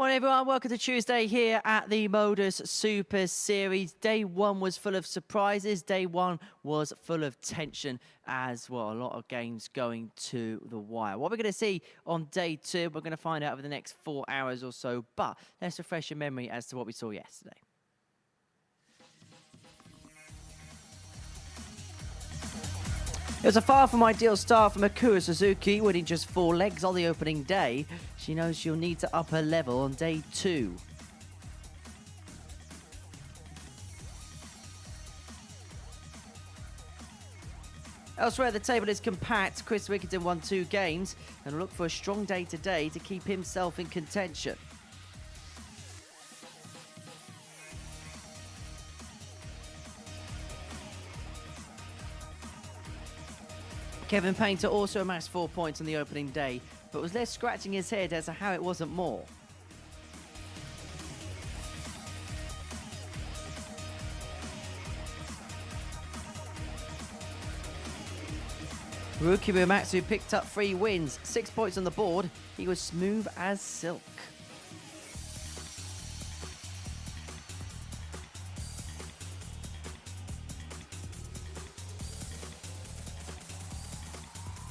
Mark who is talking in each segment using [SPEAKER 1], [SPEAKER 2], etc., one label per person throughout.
[SPEAKER 1] Morning everyone, welcome to Tuesday here at the MODUS Super Series. Day one was full of surprises, day one was full of tension as well. A lot of games going to the wire. What we're going to see on day two, we're going to find out over the next 4 hours or so, but let's refresh your memory as to what we saw yesterday. It was a far from ideal start for Mikuru Suzuki, winning just 4 legs on the opening day. She knows she'll need to up her level on day 2. Elsewhere, the table is compact. Chris Wigginton won 2 games and will look for a strong day today to keep himself in contention. Kevin Painter also amassed 4 points on the opening day, but was left scratching his head as to how it wasn't more. Haruki Muratsu picked up 3 wins, 6 points on the board. He was smooth as silk.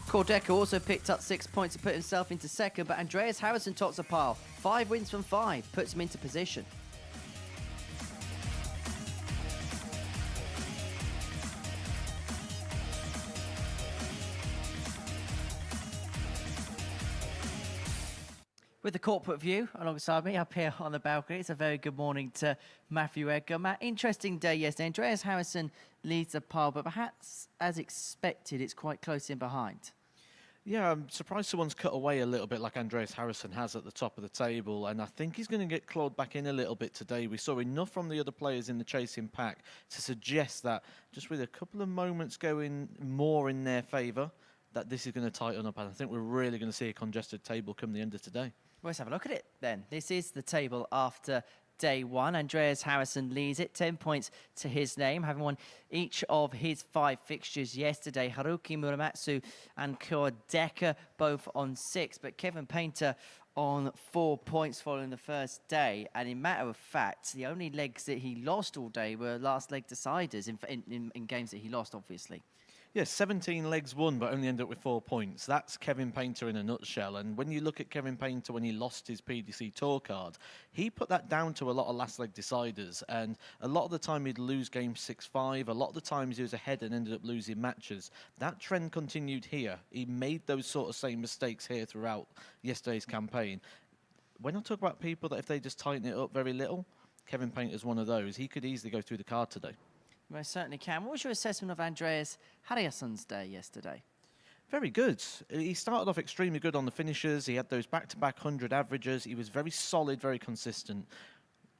[SPEAKER 1] Cordecco also picked up 6 points to put himself into second, but Andreas Harrison tops the pile. 5 wins from 5, puts him into position. With the corporate view alongside me up here on the balcony, it's a very good morning to Matthew Edgar. Matt, interesting day yesterday. Andreas Harrison leads the pile, but perhaps as expected, it's quite close in behind.
[SPEAKER 2] Yeah, I'm surprised someone's cut away a little bit like Andreas Harrison has at the top of the table, and I think he's going to get clawed back in a little bit today. We saw enough from the other players in the chasing pack to suggest that just with a couple of moments going more in their favour, that this is going to tighten up, and I think we're really going to see a congested table come the end of today.
[SPEAKER 1] Well, let's have a look at it then. This is the table after day one. Andreas Harrison leads it, 10 points to his name, having won each of his 5 fixtures yesterday. Haruki Muratsu and Cordecco both on 6, but Kevin Painter on 4 points following the first day. And in matter of fact, the only legs that he lost all day were last leg deciders in games that he lost, obviously.
[SPEAKER 2] Yes, 17 legs won, but only ended up with 4 points. That's Kevin Painter in a nutshell. And when you look at Kevin Painter when he lost his PDC Tour card, he put that down to a lot of last leg deciders. And a lot of the time he'd lose game 6-5. A lot of the times he was ahead and ended up losing matches. That trend continued here. He made those sort of same mistakes here throughout yesterday's campaign. When I talk about people that if they just tighten it up very little, Kevin Painter's one of those. He could easily go through the card today.
[SPEAKER 1] Most certainly can. What was your assessment of Andreas Harrison's day yesterday?
[SPEAKER 2] Very good. He started off extremely good on the finishes. He had those back-to-back 100 averages. He was very solid, very consistent.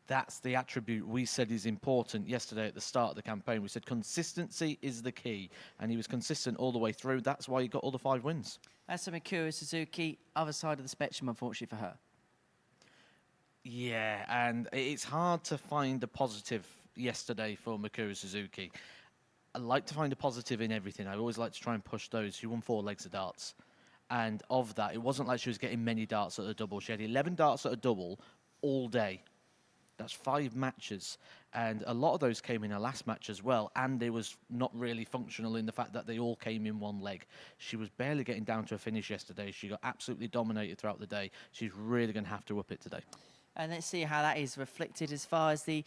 [SPEAKER 2] That's the attribute we said is important yesterday at the start of the campaign. We said consistency is the key, and he was consistent all the way through. That's why he got all the 5 wins.
[SPEAKER 1] As for Mikuru Suzuki, other side of the spectrum, unfortunately for her.
[SPEAKER 2] Yeah, and it's hard to find a positive yesterday for Mikuru Suzuki. I like to find a positive in everything. I always like to try and push those. She won 4 legs of darts. And of that, it wasn't like she was getting many darts at a double. She had 11 darts at a double all day. That's 5 matches. And a lot of those came in her last match as well. And it was not really functional in the fact that they all came in 1 leg. She was barely getting down to a finish yesterday. She got absolutely dominated throughout the day. She's really going to have to up it today.
[SPEAKER 1] And let's see how that is reflected as far as the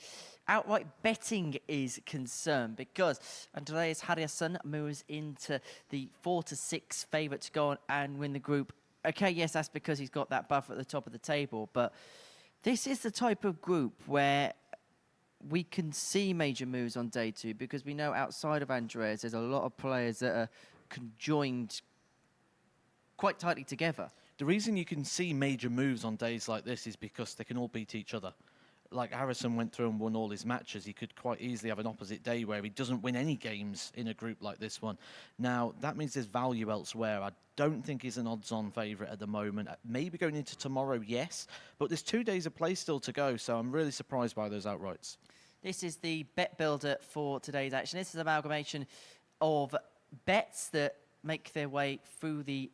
[SPEAKER 1] outright betting is concerned, because Andreas Harrison moves into the 4-6 favourite to go on and win the group. Okay, yes, that's because he's got that buffer at the top of the table, but this is the type of group where we can see major moves on day 2, because we know outside of Andreas there's a lot of players that are conjoined quite tightly together.
[SPEAKER 2] The reason you can see major moves on days like this is because they can all beat each other. Like Harrison went through and won all his matches, he could quite easily have an opposite day where he doesn't win any games in a group like this one. Now, that means there's value elsewhere. I don't think he's an odds-on favourite at the moment. Maybe going into tomorrow, yes, but there's 2 days of play still to go, so I'm really surprised by those outrights.
[SPEAKER 1] This is the bet builder for today's action. This is an amalgamation of bets that make their way through the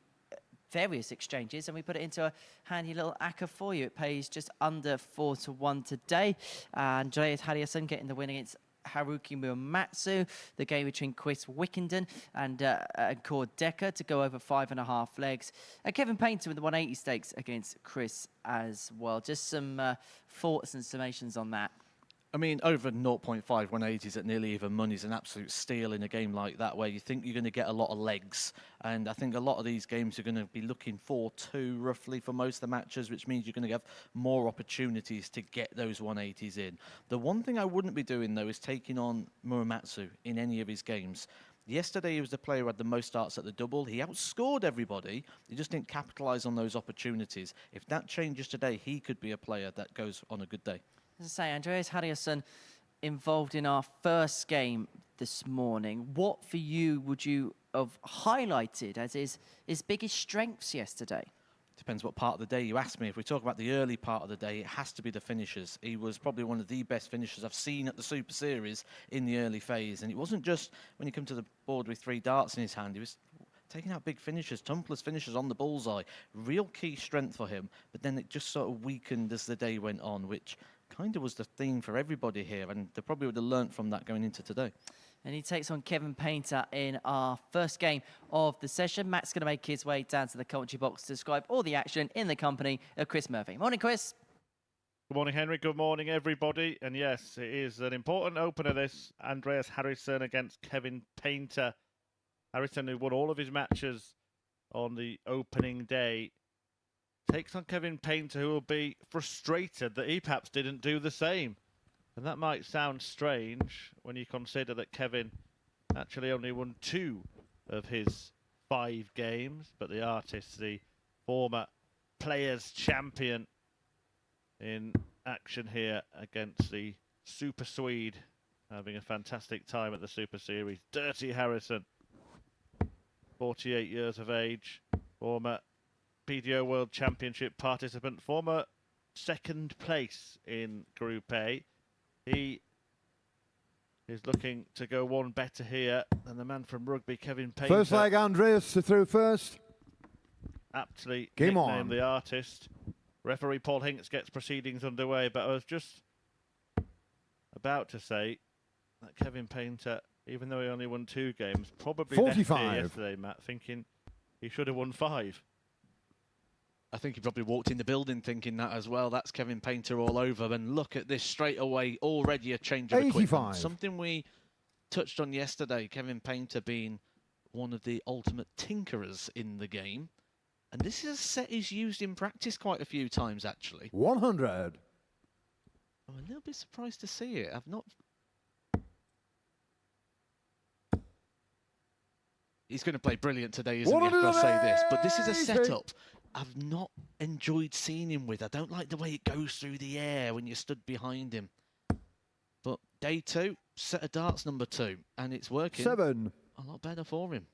[SPEAKER 1] various exchanges, and we put it into a handy little acca for you. It pays just under 4-1 today. Andreas Harrison getting the win against Haruki Muamatsu, the game between Chris Wickenden and Cord Decker to go over 5.5 legs. And Kevin Painter with the 180 stakes against Chris as well. Just some thoughts and summations on that.
[SPEAKER 2] I mean, over 0.5 180s at nearly even money is an absolute steal in a game like that, where you think you're going to get a lot of legs. And I think a lot of these games are going to be looking 4-2 roughly for most of the matches, which means you're going to have more opportunities to get those 180s in. The one thing I wouldn't be doing, though, is taking on Muamatsu in any of his games. Yesterday, he was the player who had the most starts at the double. He outscored everybody. He just didn't capitalise on those opportunities. If that changes today, he could be a player that goes on a good day.
[SPEAKER 1] As I say, Andreas Harrison involved in our first game this morning. What for you would you have highlighted as his biggest strengths yesterday?
[SPEAKER 2] Depends what part of the day you ask me. If we talk about the early part of the day, it has to be the finishers. He was probably one of the best finishers I've seen at the Super Series in the early phase. And it wasn't just when he came to the board with 3 darts in his hand. He was taking out big finishes, tumpless finishes on the bullseye. Real key strength for him. But then it just sort of weakened as the day went on, which kind of was the theme for everybody here, and they probably would have learnt from that going into today.
[SPEAKER 1] And he takes on Kevin Painter in our first game of the session. Matt's going to make his way down to the commentary box to describe all the action in the company of Chris Murphy. Morning, Chris.
[SPEAKER 3] Good morning, Henry. Good morning, everybody. And yes, it is an important opener, this. Andreas Harrison against Kevin Painter. Harrison, who won all of his matches on the opening day, takes on Kevin Painter, who will be frustrated that he perhaps didn't do the same. And that might sound strange when you consider that Kevin actually only won 2 of his 5 games. But the artist, the former Players Champion, in action here against the Super Swede, having a fantastic time at the Super Series. Dirty Harrison, 48 years of age, former PDO World Championship participant, former 2nd place in Group A. He is looking to go one better here than the man from Rugby, Kevin Painter.
[SPEAKER 4] First leg, Andreas through first.
[SPEAKER 3] Aptly
[SPEAKER 4] Game
[SPEAKER 3] nicknamed
[SPEAKER 4] on.
[SPEAKER 3] the artist. Referee Paul Hinks gets proceedings underway, but I was just about to say that Kevin Painter, even though he only won 2 games, probably
[SPEAKER 4] 45.
[SPEAKER 3] left here yesterday, Matt, thinking he should have won 5.
[SPEAKER 2] I think he probably walked in the building thinking that as well. That's Kevin Painter all over. And look at this straight away, already a change of equipment.
[SPEAKER 4] 85.
[SPEAKER 2] Something we touched on yesterday, Kevin Painter being one of the ultimate tinkerers in the game. And this is a set he's used in practice quite a few times, actually.
[SPEAKER 4] 100.
[SPEAKER 2] I'm a little bit surprised to see it. I've not... He's going to play brilliant today, isn't he, after I say this. But this is a setup I've not enjoyed seeing him with. I don't like the way it goes through the air when you're stood behind him. But day 2, set of darts number 2. And it's working
[SPEAKER 4] 7.
[SPEAKER 2] a lot better for him.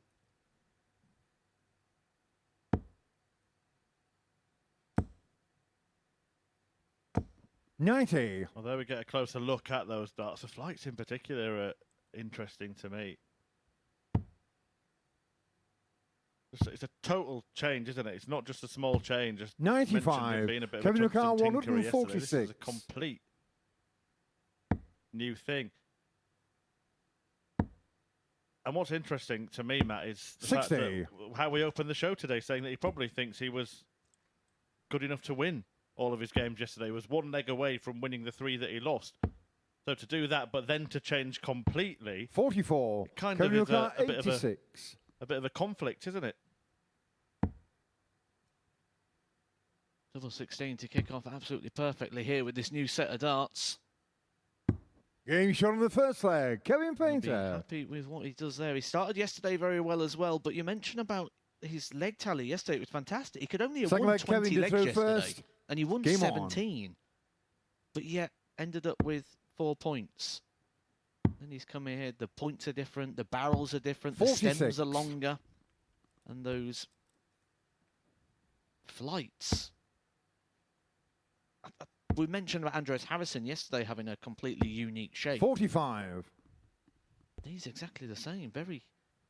[SPEAKER 4] $90.
[SPEAKER 3] Well, there we get a closer look at those darts. The flights in particular are interesting to me. It's a total change, isn't it? It's not just a small change. Just
[SPEAKER 4] 95.
[SPEAKER 3] Being a bit
[SPEAKER 4] Kevin
[SPEAKER 3] of a
[SPEAKER 4] O'Connor,
[SPEAKER 3] tungsten tinkerer yesterday. This is
[SPEAKER 4] 146.
[SPEAKER 3] a complete new thing. And what's interesting to me, Matt, is the fact
[SPEAKER 4] 60.
[SPEAKER 3] that how we opened the show today, saying that he probably thinks he was good enough to win all of his games yesterday. He was 1 leg away from winning the 3 that he lost. So to do that, but then to change completely,
[SPEAKER 4] 44.
[SPEAKER 3] kind
[SPEAKER 4] Kevin
[SPEAKER 3] of is
[SPEAKER 4] O'Connor,
[SPEAKER 3] a bit of
[SPEAKER 4] 86.
[SPEAKER 3] a bit of a conflict, isn't it?
[SPEAKER 2] Double 16 to kick off absolutely perfectly here with this new set of darts.
[SPEAKER 4] Game shot on the first leg. Kevin
[SPEAKER 2] I'll be
[SPEAKER 4] Painter.
[SPEAKER 2] happy with what he does there. He started yesterday very well as well, but you mentioned about his leg tally yesterday. It was fantastic. He could only have
[SPEAKER 4] Second
[SPEAKER 2] won
[SPEAKER 4] leg,
[SPEAKER 2] 20
[SPEAKER 4] Kevin did
[SPEAKER 2] legs
[SPEAKER 4] through
[SPEAKER 2] yesterday,
[SPEAKER 4] first.
[SPEAKER 2] and he won
[SPEAKER 4] Game
[SPEAKER 2] 17, but yet ended up with 4 points. And he's coming here. The points are different. The barrels are different. The
[SPEAKER 4] 46.
[SPEAKER 2] stems are longer. And those flights. We mentioned about Andreas Harrison yesterday having a completely unique shape.
[SPEAKER 4] 45.
[SPEAKER 2] He's exactly the same. Very,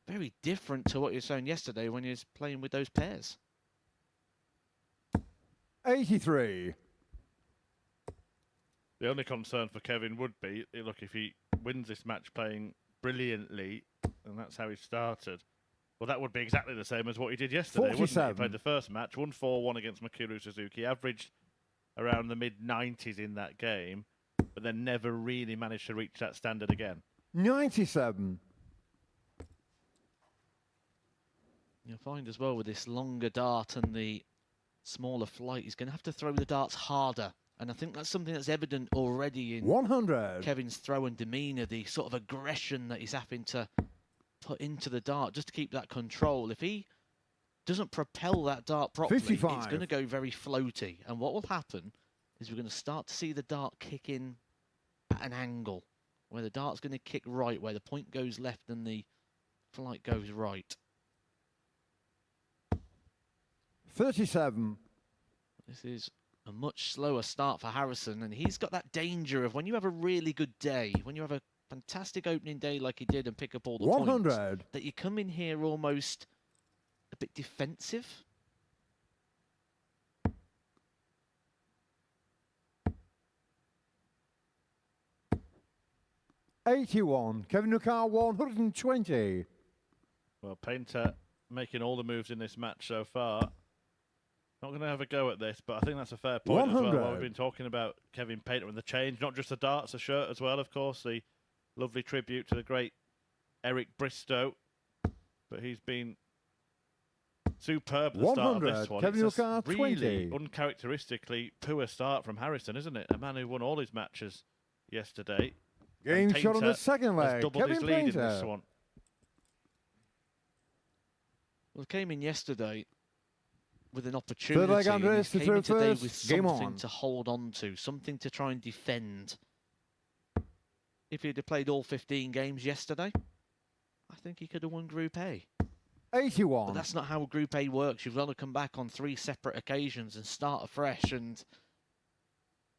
[SPEAKER 2] very different to what you were saying yesterday when he was playing with those pairs.
[SPEAKER 4] 83.
[SPEAKER 3] The only concern for Kevin would be, look, if he wins this match playing brilliantly, and that's how he started, well, that would be exactly the same as what he did yesterday, wouldn't it? He
[SPEAKER 4] 47.
[SPEAKER 3] played the first match, won 4-1 against Mikuru Suzuki, averaged around the mid-90s in that game, but then never really managed to reach that standard again.
[SPEAKER 4] 97.
[SPEAKER 2] You'll find as well with this longer dart and the smaller flight, he's going to have to throw the darts harder. And I think that's something that's evident already in
[SPEAKER 4] 100.
[SPEAKER 2] Kevin's throw and demeanour, the sort of aggression that he's having to put into the dart just to keep that control. If he doesn't propel that dart properly,
[SPEAKER 4] 55.
[SPEAKER 2] it's going to go very floaty. And what will happen is we're going to start to see the dart kick in at an angle, where the dart's going to kick right, where the point goes left and the flight goes right.
[SPEAKER 4] 37.
[SPEAKER 2] This is a much slower start for Harrison, and he's got that danger of when you have a really good day, when you have a fantastic opening day like he did and pick up all the
[SPEAKER 4] 100.
[SPEAKER 2] points, that you come in here almost a bit defensive.
[SPEAKER 4] $81. Kevin Nukar, 120.
[SPEAKER 3] Well, Painter making all the moves in this match so far. Not going to have a go at this, but I think that's a fair point as well.
[SPEAKER 4] 100.
[SPEAKER 3] While we've been talking about Kevin Painter and the change, not just the darts, the shirt as well, of course. The lovely tribute to the great Eric Bristow. But he's been superb at the start of
[SPEAKER 4] 100.
[SPEAKER 3] this one.
[SPEAKER 4] Kevin
[SPEAKER 3] It's a
[SPEAKER 4] Nukar,
[SPEAKER 3] really
[SPEAKER 4] 20.
[SPEAKER 3] uncharacteristically poor start from Harrison, isn't it? A man who won all his matches yesterday.
[SPEAKER 4] Game
[SPEAKER 3] And
[SPEAKER 4] shot on the
[SPEAKER 3] Painter
[SPEAKER 4] second
[SPEAKER 3] has
[SPEAKER 4] leg.
[SPEAKER 3] doubled his
[SPEAKER 4] Kevin
[SPEAKER 3] lead in this
[SPEAKER 4] Painter.
[SPEAKER 3] one.
[SPEAKER 2] Well, it came in yesterday with an opportunity.
[SPEAKER 4] leg,
[SPEAKER 2] and
[SPEAKER 4] Andreas,
[SPEAKER 2] he
[SPEAKER 4] to
[SPEAKER 2] came
[SPEAKER 4] throw
[SPEAKER 2] in today
[SPEAKER 4] first.
[SPEAKER 2] with
[SPEAKER 4] Game
[SPEAKER 2] something
[SPEAKER 4] on.
[SPEAKER 2] to hold on to, something to try and defend. If he'd have played all 15 games yesterday, I think he could have won Group A.
[SPEAKER 4] 81.
[SPEAKER 2] But that's not how Group A works. You've got to come back on 3 separate occasions and start afresh. And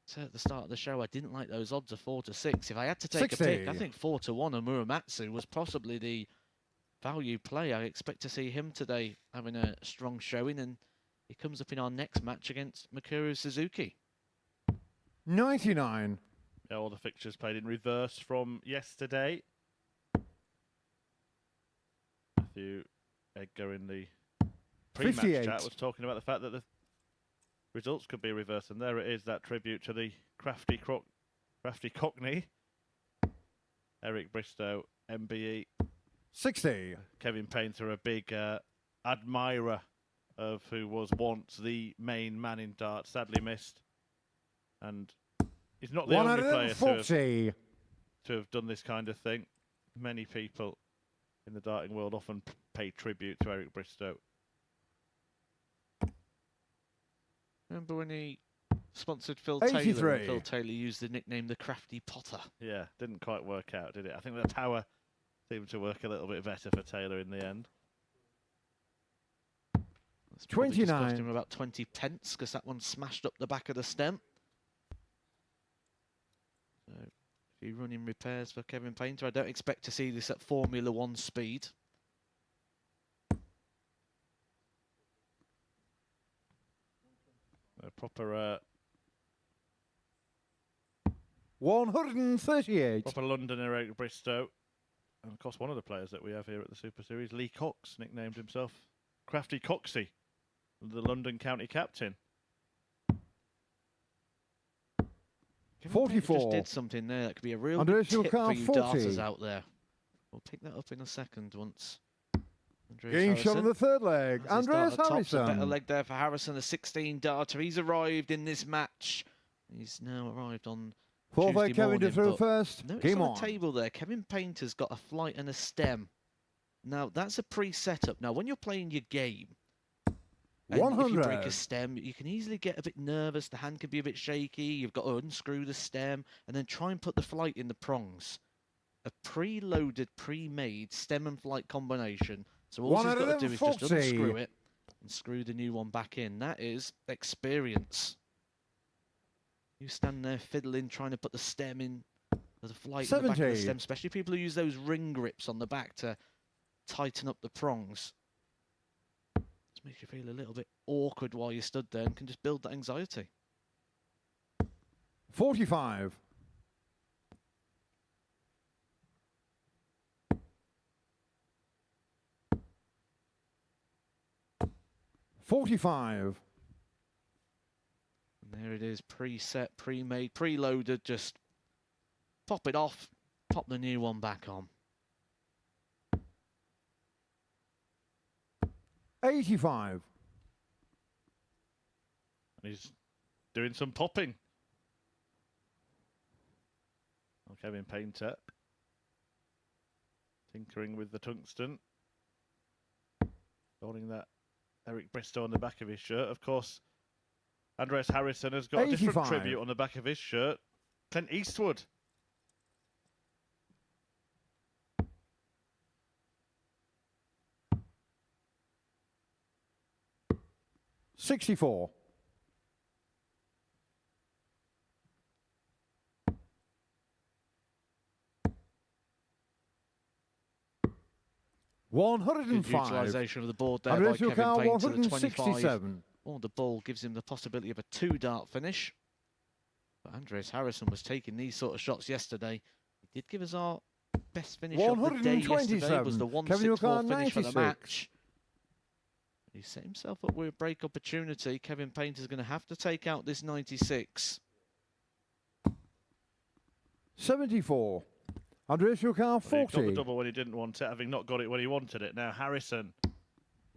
[SPEAKER 2] so at the start of the show, I didn't like those odds of 4 to 6. If I had to take
[SPEAKER 4] 60.
[SPEAKER 2] a pick, I think 4 to 1 on Muramatsu was possibly the value play. I expect to see him today having a strong showing, and he comes up in our next match against Mikuru Suzuki.
[SPEAKER 4] 99.
[SPEAKER 3] Yeah, all the fixtures played in reverse from yesterday. Matthew Edgar in the pre-match
[SPEAKER 4] 58.
[SPEAKER 3] chat was talking about the fact that the results could be reversed, and there it is, that tribute to the crafty Cockney. Eric Bristow, MBE.
[SPEAKER 4] 60.
[SPEAKER 3] Kevin Painter, a big admirer of who was once the main man in darts, sadly missed. And he's not the only player to have done this kind of thing. Many people in the darting world often pay tribute to Eric Bristow.
[SPEAKER 2] Remember when he sponsored Phil Taylor?
[SPEAKER 4] 83.
[SPEAKER 2] And Phil Taylor used the nickname the Crafty Potter.
[SPEAKER 3] Yeah, didn't quite work out, did it? I think the tower seemed to work a little bit better for Taylor in the end.
[SPEAKER 2] That's probably just cost
[SPEAKER 4] 29.
[SPEAKER 2] him about 20 pence because that one smashed up the back of the stem. So, a few running repairs for Kevin Painter. I don't expect to see this at Formula 1 speed.
[SPEAKER 3] A proper
[SPEAKER 4] 138.
[SPEAKER 3] proper London Eric Bristow. And of course, one of the players that we have here at the Super Series, Lee Cox, nicknamed himself Crafty Coxey, the London county captain.
[SPEAKER 2] Kevin Painter
[SPEAKER 4] 44.
[SPEAKER 2] just did something there that could be a real
[SPEAKER 4] Andreas
[SPEAKER 2] good tip for
[SPEAKER 4] Nukar,
[SPEAKER 2] you
[SPEAKER 4] 40.
[SPEAKER 2] darters out there. We'll pick that up in a second once. Andreas
[SPEAKER 4] Game shot on
[SPEAKER 2] Harrison
[SPEAKER 4] the third leg.
[SPEAKER 2] has his
[SPEAKER 4] Andreas
[SPEAKER 2] darter tops. A better
[SPEAKER 4] Harrison.
[SPEAKER 2] leg there for Harrison, a 16 darter. He's arrived in this match. He's now arrived on
[SPEAKER 4] Fourth
[SPEAKER 2] Tuesday
[SPEAKER 4] leg, Kevin to
[SPEAKER 2] morning,
[SPEAKER 4] throw
[SPEAKER 2] but
[SPEAKER 4] first.
[SPEAKER 2] notice
[SPEAKER 4] Game
[SPEAKER 2] on
[SPEAKER 4] on.
[SPEAKER 2] the table there, Kevin Painter's got a flight and a stem. Now, that's a pre-setup. Now, when you're playing your game, and if you break
[SPEAKER 4] 100.
[SPEAKER 2] a stem, you can easily get a bit nervous. The hand can be a bit shaky. You've got to unscrew the stem and then try and put the flight in the prongs. A preloaded, pre-made stem and flight combination. So all he's got to do is just
[SPEAKER 4] 140.
[SPEAKER 2] unscrew it and screw the new one back in. That is experience. You stand there fiddling, trying to put the stem in, the flight in the back of the
[SPEAKER 4] 70.
[SPEAKER 2] stem, especially people who use those ring grips on the back to tighten up the prongs. It's makes you feel a little bit awkward while you stood there and can just build that anxiety.
[SPEAKER 4] 45. 45.
[SPEAKER 2] And there it is, preset, pre-made, preloaded. Just pop it off, pop the new one back on.
[SPEAKER 4] 85.
[SPEAKER 3] And he's doing some popping. Oh, Kevin Painter tinkering with the tungsten. Holding that Eric Bristow on the back of his shirt. Of course, Andreas Harrison has got a different
[SPEAKER 4] 85.
[SPEAKER 3] tribute on the back of his shirt. Clint Eastwood.
[SPEAKER 4] $64. 105.
[SPEAKER 2] Good utilisation of the board there by
[SPEAKER 4] Andreas
[SPEAKER 2] Kevin
[SPEAKER 4] Ukar,
[SPEAKER 2] Painter, the 25.
[SPEAKER 4] 167.
[SPEAKER 2] Oh, the ball gives him the possibility of a 2-dart finish. But Andreas Harrison was taking these sort of shots yesterday. He did give us our best finish of the day yesterday. Was the 164 finish for the match. He set himself up with a break opportunity. Kevin Painter's going to have to take out this 96.
[SPEAKER 4] 74. Andreas Ukar,
[SPEAKER 3] He got the
[SPEAKER 4] 40.
[SPEAKER 3] double when he didn't want it, having not got it when he wanted it. Now Harrison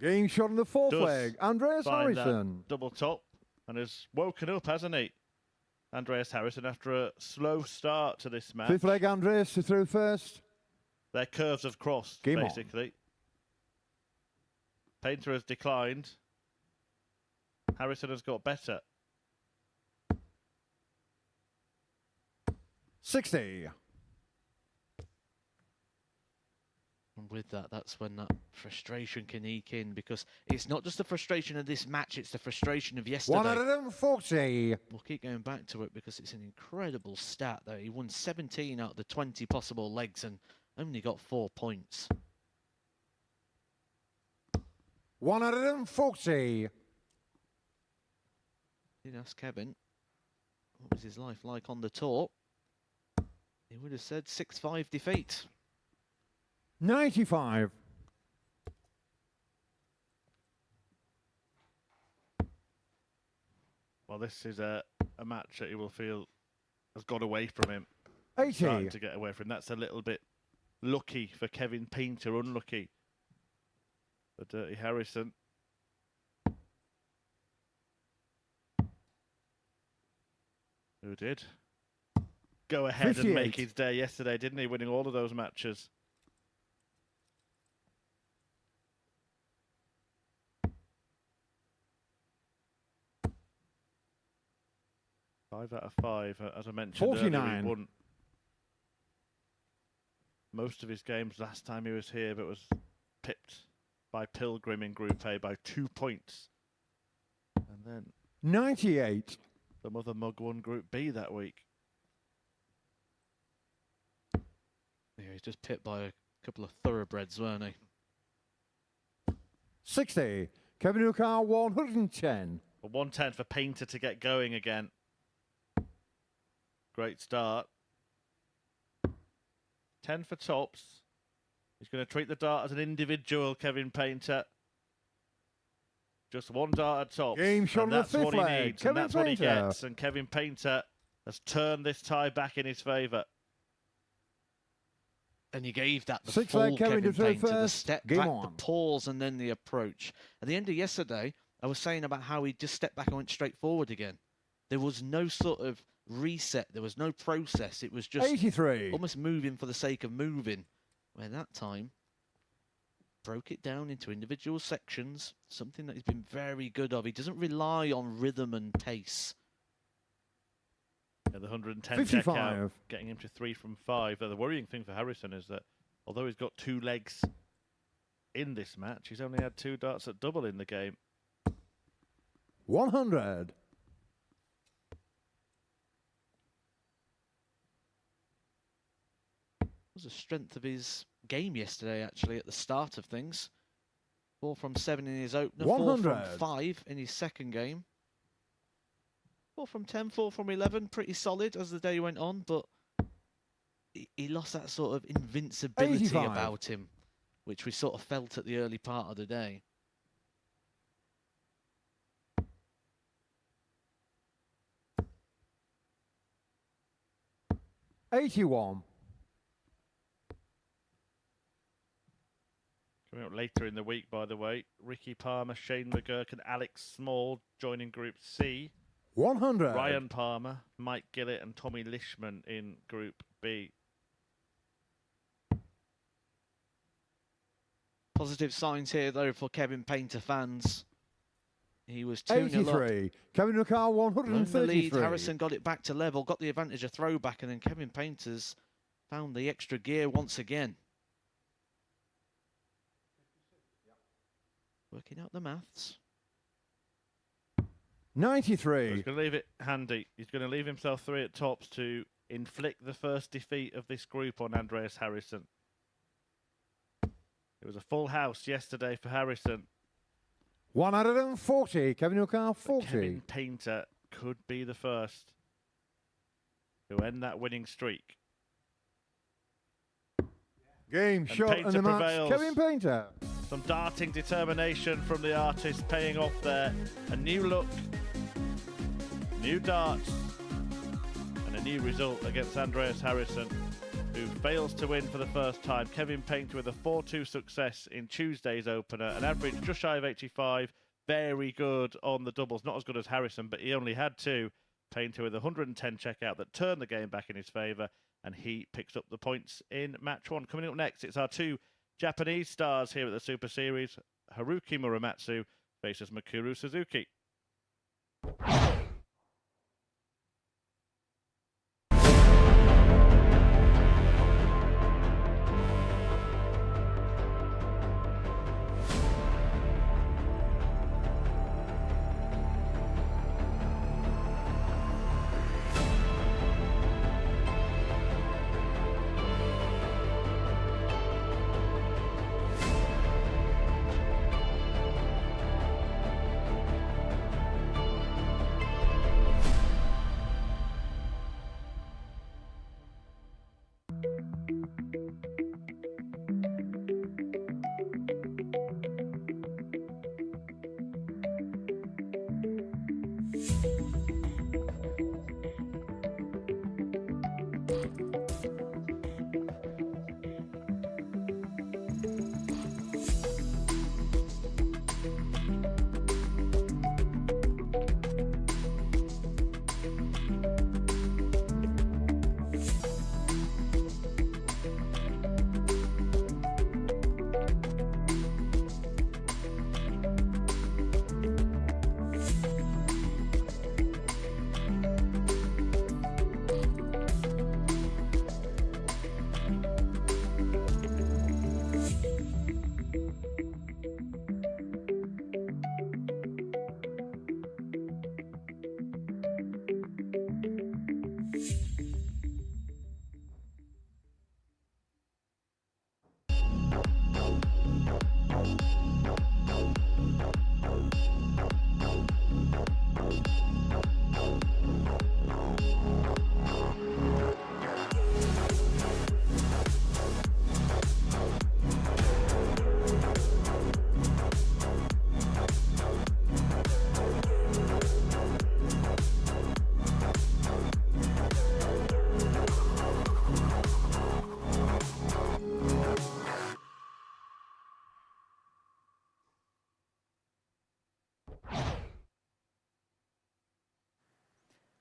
[SPEAKER 4] Game shot on the fourth
[SPEAKER 3] does
[SPEAKER 4] leg. Andreas
[SPEAKER 3] find that
[SPEAKER 4] Harrison.
[SPEAKER 3] double top and has woken up, hasn't he? Andreas Harrison after a slow start to this match.
[SPEAKER 4] Fifth leg, Andreas to through first.
[SPEAKER 3] Their curves have crossed,
[SPEAKER 4] Game on.
[SPEAKER 3] basically. Painter has declined. Harrison has got better.
[SPEAKER 4] 60.
[SPEAKER 2] And with that, that's when that frustration can eke in, because it's not just the frustration of this match, it's the frustration of yesterday.
[SPEAKER 4] 140.
[SPEAKER 2] We'll keep going back to it because it's an incredible stat there. He won 17 out of the 20 possible legs and only got 4 points.
[SPEAKER 4] 140.
[SPEAKER 2] Did ask Kevin what was his life like on the tour. He would have said 6-5 defeat.
[SPEAKER 4] 95.
[SPEAKER 3] Well, this is a match that he will feel has got away from him.
[SPEAKER 4] 80.
[SPEAKER 3] Starting to get away from him. That's a little bit lucky for Kevin Painter, unlucky for Dirty Harrison. Who did go ahead and make
[SPEAKER 4] 58.
[SPEAKER 3] his day yesterday, didn't he? Winning all of those matches. Five out of 5, as I mentioned earlier,
[SPEAKER 4] 49.
[SPEAKER 3] he won most of his games last time he was here, but was pipped by Pilgrim in Group A by 2 points. And then
[SPEAKER 4] 98.
[SPEAKER 3] some other mug won Group B that week.
[SPEAKER 2] Yeah, he's just pipped by a couple of thoroughbreds, weren't he?
[SPEAKER 4] 60. Kevin Ukar, 110.
[SPEAKER 3] A 110 for Painter to get going again. Great start. 10 for tops. He's going to treat the dart as an individual, Kevin Painter. Just one dart at tops.
[SPEAKER 4] Game shot
[SPEAKER 3] and
[SPEAKER 4] on the
[SPEAKER 3] that's what
[SPEAKER 4] fifth
[SPEAKER 3] he
[SPEAKER 4] leg.
[SPEAKER 3] needs,
[SPEAKER 4] Kevin
[SPEAKER 3] and that's what he
[SPEAKER 4] Painter.
[SPEAKER 3] gets. And Kevin Painter has turned this tie back in his favour.
[SPEAKER 2] And he gave that the
[SPEAKER 4] Six
[SPEAKER 2] full
[SPEAKER 4] leg Kevin
[SPEAKER 2] Kevin
[SPEAKER 4] to throw
[SPEAKER 2] Painter, the
[SPEAKER 4] first.
[SPEAKER 2] step
[SPEAKER 4] Game
[SPEAKER 2] back,
[SPEAKER 4] on.
[SPEAKER 2] the pause, and then the approach. At the end of yesterday, I was saying about how he just stepped back and went straight forward again. There was no sort of reset. There was no process. It was just
[SPEAKER 4] 83.
[SPEAKER 2] almost moving for the sake of moving. Where that time, broke it down into individual sections, something that he's been very good of. He doesn't rely on rhythm and pace.
[SPEAKER 3] Yeah, the 110
[SPEAKER 4] 55.
[SPEAKER 3] check out, getting him to 3 from 5. The worrying thing for Harrison is that although he's got 2 legs in this match, he's only had 2 darts at double in the game.
[SPEAKER 4] 100.
[SPEAKER 2] Was the strength of his game yesterday, actually, at the start of things. 4 from 7 in his opener, 4 from
[SPEAKER 4] 100.
[SPEAKER 2] 5 in his second game. 4 from 10, 4 from 11, pretty solid as the day went on, but he lost that sort of invincibility
[SPEAKER 4] 85.
[SPEAKER 2] about him, which we sort of felt at the early part of the day.
[SPEAKER 4] $81.
[SPEAKER 3] Coming up later in the week, by the way, Ricky Palmer, Shane McGurk and Alex Small joining Group C.
[SPEAKER 4] 100.
[SPEAKER 3] Ryan Palmer, Mike Gillett and Tommy Lishman in Group B.
[SPEAKER 2] Positive signs here, though, for Kevin Painter fans. He was 2-0 up.
[SPEAKER 4] 83. Kevin McCall,
[SPEAKER 2] Won the lead.
[SPEAKER 4] 133.
[SPEAKER 2] Harrison got it back to level, got the advantage of throwback, and then Kevin Painters found the extra gear once again. Working out the maths.
[SPEAKER 4] 93.
[SPEAKER 3] He's going to leave it handy. He's going to leave himself 3 at tops to inflict the first defeat of this group on Andreas Harrison. It was a full house yesterday for Harrison.
[SPEAKER 4] 140. Kevin McCall, 40.
[SPEAKER 3] Kevin Painter could be the first to end that winning streak.
[SPEAKER 4] Game
[SPEAKER 3] And
[SPEAKER 4] shot
[SPEAKER 3] Painter
[SPEAKER 4] and the match.
[SPEAKER 3] prevails.
[SPEAKER 4] Kevin Painter.
[SPEAKER 3] Some darting determination from the artist paying off there. A new look, new darts, and a new result against Andreas Harrison, who fails to win for the first time. Kevin Painter with a 4-2 success in Tuesday's opener, an average just shy of 85. Very good on the doubles. Not as good as Harrison, but he only had 2. Painter with 110 checkout that turned the game back in his favour, and he picks up the points in match 1. Coming up next, it's our 2 Japanese stars here at the Super Series. Haruki Muramatsu faces Mikuru Suzuki.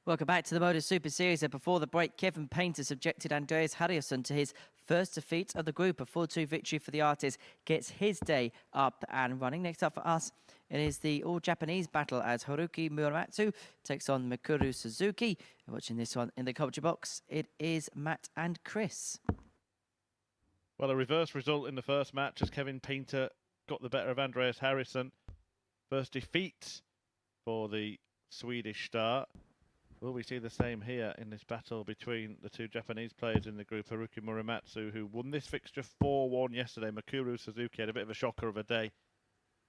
[SPEAKER 1] Welcome back to the MODUS Super Series. And before the break, Kevin Painter subjected Andreas Harrison to his first defeat of the group. A 4-2 victory for the artist gets his day up and running. Next up for us, it is the all-Japanese battle as Haruki Muramatsu takes on Mikuru Suzuki. And watching this one in the commentary box, it is Matt and Chris.
[SPEAKER 3] Well, a reverse result in the first match as Kevin Painter got the better of Andreas Harrison. First defeat for the Swedish star. Will we see the same here in this battle between the 2 Japanese players in the group? Haruki Muramatsu, who won this fixture 4-1 yesterday. Mikuru Suzuki had a bit of a shocker of a day.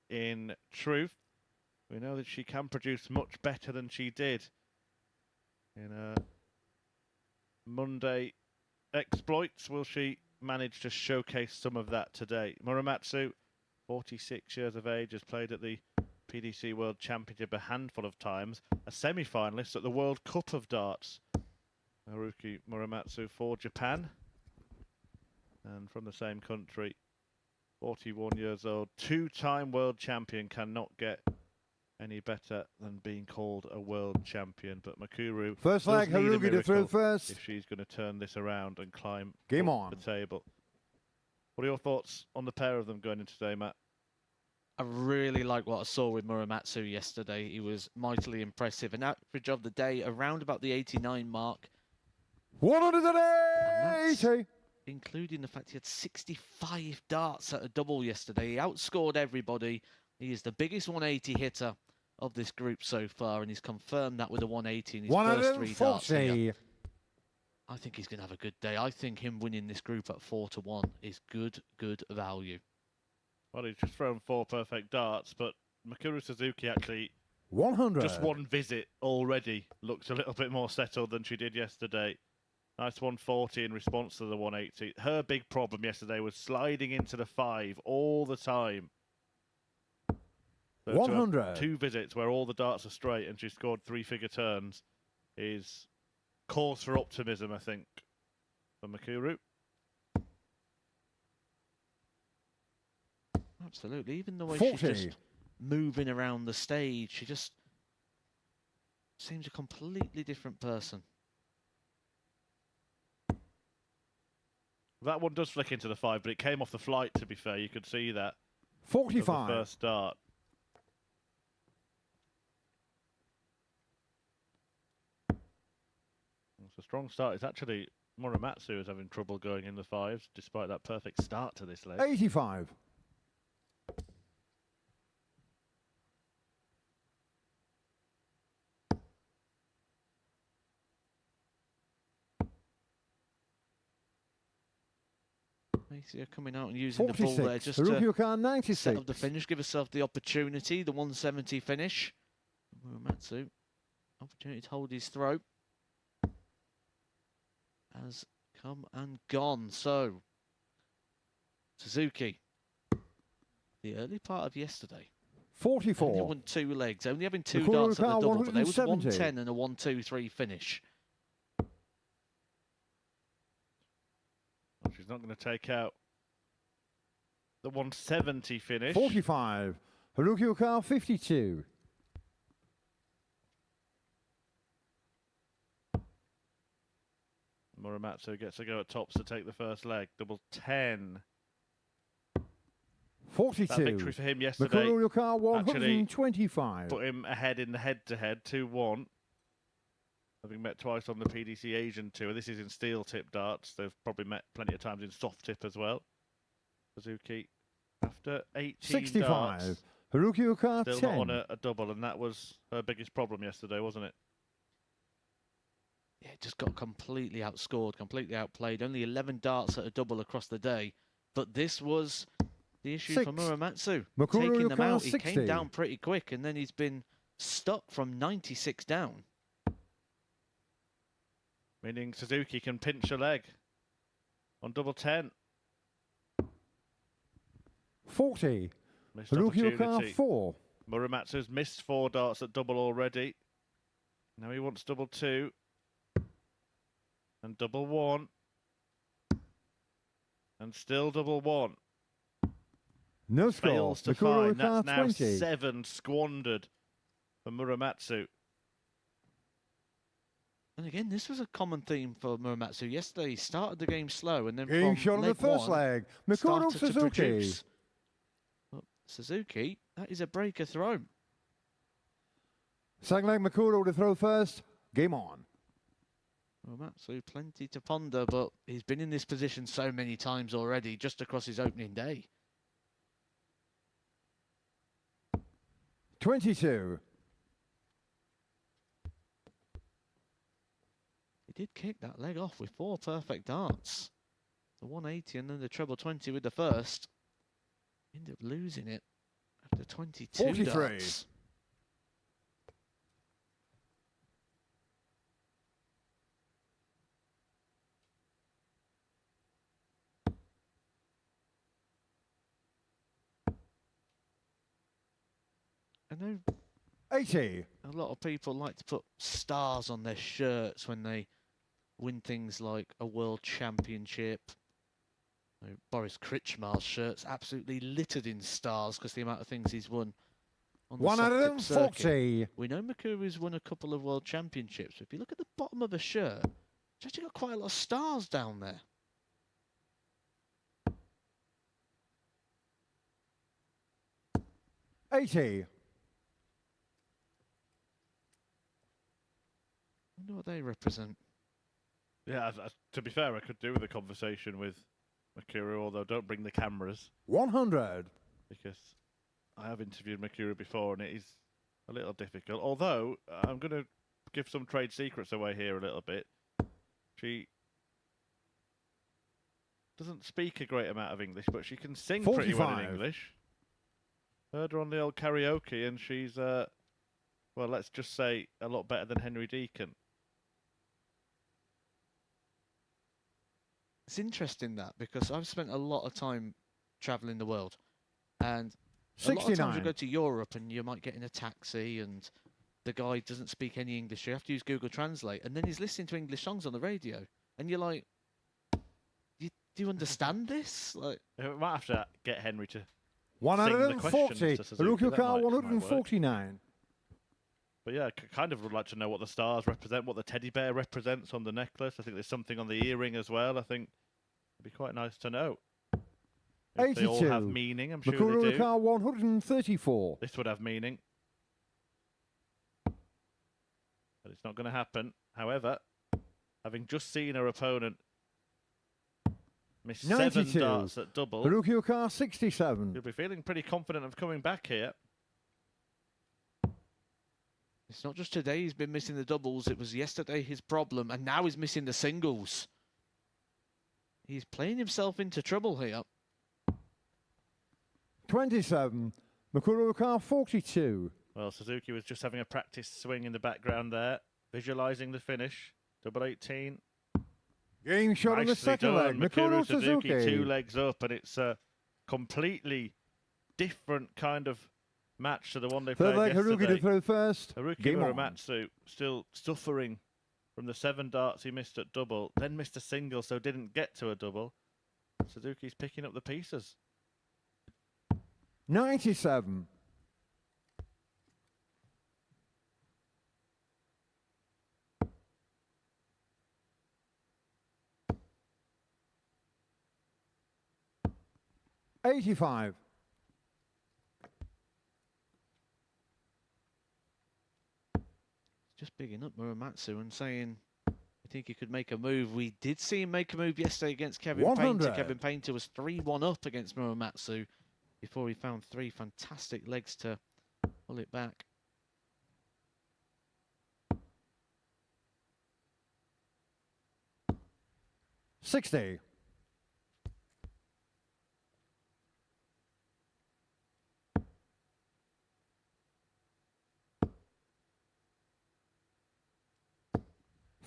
[SPEAKER 3] in truth. We know that she can produce much better than she did in Monday exploits. Will she manage to showcase some of that today? Muramatsu, 46 years of age, has played at the PDC World Championship a handful of times, a semi-finalist at the World Cup of Darts. Haruki Muramatsu for Japan, and from the same country, 41 years old, two-time world champion. Cannot get any better than being called a world champion. But Mikuru
[SPEAKER 4] First
[SPEAKER 3] does
[SPEAKER 4] leg,
[SPEAKER 3] need a
[SPEAKER 4] Haruki to throw
[SPEAKER 3] miracle
[SPEAKER 4] first.
[SPEAKER 3] if she's going to turn this around and climb
[SPEAKER 4] Game
[SPEAKER 3] up
[SPEAKER 4] on.
[SPEAKER 3] the table. What are your thoughts on the pair of them going into today, Matt?
[SPEAKER 2] I really like what I saw with Muramatsu yesterday. He was mightily impressive. An average of the day around about the 89 mark,
[SPEAKER 4] 180.
[SPEAKER 2] including the fact he had 65 darts at a double yesterday. He outscored everybody. He is the biggest 180 hitter of this group so far, and he's confirmed that with a 180 in his first 3 darts here.
[SPEAKER 4] 140.
[SPEAKER 2] I think he's going to have a good day. I think him winning this group at 4-1 is good value.
[SPEAKER 3] Well, he's just thrown 4 perfect darts, but Mikuru Suzuki actually,
[SPEAKER 4] 100.
[SPEAKER 3] just one visit already, looks a little bit more settled than she did yesterday. Nice 140 in response to the 180. Her big problem yesterday was sliding into the 5 all the time. So
[SPEAKER 4] 100.
[SPEAKER 3] 2 visits where all the darts are straight and she scored 3-figure turns is cause for optimism, I think, for Mikuru.
[SPEAKER 2] Absolutely. Even the way
[SPEAKER 4] 40.
[SPEAKER 2] she's just moving around the stage, she just seems a completely different person.
[SPEAKER 3] That one does flick into the 5, but it came off the flight, to be fair. You could see that. Of
[SPEAKER 4] 45.
[SPEAKER 3] the first dart. It's a strong start. It's actually Muramatsu who's having trouble going in the 5s, despite that perfect start to this leg.
[SPEAKER 4] 85.
[SPEAKER 2] Macia coming out and using the ball there
[SPEAKER 4] 46.
[SPEAKER 2] just
[SPEAKER 4] Haruki
[SPEAKER 2] to
[SPEAKER 4] Okar, 96.
[SPEAKER 2] set up the finish, give herself the opportunity, the 170 finish. Muramatsu, opportunity to hold his throat, has come and gone. So, Suzuki, the early part of yesterday,
[SPEAKER 4] 44.
[SPEAKER 2] only won 2 legs, only having 2
[SPEAKER 4] Mikuru
[SPEAKER 2] darts at the
[SPEAKER 4] Okar,
[SPEAKER 2] double, but there was
[SPEAKER 4] 170.
[SPEAKER 2] 110 and a 1-2-3 finish.
[SPEAKER 3] Well, she's not going to take out the 170 finish.
[SPEAKER 4] 45. Haruki Okar, 52.
[SPEAKER 3] Muramatsu gets a go at tops to take the first leg. Double 10.
[SPEAKER 4] 42.
[SPEAKER 3] That victory for him yesterday
[SPEAKER 4] Mikuru Okar,
[SPEAKER 3] actually
[SPEAKER 4] 125.
[SPEAKER 3] put him ahead in the head-to-head, 2-1. Having met twice on the PDC Asian Tour. This is in steel tip darts. They've probably met plenty of times in soft tip as well. Suzuki, after 18
[SPEAKER 4] 65.
[SPEAKER 3] darts,
[SPEAKER 4] Haruki Okar,
[SPEAKER 3] still
[SPEAKER 4] 10.
[SPEAKER 3] not on a double, and that was her biggest problem yesterday, wasn't it?
[SPEAKER 2] Yeah, just got completely outscored, completely outplayed. Only 11 darts at a double across the day. But this was the issue for
[SPEAKER 4] 6.
[SPEAKER 2] Muramatsu.
[SPEAKER 4] Mikuru
[SPEAKER 2] Taking them
[SPEAKER 4] Okar,
[SPEAKER 2] out, he
[SPEAKER 4] 60.
[SPEAKER 2] came down pretty quick, and then he's been stuck from 96 down.
[SPEAKER 3] Meaning Suzuki can pinch a leg on double 10.
[SPEAKER 4] 40.
[SPEAKER 3] Missed
[SPEAKER 4] Haruki Okar,
[SPEAKER 3] opportunity.
[SPEAKER 4] 4.
[SPEAKER 3] Muramatsu's missed 4 darts at double already. Now he wants double 2. And double 1. And still double 1.
[SPEAKER 4] No score.
[SPEAKER 3] Fails to
[SPEAKER 4] Mikuru
[SPEAKER 3] find. That's
[SPEAKER 4] Okar,
[SPEAKER 3] now
[SPEAKER 4] 20.
[SPEAKER 3] 7 squandered for Muramatsu.
[SPEAKER 2] And again, this was a common theme for Muramatsu. Yesterday, he started the game slow, and then
[SPEAKER 4] Game
[SPEAKER 2] from
[SPEAKER 4] shot on the
[SPEAKER 2] leg
[SPEAKER 4] first
[SPEAKER 2] 1,
[SPEAKER 4] leg. Mikuru
[SPEAKER 2] started to
[SPEAKER 4] Suzuki.
[SPEAKER 2] produce. But Suzuki, that is a breaker throw.
[SPEAKER 4] Second leg, Mikuru to throw first. Game on.
[SPEAKER 2] Muramatsu, plenty to ponder, but he's been in this position so many times already, just across his opening day.
[SPEAKER 4] 22.
[SPEAKER 2] He did kick that leg off with 4 perfect darts. The 180 and then the treble 20 with the first. Ended up losing it after 22
[SPEAKER 4] 43.
[SPEAKER 2] darts. I know
[SPEAKER 4] 80.
[SPEAKER 2] a lot of people like to put stars on their shirts when they win things like a world championship. Boris Kritschmar's shirt's absolutely littered in stars because the amount of things he's won on the soft tip circuit.
[SPEAKER 4] 140.
[SPEAKER 2] We know Makuru's won a couple of world championships. If you look at the bottom of a shirt, it's actually got quite a lot of stars down there.
[SPEAKER 4] $80.
[SPEAKER 2] I wonder what they represent.
[SPEAKER 3] Yeah, to be fair, I could do with a conversation with Makuru, although don't bring the cameras.
[SPEAKER 4] 100.
[SPEAKER 3] Because I have interviewed Makuru before and it is a little difficult. Although, I'm going to give some trade secrets away here a little bit. She doesn't speak a great amount of English, but she can sing pretty well in
[SPEAKER 4] 45.
[SPEAKER 3] English. Heard her on the old karaoke and she's, well, let's just say a lot better than Henry Deacon.
[SPEAKER 2] It's interesting that because I've spent a lot of time traveling the world, and a lot of times you
[SPEAKER 4] 69.
[SPEAKER 2] go to Europe and you might get in a taxi and the guy doesn't speak any English. You have to use Google Translate, and then he's listening to English songs on the radio, and you're like, do you understand this? Like,
[SPEAKER 3] We might have to get Henry to
[SPEAKER 4] 140.
[SPEAKER 3] to Suzuki,
[SPEAKER 4] Rookie
[SPEAKER 3] that
[SPEAKER 4] car
[SPEAKER 3] might work.
[SPEAKER 4] 149.
[SPEAKER 3] But yeah, kind of would like to know what the stars represent, what the teddy bear represents on the necklace. I think there's something on the earring as well. I think it'd be quite nice to know. If they all have
[SPEAKER 4] 82.
[SPEAKER 3] meaning, I'm sure
[SPEAKER 4] Makuru
[SPEAKER 3] they do.
[SPEAKER 4] car 134.
[SPEAKER 3] This would have meaning. But it's not going to happen. However, having just seen her opponent miss 7
[SPEAKER 4] 92.
[SPEAKER 3] darts at double,
[SPEAKER 4] Rookie car 67.
[SPEAKER 3] you'll be feeling pretty confident of coming back here.
[SPEAKER 2] it's not just today he's been missing the doubles. It was yesterday his problem, and now he's missing the singles. He's playing himself into trouble here.
[SPEAKER 4] 27. Makuru car 42.
[SPEAKER 3] Well, Suzuki was just having a practice swing in the background there, visualising the finish. Double 18.
[SPEAKER 4] Game shot on the
[SPEAKER 3] Nicely
[SPEAKER 4] second leg.
[SPEAKER 3] done.
[SPEAKER 4] Makuru
[SPEAKER 3] Suzuki, 2
[SPEAKER 4] Suzuki.
[SPEAKER 3] legs up, and it's a completely different kind of match to the one they
[SPEAKER 4] Third
[SPEAKER 3] played
[SPEAKER 4] leg, Haruki to
[SPEAKER 3] yesterday.
[SPEAKER 4] throw first.
[SPEAKER 3] Haruki
[SPEAKER 4] Game on.
[SPEAKER 3] Muramatsu still suffering from the 7 darts he missed at double, then missed a single, so didn't get to a double. Suzuki's picking up the pieces.
[SPEAKER 4] 97. $85.
[SPEAKER 2] Just bigging up Muramatsu and saying, I think he could make a move. We did see him make a move yesterday against Kevin
[SPEAKER 4] 100.
[SPEAKER 2] Painter. Kevin Painter was 3-1 up against Muramatsu before he found 3 fantastic legs to pull it back.
[SPEAKER 4] $60.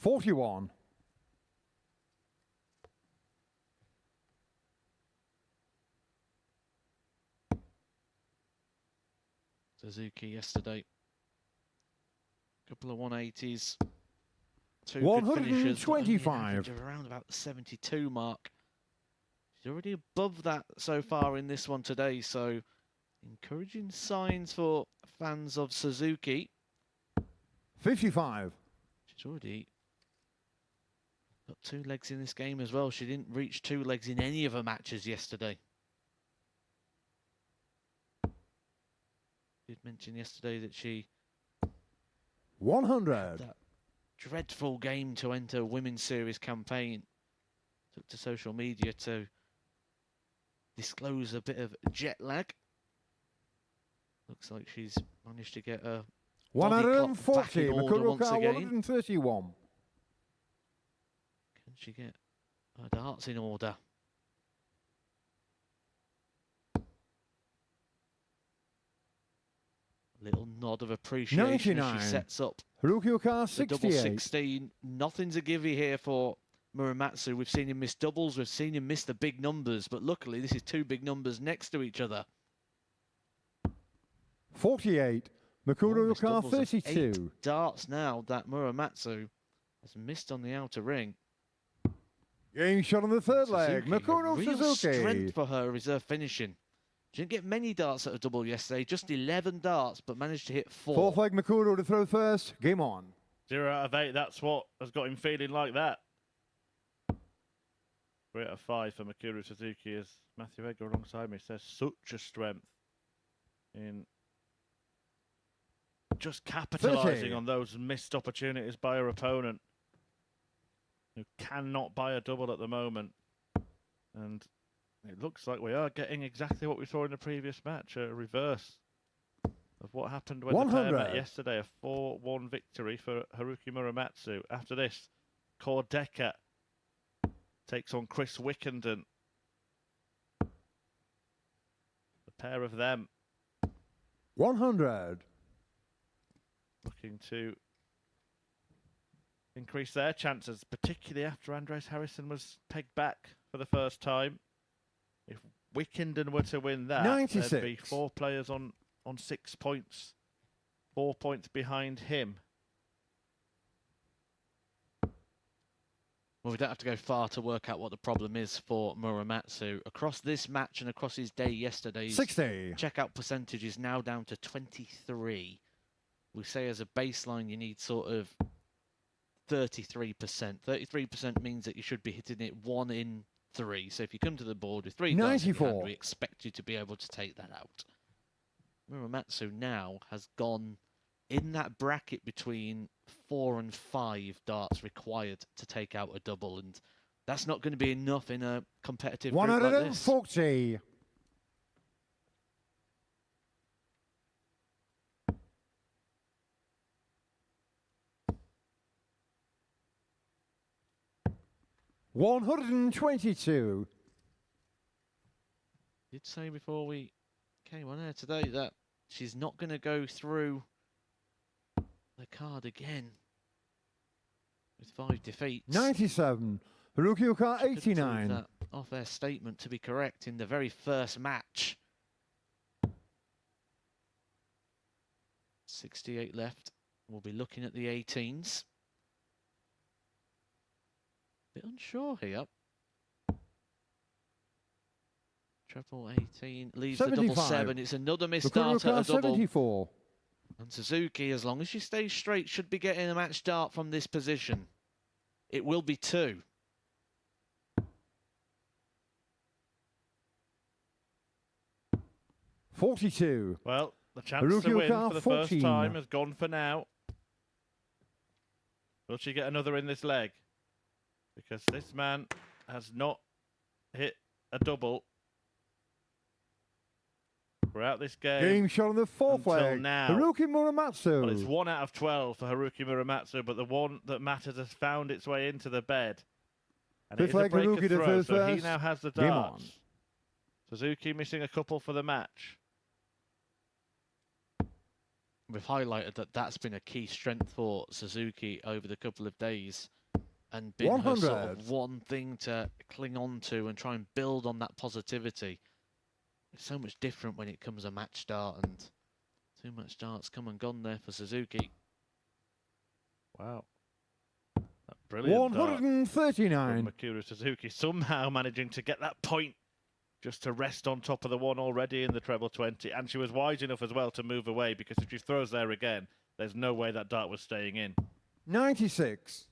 [SPEAKER 4] $41.
[SPEAKER 2] Suzuki yesterday. Couple of 180s. 2 good finishes. but only an
[SPEAKER 4] 125.
[SPEAKER 2] average of around about the 72 mark. She's already above that so far in this one today, so encouraging signs for fans of Suzuki.
[SPEAKER 4] 55.
[SPEAKER 2] She's already got 2 legs in this game as well. She didn't reach 2 legs in any of her matches yesterday. Did mention yesterday that she
[SPEAKER 4] 100.
[SPEAKER 2] that dreadful game to enter Women's Series campaign. Took to social media to disclose a bit of jet lag. Looks like she's managed to get a body clock back in
[SPEAKER 4] 140.
[SPEAKER 2] order
[SPEAKER 4] Makuru
[SPEAKER 2] once
[SPEAKER 4] car
[SPEAKER 2] again.
[SPEAKER 4] 131.
[SPEAKER 2] Can she get her darts in order? Little nod of appreciation as
[SPEAKER 4] 99.
[SPEAKER 2] she sets up
[SPEAKER 4] Haruki Okada,
[SPEAKER 2] the double
[SPEAKER 4] 68.
[SPEAKER 2] 16. Nothing's a gimme here for Muramatsu. We've seen him miss doubles. We've seen him miss the big numbers. But luckily, this is two big numbers next to each other.
[SPEAKER 4] 48. Makuro
[SPEAKER 2] Missed
[SPEAKER 4] Okada,
[SPEAKER 2] doubles of
[SPEAKER 4] 32.
[SPEAKER 2] 8 darts now that Muramatsu has missed on the outer ring.
[SPEAKER 4] Game shot on the third leg.
[SPEAKER 2] Suzuki,
[SPEAKER 4] Makuro
[SPEAKER 2] real
[SPEAKER 4] Suzuki.
[SPEAKER 2] strength for her is her finishing. She didn't get many darts at a double yesterday, just 11 darts, but managed to hit 4.
[SPEAKER 4] Fourth leg, Makuro to throw first. Game on.
[SPEAKER 3] 0 out of 8, that's what has got him feeling like that. 3 out of 5 for Mikuru Suzuki, as Matthew Edgar alongside me says, such a strength in just capitalising
[SPEAKER 4] 30.
[SPEAKER 3] on those missed opportunities by her opponent, who cannot buy a double at the moment. And it looks like we are getting exactly what we saw in the previous match, a reverse of what happened when the pair
[SPEAKER 4] 100.
[SPEAKER 3] met yesterday, a 4-1 victory for Haruki Muramatsu. After this, Kordeka takes on Chris Wickenden. The pair of them
[SPEAKER 4] 100.
[SPEAKER 3] looking to increase their chances, particularly after Andres Harrison was pegged back for the first time. If Wickenden were to win that,
[SPEAKER 4] 96.
[SPEAKER 3] there'd be 4 players on 6 points, 4 points behind him.
[SPEAKER 2] Well, we don't have to go far to work out what the problem is for Muramatsu. Across this match and across his day yesterday,
[SPEAKER 4] 60.
[SPEAKER 2] checkout percentage is now down to 23. We say as a baseline you need sort of 33%. 33% means that you should be hitting it 1 in 3. So if you come to the board with 3 darts in your
[SPEAKER 4] 94.
[SPEAKER 2] hand, we expect you to be able to take that out. Muramatsu now has gone in that bracket between 4 and 5 darts required to take out a double, and that's not going to be enough in a competitive group like this.
[SPEAKER 4] 140. $122.
[SPEAKER 2] Did say before we came on air today that she's not going to go through the card again with 5 defeats.
[SPEAKER 4] 97. Haruki Okada,
[SPEAKER 2] She could prove
[SPEAKER 4] 89.
[SPEAKER 2] that off-air statement to be correct in the very first match. 68 left. We'll be looking at the 18s. Bit unsure here. Treble 18 leaves the double
[SPEAKER 4] 75.
[SPEAKER 2] 7. It's another missed
[SPEAKER 4] Makuro
[SPEAKER 2] start at a
[SPEAKER 4] Okada,
[SPEAKER 2] double.
[SPEAKER 4] 74.
[SPEAKER 2] And Suzuki, as long as she stays straight, should be getting a match start from this position. It will be 2.
[SPEAKER 3] Well, the chance
[SPEAKER 4] Haruki
[SPEAKER 3] to win
[SPEAKER 4] Okada,
[SPEAKER 3] for the
[SPEAKER 4] 14.
[SPEAKER 3] first time has gone for now. Will she get another in this leg? Because this man has not hit a double throughout this
[SPEAKER 4] Game shot on the fourth
[SPEAKER 3] until
[SPEAKER 4] leg.
[SPEAKER 3] now.
[SPEAKER 4] Haruki
[SPEAKER 3] Well,
[SPEAKER 4] Muramatsu.
[SPEAKER 3] it's 1 out of 12 for Haruki Muramatsu, but the one that matters has found its way into the bed. And it
[SPEAKER 4] Fifth
[SPEAKER 3] is a
[SPEAKER 4] leg,
[SPEAKER 3] break
[SPEAKER 4] Haruki
[SPEAKER 3] of
[SPEAKER 4] to
[SPEAKER 3] throw,
[SPEAKER 4] first
[SPEAKER 3] so he
[SPEAKER 4] first.
[SPEAKER 3] now has the
[SPEAKER 4] Game
[SPEAKER 3] darts.
[SPEAKER 4] on.
[SPEAKER 3] Suzuki missing a couple for the match.
[SPEAKER 2] We've highlighted that that's been a key strength for Suzuki over the couple of days and been her sort
[SPEAKER 4] 100.
[SPEAKER 2] of one thing to cling on to and try and build on that positivity. It's so much different when it comes a match start, and too much starts come and gone there for Suzuki.
[SPEAKER 3] Wow. That brilliant dart
[SPEAKER 4] 139.
[SPEAKER 3] from Mikuru Suzuki, somehow managing to get that point just to rest on top of the one already in the treble 20. And she was wise enough as well to move away, because if she throws there again, there's no way that dart was staying in.
[SPEAKER 4] 96.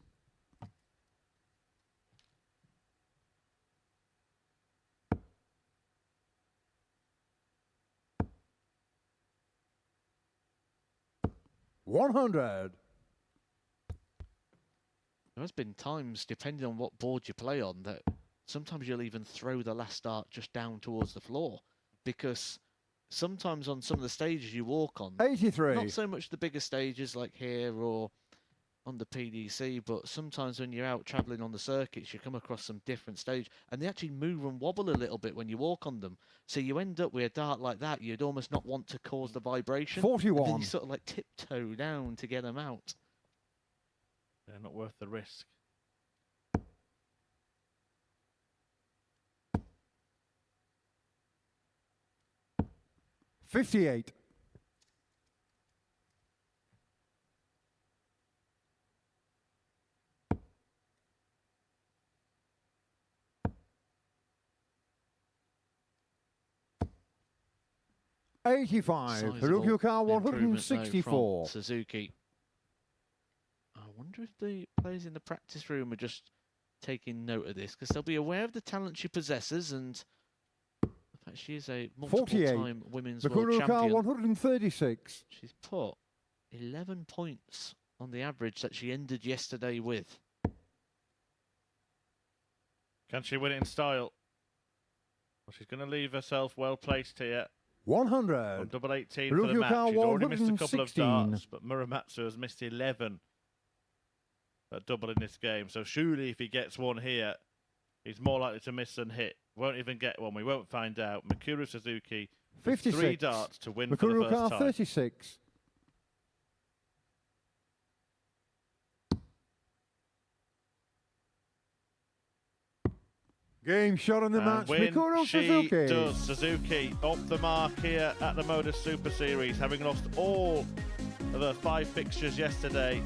[SPEAKER 4] $100.
[SPEAKER 2] There has been times, depending on what board you play on, that sometimes you'll even throw the last dart just down towards the floor, because sometimes on some of the stages you walk on,
[SPEAKER 4] 83.
[SPEAKER 2] not so much the bigger stages like here or on the PDC, but sometimes when you're out traveling on the circuits, you come across some different stage, and they actually move and wobble a little bit when you walk on them. So you end up with a dart like that, you'd almost not want to cause the vibration.
[SPEAKER 4] 41.
[SPEAKER 2] And then you sort of like tiptoe down to get them out.
[SPEAKER 3] They're not worth the risk.
[SPEAKER 4] $58. $85. Haruki Car
[SPEAKER 2] Improvement, though,
[SPEAKER 4] 164.
[SPEAKER 2] from Suzuki. I wonder if the players in the practice room are just taking note of this, because they'll be aware of the talent she possesses and the fact she is a multiple-time women's world
[SPEAKER 4] Haruki Car
[SPEAKER 2] champion.
[SPEAKER 4] 136.
[SPEAKER 2] She's put 11 points on the average that she ended yesterday with.
[SPEAKER 3] Can she win it in style? Well, she's going to leave herself well placed here.
[SPEAKER 4] 100.
[SPEAKER 3] On double 18 for the match. She's already missed a couple of darts, but Muramatsu has missed 11 at double in this game. So surely if he gets one here, he's more likely to miss than hit. Won't even get one. We won't find out. Mikuru Suzuki,
[SPEAKER 4] 56.
[SPEAKER 3] 3 darts to win for the
[SPEAKER 4] Haruki
[SPEAKER 3] first
[SPEAKER 4] Car
[SPEAKER 3] time.
[SPEAKER 4] 36. Game shot in the match.
[SPEAKER 3] Win
[SPEAKER 4] Mikuru
[SPEAKER 3] she
[SPEAKER 4] Suzuki.
[SPEAKER 3] does. Suzuki off the mark here at the MODUS Super Series, having lost all of her 5 fixtures yesterday.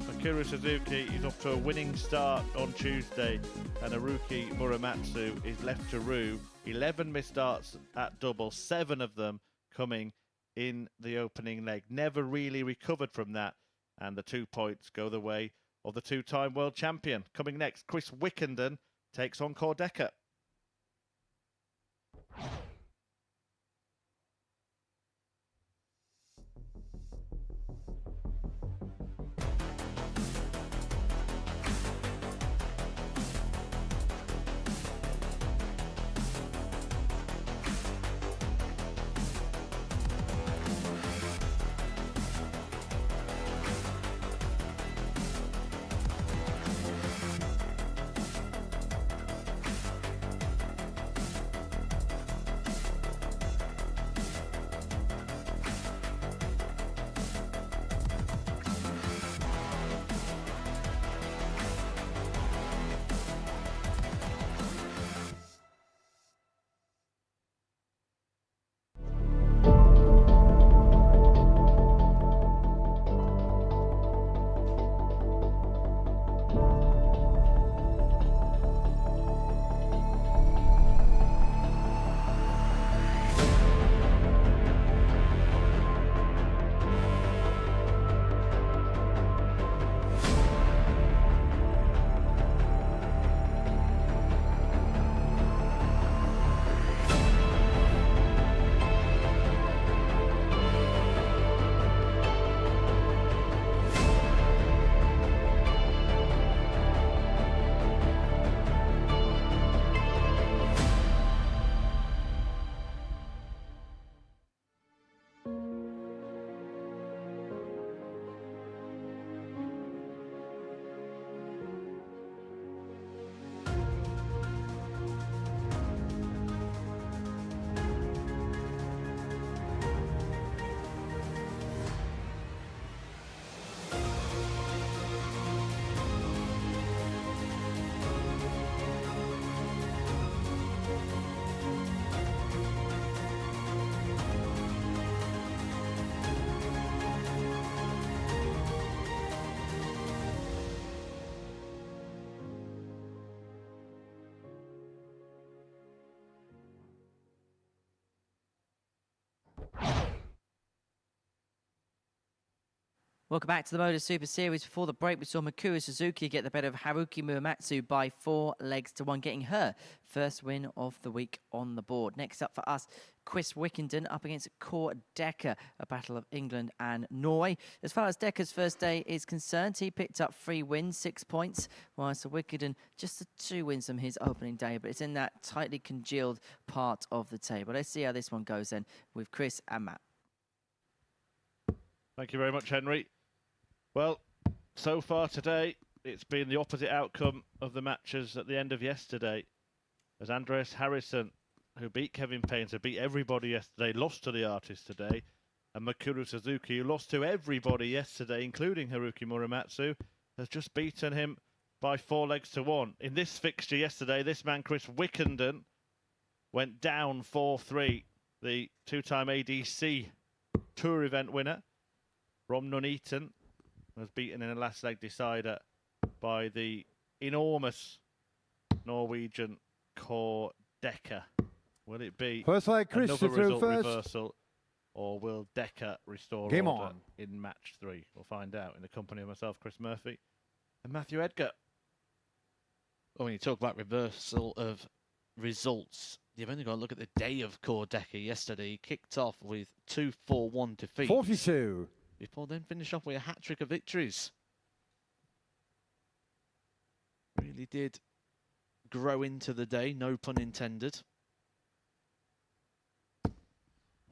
[SPEAKER 3] Mikuru Suzuki is off to a winning start on Tuesday, and Haruki Muramatsu is left to rue. 11 missed darts at double, 7 of them coming in the opening leg. Never really recovered from that, and the 2 points go the way of the 2-time world champion. Coming next, Chris Wickenden takes on Cordeka.
[SPEAKER 1] Welcome back to the MODUS Super Series. Before the break, we saw Mikuru Suzuki get the better of Haruki Muramatsu by 4 legs to 1, getting her first win of the week on the board. Next up for us, Chris Wickenden up against Core Decker, a battle of England and Norway. As far as Decker's first day is concerned, he picked up 3 wins, 6 points, whilst Wickenden just 2 wins from his opening day, but it's in that tightly congealed part of the table. Let's see how this one goes then with Chris and Matt.
[SPEAKER 3] Thank you very much, Henry. Well, so far today, it's been the opposite outcome of the matches at the end of yesterday. As Andreas Harrison, who beat Kevin Painter, beat everybody yesterday, lost to the artist today. And Mikuru Suzuki, who lost to everybody yesterday, including Haruki Muramatsu, has just beaten him by 4 legs to 1. In this fixture yesterday, this man, Chris Wickenden, went down 4-3. The 2-time ADC Tour event winner, Rom Nuneaton, was beaten in a last leg decider by the enormous Norwegian Core Decker. Will it be
[SPEAKER 4] First leg, Chris
[SPEAKER 3] another
[SPEAKER 4] through
[SPEAKER 3] result
[SPEAKER 4] first.
[SPEAKER 3] reversal, or will Decker restore
[SPEAKER 4] Game
[SPEAKER 3] order
[SPEAKER 4] on.
[SPEAKER 3] in match 3? We'll find out in the company of myself, Chris Murphy, and Matthew Edgar.
[SPEAKER 2] Well, when you talk about reversal of results, you've only got to look at the day of Core Decker yesterday. He kicked off with 2-4-1 defeats.
[SPEAKER 4] 42.
[SPEAKER 2] Before then finish off with a hat-trick of victories. Really did grow into the day, no pun intended.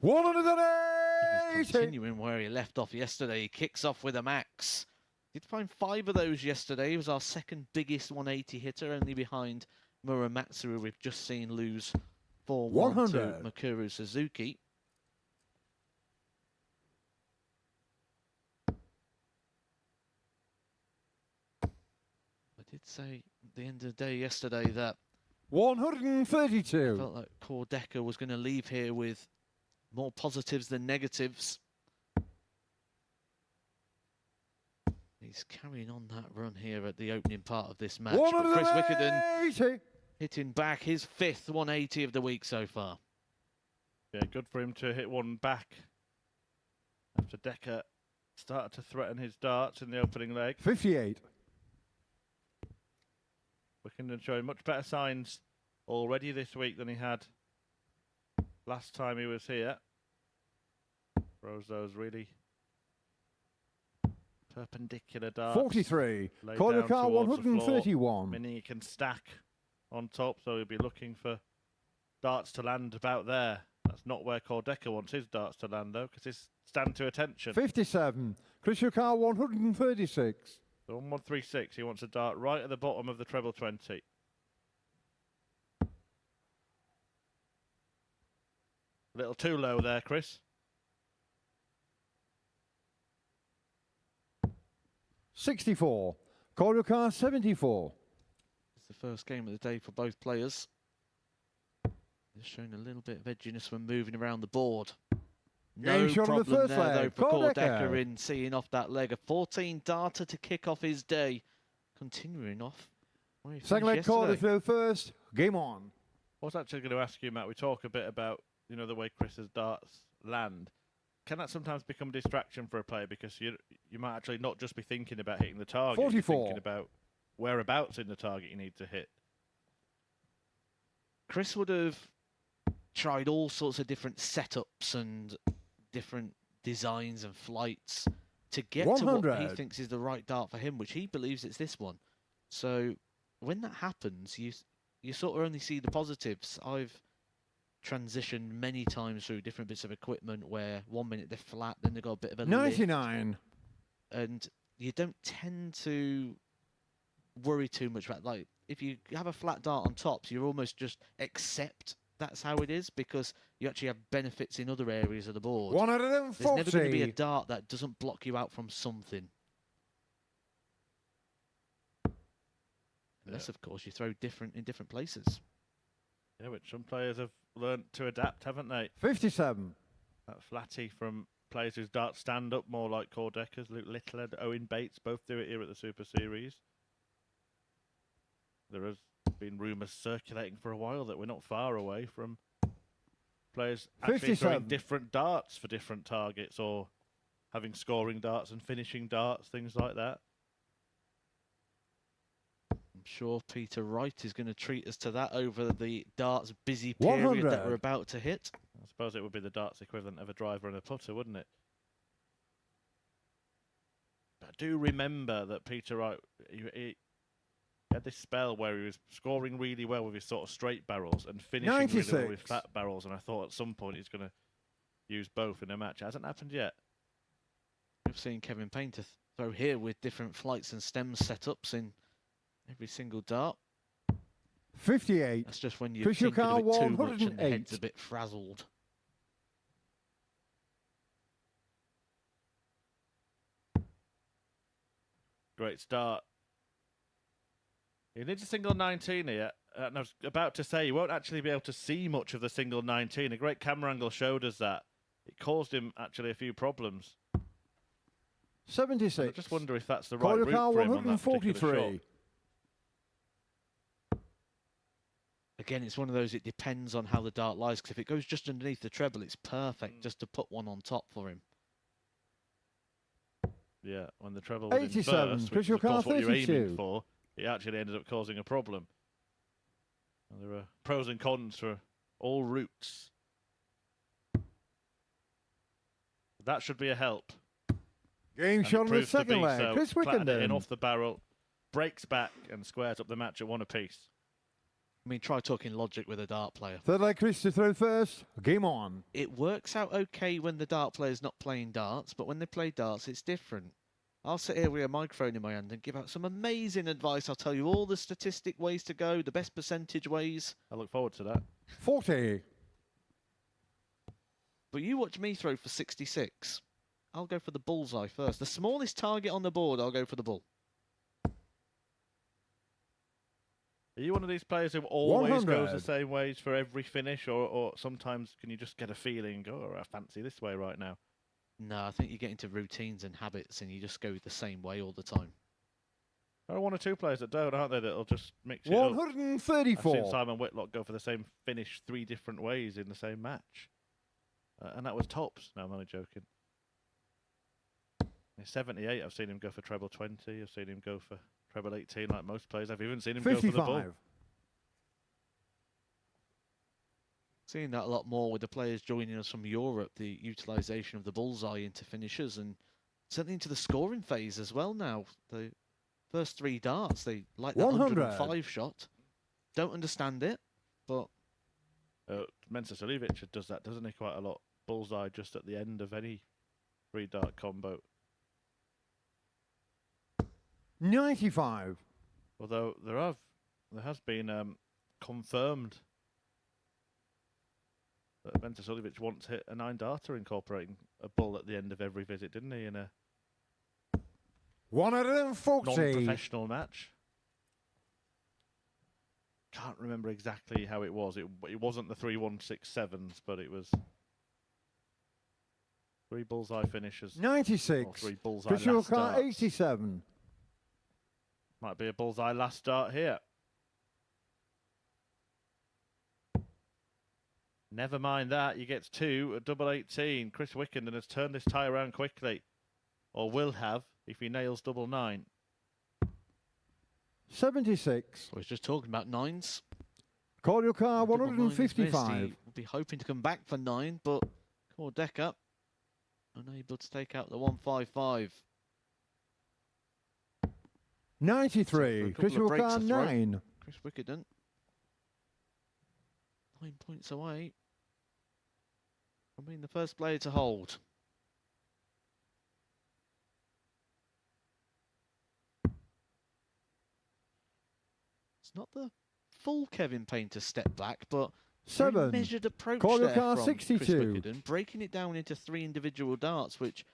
[SPEAKER 2] He's
[SPEAKER 4] 180.
[SPEAKER 2] continuing where he left off yesterday. He kicks off with a max. Did find 5 of those yesterday. He was our second biggest 180 hitter, only behind Muramatsu, who we've just seen lose 4-1 to
[SPEAKER 4] 100.
[SPEAKER 2] Mikuru Suzuki. I did say at the end of the day yesterday that
[SPEAKER 4] 132.
[SPEAKER 2] I felt like Core Decker was going to leave here with more positives than negatives. He's carrying on that run here at the opening part of this match. But Chris Wickenden
[SPEAKER 4] 180.
[SPEAKER 2] hitting back his 5th 180 of the week so far.
[SPEAKER 3] Yeah, good for him to hit one back after Decker started to threaten his darts in the opening leg.
[SPEAKER 4] 58.
[SPEAKER 3] Wickenden showing much better signs already this week than he had last time he was here. Throws those really perpendicular darts.
[SPEAKER 4] 43.
[SPEAKER 3] laid
[SPEAKER 4] Corner
[SPEAKER 3] down
[SPEAKER 4] car
[SPEAKER 3] towards the floor,
[SPEAKER 4] 131.
[SPEAKER 3] meaning he can stack on top, so he'll be looking for darts to land about there. That's not where Cordecker wants his darts to land, though, because it's stand to attention.
[SPEAKER 4] 57. Christian car 136.
[SPEAKER 3] So 1136, he wants a dart right at the bottom of the treble 20. A little too low there, Chris.
[SPEAKER 4] 64. Corner car 74.
[SPEAKER 2] It's the first game of the day for both players. They're showing a little bit of edginess when moving around the board. No
[SPEAKER 4] Game shot on the
[SPEAKER 2] problem
[SPEAKER 4] first
[SPEAKER 2] there, though,
[SPEAKER 4] leg.
[SPEAKER 2] for Core
[SPEAKER 4] Cordecker.
[SPEAKER 2] Decker in seeing off that leg. A 14 darter to kick off his day. Continuing off. where he
[SPEAKER 4] Second leg
[SPEAKER 2] finished
[SPEAKER 4] corner
[SPEAKER 2] yesterday.
[SPEAKER 4] through first. Game on.
[SPEAKER 3] I was actually going to ask you, Matt, we talk a bit about, you know, the way Chris's darts land. Can that sometimes become a distraction for a player because you might actually not just be thinking about hitting the target,
[SPEAKER 4] 44.
[SPEAKER 3] you're thinking about whereabouts in the target you need to hit.
[SPEAKER 2] Chris would have tried all sorts of different setups and different designs and flights to get to what he
[SPEAKER 4] 100.
[SPEAKER 2] thinks is the right dart for him, which he believes it's this one. So when that happens, you sort of only see the positives. I've transitioned many times through different bits of equipment where 1 minute they're flat, then they've got a bit of a lift,
[SPEAKER 4] 99.
[SPEAKER 2] and you don't tend to worry too much about, like, if you have a flat dart on tops, you almost just accept that's how it is because you actually have benefits in other areas of the board.
[SPEAKER 4] 140.
[SPEAKER 2] There's never going to be a dart that doesn't block you out from something. Unless, of course, you throw different in different places.
[SPEAKER 3] Yeah, which some players have learnt to adapt, haven't they?
[SPEAKER 4] 57.
[SPEAKER 3] That flatty from players whose darts stand up more like Cordeckers. Luke Little and Owen Bates both do it here at the Super Series. There has been rumours circulating for a while that we're not far away from players actually throwing
[SPEAKER 4] 57.
[SPEAKER 3] different darts for different targets or having scoring darts and finishing darts, things like that.
[SPEAKER 2] I'm sure Peter Wright is going to treat us to that over the darts busy period that
[SPEAKER 4] 100.
[SPEAKER 2] we're about to hit.
[SPEAKER 3] I suppose it would be the darts equivalent of a driver and a putter, wouldn't it? But I do remember that Peter Wright, he had this spell where he was scoring really well with his sort of straight barrels and finishing really well with
[SPEAKER 4] 96.
[SPEAKER 3] flat barrels, and I thought at some point he's going to use both in a match. It hasn't happened yet.
[SPEAKER 2] We've seen Kevin Painter throw here with different flights and stems setups in every single dart.
[SPEAKER 4] 58.
[SPEAKER 2] That's just when you
[SPEAKER 4] Chris
[SPEAKER 2] think a bit too much and the
[SPEAKER 4] 108.
[SPEAKER 2] head's a bit frazzled.
[SPEAKER 3] Great start. He needs a single 19 here. And I was about to say, you won't actually be able to see much of the single 19. A great camera angle showed us that. It caused him actually a few problems.
[SPEAKER 4] 76.
[SPEAKER 3] And I just wonder if that's the
[SPEAKER 4] Call
[SPEAKER 3] right
[SPEAKER 4] your
[SPEAKER 3] route
[SPEAKER 4] car
[SPEAKER 3] for him on that particular
[SPEAKER 4] 143.
[SPEAKER 3] shot.
[SPEAKER 2] Again, it's one of those, it depends on how the dart lies, because if it goes just underneath the treble, it's perfect just to put one on top for him.
[SPEAKER 3] Yeah, when the treble was in
[SPEAKER 4] 87.
[SPEAKER 3] first,
[SPEAKER 4] Chris
[SPEAKER 3] which is of course what you're
[SPEAKER 4] 32.
[SPEAKER 3] aiming for, it actually ended up causing a problem. And there are pros and cons for all routes. That should be a help.
[SPEAKER 4] Game
[SPEAKER 3] And
[SPEAKER 4] shot
[SPEAKER 3] it
[SPEAKER 4] on the
[SPEAKER 3] proves to
[SPEAKER 4] second
[SPEAKER 3] be
[SPEAKER 4] leg.
[SPEAKER 3] so.
[SPEAKER 4] Chris
[SPEAKER 3] Flattened it in
[SPEAKER 4] Wickenden.
[SPEAKER 3] off the barrel, breaks back and squares up the match at 1 apiece.
[SPEAKER 2] I mean, try talking logic with a dart player.
[SPEAKER 4] Third leg, Chris to throw first. Game on.
[SPEAKER 2] It works out okay when the dart player's not playing darts, but when they play darts, it's different. I'll sit here with a microphone in my hand and give out some amazing advice. I'll tell you all the statistic ways to go, the best percentage ways.
[SPEAKER 3] I look forward to that.
[SPEAKER 4] 40.
[SPEAKER 2] But you watch me throw for 66. I'll go for the bullseye first. The smallest target on the board, I'll go for the bull.
[SPEAKER 3] Are you one of these players who always goes
[SPEAKER 4] 100.
[SPEAKER 3] the same ways for every finish, or sometimes can you just get a feeling, oh, I fancy this way right now?
[SPEAKER 2] No, I think you get into routines and habits and you just go the same way all the time.
[SPEAKER 3] There are 1 or 2 players that don't, aren't there, that'll just mix it up. I've
[SPEAKER 4] 134.
[SPEAKER 3] seen Simon Whitlock go for the same finish 3 different ways in the same match. And that was tops. No, I'm only joking. In 78, I've seen him go for treble 20. I've seen him go for treble 18 like most players. I've even seen him go for the bull.
[SPEAKER 4] 55.
[SPEAKER 2] Seeing that a lot more with the players joining us from Europe, the utilisation of the bullseye into finishers and certainly into the scoring phase as well now. The first 3 darts, they like that
[SPEAKER 4] 100.
[SPEAKER 2] 105 shot. Don't understand it, but...
[SPEAKER 3] Mensa Suljevic does that, doesn't he, quite a lot? Bullseye just at the end of any 3-dart combo.
[SPEAKER 4] 95.
[SPEAKER 3] Although there has been confirmed that Mensa Suljevic once hit a 9-darter incorporating a bull at the end of every visit, didn't he, in a
[SPEAKER 4] 140.
[SPEAKER 3] non-professional match? Can't remember exactly how it was. It wasn't the 3-1-6-7s, but it was 3 bullseye finishes.
[SPEAKER 4] 96.
[SPEAKER 3] Or 3 bullseye
[SPEAKER 4] Chris
[SPEAKER 3] last
[SPEAKER 4] car
[SPEAKER 3] darts.
[SPEAKER 4] 87.
[SPEAKER 3] Might be a bullseye last start here. Never mind that. You get 2 at double 18. Chris Wickenden has turned this tie around quickly. Or will have if he nails double 9.
[SPEAKER 4] 76.
[SPEAKER 2] I was just talking about 9s.
[SPEAKER 4] Call your car
[SPEAKER 2] Double 9 is missed. He
[SPEAKER 4] 155.
[SPEAKER 2] will be hoping to come back for 9, but Core deck up. Unable to take out the 155.
[SPEAKER 4] 93.
[SPEAKER 2] couple
[SPEAKER 4] Chris
[SPEAKER 2] of breaks
[SPEAKER 4] car
[SPEAKER 2] to throw.
[SPEAKER 4] 9.
[SPEAKER 2] Chris Wickenden. 9 points away from being the first player to hold. It's not the full Kevin Painter step back, but very
[SPEAKER 4] 7.
[SPEAKER 2] measured approach
[SPEAKER 4] Call your
[SPEAKER 2] there
[SPEAKER 4] car
[SPEAKER 2] from
[SPEAKER 4] 62.
[SPEAKER 2] Chris Wickenden, breaking it down into 3 individual darts, which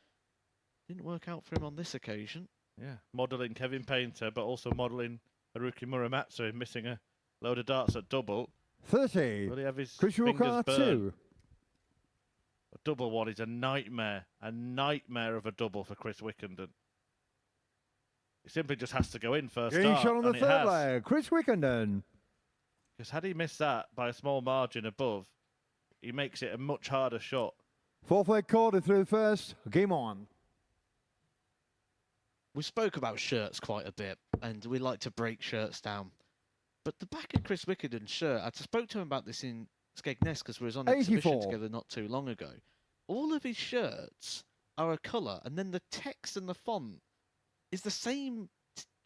[SPEAKER 2] didn't work out for him on this occasion.
[SPEAKER 3] Yeah, modelling Kevin Painter, but also modelling Haruki Muramatsu, missing a load of darts at double.
[SPEAKER 4] 30.
[SPEAKER 3] Will he have his
[SPEAKER 4] Chris
[SPEAKER 3] fingers
[SPEAKER 4] car
[SPEAKER 3] burn?
[SPEAKER 4] 2.
[SPEAKER 3] A double one is a nightmare of a double for Chris Wickenden. It simply just has to go in first
[SPEAKER 4] Game
[SPEAKER 3] start,
[SPEAKER 4] shot on the
[SPEAKER 3] and it
[SPEAKER 4] third
[SPEAKER 3] has.
[SPEAKER 4] leg. Chris Wickenden.
[SPEAKER 3] Because had he missed that by a small margin above, he makes it a much harder shot.
[SPEAKER 4] Fourth leg quarter through first. Game on.
[SPEAKER 2] We spoke about shirts quite a bit, and we like to break shirts down. But the back of Chris Wickerden's shirt, I spoke to him about this in Skegness because we was on an exhibition
[SPEAKER 4] 84.
[SPEAKER 2] together not too long ago. All of his shirts are a colour, and then the text and the font is the same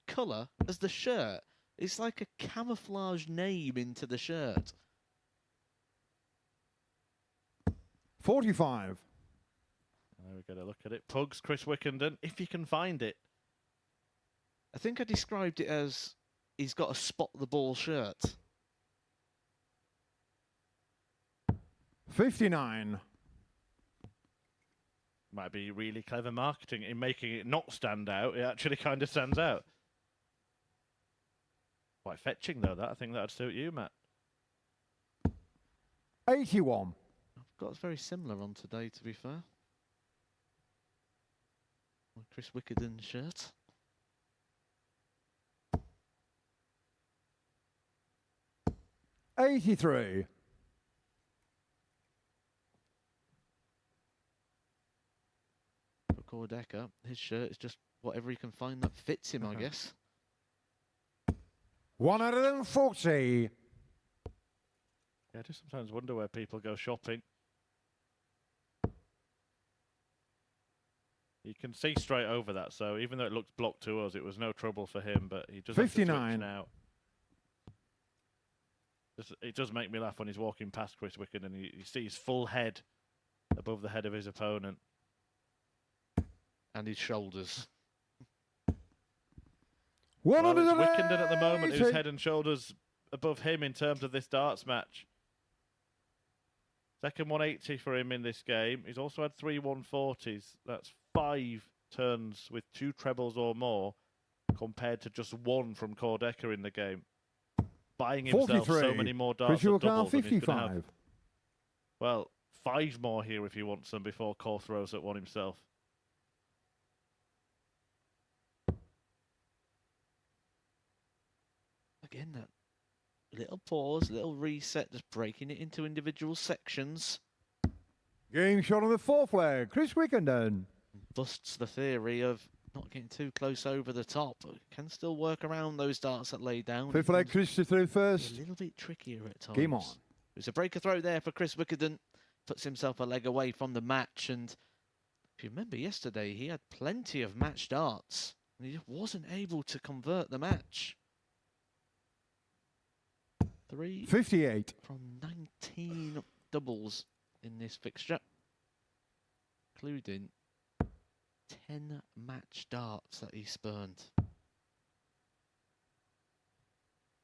[SPEAKER 2] colour as the shirt. It's like a camouflage name into the shirt.
[SPEAKER 4] 45.
[SPEAKER 3] There we go to look at it. Pugs, Chris Wickenden, if you can find it.
[SPEAKER 2] I think I described it as he's got a spot the ball shirt.
[SPEAKER 4] 59.
[SPEAKER 3] Might be really clever marketing in making it not stand out. It actually kind of stands out. Quite fetching, though, that. I think that'd suit you, Matt.
[SPEAKER 4] 81.
[SPEAKER 2] I've got a very similar on today, to be fair. My Chris Wickerden shirt.
[SPEAKER 4] $83.
[SPEAKER 2] For Cordecca, his shirt is just whatever he can find that fits him, I guess.
[SPEAKER 4] 140.
[SPEAKER 3] Yeah, I just sometimes wonder where people go shopping. You can see straight over that, so even though it looks blocked to us, it was no trouble for him, but he does have to switch
[SPEAKER 4] 59.
[SPEAKER 3] now. It does make me laugh when he's walking past Chris Wickenden and you see his full head above the head of his opponent.
[SPEAKER 2] And his shoulders.
[SPEAKER 3] Well, it's Wickenden at the moment who's head and shoulders above him in terms of this darts match. Second 180 for him in this game. He's also had 3 140s. That's 5 turns with 2 trebles or more compared to just 1 from Cordecca in the game. Buying himself so many more darts at doubles than he's going to have. Well, 5 more here if he wants them before Cor throws at 1 himself.
[SPEAKER 2] Again, that little pause, little reset, just breaking it into individual sections.
[SPEAKER 4] Game shot on the 4th leg. Chris Wickenden.
[SPEAKER 2] Busts the theory of not getting too close over the top. Can still work around those darts that lay down.
[SPEAKER 4] 5th leg, Chris through
[SPEAKER 2] A
[SPEAKER 4] first.
[SPEAKER 2] little bit trickier at times.
[SPEAKER 4] Game on.
[SPEAKER 2] There's a breaker throw there for Chris Wickenden. Puts himself a leg away from the match. And if you remember yesterday, he had plenty of match darts. And he just wasn't able to convert the match. 3
[SPEAKER 4] 58.
[SPEAKER 2] from 19 doubles in this fixture, including 10 match darts that he spurned.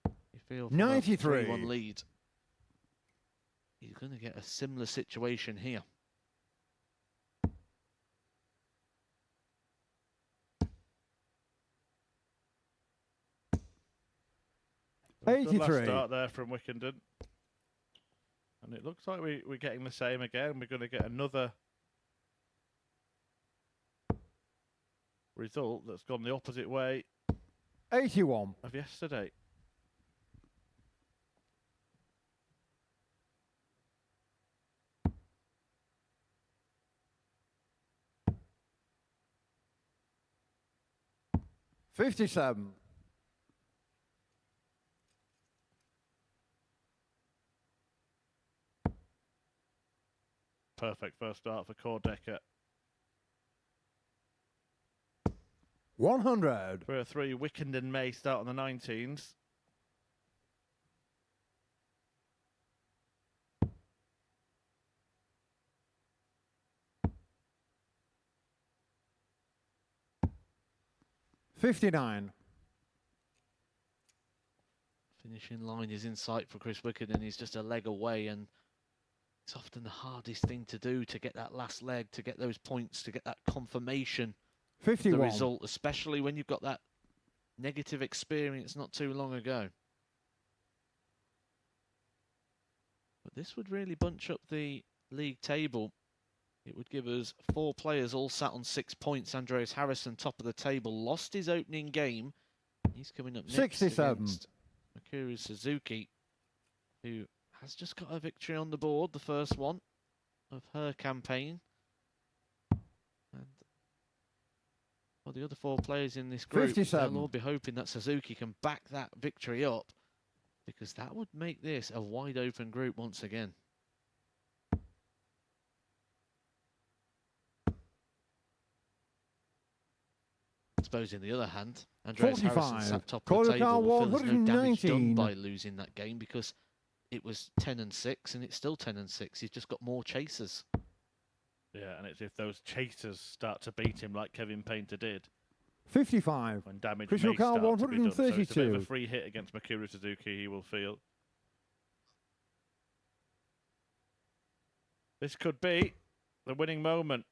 [SPEAKER 2] You feel from
[SPEAKER 4] 93.
[SPEAKER 2] a 3-1 lead, he's going to get a similar situation here.
[SPEAKER 3] Good last
[SPEAKER 4] 83.
[SPEAKER 3] start there from Wickenden. And it looks like we're getting the same again. We're going to get another result that's gone the opposite way
[SPEAKER 4] 81.
[SPEAKER 3] of yesterday.
[SPEAKER 4] $57.
[SPEAKER 3] Perfect first start for Cordecca.
[SPEAKER 4] 100.
[SPEAKER 3] 3 or 3 Wickenden may start on the 19s.
[SPEAKER 4] $59.
[SPEAKER 2] Finishing line is in sight for Chris Wickenden. He's just a leg away, and it's often the hardest thing to do, to get that last leg, to get those points, to get that confirmation of the
[SPEAKER 4] 51.
[SPEAKER 2] result, especially when you've got that negative experience not too long ago. But this would really bunch up the league table. It would give us 4 players all sat on 6 points. Andreas Harrison, top of the table, lost his opening game. He's coming up next
[SPEAKER 4] 67.
[SPEAKER 2] against Mikuru Suzuki, who has just got a victory on the board, the first one of her campaign. And for the other 4 players in this group,
[SPEAKER 4] 57.
[SPEAKER 2] they'll all be hoping that Suzuki can back that victory up, because that would make this a wide open group once again. I suppose in the other hand, Andreas Harrison sat top of the table will feel there's no damage done by losing that game, because it was 10-6 and it's still 10-6. He's just got more chasers.
[SPEAKER 3] Yeah, and it's if those chasers start to beat him like Kevin Painter did.
[SPEAKER 4] 55.
[SPEAKER 3] when damage
[SPEAKER 4] Crucial
[SPEAKER 3] may
[SPEAKER 4] car
[SPEAKER 3] start to be done. So it's a bit of a
[SPEAKER 4] 132.
[SPEAKER 3] free hit against Mikuru Suzuki, he will feel. This could be the winning moment.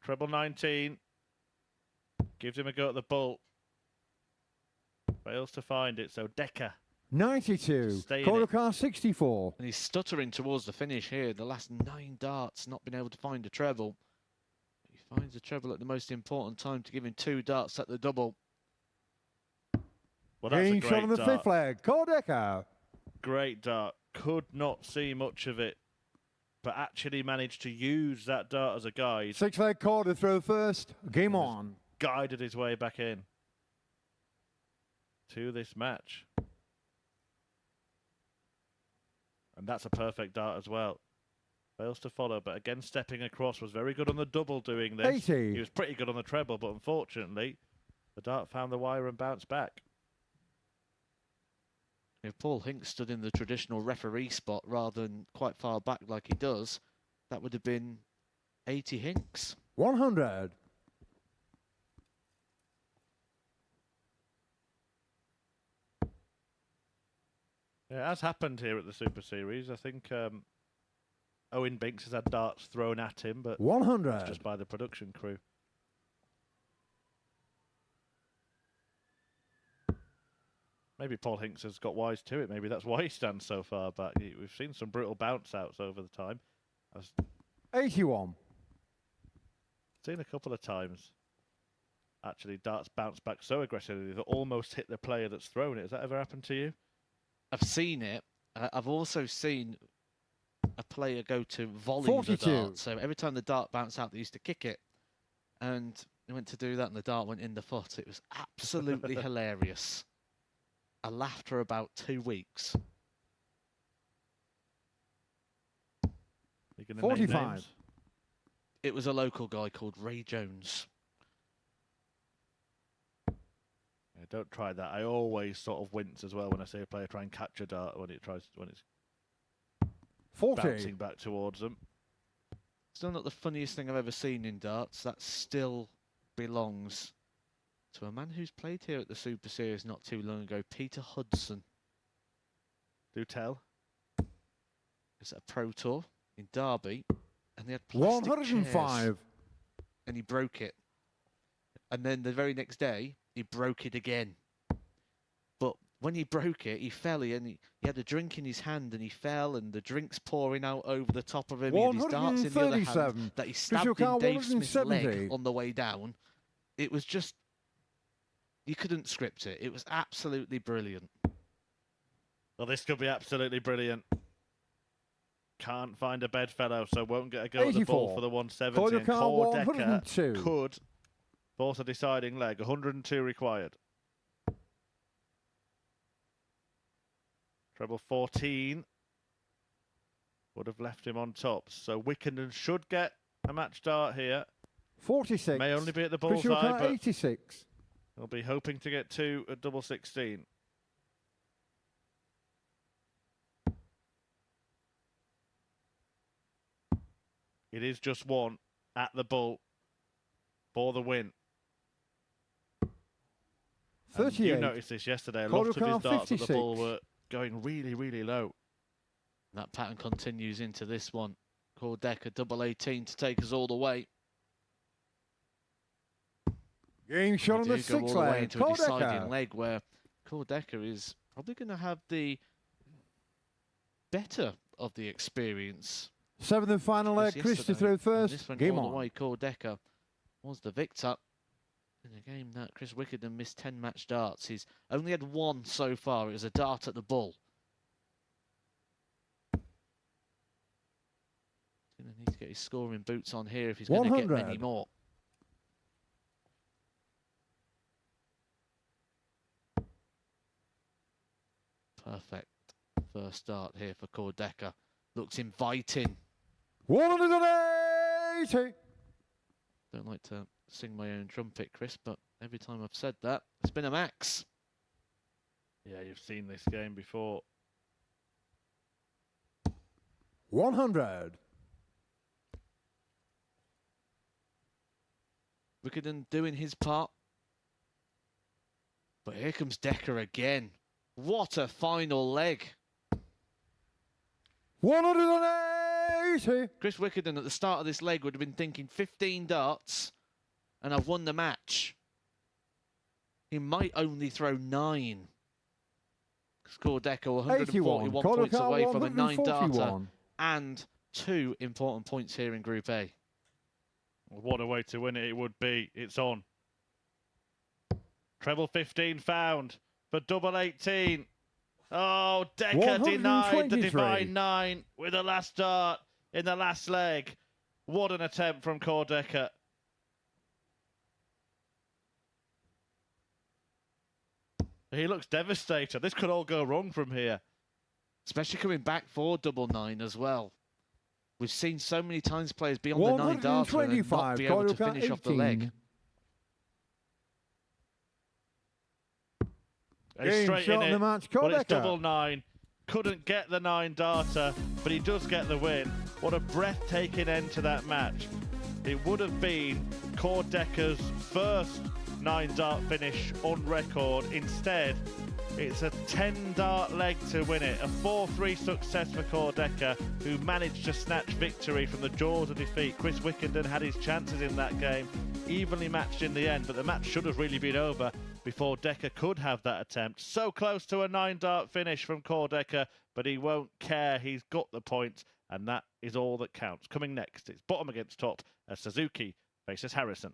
[SPEAKER 3] Treble 19. Gives him a go at the bull. Fails to find it, so Decker.
[SPEAKER 4] 92.
[SPEAKER 3] Stay in
[SPEAKER 4] Corner
[SPEAKER 3] it.
[SPEAKER 4] car 64.
[SPEAKER 2] And he's stuttering towards the finish here. The last 9 darts, not been able to find a treble. He finds a treble at the most important time to give him 2 darts at the double.
[SPEAKER 3] Well, that's a
[SPEAKER 4] Game shot on
[SPEAKER 3] great
[SPEAKER 4] the
[SPEAKER 3] dart.
[SPEAKER 4] fifth leg. Kodecker.
[SPEAKER 3] Great dart. Could not see much of it, but actually managed to use that dart as a guide.
[SPEAKER 4] 6 leg corner throw first. Game on.
[SPEAKER 3] Guided his way back in to this match. And that's a perfect dart as well. Fails to follow, but again stepping across, was very good on the double doing this.
[SPEAKER 4] 80.
[SPEAKER 3] He was pretty good on the treble, but unfortunately, the dart found the wire and bounced back.
[SPEAKER 2] If Paul Hinks stood in the traditional referee spot rather than quite far back like he does, that would have been 80 Hinks.
[SPEAKER 4] 100.
[SPEAKER 3] Yeah, it has happened here at the Super Series. I think Owen Binks has had darts thrown at him, but
[SPEAKER 4] 100.
[SPEAKER 3] that's just by the production crew. Maybe Paul Hinks has got wise to it. Maybe that's why he stands so far back. We've seen some brutal bounce outs over the time. I've
[SPEAKER 4] 81.
[SPEAKER 3] seen a couple of times, actually, darts bounce back so aggressively that almost hit the player that's thrown it. Has that ever happened to you?
[SPEAKER 2] I've seen it. I've also seen a player go to volley
[SPEAKER 4] 42.
[SPEAKER 2] the dart. So every time the dart bounced out, they used to kick it. And he went to do that and the dart went in the foot. It was absolutely hilarious. I laughed for about 2 weeks.
[SPEAKER 3] You gonna name
[SPEAKER 4] 45.
[SPEAKER 3] names?
[SPEAKER 2] It was a local guy called Ray Jones.
[SPEAKER 3] Yeah, don't try that. I always sort of wince as well when I see a player try and catch a dart when it's
[SPEAKER 4] 40.
[SPEAKER 3] bouncing back towards them.
[SPEAKER 2] Still not the funniest thing I've ever seen in darts. That still belongs to a man who's played here at the Super Series not too long ago, Peter Hudson.
[SPEAKER 3] Do tell.
[SPEAKER 2] It's a Pro Tour in Derby, and they had plastic
[SPEAKER 4] 105.
[SPEAKER 2] chairs, and he broke it. And then the very next day, he broke it again. But when he broke it, he fell, and he had a drink in his hand, and he fell, and the drink's pouring out over the top of him. He had his darts in the other hand
[SPEAKER 4] 137.
[SPEAKER 2] that he
[SPEAKER 4] Crucial
[SPEAKER 2] stabbed
[SPEAKER 4] car
[SPEAKER 2] in Dave Smith's
[SPEAKER 4] 170.
[SPEAKER 2] leg on the way down. It was just, you couldn't script it. It was absolutely brilliant.
[SPEAKER 3] Well, this could be absolutely brilliant. Can't find a bedfellow, so won't get a go at the ball
[SPEAKER 4] 84.
[SPEAKER 3] for the 170.
[SPEAKER 4] Corner
[SPEAKER 3] And
[SPEAKER 4] car
[SPEAKER 3] Core Decker
[SPEAKER 4] 102.
[SPEAKER 3] could force a deciding leg. 102 required. Treble 14 would have left him on top. So Wickenden should get a match dart here.
[SPEAKER 4] 46.
[SPEAKER 3] May only be at the
[SPEAKER 4] Crucial
[SPEAKER 3] bullseye,
[SPEAKER 4] car
[SPEAKER 3] but
[SPEAKER 4] 86.
[SPEAKER 3] he'll be hoping to get 2 at double 16. It is just 1 at the bull for the win. And
[SPEAKER 4] 38.
[SPEAKER 3] you noticed this yesterday. A lot
[SPEAKER 4] Corner
[SPEAKER 3] of his
[SPEAKER 4] car
[SPEAKER 3] darts at the
[SPEAKER 4] 56.
[SPEAKER 3] bull were going really, really low.
[SPEAKER 2] That pattern continues into this one. Core Decker double 18 to take us all the way.
[SPEAKER 4] Game shot
[SPEAKER 2] We
[SPEAKER 4] on the
[SPEAKER 2] do go all
[SPEAKER 4] sixth
[SPEAKER 2] the way
[SPEAKER 4] leg.
[SPEAKER 2] into a deciding
[SPEAKER 4] Kodecker.
[SPEAKER 2] leg where Core Decker is probably going to have the better of the experience.
[SPEAKER 4] 7th and final leg.
[SPEAKER 2] Chris
[SPEAKER 4] Chris to
[SPEAKER 2] yesterday,
[SPEAKER 4] throw
[SPEAKER 2] and
[SPEAKER 4] first.
[SPEAKER 2] This went
[SPEAKER 4] Game
[SPEAKER 2] all the
[SPEAKER 4] on.
[SPEAKER 2] way. Core Decker was the victor in a game that Chris Wickenden missed 10 match darts. He's only had 1 so far. It was a dart at the bull. He's going to need to get his scoring boots on here if he's going to get many
[SPEAKER 4] 100.
[SPEAKER 2] more. Perfect first start here for Core Decker. Looks inviting.
[SPEAKER 4] 180.
[SPEAKER 2] Don't like to sing my own trumpet, Chris, but every time I've said that, it's been a max.
[SPEAKER 3] Yeah, you've seen this game before.
[SPEAKER 4] 100.
[SPEAKER 2] Wickenden doing his part. But here comes Decker again. What a final leg.
[SPEAKER 4] 180.
[SPEAKER 2] Chris Wickenden at the start of this leg would have been thinking 15 darts and I've won the match. He might only throw 9. Score Decker 141 points away from a 9-darter and 2 important points here in Group A.
[SPEAKER 3] What a way to win it would be. It's on. Treble 15 found for double 18. Oh, Decker denied the divine 9 with the last dart in the last leg. What an attempt from Core Decker. He looks devastated. This could all go wrong from here.
[SPEAKER 2] Especially coming back for double 9 as well. We've seen so many times players be on the 9-darter and then not be able to finish off the leg.
[SPEAKER 3] He's straight in it, but it's double 9. Couldn't get the 9-darter, but he does get the win. What a breathtaking end to that match. It would have been Core Decker's first 9-dart finish on record. Instead, it's a 10-dart leg to win it. A 4-3 success for Core Decker, who managed to snatch victory from the jaws of defeat. Chris Wickenden had his chances in that game, evenly matched in the end, but the match should have really been over before Decker could have that attempt. So close to a 9-dart finish from Core Decker, but he won't care. He's got the point, and that is all that counts. Coming next, it's bottom against top as Suzuki faces Harrison.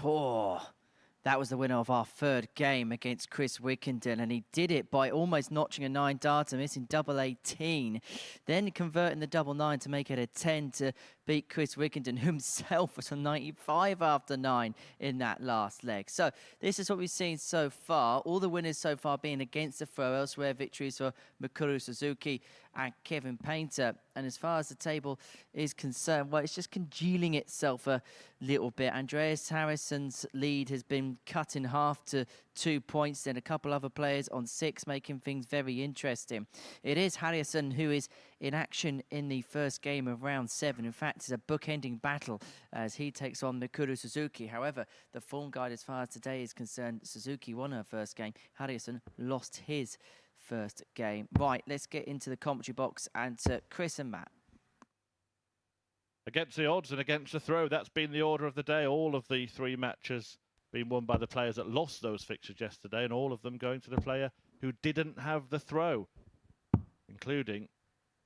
[SPEAKER 1] Core. That was the winner of our third game against Chris Wickenden, and he did it by almost notching a 9-darter, missing double 18, then converting the double 9 to make it a 10 to beat Chris Wickenden, who himself was on 95 after 9 in that last leg. So this is what we've seen so far. All the winners so far being against the throw, elsewhere victories for Mikuru Suzuki and Kevin Painter. And as far as the table is concerned, well, it's just congealing itself a little bit. Andreas Harrison's lead has been cut in half to 2 points, then a couple other players on 6, making things very interesting. It is Harrison who is in action in the first game of round 7. In fact, it's a bookending battle as he takes on Mikuru Suzuki. However, the form guide as far as today is concerned, Suzuki won her first game. Harrison lost his first game. Right, let's get into the commentary box and to Chris and Matt.
[SPEAKER 3] Against the odds and against the throw, that's been the order of the day. All of the 3 matches being won by the players that lost those fixtures yesterday, and all of them going to the player who didn't have the throw, including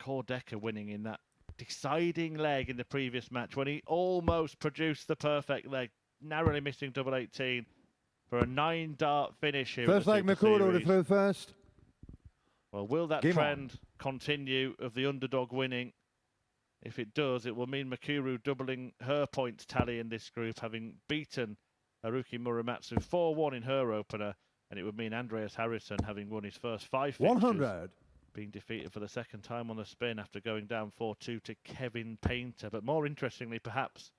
[SPEAKER 3] Cordecker winning in that deciding leg in the previous match when he almost produced the perfect leg, narrowly missing double 18 for a 9-dart finish here.
[SPEAKER 4] First leg, Mikuru to throw first.
[SPEAKER 3] Well, will that
[SPEAKER 4] Game
[SPEAKER 3] trend continue of the underdog winning? If it does, it will mean Mikuru doubling her points tally in this group, having beaten Haruki Muramatsu 4-1 in her opener, and it would mean Andreas Harrison, having won his first 5 fixtures,
[SPEAKER 4] 100.
[SPEAKER 3] being defeated for the second time on the spin after going down 4-2 to Kevin Painter. But more interestingly, perhaps,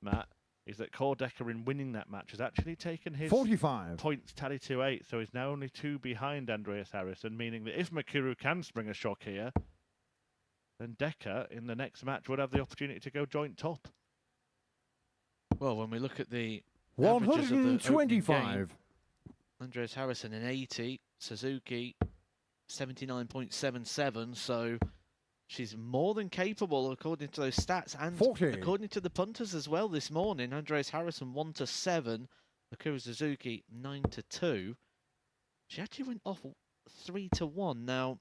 [SPEAKER 3] Matt, is that Cordecker, in winning that match, has actually taken his
[SPEAKER 4] 45
[SPEAKER 3] points tally to 8, so he's now only 2 behind Andreas Harrison, meaning that if Mikuru can spring a shock here, then Decker in the next match would have the opportunity to go joint top.
[SPEAKER 2] Well, when we look at the averages of the opening
[SPEAKER 4] 125.
[SPEAKER 2] game, Andreas Harrison in 80, Suzuki 79.77, so she's more than capable according to those stats, and
[SPEAKER 4] 40.
[SPEAKER 2] according to the punters as well this morning. Andreas Harrison 1-7, Mikuru Suzuki 9-2. She actually went off 3-1. Now,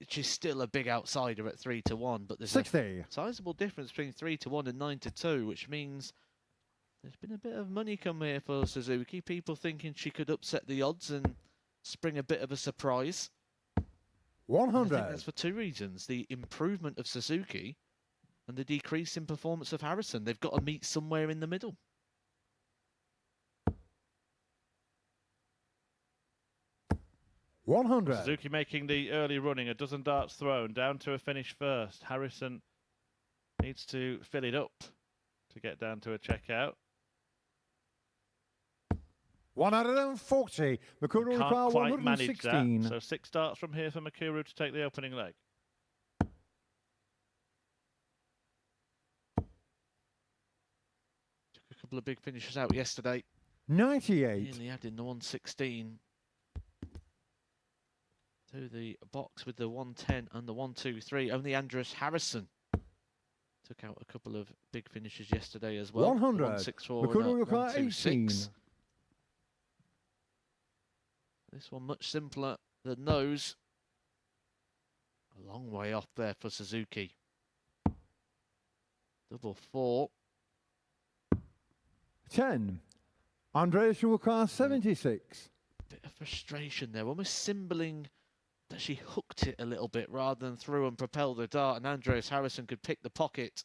[SPEAKER 2] she's still a big outsider at 3-1, but there's
[SPEAKER 4] 60.
[SPEAKER 2] a sizable difference between 3-1 and 9-2, which means there's been a bit of money come here for Suzuki. People thinking she could upset the odds and spring a bit of a surprise. And I think
[SPEAKER 4] 100.
[SPEAKER 2] that's for 2 reasons: the improvement of Suzuki and the decrease in performance of Harrison. They've got to meet somewhere in the middle.
[SPEAKER 3] Suzuki making the early running, a dozen darts thrown, down to a finish first. Harrison needs to fill it up to get down to a checkout.
[SPEAKER 4] 140. Mikuru
[SPEAKER 3] Can't
[SPEAKER 4] require
[SPEAKER 3] quite manage
[SPEAKER 4] 116.
[SPEAKER 3] that. So 6 darts from here for Mikuru to take the opening leg.
[SPEAKER 2] Took a couple of big finishes out yesterday.
[SPEAKER 4] 98.
[SPEAKER 2] Nearly adding the 116 to the box with the 110 and the 123. Only Andreas Harrison took out a couple of big finishes yesterday as well.
[SPEAKER 4] 100.
[SPEAKER 2] 164 and a
[SPEAKER 4] Mikuru require 18.
[SPEAKER 2] 126. This one much simpler than those. A long way off there for Suzuki. Double 4.
[SPEAKER 4] 10. Andreas require 76.
[SPEAKER 2] Bit of frustration there, almost symboling that she hooked it a little bit rather than threw and propelled the dart, and Andreas Harrison could pick the pocket.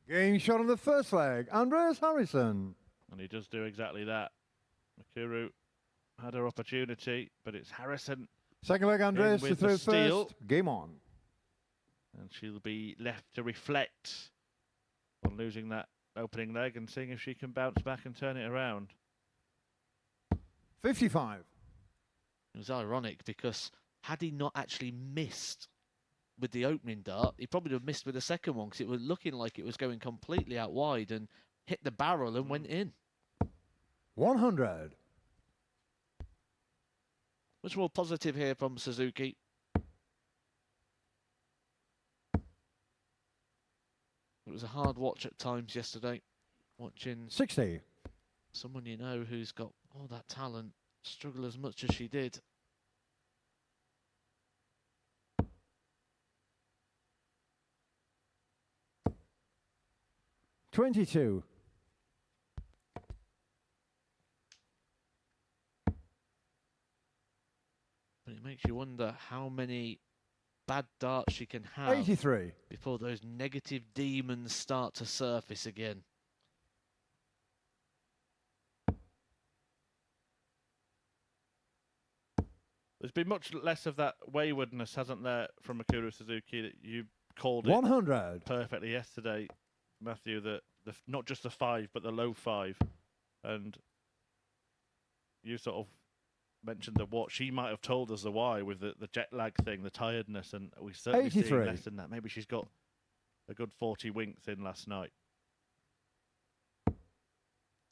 [SPEAKER 4] Game shot on the first leg. Andreas Harrison.
[SPEAKER 3] And he does do exactly that. Mikuru had her opportunity, but it's Harrison,
[SPEAKER 4] Second leg, Andreas to
[SPEAKER 3] with the
[SPEAKER 4] throw
[SPEAKER 3] steal.
[SPEAKER 4] first. Game on.
[SPEAKER 3] and she'll be left to reflect on losing that opening leg and seeing if she can bounce back and turn it around.
[SPEAKER 4] 55.
[SPEAKER 2] It was ironic because had he not actually missed with the opening dart, he probably would have missed with the second one because it was looking like it was going completely out wide and hit the barrel and went in.
[SPEAKER 4] 100.
[SPEAKER 2] Much more positive here from Suzuki. It was a hard watch at times yesterday, watching
[SPEAKER 4] 60.
[SPEAKER 2] someone you know who's got all that talent struggle as much as she did.
[SPEAKER 4] $22.
[SPEAKER 2] But it makes you wonder how many bad darts she can have
[SPEAKER 4] 83.
[SPEAKER 2] before those negative demons start to surface again.
[SPEAKER 3] There's been much less of that waywardness, hasn't there, from Mikuru Suzuki, that you called it
[SPEAKER 4] 100.
[SPEAKER 3] perfectly yesterday, Matthew, that not just the 5, but the low 5. And you sort of mentioned the what. She might have told us the why with the jet lag thing, the tiredness, and we certainly see
[SPEAKER 4] 83.
[SPEAKER 3] less than that. Maybe she's got a good 40 winks in last night.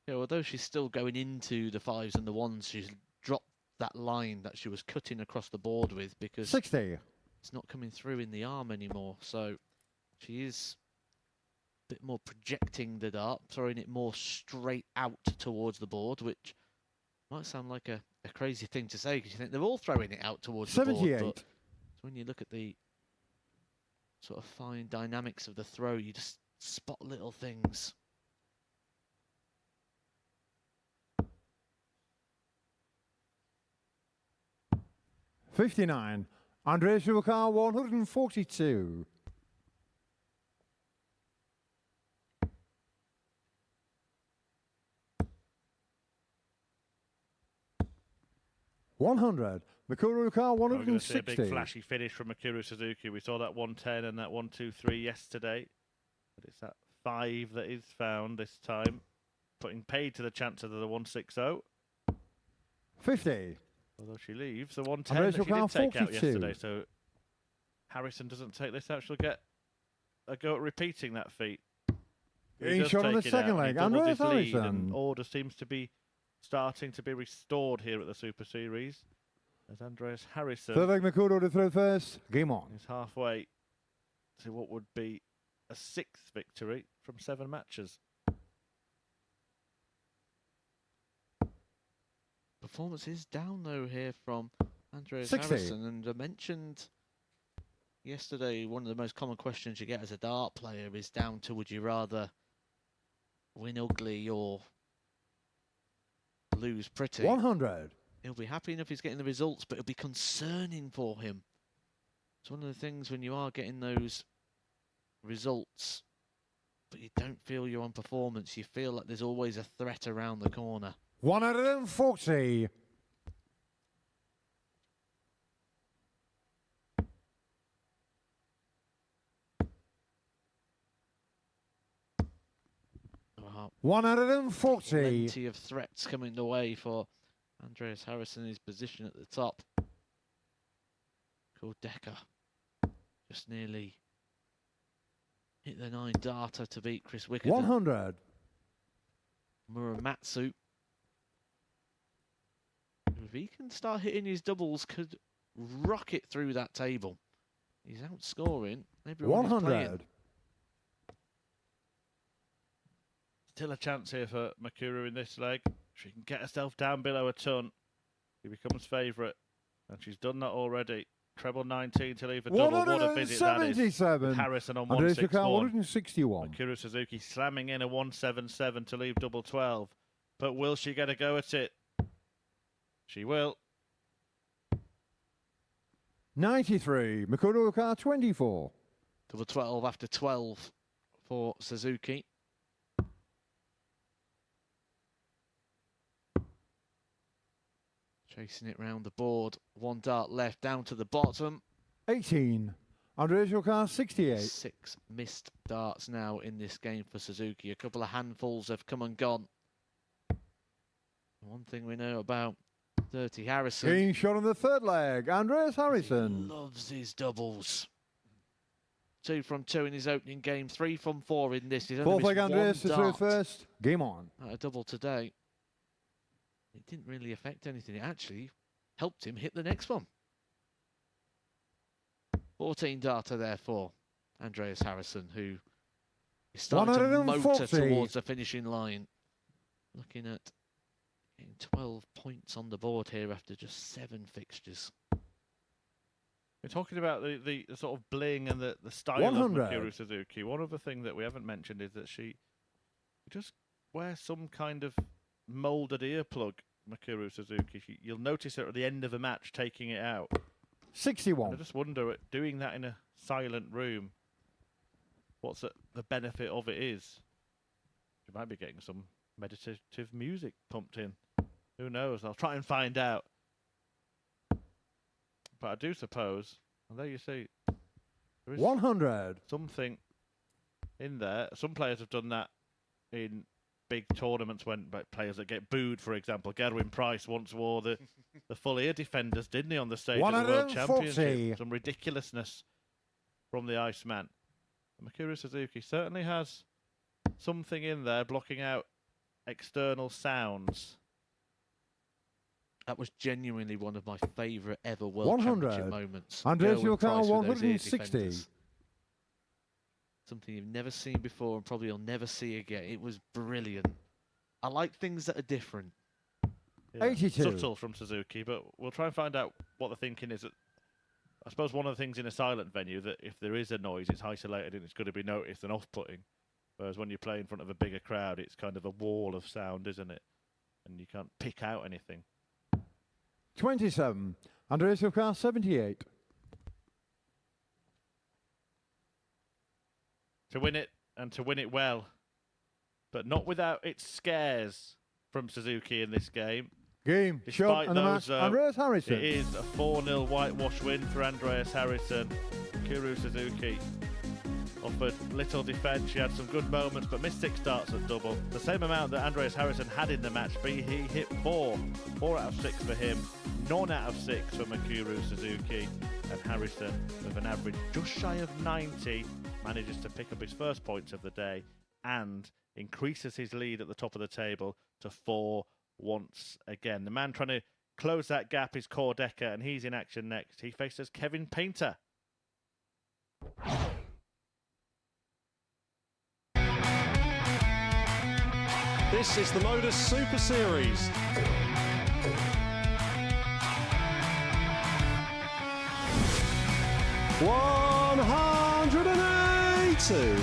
[SPEAKER 2] Yeah, although she's still going into the 5s and the 1s, she's dropped that line that she was cutting across the board with because
[SPEAKER 4] 60.
[SPEAKER 2] it's not coming through in the arm anymore. So she is a bit more projecting the dart, throwing it more straight out towards the board, which might sound like a crazy thing to say because you think they're all throwing it out towards the board.
[SPEAKER 4] 78.
[SPEAKER 2] But when you look at the sort of fine dynamics of the throw, you just spot little things.
[SPEAKER 4] $59. Andrea Shubakar, 142. $100. Mikuru Rukar,
[SPEAKER 3] We're going to see a big
[SPEAKER 4] 160.
[SPEAKER 3] flashy finish from Mikuru Suzuki. We saw that 110 and that 123 yesterday. But it's that 5 that is found this time. Putting paid to the chances of the 160.
[SPEAKER 4] 50.
[SPEAKER 3] Although she leaves the 110
[SPEAKER 4] Andrea
[SPEAKER 3] that she
[SPEAKER 4] Shubakar,
[SPEAKER 3] did take out
[SPEAKER 4] 42.
[SPEAKER 3] yesterday. So Harrison doesn't take this out. She'll get a go at repeating that feat. He
[SPEAKER 4] Getting
[SPEAKER 3] does
[SPEAKER 4] shot on the
[SPEAKER 3] take it out,
[SPEAKER 4] second
[SPEAKER 3] and he
[SPEAKER 4] leg.
[SPEAKER 3] doubles
[SPEAKER 4] Andreas
[SPEAKER 3] his lead,
[SPEAKER 4] Harrison.
[SPEAKER 3] and order seems to be starting to be restored here at the Super Series. As Andreas Harrison
[SPEAKER 4] Third leg, Mikuru to throw first. Game on.
[SPEAKER 3] is halfway to what would be a 6th victory from 7 matches.
[SPEAKER 2] Performance is down though here from Andreas
[SPEAKER 4] 60.
[SPEAKER 2] Harrison, and I mentioned yesterday one of the most common questions you get as a dart player is down to would you rather win ugly or lose pretty.
[SPEAKER 4] 100.
[SPEAKER 2] He'll be happy enough he's getting the results, but it'll be concerning for him. It's one of the things when you are getting those results, but you don't feel you're on performance, you feel like there's always a threat around the corner.
[SPEAKER 4] 140.
[SPEAKER 2] Well,
[SPEAKER 4] 140.
[SPEAKER 2] plenty of threats coming the way for Andreas Harrison in his position at the top. Decker just nearly hit the 9 darter to beat Chris Wickenden.
[SPEAKER 4] 100.
[SPEAKER 2] Muramatsu, if he can start hitting his doubles, could rocket through that table. He's outscoring everyone he's playing.
[SPEAKER 4] 100.
[SPEAKER 3] Still a chance here for Mikuru in this leg. She can get herself down below a ton. She becomes favourite, and she's done that already. Treble 19 to leave a double. What a visit that is.
[SPEAKER 4] 177.
[SPEAKER 3] With Harrison on
[SPEAKER 4] Andrea Shubakar,
[SPEAKER 3] 161.
[SPEAKER 4] 161.
[SPEAKER 3] Mikuru Suzuki slamming in a 177 to leave double 12. But will she get a go at it? She will.
[SPEAKER 4] 93. Mikuru Rukar, 24.
[SPEAKER 2] Double 12 after 12 for Suzuki. Chasing it round the board. 1 dart left down to the bottom.
[SPEAKER 4] 18. Andrea Shubakar, 68.
[SPEAKER 2] 6 missed darts now in this game for Suzuki. A couple of handfuls have come and gone. One thing we know about 30 Harrison.
[SPEAKER 4] Getting shot on the third leg. Andreas
[SPEAKER 2] He
[SPEAKER 4] Harrison.
[SPEAKER 2] loves his doubles. 2 from 2 in his opening game, 3 from 4 in this. He's only
[SPEAKER 4] Fourth
[SPEAKER 2] missed
[SPEAKER 4] leg, Andreas to
[SPEAKER 2] one
[SPEAKER 4] throw
[SPEAKER 2] dart
[SPEAKER 4] first. Game on.
[SPEAKER 2] at a double today. It didn't really affect anything. It actually helped him hit the next one. 14 darter there for Andreas Harrison, who is starting to motor
[SPEAKER 4] 140.
[SPEAKER 2] towards the finishing line. Looking at getting 12 points on the board here after just 7 fixtures.
[SPEAKER 3] We're talking about the sort of bling and the style
[SPEAKER 4] 100.
[SPEAKER 3] of Mikuru Suzuki. One other thing that we haven't mentioned is that she just wears some kind of moulded earplug, Mikuru Suzuki. You'll notice her at the end of a match taking it out. And I
[SPEAKER 4] 61.
[SPEAKER 3] just wonder, doing that in a silent room, what's the benefit of it is. She might be getting some meditative music pumped in. Who knows? I'll try and find out. But I do suppose, and there you see, there is
[SPEAKER 4] 100.
[SPEAKER 3] something in there. Some players have done that in big tournaments when players that get booed, for example. Gerwin Price once wore the full ear defenders, didn't he, on the stage of the World
[SPEAKER 4] 140.
[SPEAKER 3] Championship? Some ridiculousness from the Iceman. Mikuru Suzuki certainly has something in there blocking out external sounds.
[SPEAKER 2] That was genuinely one of my favourite ever World
[SPEAKER 4] 100.
[SPEAKER 2] Championship moments.
[SPEAKER 4] Andreas
[SPEAKER 2] Gerwin Price
[SPEAKER 4] Yukar,
[SPEAKER 2] with those ear
[SPEAKER 4] 160.
[SPEAKER 2] defenders. Something you've never seen before and probably you'll never see again. It was brilliant. I like things that are different.
[SPEAKER 3] Yeah,
[SPEAKER 4] 82.
[SPEAKER 3] subtle from Suzuki, but we'll try and find out what the thinking is. I suppose one of the things in a silent venue that if there is a noise, it's isolated and it's going to be noticed and off-putting. Whereas when you play in front of a bigger crowd, it's kind of a wall of sound, isn't it? And you can't pick out anything.
[SPEAKER 4] 27. Andreas Yukar, 78.
[SPEAKER 3] To win it, and to win it well, but not without its scares from Suzuki in this game.
[SPEAKER 4] Game, shot,
[SPEAKER 3] Despite
[SPEAKER 4] and the
[SPEAKER 3] those,
[SPEAKER 4] match. Andreas
[SPEAKER 3] it
[SPEAKER 4] Harrison.
[SPEAKER 3] is a 4-0 whitewash win for Andreas Harrison. Mikuru Suzuki offered little defence. She had some good moments, but missed 6 starts at double. The same amount that Andreas Harrison had in the match, but he hit 4. 4 out of 6 for him, none out of 6 for Mikuru Suzuki. And Harrison, with an average just shy of 90, manages to pick up his first points of the day and increases his lead at the top of the table to 4 once again. The man trying to close that gap is Core Decker, and he's in action next. He faces Kevin Painter.
[SPEAKER 5] This is the MODUS Super Series. $180.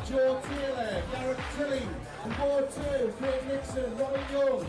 [SPEAKER 6] Joe Taylor, Garrett Tilley, and board 2, Craig Nixon, Robert Young.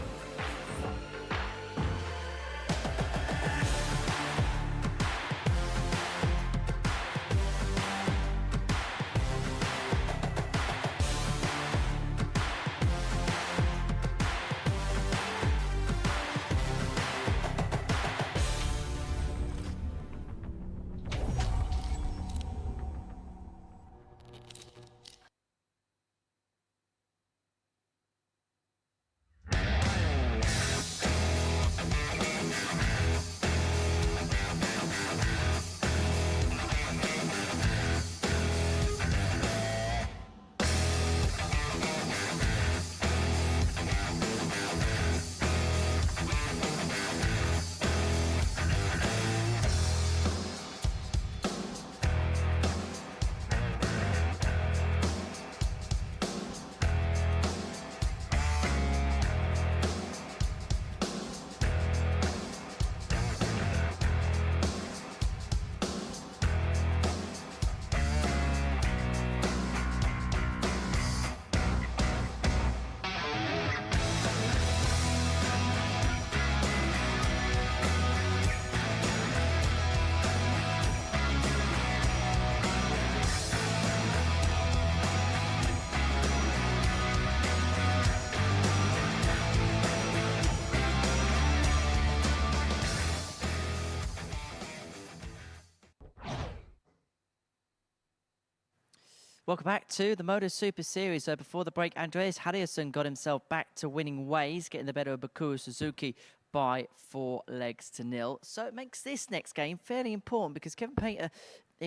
[SPEAKER 1] Welcome back to the MODUS Super Series. So before the break, Andreas Harrison got himself back to winning ways, getting the better of Mikuru Suzuki by 4 legs to 0. So it makes this next game fairly important because Kevin Painter,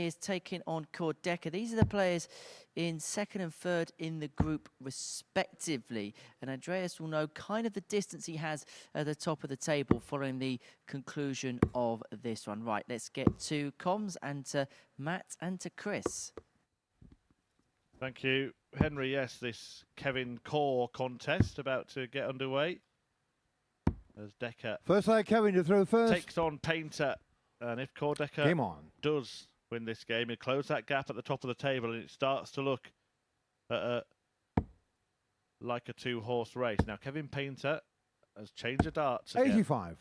[SPEAKER 1] is taking on Cordeka. These are the players in second and third in the group, respectively. And Andreas will know kind of the distance he has at the top of the table following the conclusion of this one. Right, let's get to comms and to Matt and to Chris.
[SPEAKER 3] Thank you, Henry. Yes, this Kevin Core contest about to get underway as Decker
[SPEAKER 4] First leg, Kevin to throw first.
[SPEAKER 3] takes on Painter. And if Cordeka
[SPEAKER 4] Game on.
[SPEAKER 3] does win this game, he'll close that gap at the top of the table, and it starts to look like a two-horse race. Now, Kevin Painter has changed the darts again.
[SPEAKER 4] 85.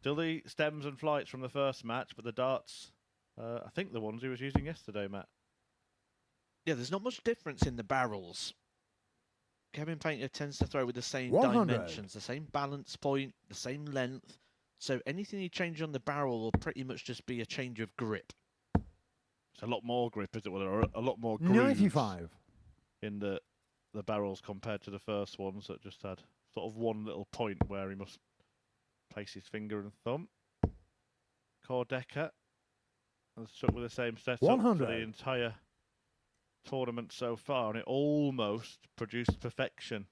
[SPEAKER 3] Still the stems and flights from the first match, but the darts, I think the ones he was using yesterday, Matt.
[SPEAKER 2] Yeah, there's not much difference in the barrels. Kevin Painter tends to throw with the same
[SPEAKER 4] 100.
[SPEAKER 2] dimensions, the same balance point, the same length. So anything you change on the barrel will pretty much just be a change of grip.
[SPEAKER 3] It's a lot more grip, is it? Well, there are a lot more grooves
[SPEAKER 4] 95.
[SPEAKER 3] in the barrels compared to the first ones that just had sort of one little point where he must place his finger and thumb. Cordeka has stuck with the same setup for
[SPEAKER 4] 100.
[SPEAKER 3] the entire tournament so far, and it almost produced perfection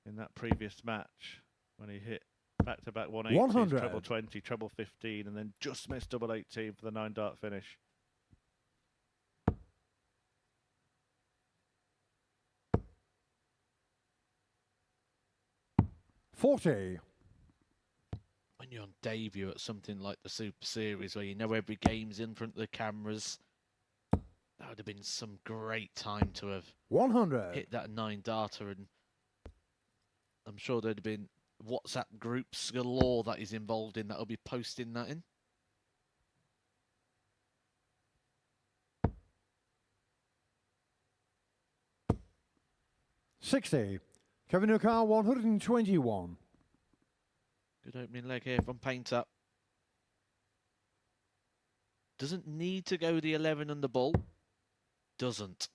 [SPEAKER 3] in that previous match when he hit back-to-back 180s,
[SPEAKER 4] 100.
[SPEAKER 3] treble 20, treble 15, and then just missed double 18 for the 9-dart finish.
[SPEAKER 4] $40.
[SPEAKER 2] When you're on debut at something like the Super Series, where you know every game's in front of the cameras, that would have been some great time to have
[SPEAKER 4] 100.
[SPEAKER 2] hit that 9-darter, and I'm sure there'd have been WhatsApp groups galore that he's involved in that'll be posting that in.
[SPEAKER 4] $60. Kevin Nukar, 121.
[SPEAKER 2] Good opening leg here from Painter. Doesn't need to go the 11 on the ball. Doesn't.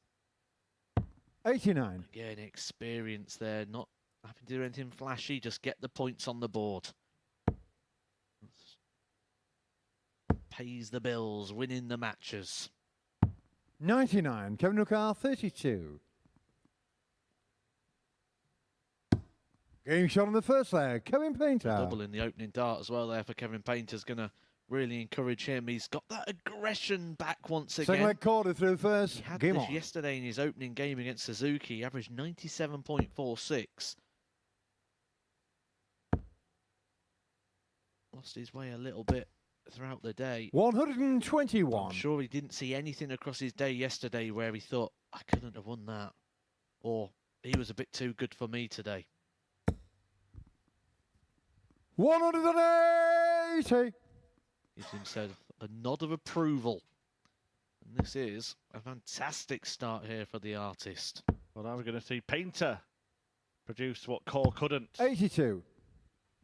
[SPEAKER 4] 89.
[SPEAKER 2] Again, experience there, not having to do anything flashy, just get the points on the board. Pays the bills, winning the matches.
[SPEAKER 4] 99. Kevin Nukar, 32. Game shot on the first leg. Kevin Painter.
[SPEAKER 2] Double in the opening dart as well there for Kevin Painter's going to really encourage him. He's got that aggression back once again.
[SPEAKER 4] Second leg quarter through first.
[SPEAKER 2] He had
[SPEAKER 4] Game
[SPEAKER 2] this
[SPEAKER 4] on.
[SPEAKER 2] yesterday in his opening game against Suzuki. He averaged 97.46. Lost his way a little bit throughout the day.
[SPEAKER 4] 121.
[SPEAKER 2] I'm sure he didn't see anything across his day yesterday where he thought, I couldn't have won that. Or he was a bit too good for me today.
[SPEAKER 4] 180.
[SPEAKER 2] Gives himself a nod of approval. And this is a fantastic start here for the artist.
[SPEAKER 3] Well, now we're going to see Painter produce what Core couldn't.
[SPEAKER 4] 82.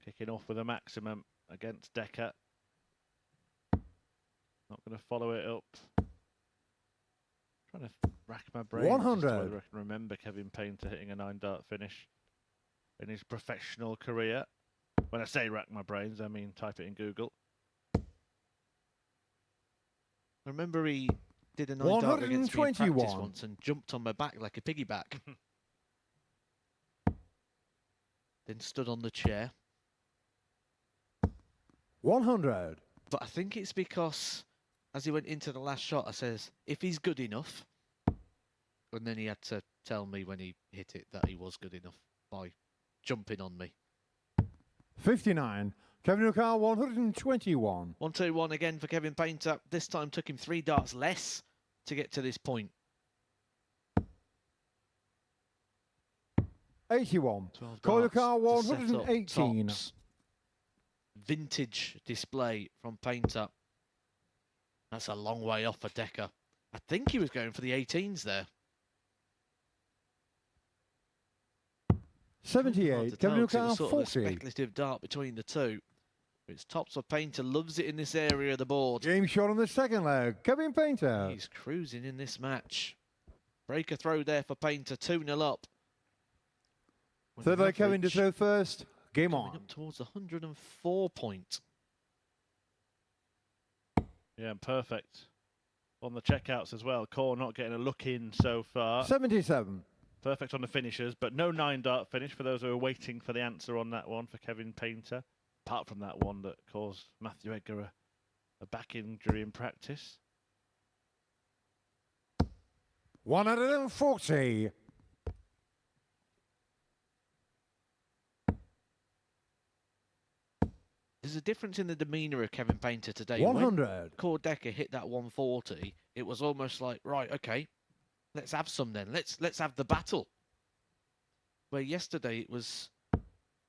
[SPEAKER 3] Kicking off with a maximum against Decker. Not going to follow it up. Trying to rack my brain.
[SPEAKER 4] 100.
[SPEAKER 3] Whether I can remember Kevin Painter hitting a 9-dart finish in his professional career. When I say rack my brains, I mean type it in Google.
[SPEAKER 2] I remember he did a 9-dart against me in practice
[SPEAKER 4] 121.
[SPEAKER 2] once and jumped on my back like a piggyback. Then stood on the chair.
[SPEAKER 4] 100.
[SPEAKER 2] But I think it's because as he went into the last shot, I says, if he's good enough, and then he had to tell me when he hit it that he was good enough by jumping on me.
[SPEAKER 4] 59. Kevin Nukar, 121.
[SPEAKER 2] 1-2-1 again for Kevin Painter. This time took him 3 darts less to get to this point.
[SPEAKER 4] 81.
[SPEAKER 2] 12
[SPEAKER 4] Kevin
[SPEAKER 2] darts
[SPEAKER 4] Nukar,
[SPEAKER 2] to set up
[SPEAKER 4] 118.
[SPEAKER 2] tops. Vintage display from Painter. That's a long way off for Decker. I think he was going for the 18s there.
[SPEAKER 4] 78. Kevin
[SPEAKER 2] It was
[SPEAKER 4] Nukar,
[SPEAKER 2] sort of a
[SPEAKER 4] 40.
[SPEAKER 2] speculative dart between the two. It's tops for Painter, loves it in this area of the board.
[SPEAKER 4] Game shot on the second leg. Kevin Painter.
[SPEAKER 2] He's cruising in this match. Breaker throw there for Painter, 2-0 up. With
[SPEAKER 4] Third
[SPEAKER 2] an
[SPEAKER 4] leg Kevin to
[SPEAKER 2] average
[SPEAKER 4] throw first. Game
[SPEAKER 2] coming
[SPEAKER 4] on.
[SPEAKER 2] up towards the 104 point.
[SPEAKER 3] Yeah, perfect on the checkouts as well. Core not getting a look in so far.
[SPEAKER 4] 77.
[SPEAKER 3] Perfect on the finishers, but no 9-dart finish for those who are waiting for the answer on that one for Kevin Painter. Apart from that one that caused Matthew Edgar a back injury in practice.
[SPEAKER 4] 140.
[SPEAKER 2] There's a difference in the demeanour of Kevin Painter today.
[SPEAKER 4] 100.
[SPEAKER 2] When Core Decker hit that 140, it was almost like, right, okay, let's have some then. Let's have the battle. Where yesterday it was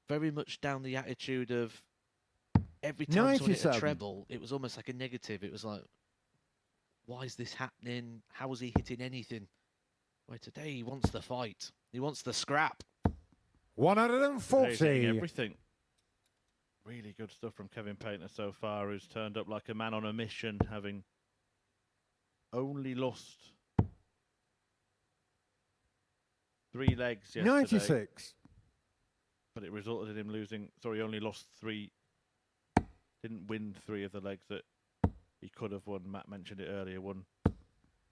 [SPEAKER 2] very much down the attitude of every time someone hit a
[SPEAKER 4] 97.
[SPEAKER 2] treble, it was almost like a negative. It was like, why is this happening? How is he hitting anything? Where today he wants the fight. He wants the scrap.
[SPEAKER 3] He's hitting
[SPEAKER 4] 140.
[SPEAKER 3] everything. Really good stuff from Kevin Painter so far, who's turned up like a man on a mission, having only lost 3 legs yesterday.
[SPEAKER 4] 96.
[SPEAKER 3] But it resulted in him losing. Sorry, he only lost 3. Didn't win 3 of the legs that he could have won. Matt mentioned it earlier. Won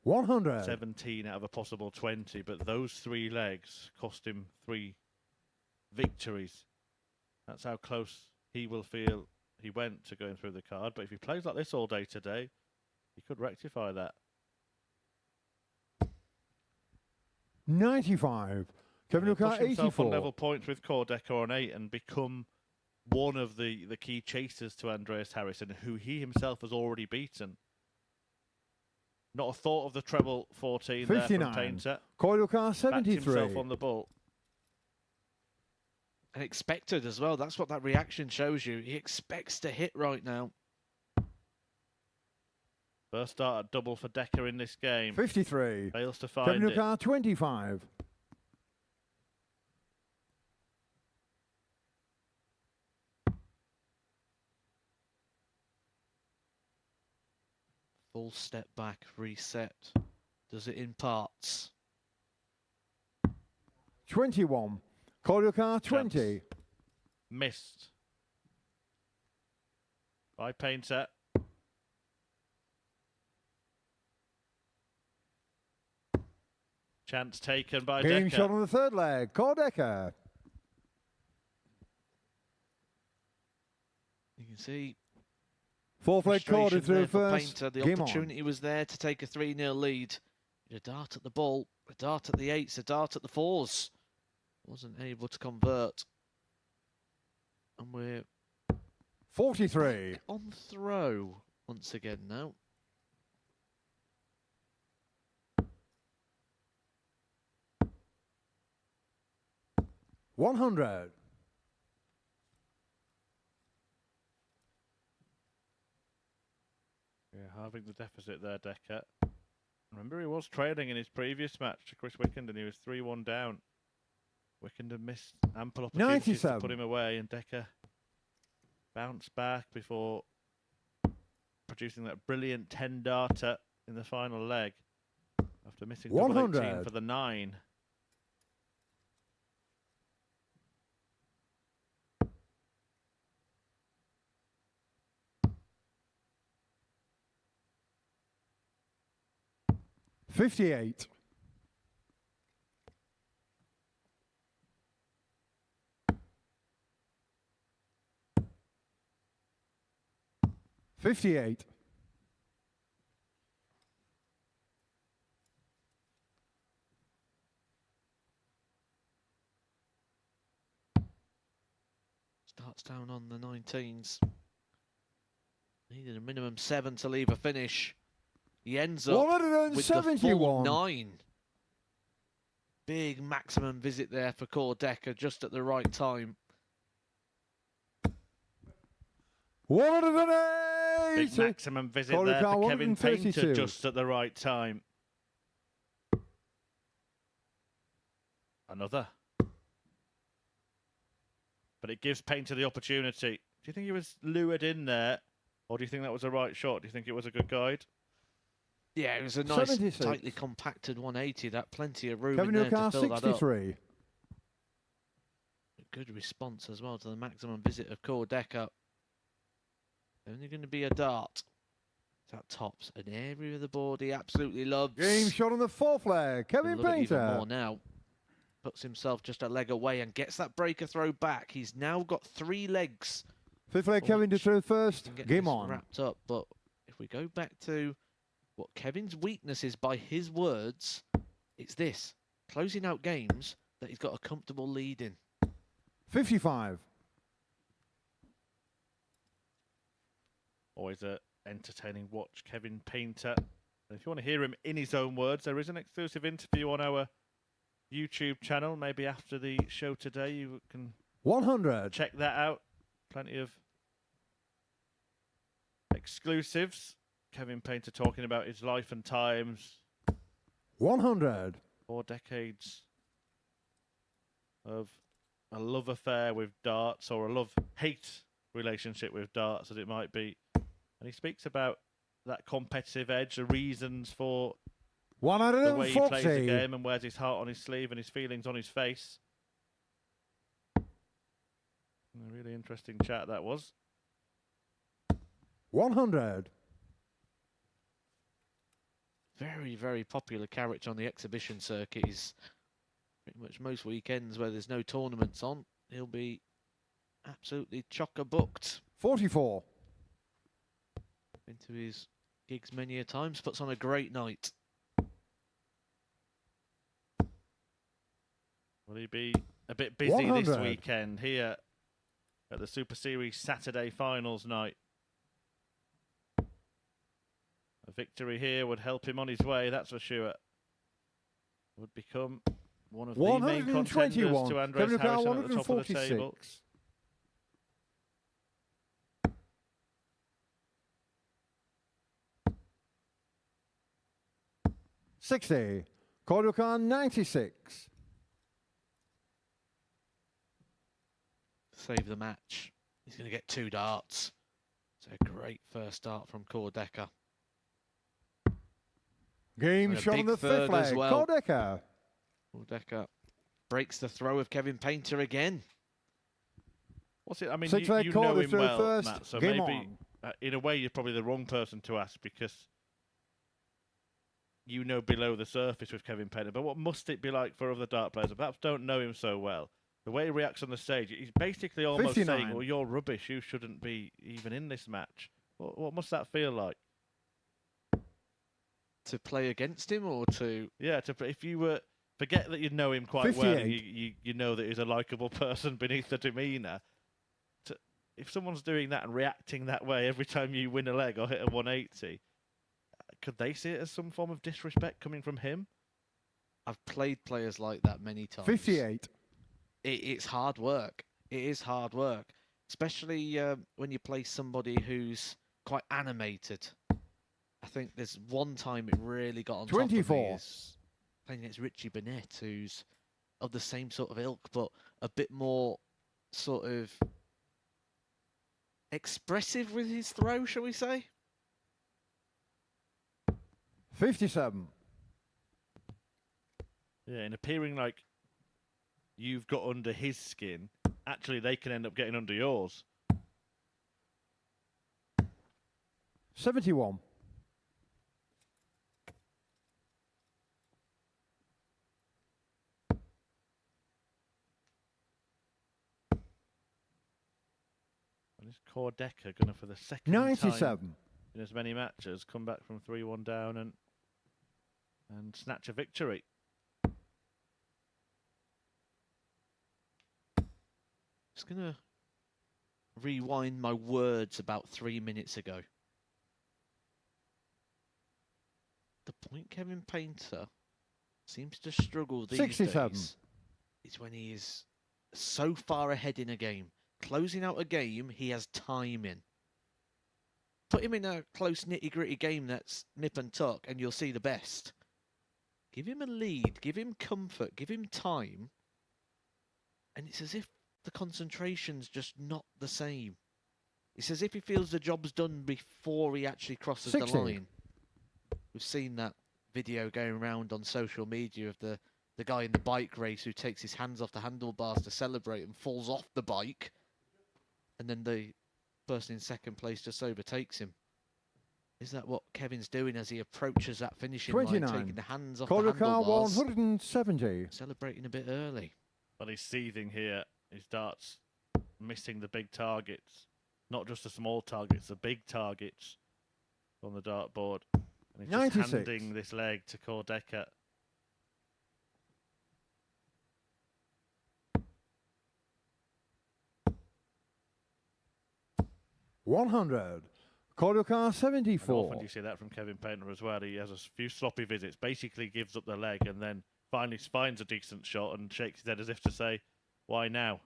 [SPEAKER 4] 100.
[SPEAKER 3] 17 out of a possible 20. But those 3 legs cost him 3 victories. That's how close he will feel he went to going through the card. But if he plays like this all day today, he could rectify that.
[SPEAKER 4] 95. Kevin
[SPEAKER 3] He'll push
[SPEAKER 4] Lucar,
[SPEAKER 3] himself on
[SPEAKER 4] 84.
[SPEAKER 3] level points with Core Decker on 8 and become one of the key chasers to Andreas Harrison, who he himself has already beaten. Not a thought of the treble 14 there
[SPEAKER 4] 59.
[SPEAKER 3] from Painter.
[SPEAKER 4] Koi Lucar,
[SPEAKER 3] Backed
[SPEAKER 4] 73.
[SPEAKER 3] himself on the ball.
[SPEAKER 2] And expected as well. That's what that reaction shows you. He expects to hit right now.
[SPEAKER 3] First start at double for Decker in this game.
[SPEAKER 4] 53.
[SPEAKER 3] Fails to find
[SPEAKER 4] Kevin
[SPEAKER 3] it.
[SPEAKER 4] Lucar, 25.
[SPEAKER 2] Full step back, reset. Does it in parts.
[SPEAKER 4] 21. Koi Lucar, 20.
[SPEAKER 3] Missed by Painter. Chance taken by
[SPEAKER 4] Game
[SPEAKER 3] Decker.
[SPEAKER 4] shot on the third leg. Koi Decker.
[SPEAKER 2] You can see
[SPEAKER 4] Fourth leg
[SPEAKER 2] frustration
[SPEAKER 4] corded through
[SPEAKER 2] there for
[SPEAKER 4] first.
[SPEAKER 2] Painter. The
[SPEAKER 4] Game on.
[SPEAKER 2] opportunity was there to take a 3-0 lead. A dart at the ball, a dart at the 8s, a dart at the 4s. Wasn't able to convert. And we're
[SPEAKER 4] 43.
[SPEAKER 2] on throw once again now.
[SPEAKER 4] $100.
[SPEAKER 3] Yeah, halving the deficit there, Decker. Remember, he was trailing in his previous match to Chris Wickenden. He was 3-1 down. Wickenden missed ample opportunities to
[SPEAKER 4] 97.
[SPEAKER 3] put him away, and Decker bounced back before producing that brilliant 10-darter in the final leg after missing double 18
[SPEAKER 4] 100.
[SPEAKER 3] for the 9.
[SPEAKER 4] $58. $58.
[SPEAKER 2] Starts down on the 19s. Needed a minimum 7 to leave a finish. He ends up with the full
[SPEAKER 4] 171.
[SPEAKER 2] 9. Big maximum visit there for Core Decker just at the right time.
[SPEAKER 4] 180.
[SPEAKER 3] Big maximum visit
[SPEAKER 4] Corey
[SPEAKER 3] there
[SPEAKER 4] Carr,
[SPEAKER 3] for Kevin Painter
[SPEAKER 4] 132.
[SPEAKER 3] just at the right time. Another. But it gives Painter the opportunity. Do you think he was lured in there? Or do you think that was a right shot? Do you think it was a good guide?
[SPEAKER 2] Yeah, it was a nice,
[SPEAKER 4] 76.
[SPEAKER 2] tightly compacted 180. That plenty of room
[SPEAKER 4] Kevin
[SPEAKER 2] in there
[SPEAKER 4] Lucar,
[SPEAKER 2] to fill that up.
[SPEAKER 4] 63.
[SPEAKER 2] Good response as well to the maximum visit of Core Decker. Only going to be a dart. That tops an area of the board he absolutely loves.
[SPEAKER 4] Game shot on the fourth leg.
[SPEAKER 2] He'll
[SPEAKER 4] Kevin
[SPEAKER 2] love it even
[SPEAKER 4] Painter.
[SPEAKER 2] more now. Puts himself just a leg away and gets that breaker throw back. He's now got 3 legs.
[SPEAKER 4] Fifth leg,
[SPEAKER 2] for
[SPEAKER 4] Kevin to
[SPEAKER 2] which
[SPEAKER 4] throw
[SPEAKER 2] he
[SPEAKER 4] first.
[SPEAKER 2] can get
[SPEAKER 4] Game
[SPEAKER 2] this
[SPEAKER 4] on.
[SPEAKER 2] wrapped up. But if we go back to what Kevin's weakness is, by his words, it's this: closing out games that he's got a comfortable lead in.
[SPEAKER 4] 55.
[SPEAKER 3] Always a entertaining watch, Kevin Painter. And if you want to hear him in his own words, there is an exclusive interview on our YouTube channel. Maybe after the show today, you can
[SPEAKER 4] 100.
[SPEAKER 3] check that out. Plenty of exclusives. Kevin Painter talking about his life and times.
[SPEAKER 4] 100.
[SPEAKER 3] 4 decades of a love affair with darts, or a love-hate relationship with darts, as it might be. And he speaks about that competitive edge, the reasons for the way he plays the
[SPEAKER 4] 140.
[SPEAKER 3] game, and wears his heart on his sleeve and his feelings on his face. A really interesting chat that was.
[SPEAKER 4] 100.
[SPEAKER 2] Very, very popular character on the exhibition circuit. He's pretty much most weekends where there's no tournaments on, he'll be absolutely chock-a-booked.
[SPEAKER 4] 44.
[SPEAKER 2] Been to his gigs many a times, puts on a great night.
[SPEAKER 3] Will he be a bit busy
[SPEAKER 4] 100.
[SPEAKER 3] this weekend here at the Super Series Saturday finals night? A victory here would help him on his way, that's for sure. Would become one of the main contenders
[SPEAKER 4] 121.
[SPEAKER 3] to Andres
[SPEAKER 4] Kevin O'Connor,
[SPEAKER 3] Harrison at the top of the
[SPEAKER 4] 146.
[SPEAKER 3] table.
[SPEAKER 4] 60. Cordocan 96.
[SPEAKER 2] Save the match. He's going to get 2 darts. It's a great first start from Cordeca.
[SPEAKER 4] Game
[SPEAKER 2] And a
[SPEAKER 4] shot on
[SPEAKER 2] big
[SPEAKER 4] the
[SPEAKER 2] third
[SPEAKER 4] fifth
[SPEAKER 2] as
[SPEAKER 4] leg.
[SPEAKER 2] well.
[SPEAKER 4] Cordeca.
[SPEAKER 2] Cordeca breaks the throw of Kevin Painter again.
[SPEAKER 3] What's it? I mean,
[SPEAKER 4] Six leg
[SPEAKER 3] you
[SPEAKER 4] call,
[SPEAKER 3] know
[SPEAKER 4] the
[SPEAKER 3] him
[SPEAKER 4] throw
[SPEAKER 3] well,
[SPEAKER 4] first.
[SPEAKER 3] Matt, so
[SPEAKER 4] Game
[SPEAKER 3] maybe in a way you're probably the wrong person to ask, because you know below the surface with Kevin Painter. But what must it be like for other dart players that perhaps don't know him so well? The way he reacts on the stage, he's basically almost
[SPEAKER 4] 59.
[SPEAKER 3] saying, well, you're rubbish, you shouldn't be even in this match. What must that feel like?
[SPEAKER 2] To play against him, or to...
[SPEAKER 3] Yeah, if you were... Forget that you know him quite well, and
[SPEAKER 4] 58.
[SPEAKER 3] you know that he's a likeable person beneath the demeanour. If someone's doing that and reacting that way every time you win a leg or hit a 180, could they see it as some form of disrespect coming from him?
[SPEAKER 2] I've played players like that many times.
[SPEAKER 4] 58.
[SPEAKER 2] It's hard work. It is hard work, especially when you play somebody who's quite animated. I think there's one time it really got on
[SPEAKER 4] 24.
[SPEAKER 2] top of me is playing against Richie Burnett, who's of the same sort of ilk, but a bit more sort of expressive with his throw, shall we say?
[SPEAKER 4] 57.
[SPEAKER 3] Yeah, and appearing like you've got under his skin, actually they can end up getting under yours.
[SPEAKER 4] 71.
[SPEAKER 3] And this Cordeca going to, for the second
[SPEAKER 4] 97.
[SPEAKER 3] time in as many matches, come back from 3-1 down and snatch a victory.
[SPEAKER 2] Just going to rewind my words about 3 minutes ago. The point Kevin Painter seems to struggle these
[SPEAKER 4] 67.
[SPEAKER 2] days is when he is so far ahead in a game. Closing out a game, he has time in. Put him in a close nitty-gritty game that's nip and tuck and you'll see the best. Give him a lead, give him comfort, give him time. And it's as if the concentration's just not the same. It's as if he feels the job's done before he actually crosses
[SPEAKER 4] 60.
[SPEAKER 2] the line. We've seen that video going around on social media of the guy in the bike race who takes his hands off the handlebars to celebrate and falls off the bike. And then the person in second place just overtakes him. Is that what Kevin's doing as he approaches that finishing line,
[SPEAKER 4] 29.
[SPEAKER 2] taking the hands off
[SPEAKER 4] Call
[SPEAKER 2] the
[SPEAKER 4] your car
[SPEAKER 2] handlebars,
[SPEAKER 4] 170.
[SPEAKER 2] celebrating a bit early?
[SPEAKER 3] But he's seething here. His darts missing the big targets. Not just the small targets, the big targets on the dartboard. And he's just
[SPEAKER 4] 96.
[SPEAKER 3] handing this leg to Kordeka.
[SPEAKER 4] $100. Call your car
[SPEAKER 3] And
[SPEAKER 4] 74.
[SPEAKER 3] often you see that from Kevin Painter as well. He has a few sloppy visits, basically gives up the leg, and then finally finds a decent shot and shakes his head as if to say, why now?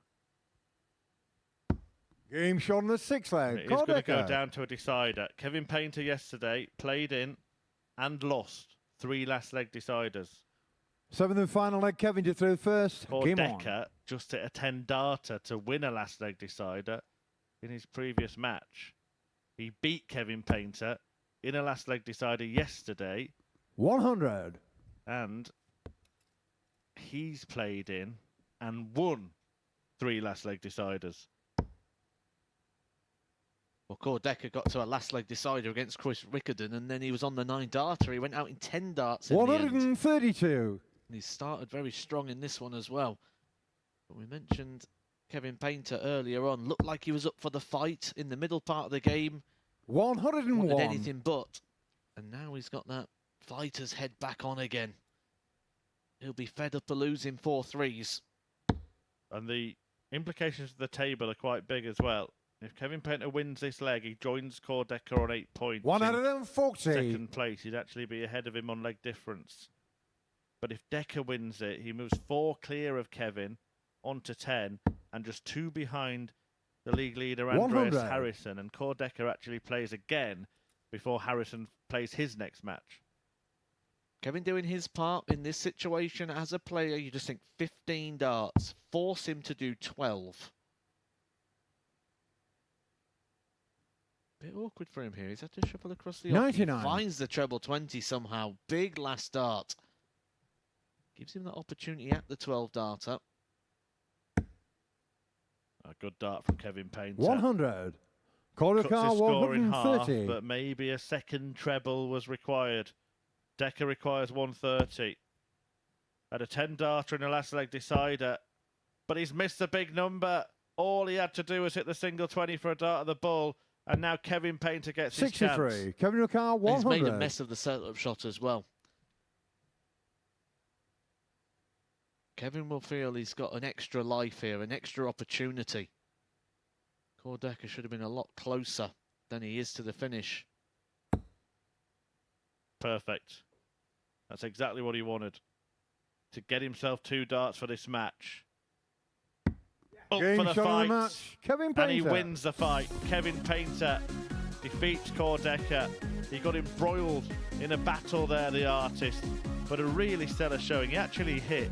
[SPEAKER 4] Game shot on the 6th leg.
[SPEAKER 3] It is going to go
[SPEAKER 4] Kordeka.
[SPEAKER 3] down to a decider. Kevin Painter yesterday played in and lost 3 last leg deciders.
[SPEAKER 4] 7th and final leg. Kevin to throw first. Game on.
[SPEAKER 3] Kordeka just hit a 10 darter to win a last leg decider in his previous match. He beat Kevin Painter in a last leg decider yesterday,
[SPEAKER 4] 100.
[SPEAKER 3] and he's played in and won 3 last leg deciders.
[SPEAKER 2] Well, Kordeka got to a last leg decider against Chris Rickerton, and then he was on the 9 darter. He went out in 10 darts in the end.
[SPEAKER 4] 132.
[SPEAKER 2] And he started very strong in this one as well. But we mentioned Kevin Painter earlier on. Looked like he was up for the fight in the middle part of the game.
[SPEAKER 4] 101.
[SPEAKER 2] Wanted anything but. And now he's got that fighter's head back on again. He'll be fed up of losing 4 threes.
[SPEAKER 3] And the implications of the table are quite big as well. If Kevin Painter wins this leg, he joins Kordeka on 8 points.
[SPEAKER 4] 140.
[SPEAKER 3] Second place, he'd actually be ahead of him on leg difference. But if Decker wins it, he moves 4 clear of Kevin onto 10 and just 2 behind the league leader Andreas
[SPEAKER 4] 100.
[SPEAKER 3] Harrison. And Kordeka actually plays again before Harrison plays his next match.
[SPEAKER 2] Kevin doing his part in this situation as a player. You just think 15 darts. Force him to do 12. Bit awkward for him here. He's had to shuffle across the
[SPEAKER 4] 99.
[SPEAKER 2] He finds the treble 20 somehow. Big last dart. Gives him that opportunity at the 12 darter.
[SPEAKER 3] A good dart from Kevin Painter.
[SPEAKER 4] 100. Call your
[SPEAKER 3] Cuts
[SPEAKER 4] car
[SPEAKER 3] his score in half,
[SPEAKER 4] 130.
[SPEAKER 3] but maybe a second treble was required. Decker requires 130. Had a 10 darter in the last leg decider, but he's missed a big number. All he had to do was hit the single 20 for a dart of the bull, and now Kevin Painter gets his
[SPEAKER 4] 63.
[SPEAKER 3] chance.
[SPEAKER 4] Kevin your car
[SPEAKER 2] And he's
[SPEAKER 4] 100.
[SPEAKER 2] made a mess of the setup shot as well. Kevin will feel he's got an extra life here, an extra opportunity. Kordeka should have been a lot closer than he is to the finish.
[SPEAKER 3] Perfect. That's exactly what he wanted. To get himself 2 darts for this match. Up
[SPEAKER 4] Game
[SPEAKER 3] for the
[SPEAKER 4] shot
[SPEAKER 3] fight.
[SPEAKER 4] of the match. Kevin Painter.
[SPEAKER 3] And he wins the fight. Kevin Painter defeats Kordeka. He got embroiled in a battle there, the artist. But a really stellar showing. He actually hit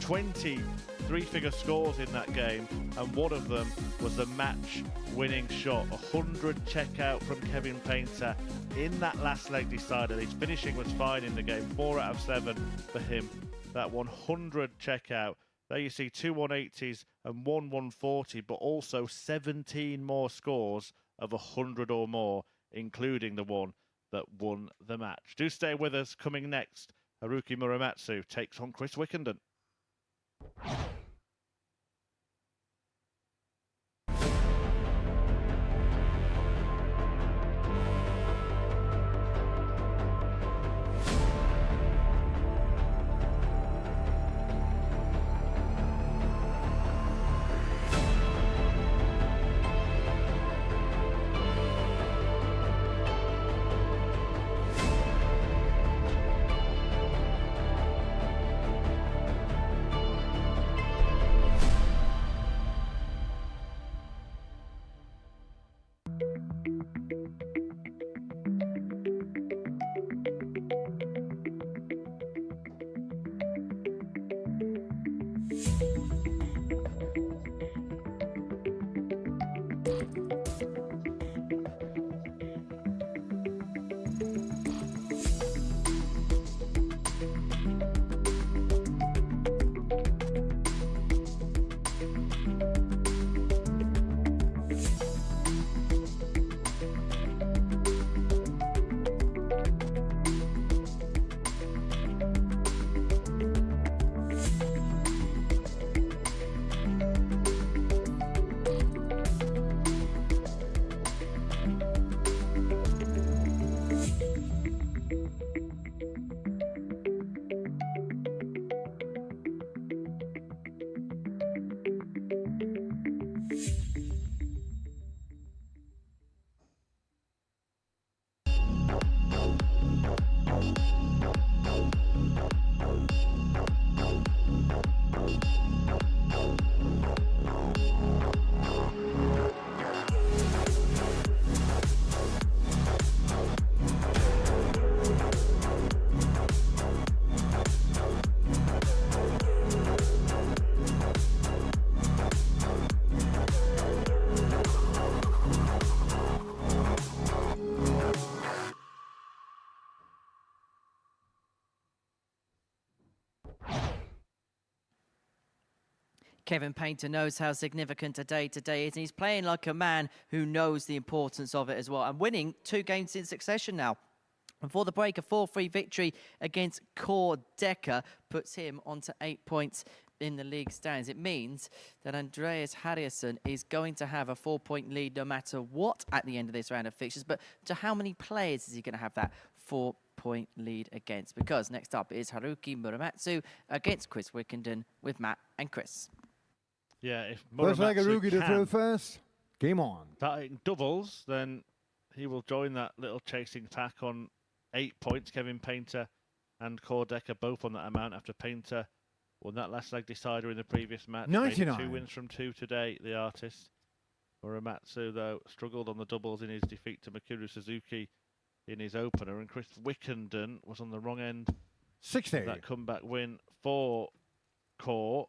[SPEAKER 3] 20 three-figure scores in that game, and one of them was the match-winning shot. 100 checkout from Kevin Painter in that last leg decider. His finishing was fine in the game, 4 out of 7 for him. That 100 checkout. There you see 2 180s and 1 140, but also 17 more scores of 100 or more, including the one that won the match. Do stay with us. Coming next, Haruki Muramatsu takes on Chris Wickenden.
[SPEAKER 1] Kevin Painter knows how significant a day today is, and he's playing like a man who knows the importance of it as well, and winning 2 games in succession now. Before the break, a 4-3 victory against Core Decker puts him onto 8 points in the league stands. It means that Andreas Harriusson is going to have a 4-point lead no matter what at the end of this round of fixtures. But to how many players is he going to have that 4-point lead against? Because next up is Haruki Muramatsu against Chris Wickenden with Matt and Chris.
[SPEAKER 3] Yeah, if
[SPEAKER 4] Looks like
[SPEAKER 3] Muramatsu
[SPEAKER 4] Haruki to throw
[SPEAKER 3] can
[SPEAKER 4] first. Game on.
[SPEAKER 3] start hitting doubles, then he will join that little chasing pack on 8 points. Kevin Painter and Core Decker both on that amount after Painter won that last leg decider in the previous match.
[SPEAKER 4] 99.
[SPEAKER 3] 2 wins from 2 today, the artist. Muramatsu, though, struggled on the doubles in his defeat to Mikuru Suzuki in his opener, and Chris Wickenden was on the wrong end
[SPEAKER 4] 60.
[SPEAKER 3] of that comeback win for Core,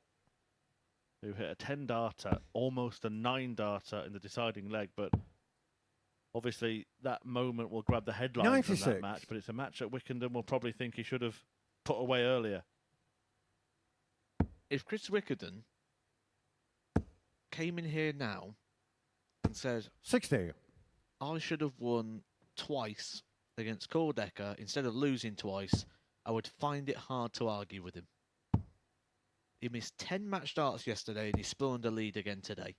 [SPEAKER 3] who hit a 10 darter, almost a 9 darter in the deciding leg, but obviously that moment will grab the headlines from that
[SPEAKER 4] 96.
[SPEAKER 3] match, but it's a match that Wickenden will probably think he should have put away earlier.
[SPEAKER 2] If Chris Wickenden came in here now and said,
[SPEAKER 4] 60.
[SPEAKER 2] I should have won twice against Core Decker instead of losing twice, I would find it hard to argue with him. He missed 10 match starts yesterday and he spawned a lead again today.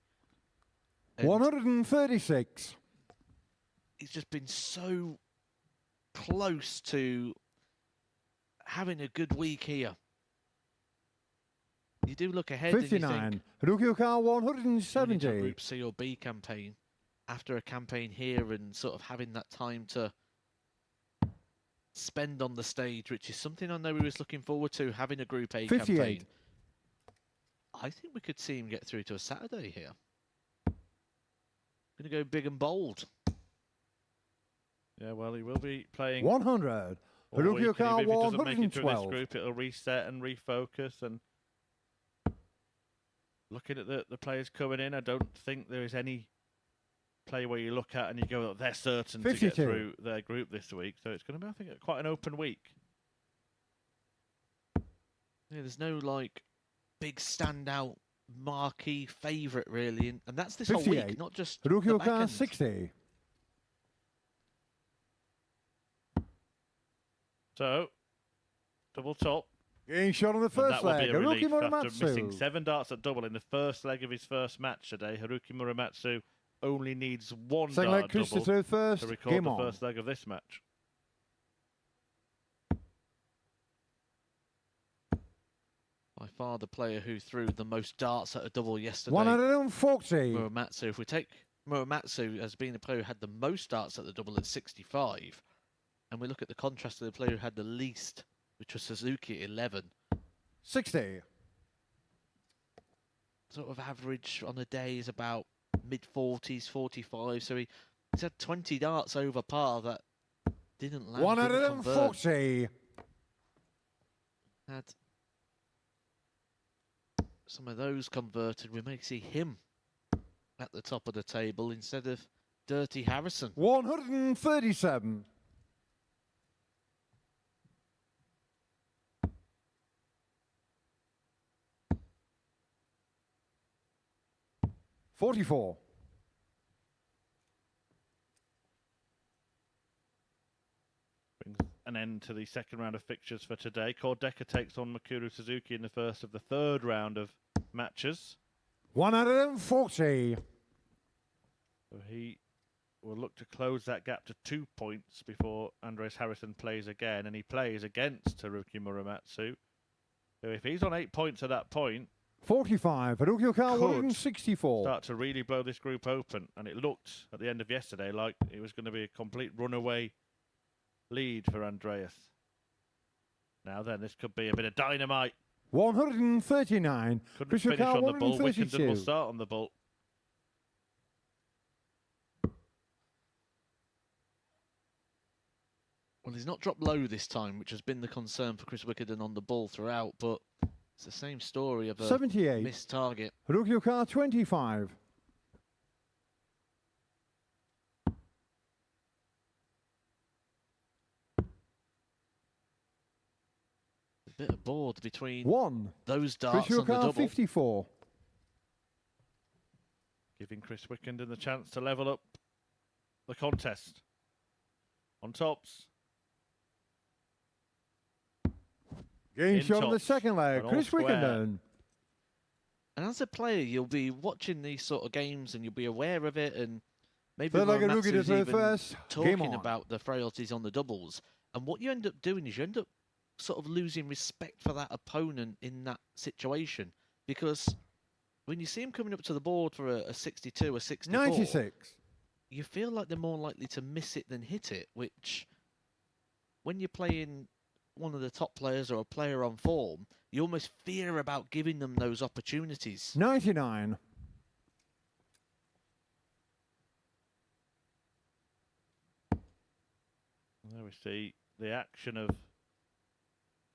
[SPEAKER 2] And
[SPEAKER 4] 136.
[SPEAKER 2] he's just been so close to having a good week here. You do look ahead and you
[SPEAKER 4] 59.
[SPEAKER 2] think,
[SPEAKER 4] Haruki Okar
[SPEAKER 2] going into a
[SPEAKER 4] 170.
[SPEAKER 2] Group C or B campaign, after a campaign here and sort of having that time to spend on the stage, which is something I know he was looking forward to, having a Group A
[SPEAKER 4] 58.
[SPEAKER 2] campaign. I think we could see him get through to a Saturday here. Going to go big and bold.
[SPEAKER 3] Yeah, well, he will be playing
[SPEAKER 4] 100.
[SPEAKER 3] all
[SPEAKER 4] Haruki
[SPEAKER 3] week, and
[SPEAKER 4] Okar
[SPEAKER 3] even if he doesn't make it through this
[SPEAKER 4] 112.
[SPEAKER 3] group, it'll reset and refocus. And looking at the players coming in, I don't think there is any play where you look at and you go, oh, they're certain to
[SPEAKER 4] 52.
[SPEAKER 3] get through their group this week. So it's going to be, I think, quite an open week.
[SPEAKER 2] Yeah, there's no like big standout marquee favourite really, and that's this whole
[SPEAKER 4] 58.
[SPEAKER 2] week, not just
[SPEAKER 4] Haruki
[SPEAKER 2] the back
[SPEAKER 4] Okar
[SPEAKER 2] end.
[SPEAKER 4] 60.
[SPEAKER 3] So, double top.
[SPEAKER 4] Getting shot on the
[SPEAKER 3] And
[SPEAKER 4] first
[SPEAKER 3] that will
[SPEAKER 4] leg.
[SPEAKER 3] be a
[SPEAKER 4] Haruki
[SPEAKER 3] relief after missing
[SPEAKER 4] Muramatsu.
[SPEAKER 3] 7 darts at double in the first leg of his first match today. Haruki Muramatsu only needs 1
[SPEAKER 4] Second
[SPEAKER 3] dart
[SPEAKER 4] leg, Chris to
[SPEAKER 3] double
[SPEAKER 4] throw first.
[SPEAKER 3] to record
[SPEAKER 4] Game
[SPEAKER 3] the
[SPEAKER 4] on.
[SPEAKER 3] first leg of this match.
[SPEAKER 2] By far the player who threw the most darts at a double yesterday.
[SPEAKER 4] 140.
[SPEAKER 2] Muramatsu. If we take Muramatsu as being the player who had the most darts at the double at 65, and we look at the contrast to the player who had the least, which was Suzuki at 11,
[SPEAKER 4] 60.
[SPEAKER 2] sort of average on a day is about mid-40s, 45. So he's had 20 darts over par that didn't land. Didn't convert.
[SPEAKER 4] 140.
[SPEAKER 2] Had some of those converted, we may see him at the top of the table instead of Dirty Harrison.
[SPEAKER 4] 137. $44.
[SPEAKER 3] Brings an end to the second round of fixtures for today. Core Decker takes on Mikuru Suzuki in the first of the third round of matches.
[SPEAKER 4] 140.
[SPEAKER 3] So he will look to close that gap to 2 points before Andres Harrison plays again, and he plays against Haruki Muramatsu. So if he's on 8 points at that point,
[SPEAKER 4] 45. Haruki Okar
[SPEAKER 3] Could
[SPEAKER 4] 164.
[SPEAKER 3] start to really blow this group open. And it looked at the end of yesterday like it was going to be a complete runaway lead for Andreas. Now then, this could be a bit of dynamite.
[SPEAKER 4] 139.
[SPEAKER 3] Couldn't
[SPEAKER 4] Chris
[SPEAKER 3] finish
[SPEAKER 4] Okar
[SPEAKER 3] on the bull. Wickenden will
[SPEAKER 4] 132.
[SPEAKER 3] start on the bull.
[SPEAKER 2] Well, he's not dropped low this time, which has been the concern for Chris Wickenden on the ball throughout, but it's the same story of a
[SPEAKER 4] 78.
[SPEAKER 2] missed target.
[SPEAKER 4] Haruki Okar 25.
[SPEAKER 2] A bit of board between
[SPEAKER 4] 1.
[SPEAKER 2] those
[SPEAKER 4] Chris
[SPEAKER 2] darts and the
[SPEAKER 4] Okar
[SPEAKER 2] double.
[SPEAKER 4] 54.
[SPEAKER 3] giving Chris Wickenden the chance to level up the contest. On tops.
[SPEAKER 4] Game
[SPEAKER 3] In
[SPEAKER 4] shot on the
[SPEAKER 3] tops,
[SPEAKER 4] second leg.
[SPEAKER 3] an
[SPEAKER 4] Chris
[SPEAKER 3] all square.
[SPEAKER 4] Wickenden.
[SPEAKER 2] And as a player, you'll be watching these sort of games and you'll be aware of it, and maybe
[SPEAKER 4] Third leg of rookie to
[SPEAKER 2] Muramatsu's
[SPEAKER 4] throw
[SPEAKER 2] even
[SPEAKER 4] first. Game
[SPEAKER 2] talking
[SPEAKER 4] on.
[SPEAKER 2] about the frailties on the doubles. And what you end up doing is you end up sort of losing respect for that opponent in that situation, because when you see him coming up to the board for a 62, a 64,
[SPEAKER 4] 96.
[SPEAKER 2] you feel like they're more likely to miss it than hit it, which when you're playing one of the top players or a player on form, you almost fear about giving them those opportunities.
[SPEAKER 4] 99.
[SPEAKER 3] There we see the action of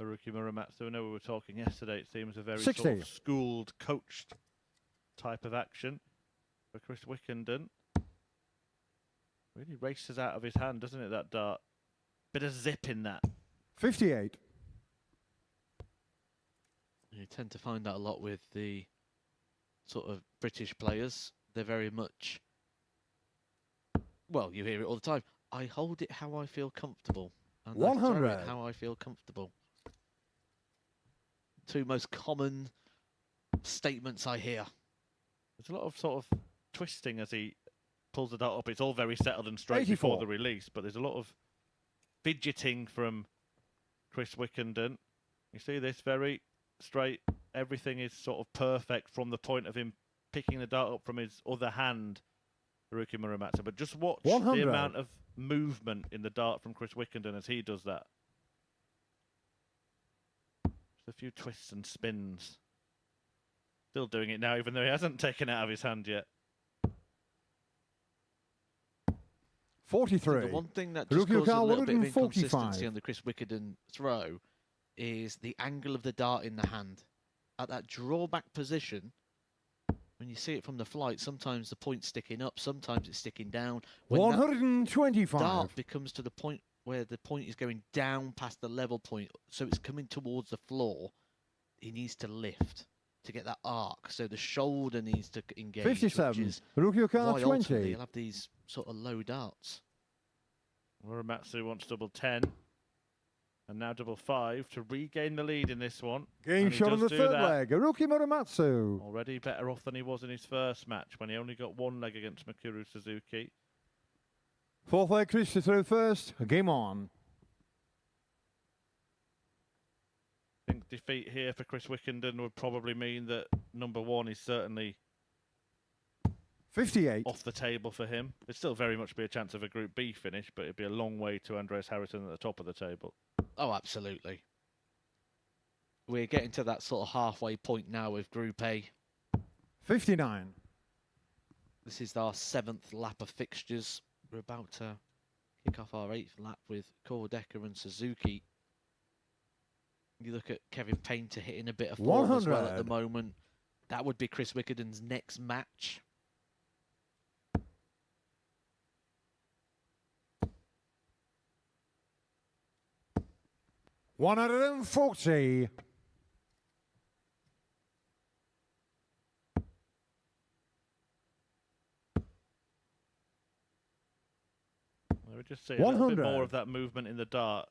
[SPEAKER 3] Haruki Muramatsu. I know we were talking yesterday. It seems a very
[SPEAKER 4] 60.
[SPEAKER 3] sort of schooled, coached type of action for Chris Wickenden. Really races out of his hand, doesn't it, that dart? Bit of zip in that.
[SPEAKER 4] 58.
[SPEAKER 2] You tend to find that a lot with the sort of British players. They're very much, well, you hear it all the time. I hold it how I feel comfortable. And I throw
[SPEAKER 4] 100.
[SPEAKER 2] it how I feel comfortable. Two most common statements I hear.
[SPEAKER 3] There's a lot of sort of twisting as he pulls the dart up. It's all very settled and straight
[SPEAKER 4] 84.
[SPEAKER 3] before the release, but there's a lot of fidgeting from Chris Wickenden. You see this very straight. Everything is sort of perfect from the point of him picking the dart up from his other hand, Haruki Muramatsu. But just watch
[SPEAKER 4] 100.
[SPEAKER 3] the amount of movement in the dart from Chris Wickenden as he does that. Just a few twists and spins. Still doing it now, even though he hasn't taken it out of his hand yet.
[SPEAKER 4] 43.
[SPEAKER 2] The one thing that just
[SPEAKER 4] Haruki
[SPEAKER 2] causes a
[SPEAKER 4] Okada,
[SPEAKER 2] little bit of
[SPEAKER 4] 145.
[SPEAKER 2] inconsistency on the Chris Wickenden throw is the angle of the dart in the hand. At that drawback position, when you see it from the flight, sometimes the point's sticking up, sometimes it's sticking down. When that
[SPEAKER 4] 125.
[SPEAKER 2] dart becomes to the point where the point is going down past the level point, so it's coming towards the floor, he needs to lift to get that arc. So the shoulder needs to engage.
[SPEAKER 4] 57.
[SPEAKER 2] Which is
[SPEAKER 4] Haruki
[SPEAKER 2] why
[SPEAKER 4] Okada,
[SPEAKER 2] ultimately
[SPEAKER 4] 20.
[SPEAKER 2] you'll have these sort of low darts.
[SPEAKER 3] Muramatsu wants double 10. And now double 5 to regain the lead in this one.
[SPEAKER 4] Game
[SPEAKER 3] And he
[SPEAKER 4] shot on
[SPEAKER 3] does
[SPEAKER 4] the
[SPEAKER 3] do
[SPEAKER 4] third
[SPEAKER 3] that.
[SPEAKER 4] leg. Haruki Muramatsu.
[SPEAKER 3] Already better off than he was in his first match when he only got one leg against Mikuru Suzuki.
[SPEAKER 4] Fourth leg, Chris to throw first. Game on.
[SPEAKER 3] I think defeat here for Chris Wickenden would probably mean that number one is certainly
[SPEAKER 4] 58.
[SPEAKER 3] off the table for him. There'd still very much be a chance of a Group B finish, but it'd be a long way to Andreas Harrison at the top of the table.
[SPEAKER 2] Oh, absolutely. We're getting to that sort of halfway point now with Group A.
[SPEAKER 4] 59.
[SPEAKER 2] This is our 7th lap of fixtures. We're about to kick off our 8th lap with Kordeka and Suzuki. You look at Kevin Painter hitting a bit of form as well at the
[SPEAKER 4] 100.
[SPEAKER 2] moment. That would be Chris Wickerden's next match.
[SPEAKER 4] $140.
[SPEAKER 3] We just see a little bit
[SPEAKER 4] 100.
[SPEAKER 3] more of that movement in the dart,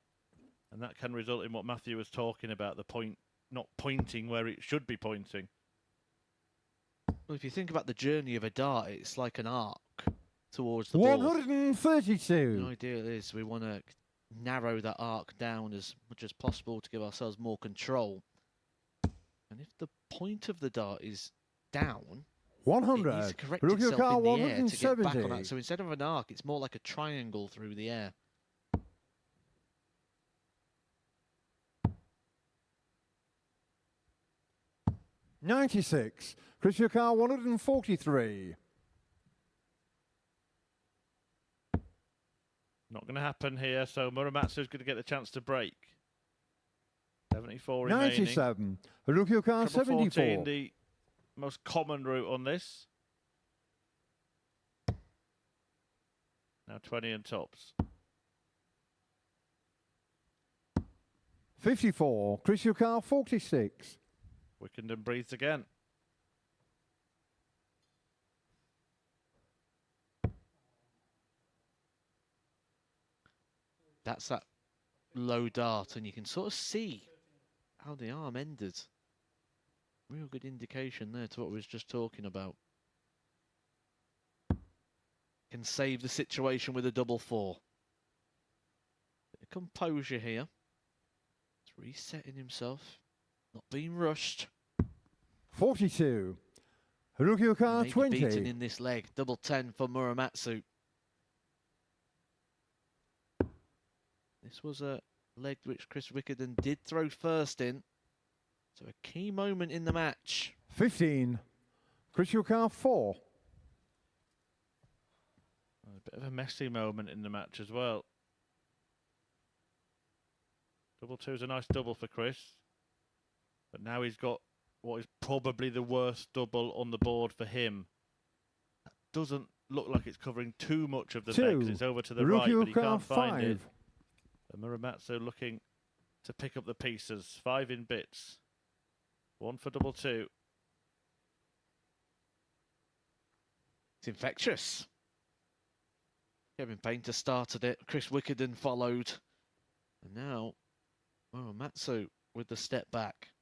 [SPEAKER 3] and that can result in what Matthew was talking about, the point not pointing where it should be pointing.
[SPEAKER 2] Well, if you think about the journey of a dart, it's like an arc towards the board.
[SPEAKER 4] 132.
[SPEAKER 2] The idea is we want to narrow that arc down as much as possible to give ourselves more control. And if the point of the dart is down, it needs
[SPEAKER 4] 100.
[SPEAKER 2] to correct
[SPEAKER 4] Haruki
[SPEAKER 2] itself
[SPEAKER 4] Okada,
[SPEAKER 2] in the air to get back on
[SPEAKER 4] 170.
[SPEAKER 2] that. So instead of an arc, it's more like a triangle through the air.
[SPEAKER 4] $96. Chris Okada, 143.
[SPEAKER 3] Not going to happen here, so Muramatsu's going to get the chance to break. 74 remaining.
[SPEAKER 4] 97. Haruki Okada,
[SPEAKER 3] Treble 14,
[SPEAKER 4] 74.
[SPEAKER 3] the most common route on this. Now 20 and tops.
[SPEAKER 4] 54. Chris Okada, 46.
[SPEAKER 3] Wickenden breathes again.
[SPEAKER 2] That's that low dart, and you can sort of see how the arm ended. Real good indication there to what we was just talking about. Can save the situation with a double four. Bit of composure here. He's resetting himself, not being rushed.
[SPEAKER 4] 42. Haruki Okada,
[SPEAKER 2] Maybe
[SPEAKER 4] 20.
[SPEAKER 2] beaten in this leg. Double 10 for Muramatsu. This was a leg which Chris Wickerden did throw first in. So a key moment in the match.
[SPEAKER 4] 15. Chris Okada, 4.
[SPEAKER 3] A bit of a messy moment in the match as well. Double two is a nice double for Chris. But now he's got what is probably the worst double on the board for him. That doesn't look like it's covering too much of the deck, 'cause it's over to the right, but he can't find it. And Muramatsu looking to pick up the pieces. 5 in bits. 1 for double two.
[SPEAKER 2] It's infectious. Kevin Painter started it. Chris Wickerden followed. And now Muramatsu with the step back.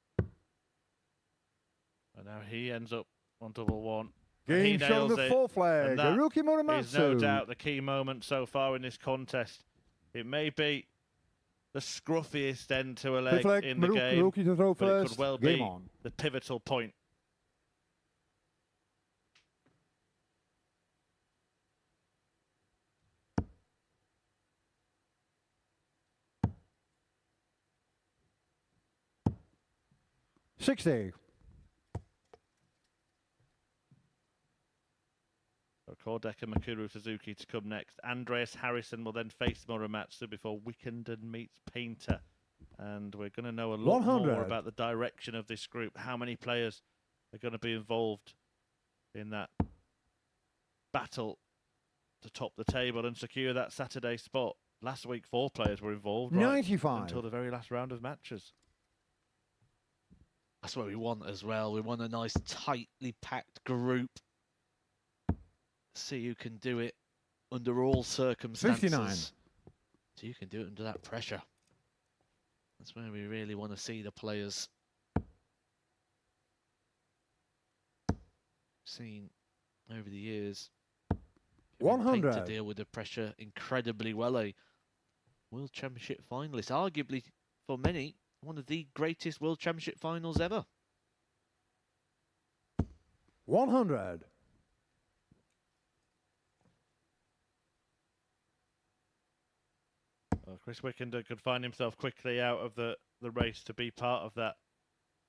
[SPEAKER 3] And now he ends up on double one. And he
[SPEAKER 4] Game shot on
[SPEAKER 3] nails
[SPEAKER 4] the
[SPEAKER 3] it.
[SPEAKER 4] 4th flag.
[SPEAKER 3] And that
[SPEAKER 4] Haruki
[SPEAKER 3] is no
[SPEAKER 4] Muramatsu.
[SPEAKER 3] doubt the key moment so far in this contest. It may be the scruffiest end to a leg
[SPEAKER 4] 5th leg,
[SPEAKER 3] in the game,
[SPEAKER 4] Haruki to throw
[SPEAKER 3] but it
[SPEAKER 4] first.
[SPEAKER 3] could well
[SPEAKER 4] Game
[SPEAKER 3] be
[SPEAKER 4] on.
[SPEAKER 3] the pivotal point.
[SPEAKER 4] $60.
[SPEAKER 3] Kordeka Mikuru Suzuki to come next. Andreas Harrison will then face Muramatsu before Wickenden meets Painter. And we're going to know a lot
[SPEAKER 4] 100.
[SPEAKER 3] more about the direction of this group. How many players are going to be involved in that battle to top the table and secure that Saturday spot. Last week, 4 players were involved. Right,
[SPEAKER 4] 95.
[SPEAKER 3] until the very last round of matches.
[SPEAKER 2] That's what we want as well. We want a nice, tightly packed group. See who can do it under all circumstances.
[SPEAKER 4] 59.
[SPEAKER 2] So you can do it under that pressure. That's where we really want to see the players. Seen over the years.
[SPEAKER 4] 100.
[SPEAKER 2] To deal with the pressure incredibly well. A World Championship finalist, arguably for many, one of the greatest World Championship finals ever.
[SPEAKER 4] 100.
[SPEAKER 3] Well, Chris Wickenden could find himself quickly out of the race to be part of that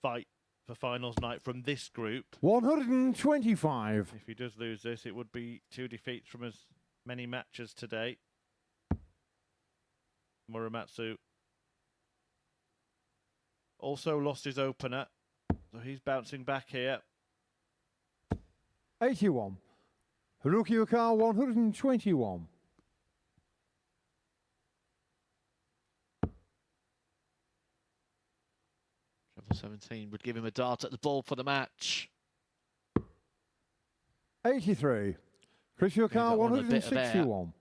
[SPEAKER 3] fight for finals night from this group.
[SPEAKER 4] 125.
[SPEAKER 3] If he does lose this, it would be 2 defeats from as many matches today. Muramatsu also lost his opener, so he's bouncing back here.
[SPEAKER 4] 81. Haruki Okada, 121.
[SPEAKER 2] Treble 17 would give him a dart at the ball for the match.
[SPEAKER 4] 83. Chris Okada,
[SPEAKER 2] got on a bit of air.
[SPEAKER 4] 161.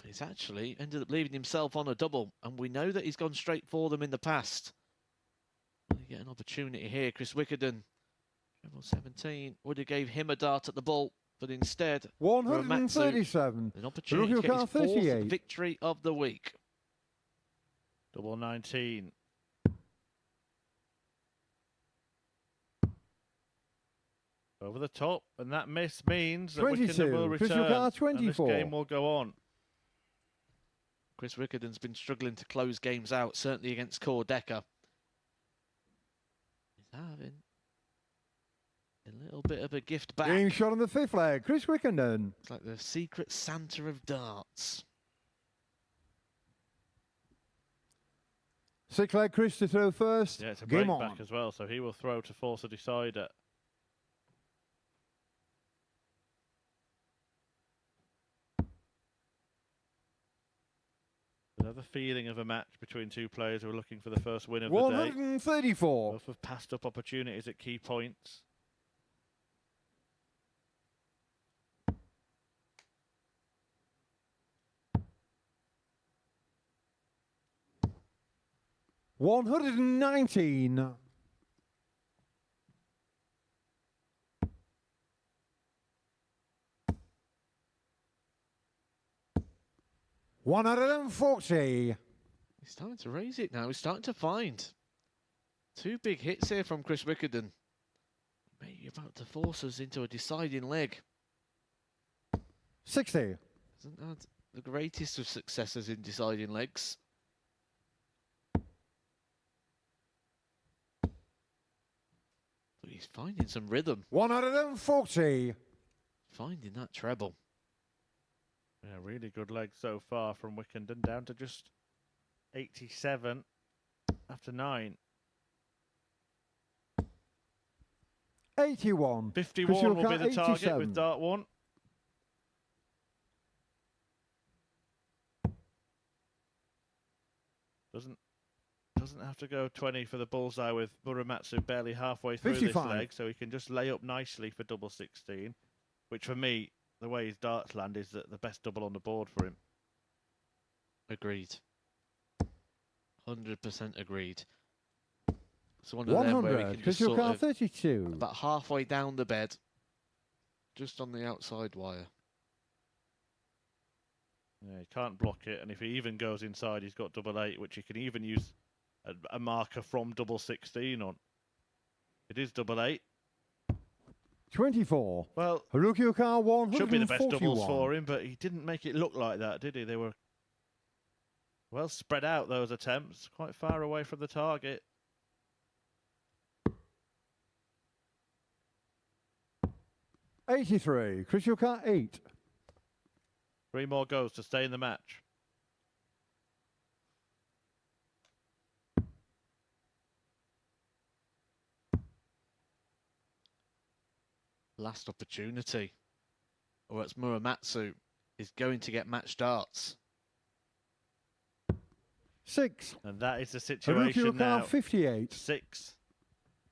[SPEAKER 2] He's actually ended up leaving himself on a double, and we know that he's gone straight for them in the past. You get an opportunity here. Chris Wickerden, treble 17, would have gave him a dart at the ball, but instead,
[SPEAKER 4] 137.
[SPEAKER 2] an opportunity to get his
[SPEAKER 4] 38.
[SPEAKER 2] 4th victory of the week.
[SPEAKER 3] Double 19. Over the top, and that miss means that
[SPEAKER 4] 22.
[SPEAKER 3] Wickenden will
[SPEAKER 4] Chris
[SPEAKER 3] return,
[SPEAKER 4] Okada,
[SPEAKER 3] and this
[SPEAKER 4] 24.
[SPEAKER 3] game will go on.
[SPEAKER 2] Chris Wickerden's been struggling to close games out, certainly against Kordeka. He's having a little bit of a gift back.
[SPEAKER 4] Game shot on the 5th leg. Chris Wickenden.
[SPEAKER 2] It's like the secret Santa of darts.
[SPEAKER 4] 6th leg, Chris to throw first.
[SPEAKER 3] Yeah, it's a
[SPEAKER 4] Game
[SPEAKER 3] break
[SPEAKER 4] on.
[SPEAKER 3] back as well, so he will throw to force a decider. Another feeling of a match between two players who are looking for the first win of the day.
[SPEAKER 4] 134.
[SPEAKER 3] Both have passed up opportunities at key points.
[SPEAKER 4] 119. $140.
[SPEAKER 2] He's starting to raise it now. He's starting to find. 2 big hits here from Chris Wickenden. Maybe about to force us into a deciding leg.
[SPEAKER 4] 60.
[SPEAKER 2] Hasn't had the greatest of successes in deciding legs. But he's finding some rhythm.
[SPEAKER 4] 140.
[SPEAKER 2] Finding that treble.
[SPEAKER 3] Yeah, really good leg so far from Wickenden, down to just 87 after 9.
[SPEAKER 4] 81.
[SPEAKER 3] 51 will be the target
[SPEAKER 4] 87.
[SPEAKER 3] with dart 1. Doesn't have to go 20 for the bullseye with Muramatsu barely halfway through
[SPEAKER 4] 55.
[SPEAKER 3] this leg, so he can just lay up nicely for double 16, which for me, the way his darts land is the best double on the board for him.
[SPEAKER 2] Agreed. 100% agreed. It's one of them where
[SPEAKER 4] 100.
[SPEAKER 2] we can just
[SPEAKER 4] Crystal
[SPEAKER 2] sort
[SPEAKER 4] card
[SPEAKER 2] of
[SPEAKER 4] 32.
[SPEAKER 2] about halfway down the bed, just on the outside wire.
[SPEAKER 3] Yeah, he can't block it, and if he even goes inside, he's got double 8, which he can even use a marker from double 16 on. It is double 8.
[SPEAKER 4] 24.
[SPEAKER 3] Well,
[SPEAKER 4] Haruki Okar 141.
[SPEAKER 3] should be the best doubles for him, but he didn't make it look like that, did he? They were well spread out, those attempts, quite far away from the target.
[SPEAKER 4] $83. Crystal card 8.
[SPEAKER 3] 3 more goes to stay in the match.
[SPEAKER 2] Last opportunity. Or it's Muramatsu is going to get match darts.
[SPEAKER 4] 6.
[SPEAKER 3] And that is the
[SPEAKER 4] Haruki
[SPEAKER 3] situation now.
[SPEAKER 4] Okar 58.
[SPEAKER 3] 6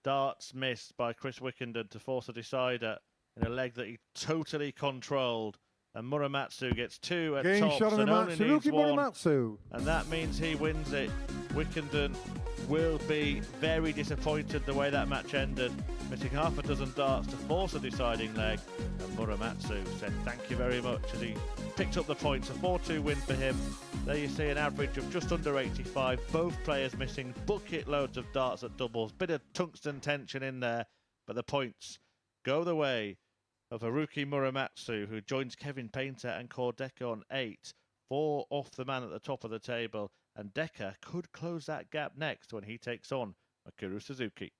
[SPEAKER 3] darts missed by Chris Wickenden to force a decider in a leg that he totally controlled. And Muramatsu gets 2 at
[SPEAKER 4] Game
[SPEAKER 3] tops
[SPEAKER 4] shot on the
[SPEAKER 3] and
[SPEAKER 4] match.
[SPEAKER 3] only needs
[SPEAKER 4] Haruki
[SPEAKER 3] 1.
[SPEAKER 4] Muramatsu.
[SPEAKER 3] And that means he wins it. Wickenden will be very disappointed the way that match ended, missing half a dozen darts to force a deciding leg. And Muramatsu said thank you very much as he picked up the points. A 4-2 win for him. There you see an average of just under 85. Both players missing bucket loads of darts at doubles. Bit of tungsten tension in there, but the points go the way of Haruki Muramatsu, who joins Kevin Painter and Core Decker on 8. 4 off the man at the top of the table, and Decker could close that gap next when he takes on Mikuru Suzuki.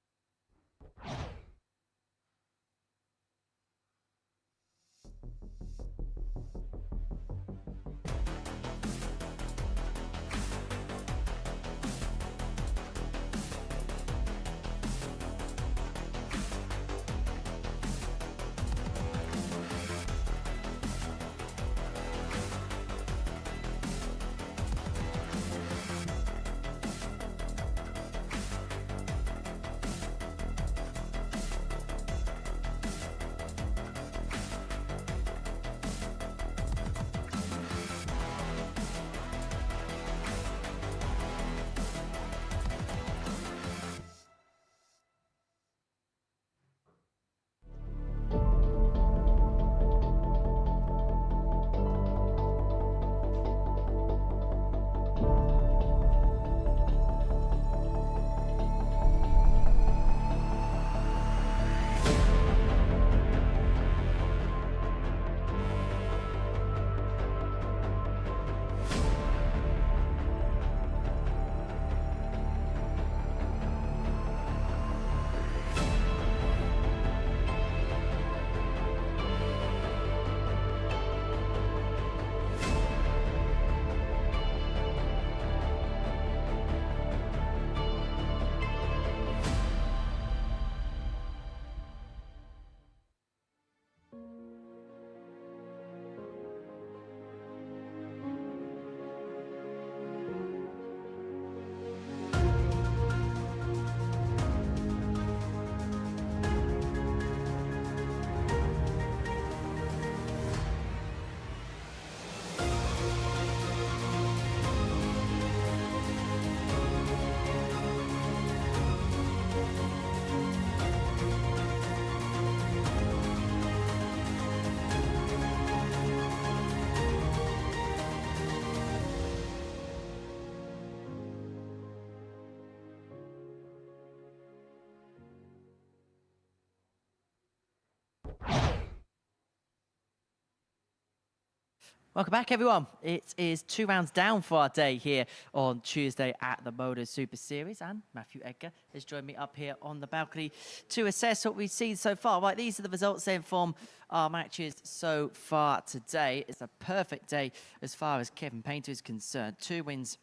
[SPEAKER 1] Welcome back, everyone. It is 2 rounds down for our day here on Tuesday at the MODUS Super Series, and Matthew Edgar has joined me up here on the balcony to assess what we've seen so far. Right, these are the results then from our matches so far today. It's a perfect day as far as Kevin Painter is concerned. 2 wins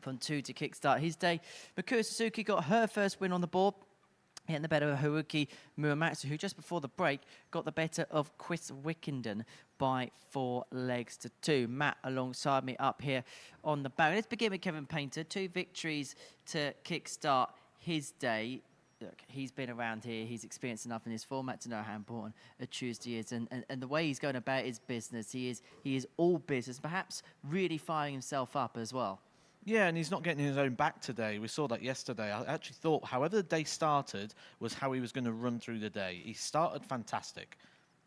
[SPEAKER 1] from 2 to kickstart his day. Mikuru Suzuki got her first win on the board, hitting the better of Haruki Muramatsu, who just before the break got the better of Chris Wickenden by 4 legs to 2. Matt alongside me up here on the bow. Let's begin with Kevin Painter. 2 victories to kickstart his day. Look, he's been around here. He's experienced enough in this format to know how important a Tuesday is. And the way he's going about his business, he is all business, perhaps really firing himself up as well.
[SPEAKER 2] Yeah, and he's not getting his own back today. We saw that yesterday. I actually thought however the day started was how he was going to run through the day. He started fantastic,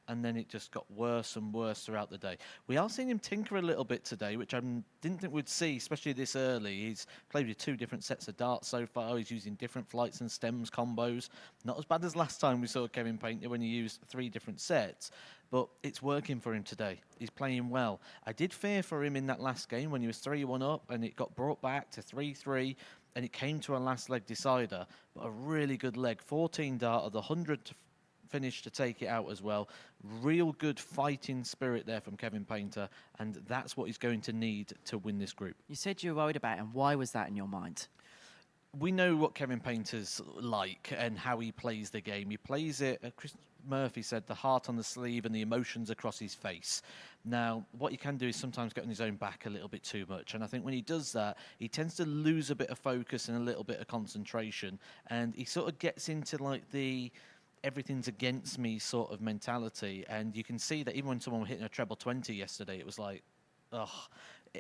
[SPEAKER 2] and then it just got worse and worse throughout the day. We are seeing him tinker a little bit today, which I didn't think we'd see, especially this early. He's played with 2 different sets of darts so far. He's using different flights and stems combos. Not as bad as last time we saw Kevin Painter when he used 3 different sets, but it's working for him today. He's playing well. I did fear for him in that last game when he was 3-1 up and it got brought back to 3-3 and it came to a last leg decider, but a really good leg. 14 darter, the 100 to finish to take it out as well. Real good fighting spirit there from Kevin Painter, and that's what he's going to need to win this group.
[SPEAKER 1] You said you were worried about him. Why was that in your mind?
[SPEAKER 2] We know what Kevin Painter's like and how he plays the game. He plays it, Chris Murphy said, the heart on the sleeve and the emotions across his face. Now, what he can do is sometimes get on his own back a little bit too much. And I think when he does that, he tends to lose a bit of focus and a little bit of concentration. And he sort of gets into like the everything's against me sort of mentality. And you can see that even when someone was hitting a treble 20 yesterday, it was like, ugh,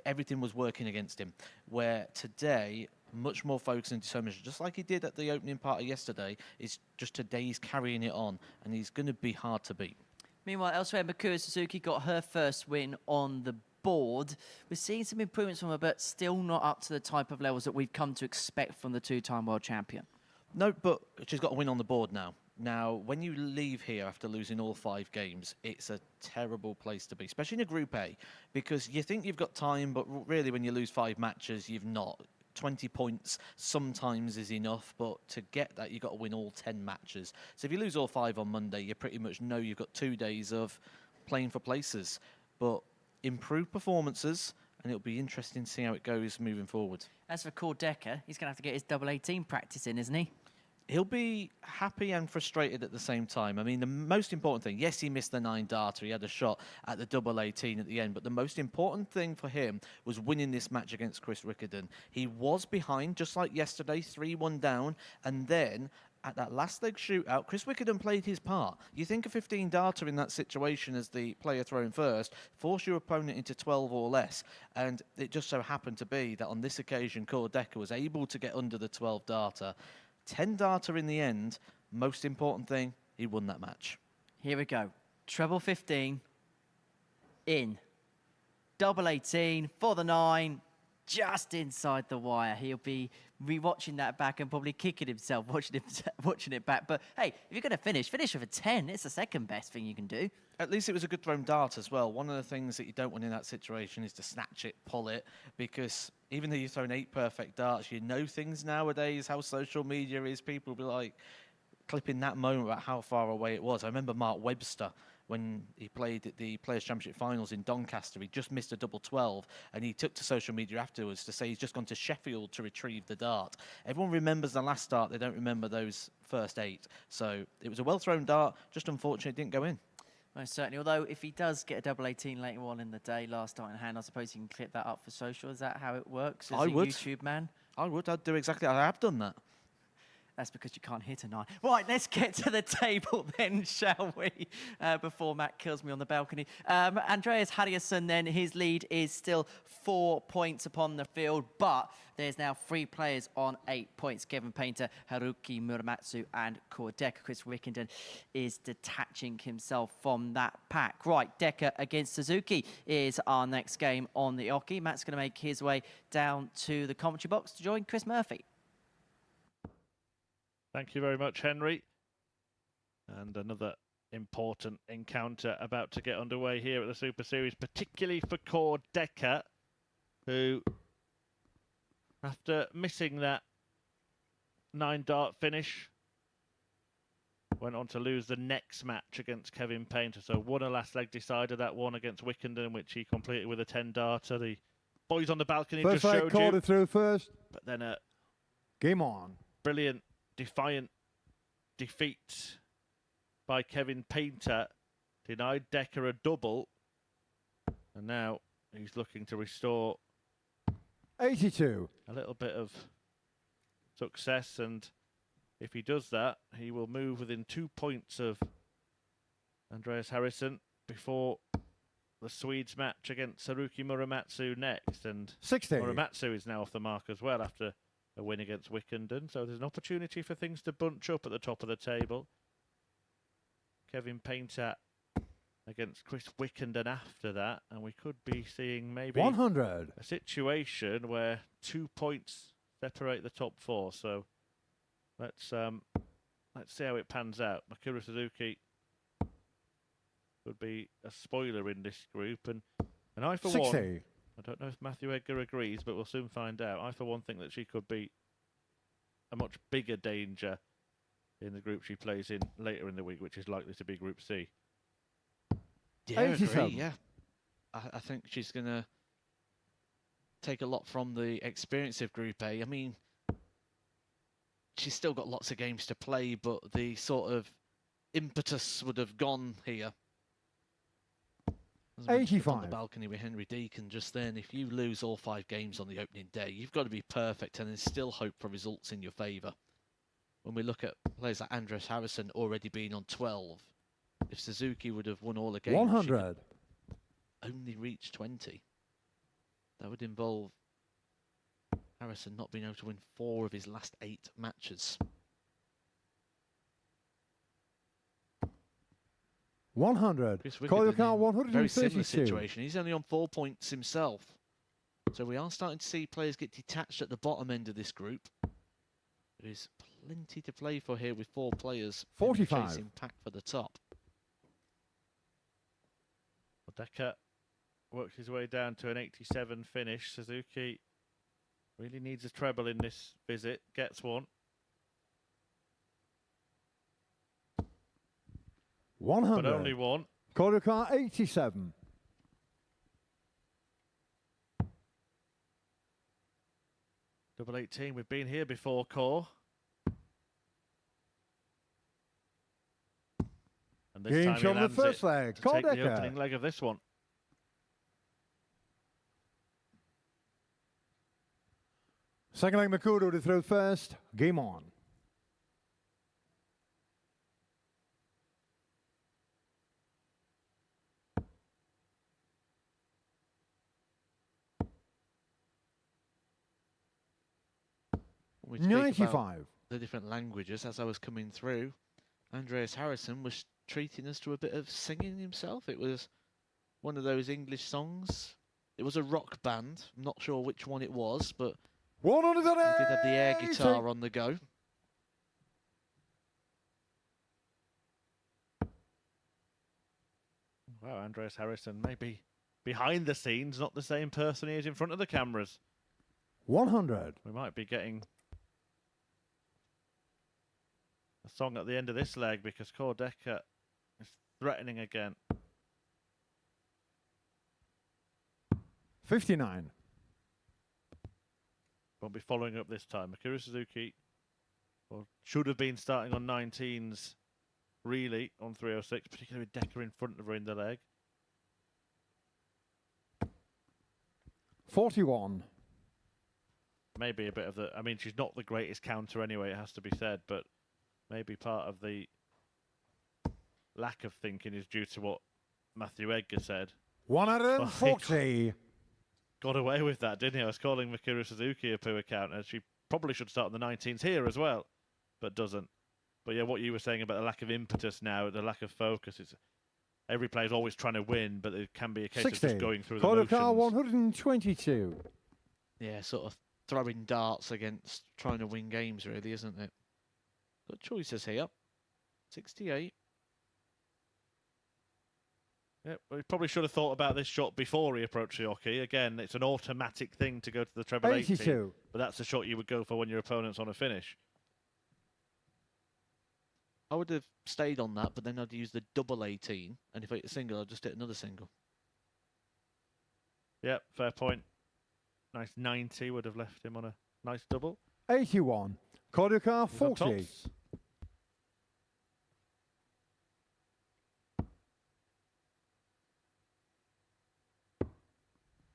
[SPEAKER 2] everything was working against him. Where today, much more focus and determination, just like he did at the opening part of yesterday, is just today he's carrying it on, and he's going to be hard to beat.
[SPEAKER 1] Meanwhile, elsewhere, Mikuru Suzuki got her first win on the board. We're seeing some improvements from her, but still not up to the type of levels that we've come to expect from the 2-time world champion.
[SPEAKER 2] No, but she's got a win on the board now. Now, when you leave here after losing all 5 games, it's a terrible place to be, especially in a Group A, because you think you've got time, but really when you lose 5 matches, you've not. 20 points sometimes is enough, but to get that, you've got to win all 10 matches. So if you lose all 5 on Monday, you pretty much know you've got 2 days of playing for places. But improved performances, and it'll be interesting to see how it goes moving forward.
[SPEAKER 1] As for Cord Decker, he's going to have to get his double 18 practice in, isn't he?
[SPEAKER 2] He'll be happy and frustrated at the same time. I mean, the most important thing, yes, he missed the 9 darter. He had a shot at the double 18 at the end. But the most important thing for him was winning this match against Chris Wickenden. He was behind, just like yesterday, 3-1 down. And then at that last leg shootout, Chris Wickenden played his part. You think a 15 darter in that situation as the player thrown first, force your opponent into 12 or less. And it just so happened to be that on this occasion, Cord Decker was able to get under the 12 darter. 10 darter in the end. Most important thing, he won that match.
[SPEAKER 1] Here we go. Treble 15 in. Double 18 for the 9. Just inside the wire. He'll be rewatching that back and probably kicking himself watching it back. But hey, if you're going to finish with a 10. It's the second best thing you can do.
[SPEAKER 2] At least it was a good thrown dart as well. One of the things that you don't want in that situation is to snatch it, pull it, because even though you've thrown 8 perfect darts, you know things nowadays, how social media is. People will be like clipping that moment about how far away it was. I remember Mark Webster when he played at the Players' Championship Finals in Doncaster. He just missed a double 12, and he took to social media afterwards to say he's just gone to Sheffield to retrieve the dart. Everyone remembers the last dart. They don't remember those first 8. So it was a well-thrown dart, just unfortunate it didn't go in.
[SPEAKER 1] Most certainly. Although if he does get a double 18 later on in the day, last dart in hand, I suppose he can clip that up for social. Is that how it works? As
[SPEAKER 2] I
[SPEAKER 1] a
[SPEAKER 2] would.
[SPEAKER 1] YouTube man?
[SPEAKER 2] I would. I'd do exactly. I have done that.
[SPEAKER 1] That's because you can't hit a 9. Right, let's get to the table then, shall we? Before Matt kills me on the balcony. Andreas Harriusson then, his lead is still 4 points upon the field, but there's now 3 players on 8 points. Kevin Painter, Haruki Muramatsu, and Cord Decker. Chris Wickenden is detaching himself from that pack. Right, Decker against Suzuki is our next game on the Oki. Matt's going to make his way down to the commentary box to join Chris Murphy.
[SPEAKER 3] Thank you very much, Henry. And another important encounter about to get underway here at the Super Series, particularly for Core Decker, who, after missing that 9-dart finish, went on to lose the next match against Kevin Painter. So won a last leg decider, that one against Wickenden, which he completed with a 10-darter. The boys on the balcony
[SPEAKER 4] First
[SPEAKER 3] just
[SPEAKER 4] leg
[SPEAKER 3] showed
[SPEAKER 4] called
[SPEAKER 3] you.
[SPEAKER 4] it through first.
[SPEAKER 3] But then a
[SPEAKER 4] Game on.
[SPEAKER 3] brilliant, defiant defeat by Kevin Painter denied Decker a double. And now he's looking to restore
[SPEAKER 4] 82.
[SPEAKER 3] a little bit of success, and if he does that, he will move within 2 points of Andreas Harrison before the Swedes match against Haruki Muramatsu next. And
[SPEAKER 4] 60.
[SPEAKER 3] Muramatsu is now off the mark as well after a win against Wickenden, so there's an opportunity for things to bunch up at the top of the table. Kevin Painter against Chris Wickenden after that, and we could be seeing maybe
[SPEAKER 4] 100.
[SPEAKER 3] a situation where 2 points separate the top four. So let's see how it pans out. Makura Suzuki could be a spoiler in this group, and I for
[SPEAKER 4] 60.
[SPEAKER 3] one, I don't know if Matthew Edgar agrees, but we'll soon find out. I for one think that she could be a much bigger danger in the group she plays in later in the week, which is likely to be Group C.
[SPEAKER 2] Yeah, I agree.
[SPEAKER 4] 87.
[SPEAKER 2] Yeah, I think she's going to take a lot from the experience of Group A. I mean, she's still got lots of games to play, but the sort of impetus would have gone here. As I mentioned up on the
[SPEAKER 4] 85.
[SPEAKER 2] balcony with Henry Deacon just then, if you lose all 5 games on the opening day, you've got to be perfect and there's still hope for results in your favour. When we look at players like Andres Harrison already being on 12, if Suzuki would have won all the games,
[SPEAKER 4] 100.
[SPEAKER 2] only reach 20. That would involve Harrison not being able to win 4 of his last 8 matches.
[SPEAKER 4] 100.
[SPEAKER 2] Chris
[SPEAKER 4] Call your
[SPEAKER 2] Wickenden
[SPEAKER 4] car
[SPEAKER 2] in a very similar
[SPEAKER 4] 132.
[SPEAKER 2] situation. He's only on 4 points himself. So we are starting to see players get detached at the bottom end of this group. There is plenty to play for here with 4 players in the
[SPEAKER 4] 45.
[SPEAKER 2] chasing pack for the top.
[SPEAKER 3] Decker works his way down to an 87 finish. Suzuki really needs a treble in this visit. Gets one.
[SPEAKER 4] 100.
[SPEAKER 3] But only one.
[SPEAKER 4] Call your car 87.
[SPEAKER 3] Double 18. We've been here before, Core. And this
[SPEAKER 4] Game
[SPEAKER 3] time he
[SPEAKER 4] shot of
[SPEAKER 3] lands
[SPEAKER 4] the first
[SPEAKER 3] it
[SPEAKER 4] leg.
[SPEAKER 3] to
[SPEAKER 4] Call
[SPEAKER 3] take the
[SPEAKER 4] Decker.
[SPEAKER 3] opening leg of this one.
[SPEAKER 4] Second leg Makuro to throw first. Game on.
[SPEAKER 2] When we speak about
[SPEAKER 4] 95.
[SPEAKER 2] the different languages as I was coming through, Andreas Harrison was treating us to a bit of singing himself. It was one of those English songs. It was a rock band. I'm not sure which one it was, but he
[SPEAKER 4] 180.
[SPEAKER 2] did have the air guitar on the go.
[SPEAKER 3] Wow, Andreas Harrison maybe behind the scenes, not the same person he is in front of the cameras.
[SPEAKER 4] 100.
[SPEAKER 3] We might be getting a song at the end of this leg because Core Decker is threatening again.
[SPEAKER 4] 59.
[SPEAKER 3] Won't be following up this time. Makura Suzuki should have been starting on 19s, really, on 306, particularly with Decker in front of her in the leg.
[SPEAKER 4] 41.
[SPEAKER 3] Maybe a bit of the... I mean, she's not the greatest counter anyway, it has to be said, but maybe part of the lack of thinking is due to what Matthew Edgar said.
[SPEAKER 4] 140.
[SPEAKER 3] Got away with that, didn't he? I was calling Makura Suzuki a poor counter. She probably should start in the 19s here as well, but doesn't. But yeah, what you were saying about the lack of impetus now, the lack of focus, it's every player's always trying to win, but it can be a case
[SPEAKER 4] 60.
[SPEAKER 3] of just going through the
[SPEAKER 4] Call your
[SPEAKER 3] motions.
[SPEAKER 4] car 122.
[SPEAKER 2] Yeah, sort of throwing darts against trying to win games, really, isn't it? Good choices here. 68.
[SPEAKER 3] Yep, well, he probably should have thought about this shot before he approached the hockey. Again, it's an automatic thing to go to the treble 18,
[SPEAKER 4] 82.
[SPEAKER 3] but that's the shot you would go for when your opponent's on a finish.
[SPEAKER 2] I would have stayed on that, but then I'd use the double 18, and if I hit a single, I'd just hit another single.
[SPEAKER 3] Yep, fair point. Nice 90 would have left him on a nice double.
[SPEAKER 4] 81. Kodaka,
[SPEAKER 3] He's on
[SPEAKER 4] 40.
[SPEAKER 3] tops.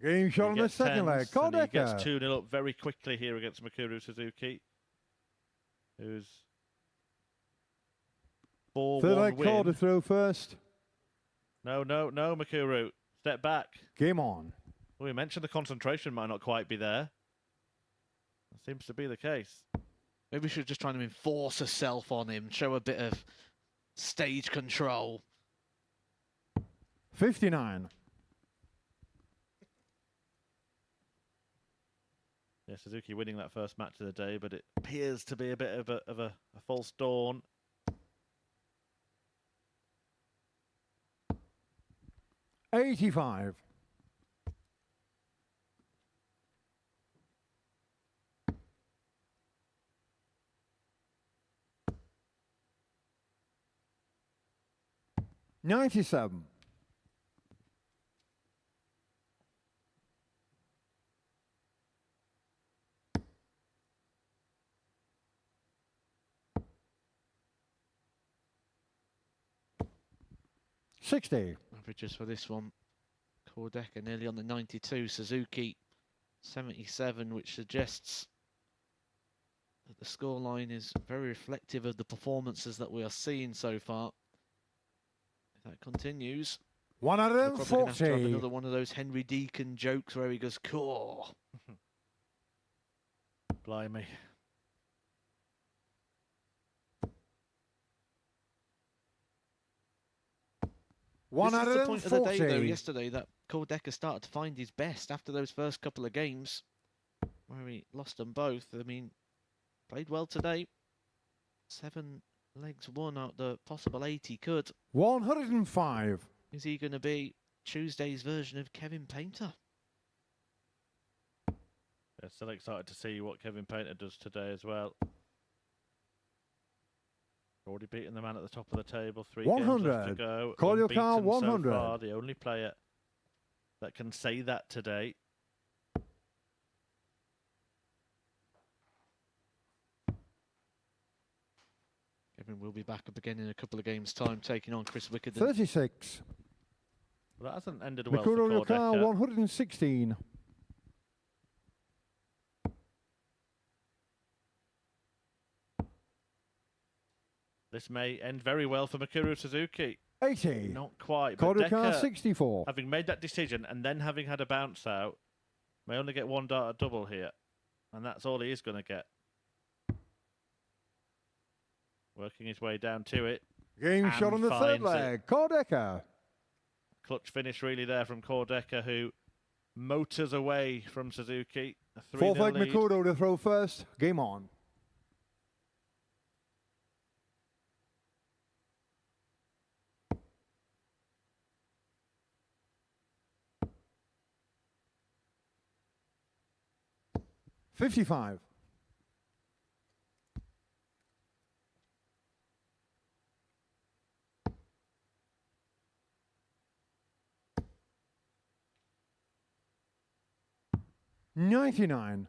[SPEAKER 4] Game shot on
[SPEAKER 3] He
[SPEAKER 4] the
[SPEAKER 3] gets
[SPEAKER 4] second leg.
[SPEAKER 3] tens, and he gets
[SPEAKER 4] Kodaka.
[SPEAKER 3] 2-0 up very quickly here against Mikuru Suzuki, who's 4-1
[SPEAKER 4] Third leg
[SPEAKER 3] win.
[SPEAKER 4] call to throw first.
[SPEAKER 3] No, Mikuru. Step back.
[SPEAKER 4] Game on.
[SPEAKER 3] Well, we mentioned the concentration might not quite be there. That seems to be the case.
[SPEAKER 2] Maybe we should just try to enforce herself on him, show a bit of stage control.
[SPEAKER 4] 59.
[SPEAKER 3] Yeah, Suzuki winning that first match of the day, but it appears to be a bit of a false dawn.
[SPEAKER 4] $85. $97. $60.
[SPEAKER 2] Averages for this one. Kordeka nearly on the 92. Suzuki 77, which suggests that the scoreline is very reflective of the performances that we are seeing so far. If that continues, we're probably going to have to have
[SPEAKER 4] 140.
[SPEAKER 2] another one of those Henry Deacon jokes where he goes, "Core."
[SPEAKER 3] Blimey.
[SPEAKER 2] This is the point of the day, though,
[SPEAKER 4] 140.
[SPEAKER 2] yesterday, that Kordeka started to find his best after those first couple of games, where he lost them both. I mean, played well today. 7 legs won out the possible 8 he could.
[SPEAKER 4] 105.
[SPEAKER 2] Is he going to be Tuesday's version of Kevin Painter?
[SPEAKER 3] Yeah, still excited to see what Kevin Painter does today as well. Already beaten the man at the top of the table. 3 games left to
[SPEAKER 4] 100.
[SPEAKER 3] go.
[SPEAKER 4] Call your
[SPEAKER 3] Unbeaten
[SPEAKER 4] car,
[SPEAKER 3] so
[SPEAKER 4] 100.
[SPEAKER 3] far, the only player that can say that today.
[SPEAKER 2] Kevin will be back up again in a couple of games' time, taking on Chris Wickenden.
[SPEAKER 4] 36.
[SPEAKER 3] Well, that hasn't ended well for
[SPEAKER 4] Mikuru Yoka,
[SPEAKER 3] Kordeka.
[SPEAKER 4] 116.
[SPEAKER 3] This may end very well for Mikuru Suzuki.
[SPEAKER 4] 80.
[SPEAKER 3] Not quite, but
[SPEAKER 4] Kodaka,
[SPEAKER 3] Decker,
[SPEAKER 4] 64.
[SPEAKER 3] having made that decision and then having had a bounce out, may only get 1 dart double here. And that's all he is going to get. Working his way down to it.
[SPEAKER 4] Game
[SPEAKER 3] And
[SPEAKER 4] shot on the third
[SPEAKER 3] finds it.
[SPEAKER 4] leg. Kodaka.
[SPEAKER 3] Clutch finish really there from Kordeka, who motors away from Suzuki. A 3-0
[SPEAKER 4] Fourth leg
[SPEAKER 3] lead.
[SPEAKER 4] Mikuru to throw first. Game on. $55. $99.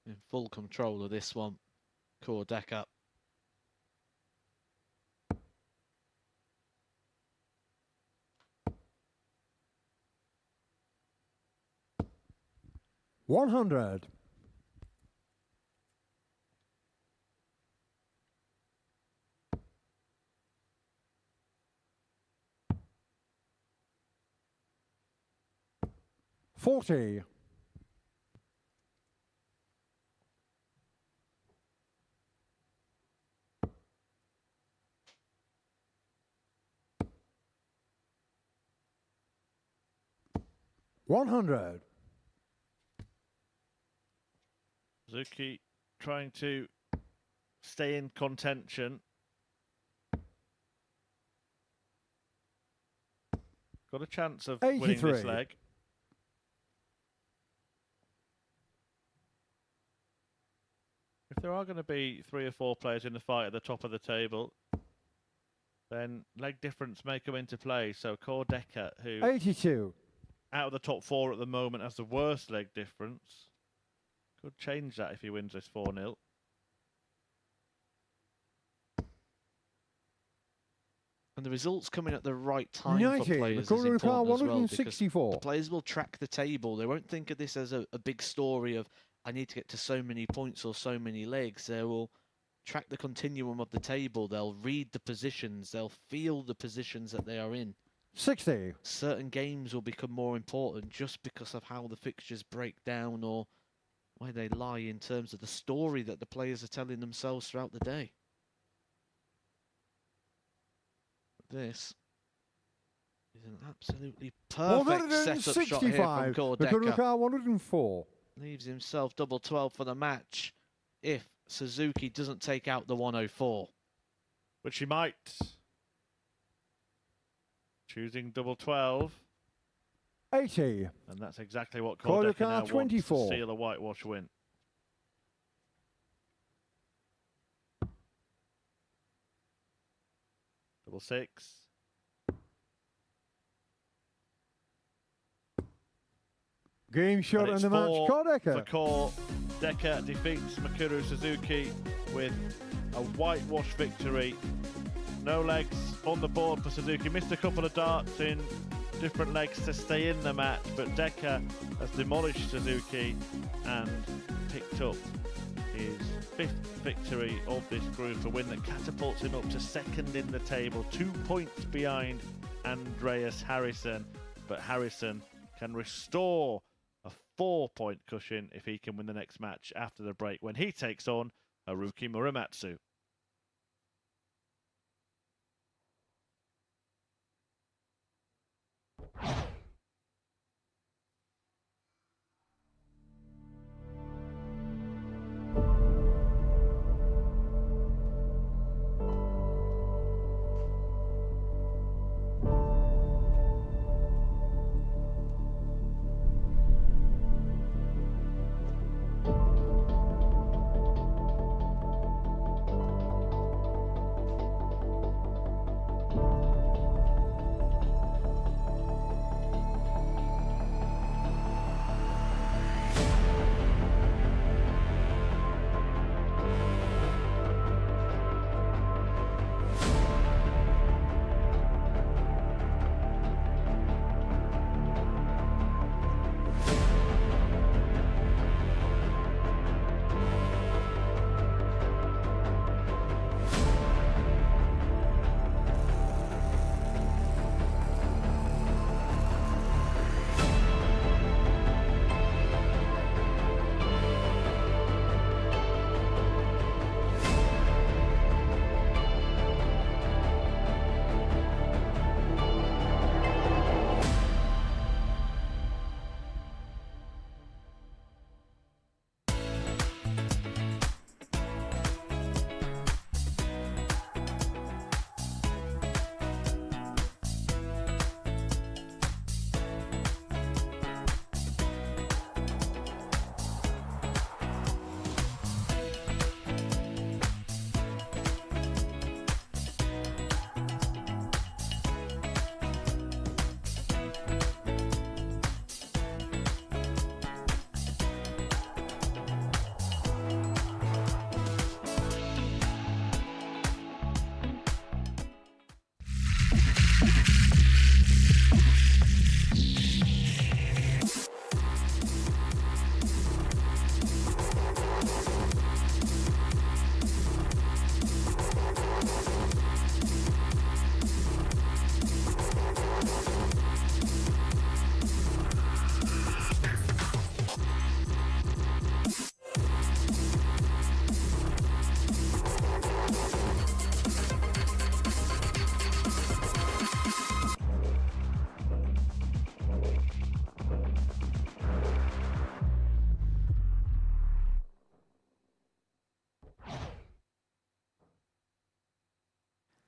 [SPEAKER 2] In full control of this one, Kordeka.
[SPEAKER 4] $100. $40. $100.
[SPEAKER 3] Suzuki trying to stay in contention. got a chance of winning this
[SPEAKER 4] 83.
[SPEAKER 3] leg. If there are going to be 3 or 4 players in the fight at the top of the table, then leg difference may come into play. So Core Decker, who
[SPEAKER 4] 82.
[SPEAKER 3] out of the top 4 at the moment has the worst leg difference, could change that if he wins this 4-0.
[SPEAKER 2] And the results coming at the right time for
[SPEAKER 4] 90.
[SPEAKER 2] players is
[SPEAKER 4] Recording car
[SPEAKER 2] important as well, because
[SPEAKER 4] 164.
[SPEAKER 2] the players will track the table. They won't think of this as a big story of, I need to get to so many points or so many legs. They will track the continuum of the table. They'll read the positions. They'll feel the positions that they are in.
[SPEAKER 4] 60.
[SPEAKER 2] Certain games will become more important just because of how the fixtures break down or where they lie in terms of the story that the players are telling themselves throughout the day. This is an absolutely perfect setup shot here from
[SPEAKER 4] 165. Recording
[SPEAKER 2] Kordeka.
[SPEAKER 4] car 104.
[SPEAKER 2] Leaves himself double 12 for the match if Suzuki doesn't take out the 104.
[SPEAKER 3] Which he might. Choosing double 12.
[SPEAKER 4] 80.
[SPEAKER 3] And that's exactly what
[SPEAKER 4] Kordeka
[SPEAKER 3] Kordeka now
[SPEAKER 4] 24.
[SPEAKER 3] wants to seal a whitewash win. Double 6.
[SPEAKER 4] Game shot
[SPEAKER 3] And
[SPEAKER 4] in
[SPEAKER 3] it's
[SPEAKER 4] the match.
[SPEAKER 3] 4
[SPEAKER 4] Kordeka.
[SPEAKER 3] for Core. Decker defeats Mikuru Suzuki with a whitewash victory. No legs on the board for Suzuki. Missed a couple of darts in different legs to stay in the match, but Decker has demolished Suzuki and picked up his 5th victory of this group, a win that catapults him up to 2nd in the table, 2 points behind Andreas Harrison. But Harrison can restore a 4-point cushion if he can win the next match after the break when he takes on Haruki Muramatsu.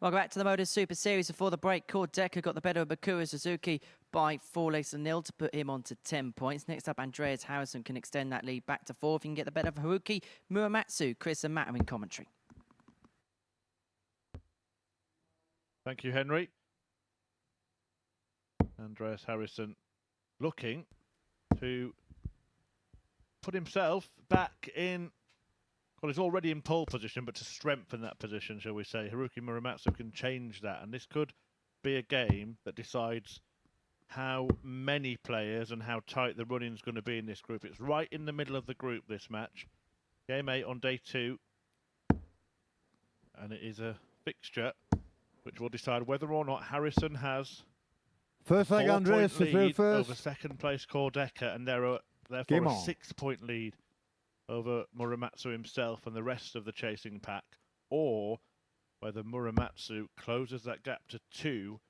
[SPEAKER 1] Welcome back to the MODUS Super Series. Before the break, Core Decker got the better of Bakura Suzuki by 4-0 to put him on to 10 points. Next up, Andreas Harrison can extend that lead back to 4 if he can get the better of Haruki Muramatsu. Chris and Matt are in commentary.
[SPEAKER 3] Thank you, Henry. Andreas Harrison looking to put himself back in, well, he's already in pole position, but to strengthen that position, shall we say. Haruki Muramatsu can change that, and this could be a game that decides how many players and how tight the running is going to be in this group. It's right in the middle of the group, this match. Game 8 on day 2, and it is a fixture which will decide whether or not Harrison has
[SPEAKER 4] First leg, Andreas to throw
[SPEAKER 3] lead
[SPEAKER 4] first.
[SPEAKER 3] over second place Core Decker, and therefore a 6-point lead over Muramatsu himself and the rest of the chasing pack, or whether Muramatsu closes that gap to 2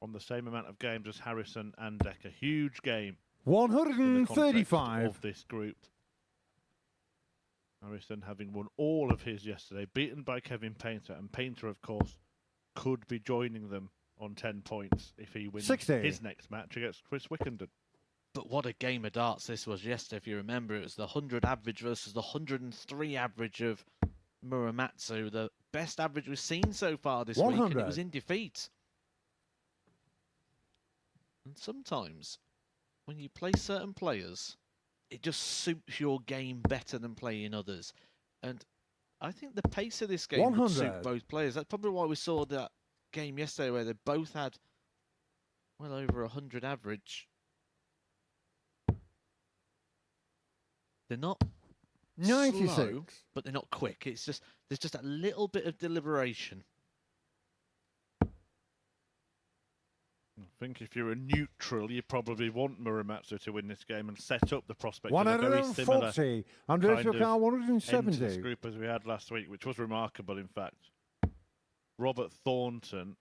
[SPEAKER 3] on the same amount of games as Harrison and Decker. Huge game in the context
[SPEAKER 4] 135
[SPEAKER 3] of this group. Harrison having won all of his yesterday, beaten by Kevin Painter, and Painter, of course, could be joining them on 10 points if he wins
[SPEAKER 4] 60.
[SPEAKER 3] his next match against Chris Wickenden.
[SPEAKER 2] But what a game of darts this was yesterday, if you remember. It was the 100 average versus the 103 average of Muramatsu. The best average we've seen so far this week, and it was in defeat. And sometimes, when you play certain players, it just suits your game better than playing others. And I think the pace of this game would suit both players. That's probably why we saw that game yesterday where they both had well over 100 average. They're not
[SPEAKER 4] 96,
[SPEAKER 2] slow, but they're not quick. It's just there's just a little bit of deliberation.
[SPEAKER 3] I think if you're a neutral, you probably want Muramatsu to win this game and set up the prospect of
[SPEAKER 4] One
[SPEAKER 3] a very similar
[SPEAKER 4] 140. Andreas
[SPEAKER 3] kind of
[SPEAKER 4] Yokar
[SPEAKER 3] end to this
[SPEAKER 4] 170.
[SPEAKER 3] group as we had last week, which was remarkable, in fact. Robert Thornton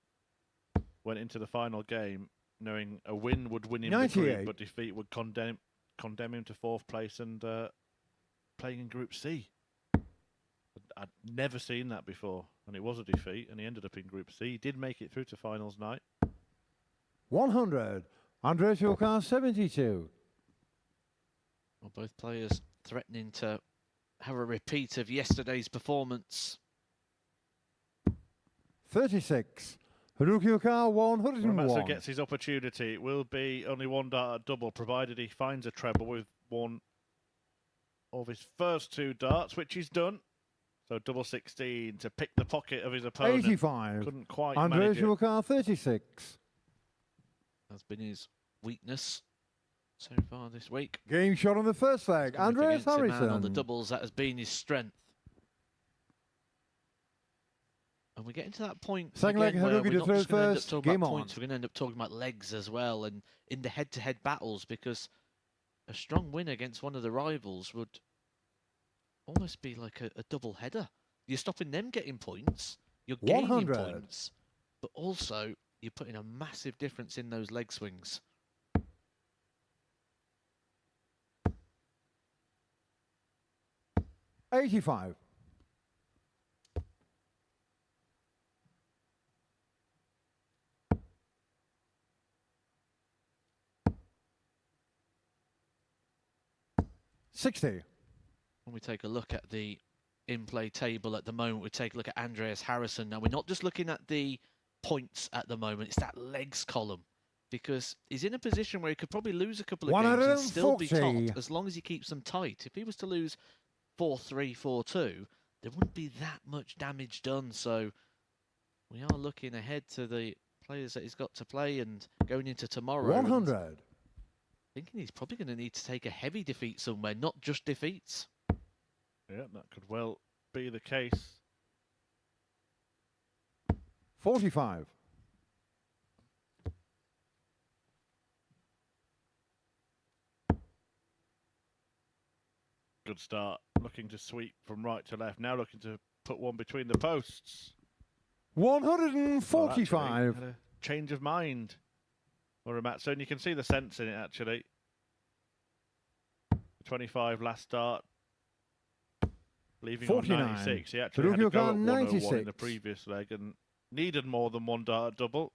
[SPEAKER 3] went into the final game knowing a win would win him the group,
[SPEAKER 4] 98.
[SPEAKER 3] but defeat would condemn him to 4th place and playing in Group C. I'd never seen that before, and it was a defeat, and he ended up in Group C. He did make it through to finals night.
[SPEAKER 4] 100. Andreas Yokar 72.
[SPEAKER 2] Well, both players threatening to have a repeat of yesterday's performance.
[SPEAKER 4] 36. Haruki Yokar 101.
[SPEAKER 3] Muramatsu gets his opportunity. It will be only one dart at double, provided he finds a treble with one of his first 2 darts, which he's done. So double 16 to pick the pocket of his opponent.
[SPEAKER 4] 85.
[SPEAKER 3] Couldn't quite
[SPEAKER 4] Andreas
[SPEAKER 3] manage it.
[SPEAKER 4] Yokar 36.
[SPEAKER 2] That's been his weakness so far this week.
[SPEAKER 4] Game shot on the first leg.
[SPEAKER 2] Coming
[SPEAKER 4] Andreas
[SPEAKER 2] against a man on the
[SPEAKER 4] Harrison.
[SPEAKER 2] doubles, that has been his strength. And we're getting to that point
[SPEAKER 4] Second leg,
[SPEAKER 2] again where
[SPEAKER 4] Haruki
[SPEAKER 2] we're
[SPEAKER 4] to
[SPEAKER 2] not
[SPEAKER 4] throw
[SPEAKER 2] just going to end up
[SPEAKER 4] first.
[SPEAKER 2] talking
[SPEAKER 4] Game
[SPEAKER 2] about
[SPEAKER 4] on.
[SPEAKER 2] points, we're going to end up talking about legs as well. And in the head-to-head battles, because a strong win against one of the rivals would almost be like a double header. You're stopping them getting points, you're gaining
[SPEAKER 4] 100.
[SPEAKER 2] points, but also you're putting a massive difference in those leg swings.
[SPEAKER 4] $85. $60.
[SPEAKER 2] When we take a look at the in-play table at the moment, we take a look at Andreas Harrison. Now, we're not just looking at the points at the moment, it's that legs column, because he's in a position where he could probably lose a couple of games and still be
[SPEAKER 4] 140.
[SPEAKER 2] top, as long as he keeps them tight. If he was to lose 4-3, 4-2, there wouldn't be that much damage done. So we are looking ahead to the players that he's got to play and going into tomorrow.
[SPEAKER 4] 100.
[SPEAKER 2] Thinking he's probably going to need to take a heavy defeat somewhere, not just defeats.
[SPEAKER 3] Yeah, that could well be the case.
[SPEAKER 4] 45.
[SPEAKER 3] Good start. Looking to sweep from right to left. Now looking to put one between the posts.
[SPEAKER 4] 145.
[SPEAKER 3] Well, actually, had a change of mind. Muramatsu, and you can see the sense in it, actually. 25 last start. Leaving
[SPEAKER 4] 49.
[SPEAKER 3] on 96. He actually had to go at 101 in the previous leg and needed more than one dart double.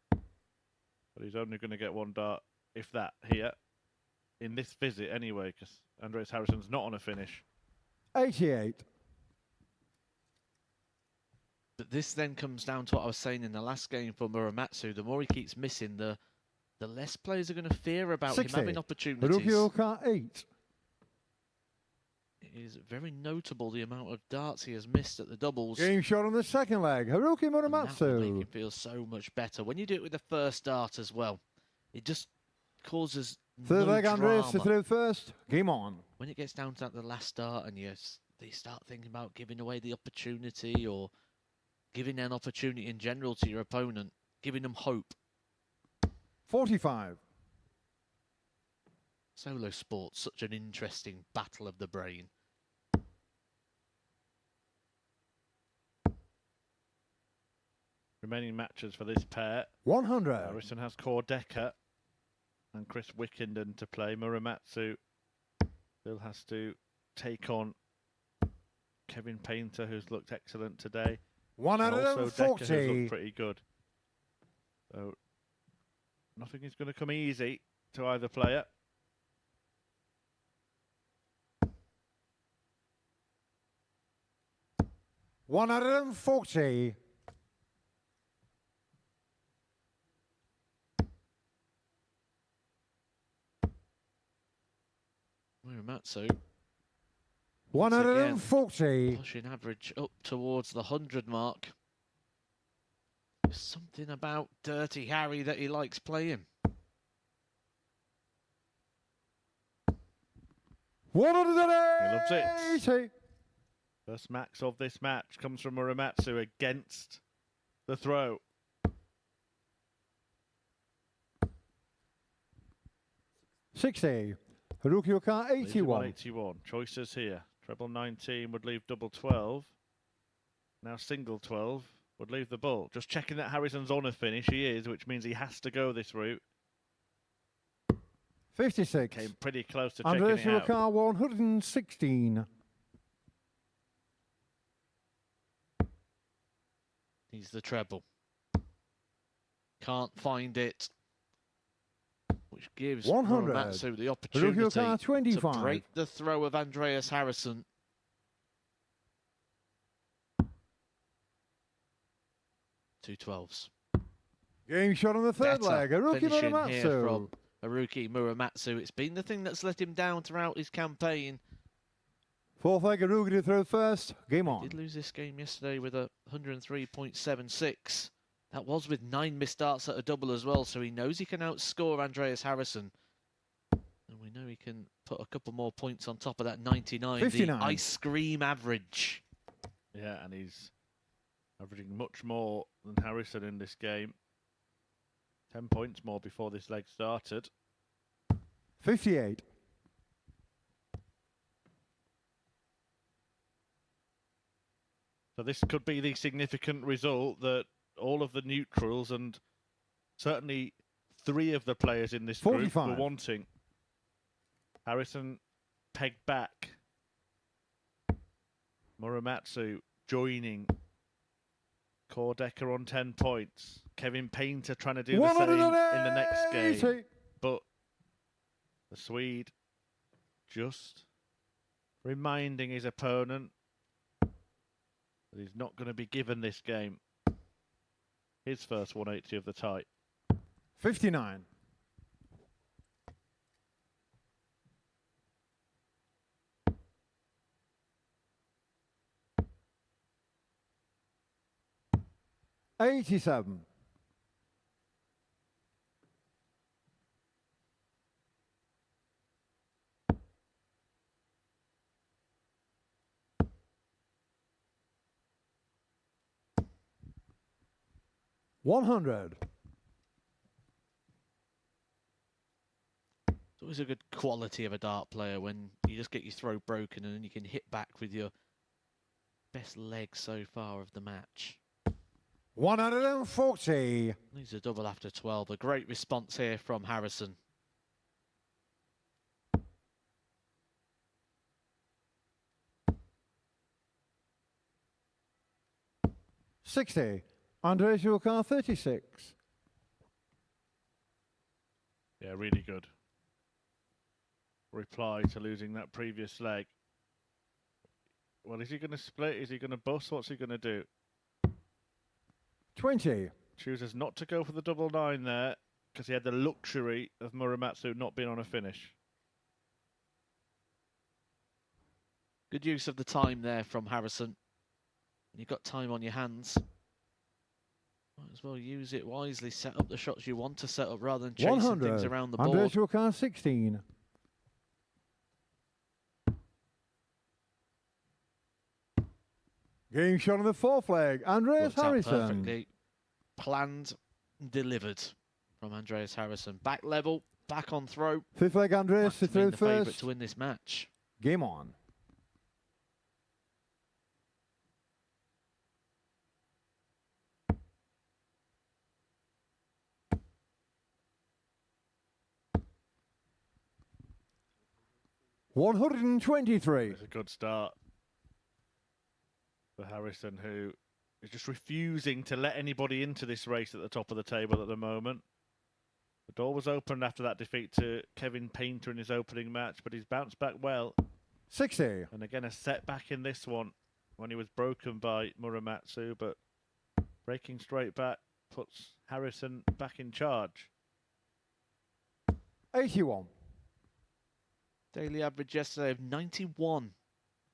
[SPEAKER 3] But he's only going to get one dart, if that, here. In this visit anyway, because Andreas Harrison's not on a finish.
[SPEAKER 4] 88.
[SPEAKER 2] But this then comes down to what I was saying in the last game for Muramatsu. The more he keeps missing, the less players are going to fear about
[SPEAKER 4] 60.
[SPEAKER 2] him having opportunities.
[SPEAKER 4] Haruki Okar 8.
[SPEAKER 2] It is very notable the amount of darts he has missed at the doubles.
[SPEAKER 4] Game shot on the second leg. Haruki
[SPEAKER 2] And that will make
[SPEAKER 4] Muramatsu.
[SPEAKER 2] him feel so much better. When you do it with the first dart as well, it just causes
[SPEAKER 4] Third
[SPEAKER 2] no
[SPEAKER 4] leg, Andreas to
[SPEAKER 2] drama.
[SPEAKER 4] throw first. Game on.
[SPEAKER 2] When it gets down to the last dart and you start thinking about giving away the opportunity or giving an opportunity in general to your opponent, giving them hope.
[SPEAKER 4] 45.
[SPEAKER 2] Solo sports, such an interesting battle of the brain.
[SPEAKER 3] Remaining matches for this pair.
[SPEAKER 4] 100.
[SPEAKER 3] Harrison has Kordecker and Chris Wickenden to play. Muramatsu still has to take on Kevin Painter, who's looked excellent today. And also Decker, who's
[SPEAKER 4] 140.
[SPEAKER 3] looked pretty good. So nothing is going to come easy to either player.
[SPEAKER 4] $140.
[SPEAKER 2] Muramatsu
[SPEAKER 4] 140.
[SPEAKER 2] pushing average up towards the 100 mark. There's something about Dirty Harry that he likes playing.
[SPEAKER 4] 180.
[SPEAKER 3] He loves it. First max of this match comes from Muramatsu against the throw.
[SPEAKER 4] 60. Haruki Okar 81.
[SPEAKER 3] 81. Choices here. Treble 19 would leave double 12. Now single 12 would leave the bull. Just checking that Harrison's on a finish. He is, which means he has to go this route.
[SPEAKER 4] 56.
[SPEAKER 3] Came pretty close to checking
[SPEAKER 4] Andreas
[SPEAKER 3] it out.
[SPEAKER 4] Okar 116.
[SPEAKER 2] He's the treble. Can't find it. Which gives
[SPEAKER 4] 100.
[SPEAKER 2] Muramatsu the
[SPEAKER 4] Haruki
[SPEAKER 2] opportunity
[SPEAKER 4] Okar
[SPEAKER 2] to
[SPEAKER 4] 25.
[SPEAKER 2] break the throw of Andreas Harrison. Two 12s.
[SPEAKER 4] Game shot on the third
[SPEAKER 2] Better
[SPEAKER 4] leg. Haruki
[SPEAKER 2] finishing here
[SPEAKER 4] Muramatsu.
[SPEAKER 2] from Haruki Muramatsu. It's been the thing that's let him down throughout his campaign.
[SPEAKER 4] Fourth leg, Haruki to throw first. Game on.
[SPEAKER 2] Did lose this game yesterday with a 103.76. That was with 9 missed darts at a double as well, so he knows he can outscore Andreas Harrison. And we know he can put a couple more points on top of that 99,
[SPEAKER 4] 59.
[SPEAKER 2] the ice cream average.
[SPEAKER 3] Yeah, and he's averaging much more than Harrison in this game. 10 points more before this leg started.
[SPEAKER 4] 58.
[SPEAKER 3] So this could be the significant result that all of the neutrals and certainly 3 of the players in this group were
[SPEAKER 4] 45.
[SPEAKER 3] wanting. Harrison pegged back. Muramatsu joining. Kordecker on 10 points. Kevin Painter trying to do the same in the next game.
[SPEAKER 4] 180.
[SPEAKER 3] But the Swede just reminding his opponent that he's not going to be given this game. His first 180 of the type.
[SPEAKER 4] 59. $87. $100.
[SPEAKER 2] It's always a good quality of a dart player when you just get your throw broken and then you can hit back with your best leg so far of the match.
[SPEAKER 4] 140.
[SPEAKER 2] He's a double after 12. A great response here from Harrison.
[SPEAKER 4] $60. Andres, your car 36.
[SPEAKER 3] Yeah, really good reply to losing that previous leg. Well, is he going to split? Is he going to bust? What's he going to do?
[SPEAKER 4] 20.
[SPEAKER 3] Chooses not to go for the double nine there because he had the luxury of Muramatsu not being on a finish.
[SPEAKER 2] Good use of the time there from Harrison. You've got time on your hands. Might as well use it wisely. Set up the shots you want to set up rather than chasing
[SPEAKER 4] 100.
[SPEAKER 2] things around the
[SPEAKER 4] Andres,
[SPEAKER 2] board.
[SPEAKER 4] your car 16. Game shot on the fourth leg. Andreas
[SPEAKER 2] Worked out
[SPEAKER 4] Harrison.
[SPEAKER 2] perfectly. Planned, delivered from Andreas Harrison. Back level, back on throw.
[SPEAKER 4] Fifth leg, Andreas to
[SPEAKER 2] Back to being
[SPEAKER 4] throw
[SPEAKER 2] the favourite
[SPEAKER 4] first.
[SPEAKER 2] to win this match.
[SPEAKER 4] Game on. $123.
[SPEAKER 3] It's a good start for Harrison, who is just refusing to let anybody into this race at the top of the table at the moment. The door was opened after that defeat to Kevin Painter in his opening match, but he's bounced back well.
[SPEAKER 4] 60.
[SPEAKER 3] And again, a setback in this one when he was broken by Muramatsu, but breaking straight back puts Harrison back in charge.
[SPEAKER 4] 81.
[SPEAKER 2] Daily average yesterday of 91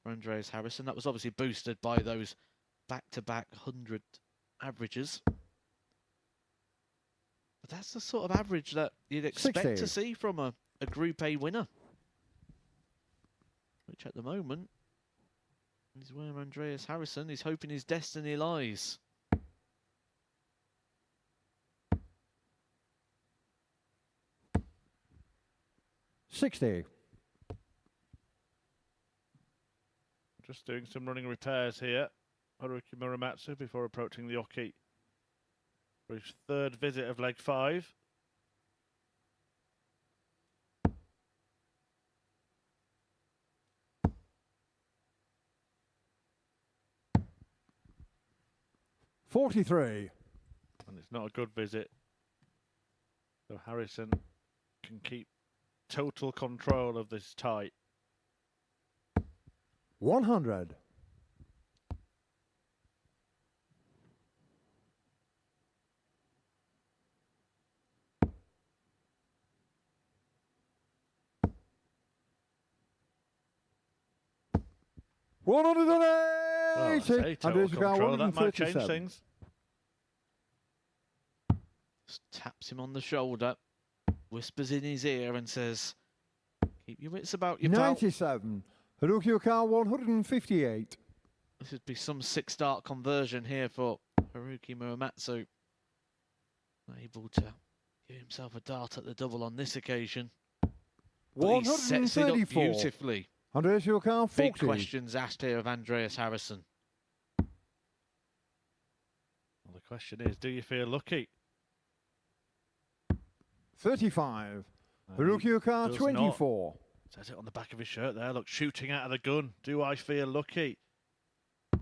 [SPEAKER 2] for Andreas Harrison. That was obviously boosted by those back-to-back 100 averages. But that's the sort of average that you'd expect
[SPEAKER 4] 60.
[SPEAKER 2] to see from a Group A winner. Which at the moment is where Andreas Harrison is hoping his destiny lies.
[SPEAKER 4] $60.
[SPEAKER 3] Just doing some running repairs here. Haruki Muramatsu before approaching the Oki for his third visit of leg 5.
[SPEAKER 4] $43.
[SPEAKER 3] And it's not a good visit. So Harrison can keep total control of this tie.
[SPEAKER 4] 100.
[SPEAKER 3] Well, I say total control, that might change
[SPEAKER 4] 137.
[SPEAKER 3] things.
[SPEAKER 2] Just taps him on the shoulder, whispers in his ear and says, keep your wits about you, pal.
[SPEAKER 4] 97. Haruki Okar 158.
[SPEAKER 2] This would be some 6-start conversion here for Haruki Muramatsu. Able to give himself a dart at the double on this occasion. But he sets it up
[SPEAKER 4] 134.
[SPEAKER 2] beautifully.
[SPEAKER 4] Andreas Okar 40.
[SPEAKER 2] Big questions asked here of Andreas Harrison.
[SPEAKER 3] Well, the question is, do you feel lucky?
[SPEAKER 4] 35.
[SPEAKER 3] He
[SPEAKER 4] Haruki Okar
[SPEAKER 3] does
[SPEAKER 4] 24.
[SPEAKER 3] Says it on the back of his shirt there. Look, shooting out of the gun. Do I feel lucky? But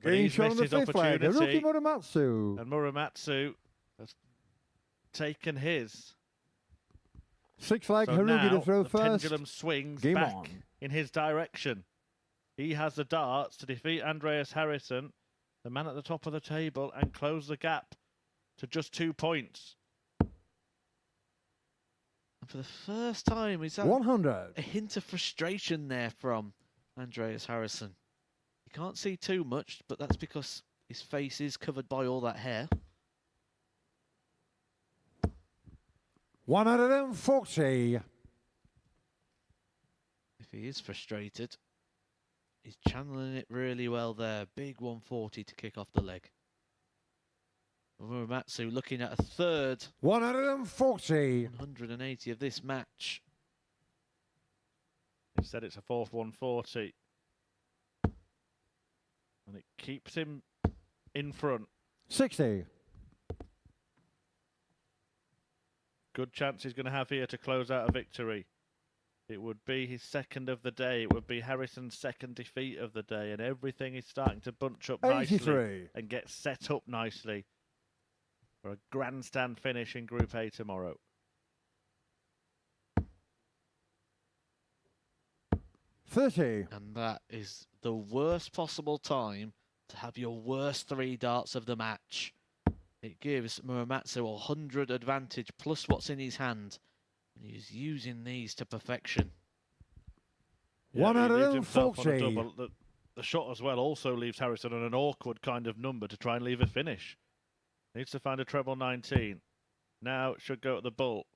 [SPEAKER 4] Game
[SPEAKER 3] he's
[SPEAKER 4] shot on
[SPEAKER 3] missed
[SPEAKER 4] the
[SPEAKER 3] his
[SPEAKER 4] fifth leg. Haruki
[SPEAKER 3] opportunity.
[SPEAKER 4] Muramatsu.
[SPEAKER 3] And Muramatsu has taken his.
[SPEAKER 4] Sixth leg.
[SPEAKER 3] So
[SPEAKER 4] Haruki
[SPEAKER 3] now
[SPEAKER 4] to throw
[SPEAKER 3] the
[SPEAKER 4] first.
[SPEAKER 3] pendulum swings
[SPEAKER 4] Game
[SPEAKER 3] back
[SPEAKER 4] on.
[SPEAKER 3] in his direction. He has the darts to defeat Andreas Harrison, the man at the top of the table, and close the gap to just 2 points.
[SPEAKER 2] And for the first time, he's had
[SPEAKER 4] 100.
[SPEAKER 2] a hint of frustration there from Andreas Harrison. You can't see too much, but that's because his face is covered by all that hair.
[SPEAKER 4] 140.
[SPEAKER 2] If he is frustrated, he's channeling it really well there. Big 140 to kick off the leg. Muramatsu looking at a third
[SPEAKER 4] 140.
[SPEAKER 2] 180 of this match.
[SPEAKER 3] Instead, it's a fourth 140. And it keeps him in front.
[SPEAKER 4] 60.
[SPEAKER 3] Good chance he's going to have here to close out a victory. It would be his second of the day. It would be Harrison's second defeat of the day. And everything is starting to bunch up nicely
[SPEAKER 4] 83.
[SPEAKER 3] and get set up nicely for a grandstand finish in Group A tomorrow.
[SPEAKER 4] 30.
[SPEAKER 2] And that is the worst possible time to have your worst 3 darts of the match. It gives Muramatsu 100 advantage plus what's in his hand. And he's using these to perfection.
[SPEAKER 3] Yeah,
[SPEAKER 4] One out
[SPEAKER 3] he
[SPEAKER 4] of
[SPEAKER 3] leaves
[SPEAKER 4] them,
[SPEAKER 3] himself on a
[SPEAKER 4] 40.
[SPEAKER 3] double. The shot as well also leaves Harrison on an awkward kind of number to try and leave a finish. Needs to find a treble 19. Now it should go at the bull.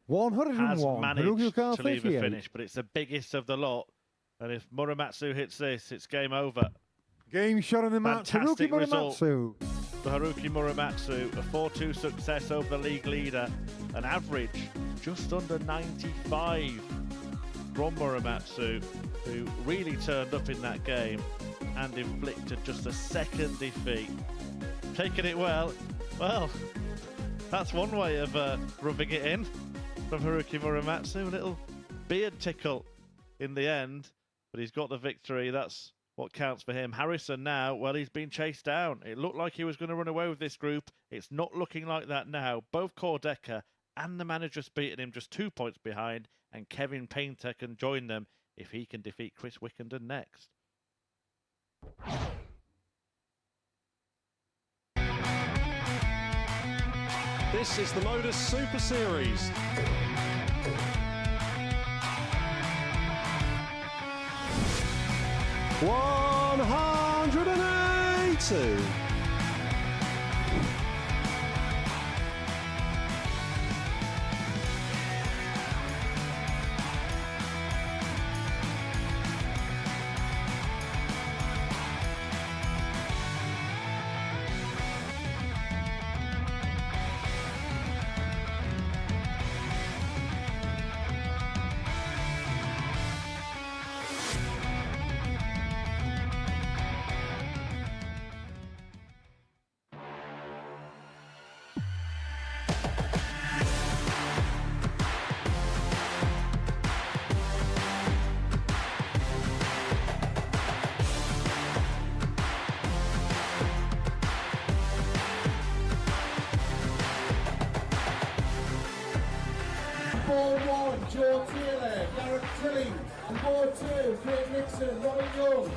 [SPEAKER 4] 101.
[SPEAKER 3] Has managed
[SPEAKER 4] Haruki
[SPEAKER 3] to leave a
[SPEAKER 4] 58.
[SPEAKER 3] finish, but it's the biggest of the lot. And if Muramatsu hits this, it's game over.
[SPEAKER 4] Game shot on the match. Haruki
[SPEAKER 3] Fantastic result.
[SPEAKER 4] Muramatsu.
[SPEAKER 3] For Haruki Muramatsu, a 4-2 success over the league leader. An average just under 95 from Muramatsu, who really turned up in that game and inflicted just a second defeat. Taking it well, that's one way of rubbing it in from Haruki Muramatsu. A little beard tickle in the end, but he's got the victory. That's what counts for him. Harrison now, well, he's been chased down. It looked like he was going to run away with this group. It's not looking like that now. Both Cordecker and the manager's beaten him just 2 points behind, and Kevin Painter can join them if he can defeat Chris Wickenden next.
[SPEAKER 5] This is the MODUS Super Series. $182.
[SPEAKER 6] Ball 1, Joe Taylor, Garrett Tilling. And ball 2, Craig Nixon, Robin Young.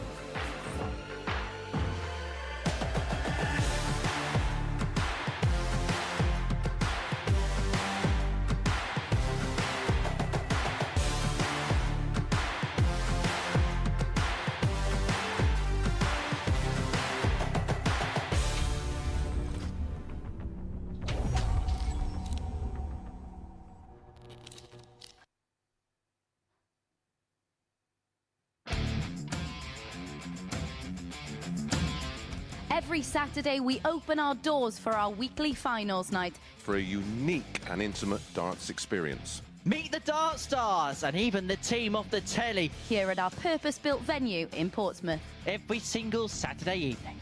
[SPEAKER 7] Every Saturday, we open our doors for our weekly finals night.
[SPEAKER 8] For a unique and intimate darts experience.
[SPEAKER 1] Meet the Dart Stars and even the team off the telly
[SPEAKER 7] Here at our purpose-built venue in Portsmouth.
[SPEAKER 1] every single Saturday evening.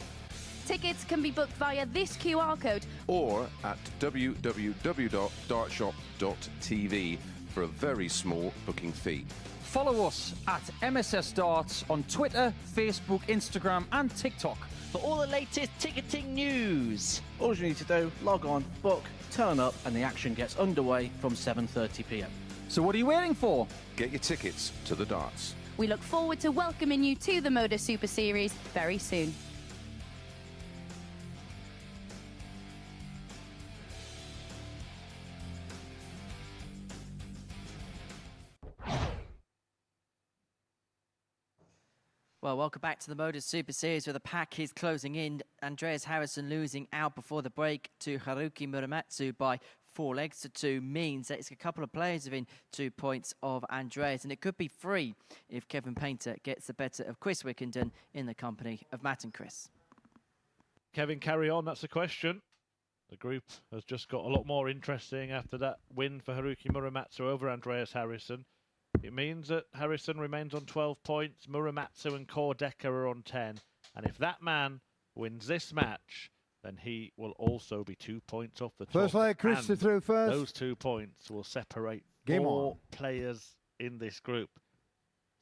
[SPEAKER 7] Tickets can be booked via this QR code
[SPEAKER 8] Or at www.dartshop.tv for a very small booking fee.
[SPEAKER 9] Follow us at MSS Darts on Twitter, Facebook, Instagram and TikTok.
[SPEAKER 1] For all the latest ticketing news.
[SPEAKER 2] All you need to do, log on, book, turn up, and the action gets underway from 7:30 p.m.
[SPEAKER 9] So what are you waiting for?
[SPEAKER 8] Get your tickets to the darts.
[SPEAKER 7] We look forward to welcoming you to the MODUS Super Series very soon.
[SPEAKER 1] Well, welcome back to the MODUS Super Series, where the pack is closing in. Andreas Harrison losing out before the break to Haruki Muramatsu by 4 legs to 2 means that it's a couple of players within 2 points of Andreas, and it could be 3 if Kevin Painter gets the better of Chris Wickenden in the company of Matt and Chris.
[SPEAKER 3] Kevin, carry on. That's the question. The group has just got a lot more interesting after that win for Haruki Muramatsu over Andreas Harrison. It means that Harrison remains on 12 points, Muramatsu and Cordecker are on 10. And if that man wins this match, then he will also be 2 points off the top.
[SPEAKER 4] First leg, Chris
[SPEAKER 3] And
[SPEAKER 4] through first.
[SPEAKER 3] those 2 points will separate
[SPEAKER 4] Game
[SPEAKER 3] 4
[SPEAKER 4] on.
[SPEAKER 3] players in this group.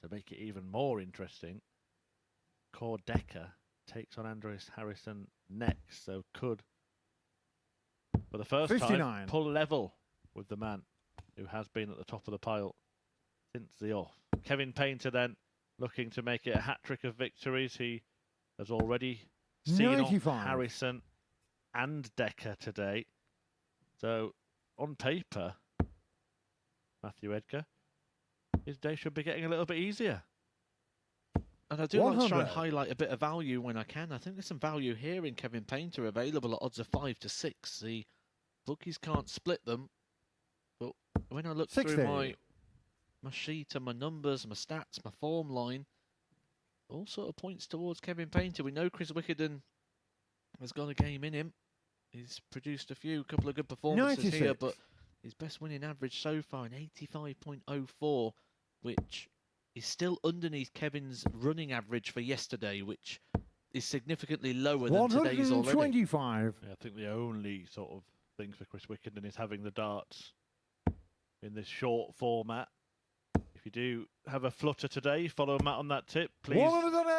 [SPEAKER 3] To make it even more interesting, Core Decker takes on Andreas Harrison next, so could, for the first
[SPEAKER 4] 59.
[SPEAKER 3] time, pull level with the man who has been at the top of the pile since the off. Kevin Painter then looking to make it a hat-trick of victories. He has already seen off
[SPEAKER 4] 95.
[SPEAKER 3] Harrison and Decker today. So, on paper, Matthew Edgar, his day should be getting a little bit easier.
[SPEAKER 2] And I do like to try and
[SPEAKER 4] 100.
[SPEAKER 2] highlight a bit of value when I can. I think there's some value here in Kevin Painter available at odds of 5 to 6. The bookies can't split them. But when I look
[SPEAKER 4] 60.
[SPEAKER 2] through my sheet and my numbers, my stats, my form line, all sort of points towards Kevin Painter. We know Chris Wickenden has got a game in him. He's produced a couple of good performances
[SPEAKER 4] 96.
[SPEAKER 2] here, but his best winning average so far in 85.04, which is still underneath Kevin's running average for yesterday, which is significantly lower than today's already.
[SPEAKER 4] 125.
[SPEAKER 3] Yeah, I think the only sort of thing for Chris Wickenden is having the darts in this short format. If you do have a flutter today, follow Matt on that tip, please.
[SPEAKER 4] 180.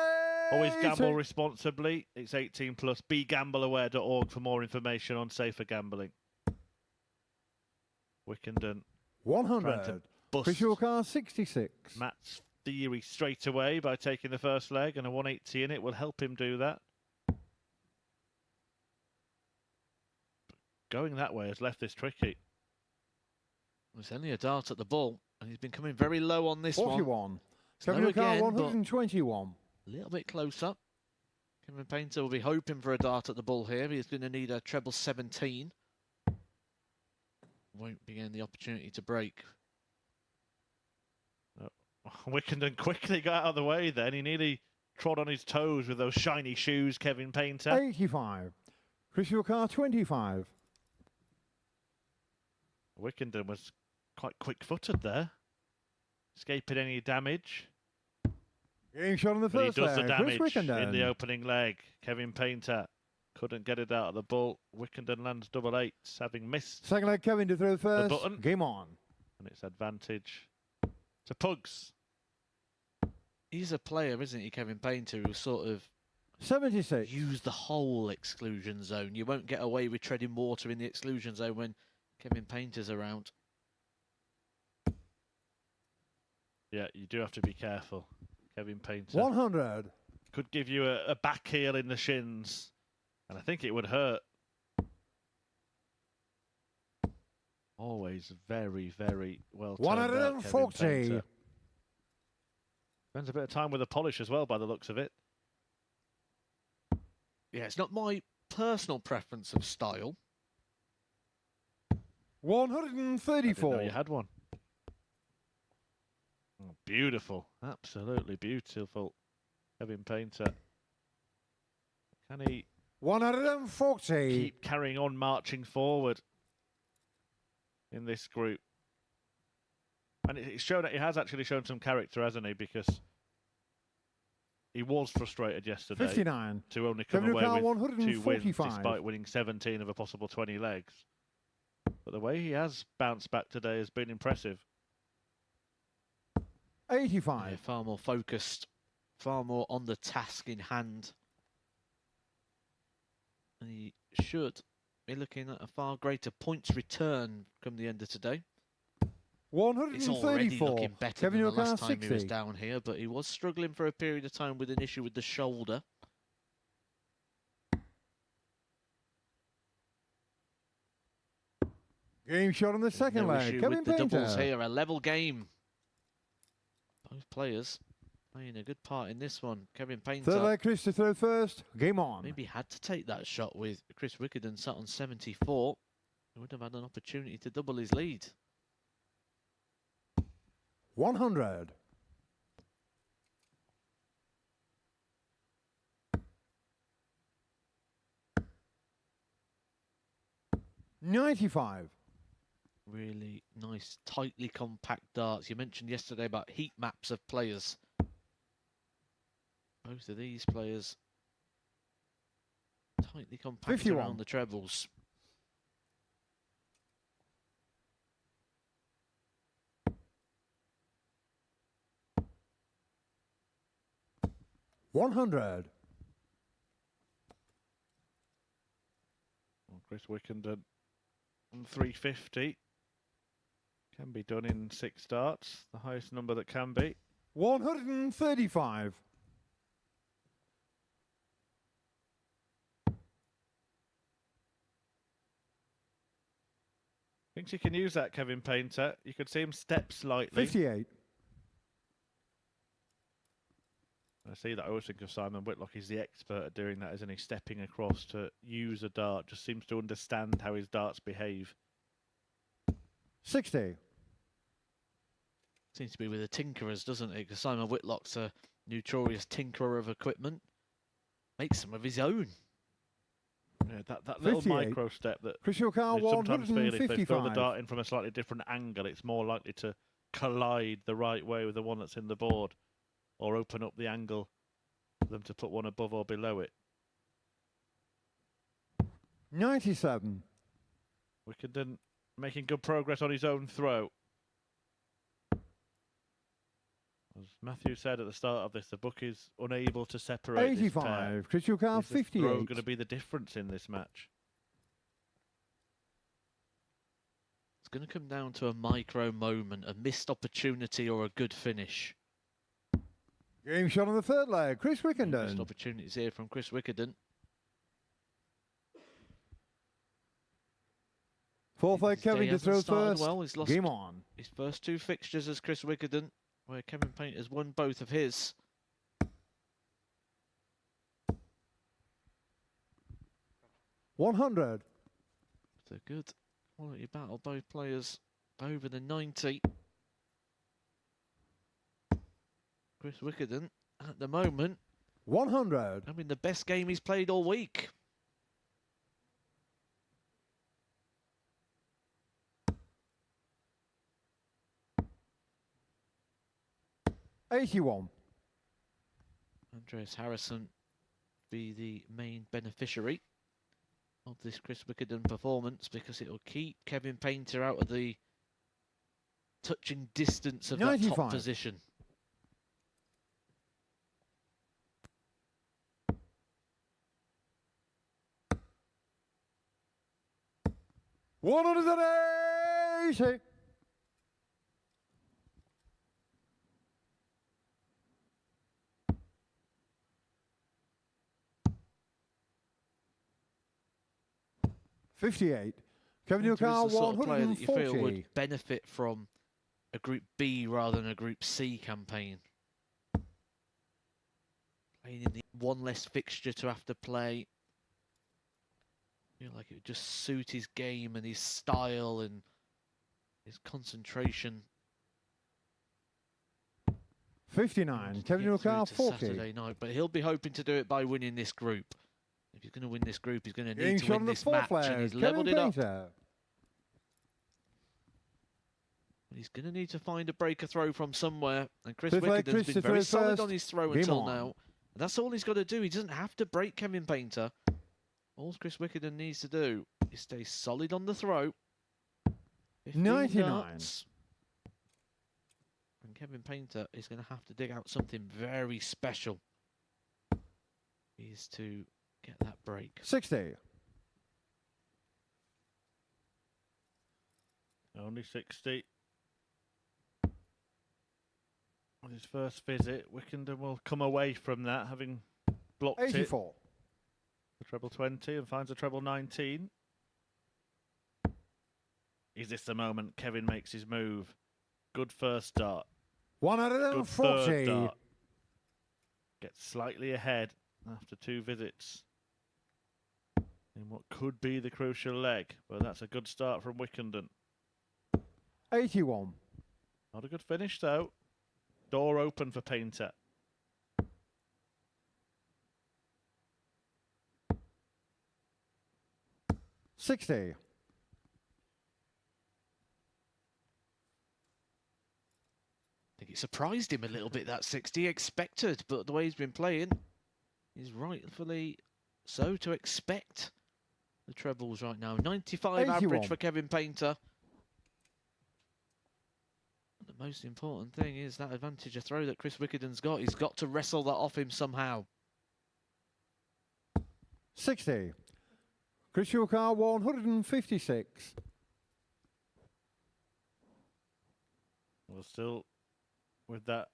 [SPEAKER 3] Always gamble responsibly. It's 18 plus. BeGambleAware.org for more information on safer gambling. Wickenden
[SPEAKER 4] 100.
[SPEAKER 3] bust
[SPEAKER 4] Visual car 66.
[SPEAKER 3] Matt's theory straight away by taking the first leg, and a 180 in it will help him do that. But going that way has left this tricky.
[SPEAKER 2] There's only a dart at the ball, and he's been coming very low on this
[SPEAKER 4] 41.
[SPEAKER 2] one.
[SPEAKER 4] Visual car
[SPEAKER 2] again, but
[SPEAKER 4] 121.
[SPEAKER 2] a little bit closer. Kevin Painter will be hoping for a dart at the ball here. He's going to need a treble 17. Won't be getting the opportunity to break.
[SPEAKER 3] Wickenden quickly got out of the way then. He nearly trod on his toes with those shiny shoes, Kevin Painter.
[SPEAKER 4] 85. Visual car 25.
[SPEAKER 3] Wickenden was quite quick-footed there, escaping any damage.
[SPEAKER 4] Game shot on the
[SPEAKER 3] But he
[SPEAKER 4] first
[SPEAKER 3] does the
[SPEAKER 4] leg.
[SPEAKER 3] damage
[SPEAKER 4] Chris Wickenden.
[SPEAKER 3] in the opening leg. Kevin Painter couldn't get it out of the ball. Wickenden lands double eights, having missed
[SPEAKER 4] Second leg, Kevin to throw first.
[SPEAKER 3] button.
[SPEAKER 4] Game on.
[SPEAKER 3] And it's advantage to Pugs.
[SPEAKER 2] He's a player, isn't he, Kevin Painter, who sort of
[SPEAKER 4] 76.
[SPEAKER 2] use the whole exclusion zone. You won't get away with treading water in the exclusion zone when Kevin Painter's around.
[SPEAKER 3] Yeah, you do have to be careful. Kevin Painter
[SPEAKER 4] 100.
[SPEAKER 3] could give you a back heel in the shins, and I think it would hurt. Always very, very well turned out, Kevin
[SPEAKER 4] 140.
[SPEAKER 3] Painter. Spends a bit of time with the polish as well, by the looks of it.
[SPEAKER 2] Yeah, it's not my personal preference of style.
[SPEAKER 3] I didn't
[SPEAKER 4] 134.
[SPEAKER 3] know you had one. Oh, beautiful. Absolutely beautiful. Kevin Painter. Can he
[SPEAKER 4] 140.
[SPEAKER 3] keep carrying on marching forward in this group? And it's shown that he has actually shown some character, hasn't he? Because he was frustrated yesterday
[SPEAKER 4] 59.
[SPEAKER 3] to only come
[SPEAKER 4] Kevin
[SPEAKER 3] away
[SPEAKER 4] O'Connor,
[SPEAKER 3] with 2 wins
[SPEAKER 4] 145.
[SPEAKER 3] despite winning 17 of a possible 20 legs. But the way he has bounced back today has been impressive.
[SPEAKER 4] 85.
[SPEAKER 2] Yeah, far more focused, far more on the task in hand. And he should be looking at a far greater points return come the end of today. It's already
[SPEAKER 4] 134.
[SPEAKER 2] looking better
[SPEAKER 4] Kevin
[SPEAKER 2] than the
[SPEAKER 4] O'Connor,
[SPEAKER 2] last time
[SPEAKER 4] 60.
[SPEAKER 2] he was down here, but he was struggling for a period of time with an issue with the shoulder.
[SPEAKER 4] Game shot on the second
[SPEAKER 2] No
[SPEAKER 4] leg.
[SPEAKER 2] issue
[SPEAKER 4] Kevin
[SPEAKER 2] with the doubles
[SPEAKER 4] Painter.
[SPEAKER 2] here, a level game. Both players playing a good part in this one. Kevin Painter
[SPEAKER 4] Third leg, Chris to throw first. Game on.
[SPEAKER 2] maybe had to take that shot with Chris Wickenden sat on 74. He would have had an opportunity to double his lead.
[SPEAKER 4] 100. $95.
[SPEAKER 2] Really nice, tightly compact darts. You mentioned yesterday about heat maps of players. Both of these players tightly compact
[SPEAKER 4] 51.
[SPEAKER 2] around the trebles.
[SPEAKER 4] 100.
[SPEAKER 3] Well, Chris Wickenden on 350. Can be done in 6 starts, the highest number that can be.
[SPEAKER 4] 135.
[SPEAKER 3] Thinks you can use that, Kevin Painter. You could see him step slightly.
[SPEAKER 4] 58.
[SPEAKER 3] I see that. I always think of Simon Whitlock. He's the expert at doing that, isn't he? Stepping across to use a dart. Just seems to understand how his darts behave.
[SPEAKER 4] 60.
[SPEAKER 2] Seems to be with the tinkerers, doesn't it? Because Simon Whitlock's a notorious tinkerer of equipment. Makes some of his own.
[SPEAKER 3] Yeah, that little
[SPEAKER 4] 58.
[SPEAKER 3] micro step that
[SPEAKER 4] Crystal car
[SPEAKER 3] you sometimes feel if they throw the
[SPEAKER 4] 155.
[SPEAKER 3] dart in from a slightly different angle, it's more likely to collide the right way with the one that's in the board, or open up the angle for them to put one above or below it.
[SPEAKER 4] 97.
[SPEAKER 3] Wickenden making good progress on his own throw. As Matthew said at the start of this, the book is unable to separate this pair.
[SPEAKER 4] 85. Crystal car
[SPEAKER 3] Is the throw
[SPEAKER 4] 58.
[SPEAKER 3] going to be the difference in this match?
[SPEAKER 2] It's going to come down to a micro moment, a missed opportunity or a good finish.
[SPEAKER 4] Game shot on the third leg. Chris
[SPEAKER 2] Missed
[SPEAKER 4] Wickenden.
[SPEAKER 2] opportunities here from Chris Wickenden.
[SPEAKER 4] Fourth leg,
[SPEAKER 2] His day
[SPEAKER 4] Kevin to
[SPEAKER 2] hasn't
[SPEAKER 4] throw
[SPEAKER 2] started
[SPEAKER 4] first.
[SPEAKER 2] well. He's lost
[SPEAKER 4] Game on.
[SPEAKER 2] his first 2 fixtures as Chris Wickenden, where Kevin Painter's won both of his.
[SPEAKER 4] 100.
[SPEAKER 2] It's a good quality battle. Both players over the 90. Chris Wickenden, at the moment,
[SPEAKER 4] 100.
[SPEAKER 2] having the best game he's played all week.
[SPEAKER 4] $81.
[SPEAKER 2] Andreas Harrison be the main beneficiary of this Chris Wickenden performance because it will keep Kevin Painter out of the touching distance of that
[SPEAKER 4] 95.
[SPEAKER 2] top position.
[SPEAKER 4] $180. $58. Kevin
[SPEAKER 2] Painter
[SPEAKER 4] Newcar,
[SPEAKER 2] is the sort of player that you feel
[SPEAKER 4] 140.
[SPEAKER 2] would benefit from a Group B rather than a Group C campaign. Playing in the one less fixture to have to play. I feel like it would just suit his game and his style and his concentration.
[SPEAKER 4] 59.
[SPEAKER 2] to
[SPEAKER 4] Kevin
[SPEAKER 2] get through
[SPEAKER 4] Newcar,
[SPEAKER 2] to
[SPEAKER 4] 40.
[SPEAKER 2] Saturday night, but he'll be hoping to do it by winning this group. If he's going to win this group, he's going to
[SPEAKER 4] Game
[SPEAKER 2] need to
[SPEAKER 4] shot
[SPEAKER 2] win
[SPEAKER 4] on the
[SPEAKER 2] this
[SPEAKER 4] fourth
[SPEAKER 2] match, and
[SPEAKER 4] leg.
[SPEAKER 2] he's
[SPEAKER 4] Kevin
[SPEAKER 2] levelled it up.
[SPEAKER 4] Painter.
[SPEAKER 2] He's going to need to find a breaker throw from somewhere, and Chris
[SPEAKER 4] Fifth leg,
[SPEAKER 2] Wickerden's
[SPEAKER 4] Chris
[SPEAKER 2] been
[SPEAKER 4] to
[SPEAKER 2] very
[SPEAKER 4] throw
[SPEAKER 2] solid
[SPEAKER 4] first.
[SPEAKER 2] on his throw
[SPEAKER 4] Game
[SPEAKER 2] until
[SPEAKER 4] on.
[SPEAKER 2] now. That's all he's got to do. He doesn't have to break Kevin Painter. All Chris Wickerden needs to do is stay solid on the throw. 15
[SPEAKER 4] 99.
[SPEAKER 2] darts. And Kevin Painter is going to have to dig out something very special. Is to get that break.
[SPEAKER 4] 60.
[SPEAKER 3] Only 60. On his first visit, Wickenden will come away from that, having blocked it.
[SPEAKER 4] 84.
[SPEAKER 3] The treble 20 and finds a treble 19. Is this the moment Kevin makes his move? Good first start. Good third
[SPEAKER 4] 140.
[SPEAKER 3] dart. Gets slightly ahead after 2 visits in what could be the crucial leg, but that's a good start from Wickenden.
[SPEAKER 4] 81.
[SPEAKER 3] Not a good finish though. Door open for Painter.
[SPEAKER 4] $60.
[SPEAKER 2] I think it surprised him a little bit, that 60. Expected, but the way he's been playing, he's rightfully so to expect the trebles right now. 95 average
[SPEAKER 4] 81.
[SPEAKER 2] for Kevin Painter. At the most important thing is that advantage of throw that Chris Wickerden's got. He's got to wrestle that off him somehow.
[SPEAKER 4] 60. Chris Shukar, 156.
[SPEAKER 3] Well, still with that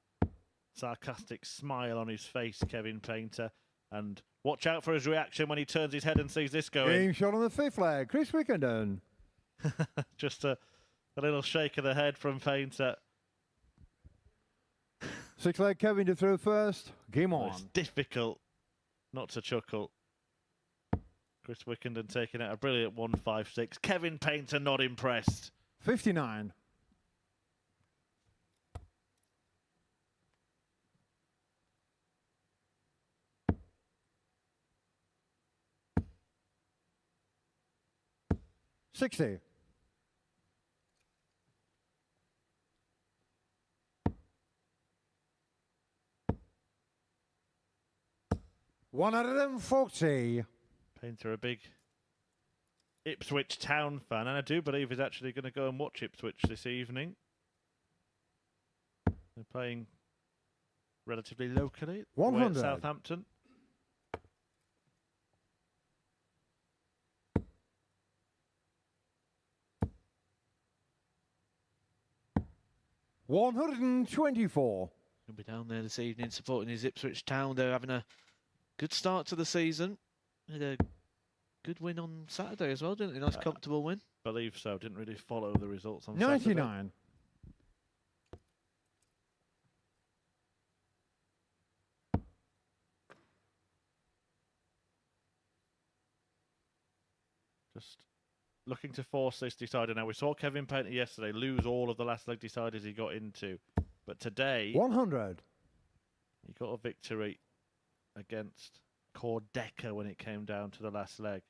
[SPEAKER 3] sarcastic smile on his face, Kevin Painter. And watch out for his reaction when he turns his head and sees this going.
[SPEAKER 4] Game shot on the 5th leg. Chris Wickerden.
[SPEAKER 3] Just a little shake of the head from Painter.
[SPEAKER 4] 6th leg, Kevin to throw first. Game
[SPEAKER 3] Well,
[SPEAKER 4] on.
[SPEAKER 3] it's difficult not to chuckle. Chris Wickenden taking out a brilliant 156. Kevin Painter not impressed.
[SPEAKER 4] 59. $60. $140.
[SPEAKER 3] Painter, a big Ipswich Town fan, and I do believe he's actually going to go and watch Ipswich this evening. They're playing relatively locally. away at
[SPEAKER 4] 100.
[SPEAKER 3] Southampton.
[SPEAKER 4] $124.
[SPEAKER 2] He'll be down there this evening supporting his Ipswich Town. They're having a good start to the season. Had a good win on Saturday as well, didn't they? Nice comfortable win.
[SPEAKER 3] Believe so. Didn't really follow the results on Saturday.
[SPEAKER 4] 99.
[SPEAKER 3] Just looking to force this decider now. We saw Kevin Painter yesterday lose all of the last leg deciders he got into. But today,
[SPEAKER 4] 100.
[SPEAKER 3] he got a victory against Cordeca when it came down to the last leg.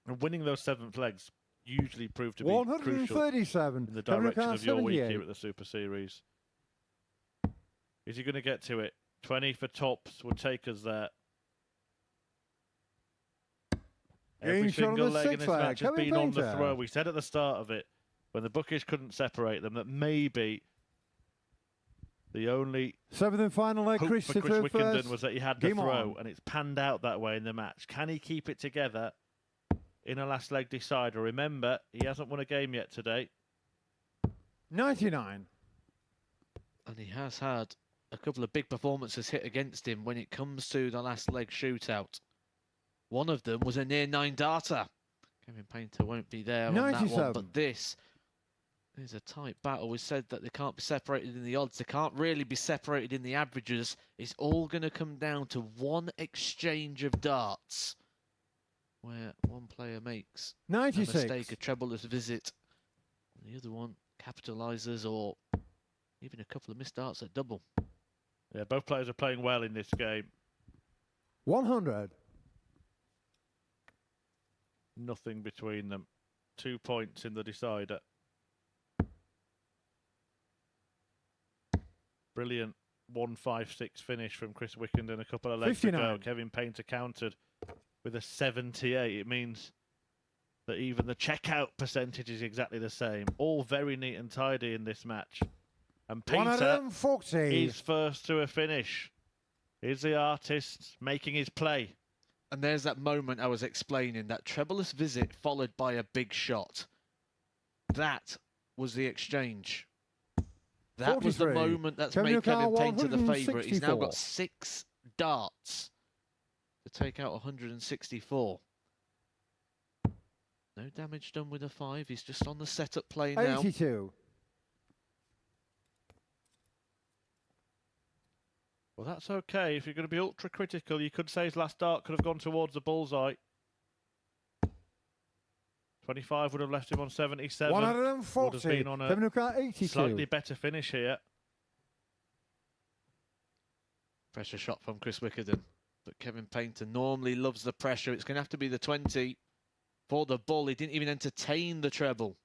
[SPEAKER 3] And winning those 7th legs usually proved to be crucial
[SPEAKER 4] 137.
[SPEAKER 3] in the direction of your week
[SPEAKER 4] 78.
[SPEAKER 3] here at the Super Series. Is he going to get to it? 20 for tops would take us there. Every
[SPEAKER 4] Game shot on
[SPEAKER 3] single
[SPEAKER 4] the
[SPEAKER 3] leg in
[SPEAKER 4] 6th
[SPEAKER 3] this
[SPEAKER 4] leg.
[SPEAKER 3] match has
[SPEAKER 4] Kevin
[SPEAKER 3] been on the
[SPEAKER 4] Painter.
[SPEAKER 3] throw. We said at the start of it, when the bookies couldn't separate them, that maybe the only
[SPEAKER 4] 7th and final leg,
[SPEAKER 3] hope
[SPEAKER 4] Chris
[SPEAKER 3] for
[SPEAKER 4] to
[SPEAKER 3] Chris
[SPEAKER 4] throw
[SPEAKER 3] Wickenden
[SPEAKER 4] first.
[SPEAKER 3] was that he had the
[SPEAKER 4] Game
[SPEAKER 3] throw,
[SPEAKER 4] on.
[SPEAKER 3] and it's panned out that way in the match. Can he keep it together in a last leg decider? Remember, he hasn't won a game yet today.
[SPEAKER 4] 99.
[SPEAKER 2] And he has had a couple of big performances hit against him when it comes to the last leg shootout. One of them was a near 9-darter. Kevin Painter won't be there on that one,
[SPEAKER 4] 97.
[SPEAKER 2] but this is a tight battle. We said that they can't be separated in the odds. They can't really be separated in the averages. It's all going to come down to one exchange of darts where one player makes a
[SPEAKER 4] 96.
[SPEAKER 2] mistake, a trebleless visit, and the other one capitalises, or even a couple of missed darts at double.
[SPEAKER 3] Yeah, both players are playing well in this game.
[SPEAKER 4] 100.
[SPEAKER 3] Nothing between them. 2 points in the decider. Brilliant 156 finish from Chris Wickenden. A couple of legs to go.
[SPEAKER 4] 59.
[SPEAKER 3] Kevin Painter countered with a 78. It means that even the checkout percentage is exactly the same. All very neat and tidy in this match. And Painter
[SPEAKER 4] 140.
[SPEAKER 3] is first to a finish. Is the artist making his play?
[SPEAKER 2] And there's that moment I was explaining, that trebleless visit followed by a big shot. That was the exchange. That was the
[SPEAKER 4] 43.
[SPEAKER 2] moment that's
[SPEAKER 4] Kevin
[SPEAKER 2] made Kevin
[SPEAKER 4] O'Connor,
[SPEAKER 2] Painter the favourite. He's now
[SPEAKER 4] 164.
[SPEAKER 2] got 6 darts to take out 164. No damage done with a 5. He's just on the setup play now.
[SPEAKER 4] 82.
[SPEAKER 3] Well, that's okay. If you're going to be ultra critical, you could say his last dart could have gone towards the bullseye. 25 would have left him on 77.
[SPEAKER 4] 140.
[SPEAKER 3] Would have been on
[SPEAKER 4] Kevin
[SPEAKER 3] a
[SPEAKER 4] O'Connor, 82.
[SPEAKER 3] slightly better finish here.
[SPEAKER 2] Pressure shot from Chris Wickenden. But Kevin Painter normally loves the pressure. It's going to have to be the 20 for the bull. He didn't even entertain the treble.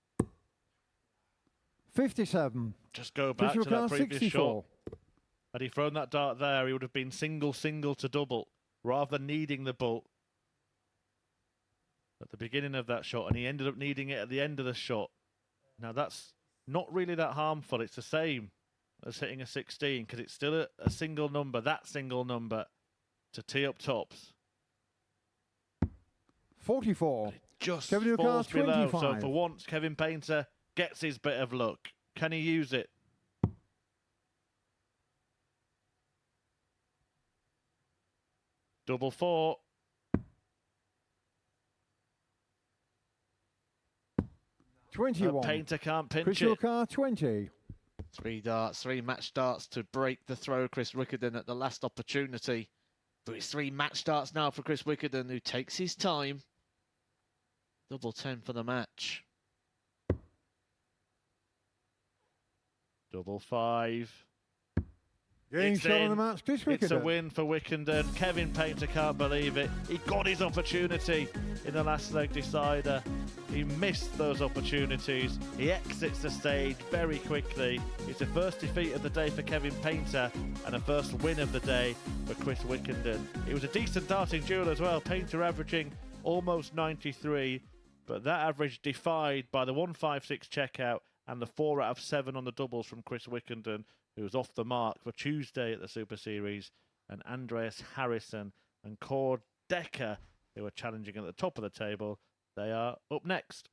[SPEAKER 4] 57.
[SPEAKER 3] Just go back
[SPEAKER 4] Chris
[SPEAKER 3] to that
[SPEAKER 4] O'Connor,
[SPEAKER 3] previous
[SPEAKER 4] 64.
[SPEAKER 3] shot. Had he thrown that dart there, he would have been single to double, rather than needing the bull. at the beginning of that shot, and he ended up needing it at the end of the shot. Now, that's not really that harmful. It's the same as hitting a 16, because it's still a single number, that single number, to tee up tops.
[SPEAKER 4] 44.
[SPEAKER 3] Just
[SPEAKER 4] Kevin Newcastle,
[SPEAKER 3] falls below.
[SPEAKER 4] 25.
[SPEAKER 3] So for once, Kevin Painter gets his bit of luck. Can he use it? Double four. Painter can't pinch
[SPEAKER 4] Chris
[SPEAKER 3] it.
[SPEAKER 4] Newcastle, 20.
[SPEAKER 2] 3 darts, 3 match darts to break the throw of Chris Wickenden at the last opportunity. But it's 3 match darts now for Chris Wickenden, who takes his time. Double 10 for the match.
[SPEAKER 3] Double five.
[SPEAKER 4] Game
[SPEAKER 3] It's
[SPEAKER 4] shot on
[SPEAKER 3] in.
[SPEAKER 4] the match. Chris
[SPEAKER 3] It's a
[SPEAKER 4] Wickenden.
[SPEAKER 3] win for Wickenden. Kevin Painter can't believe it. He got his opportunity in the last leg decider. He missed those opportunities. He exits the stage very quickly. It's the first defeat of the day for Kevin Painter and a first win of the day for Chris Wickenden. It was a decent darting duel as well. Painter averaging almost 93, but that average defied by the 156 checkout and the 4 out of 7 on the doubles from Chris Wickenden, who was off the mark for Tuesday at the Super Series, and Andreas Harrison and Cord Decker, who are challenging at the top of the table. They are up next.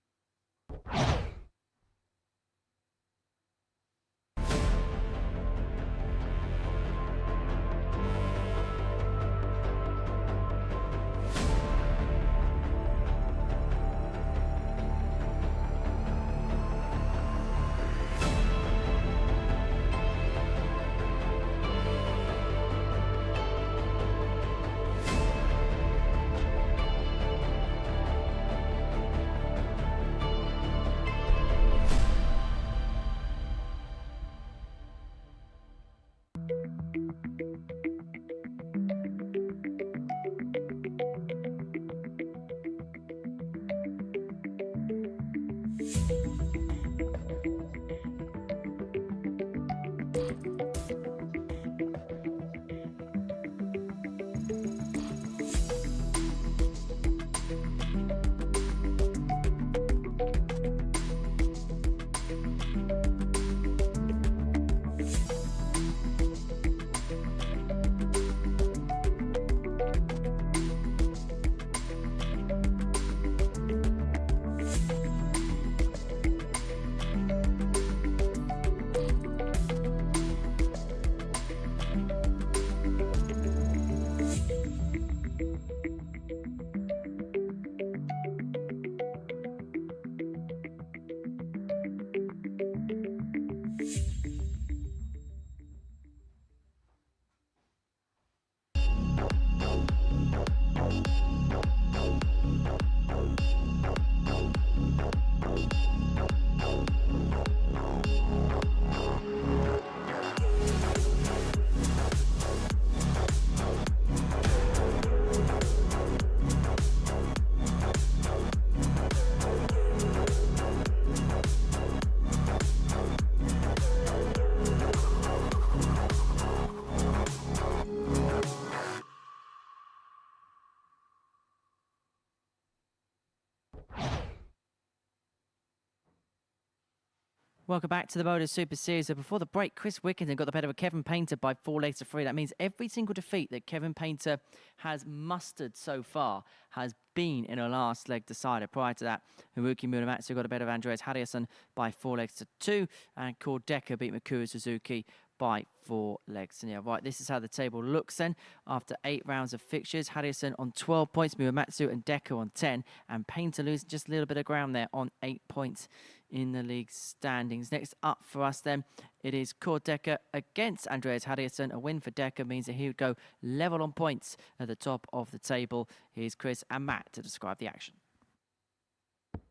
[SPEAKER 1] Welcome back to the MODUS Super Series. So before the break, Chris Wickenden got the better of Kevin Painter by 4 legs to 3. That means every single defeat that Kevin Painter has mustered so far has been in a last leg decider. Prior to that, Haruki Muramasa got the better of Andreas Harrison by 4 legs to 2, and Cord Decker beat Mikuru Suzuki by 4 legs. And yeah, right, this is how the table looks then. After 8 rounds of fixtures, Harrison on 12 points, Muramasa and Decker on 10, and Painter losing just a little bit of ground there on 8 points in the league standings. Next up for us then, it is Cord Decker against Andreas Harrison. A win for Decker means that he would go level on points at the top of the table. Here's Chris and Matt to describe the action.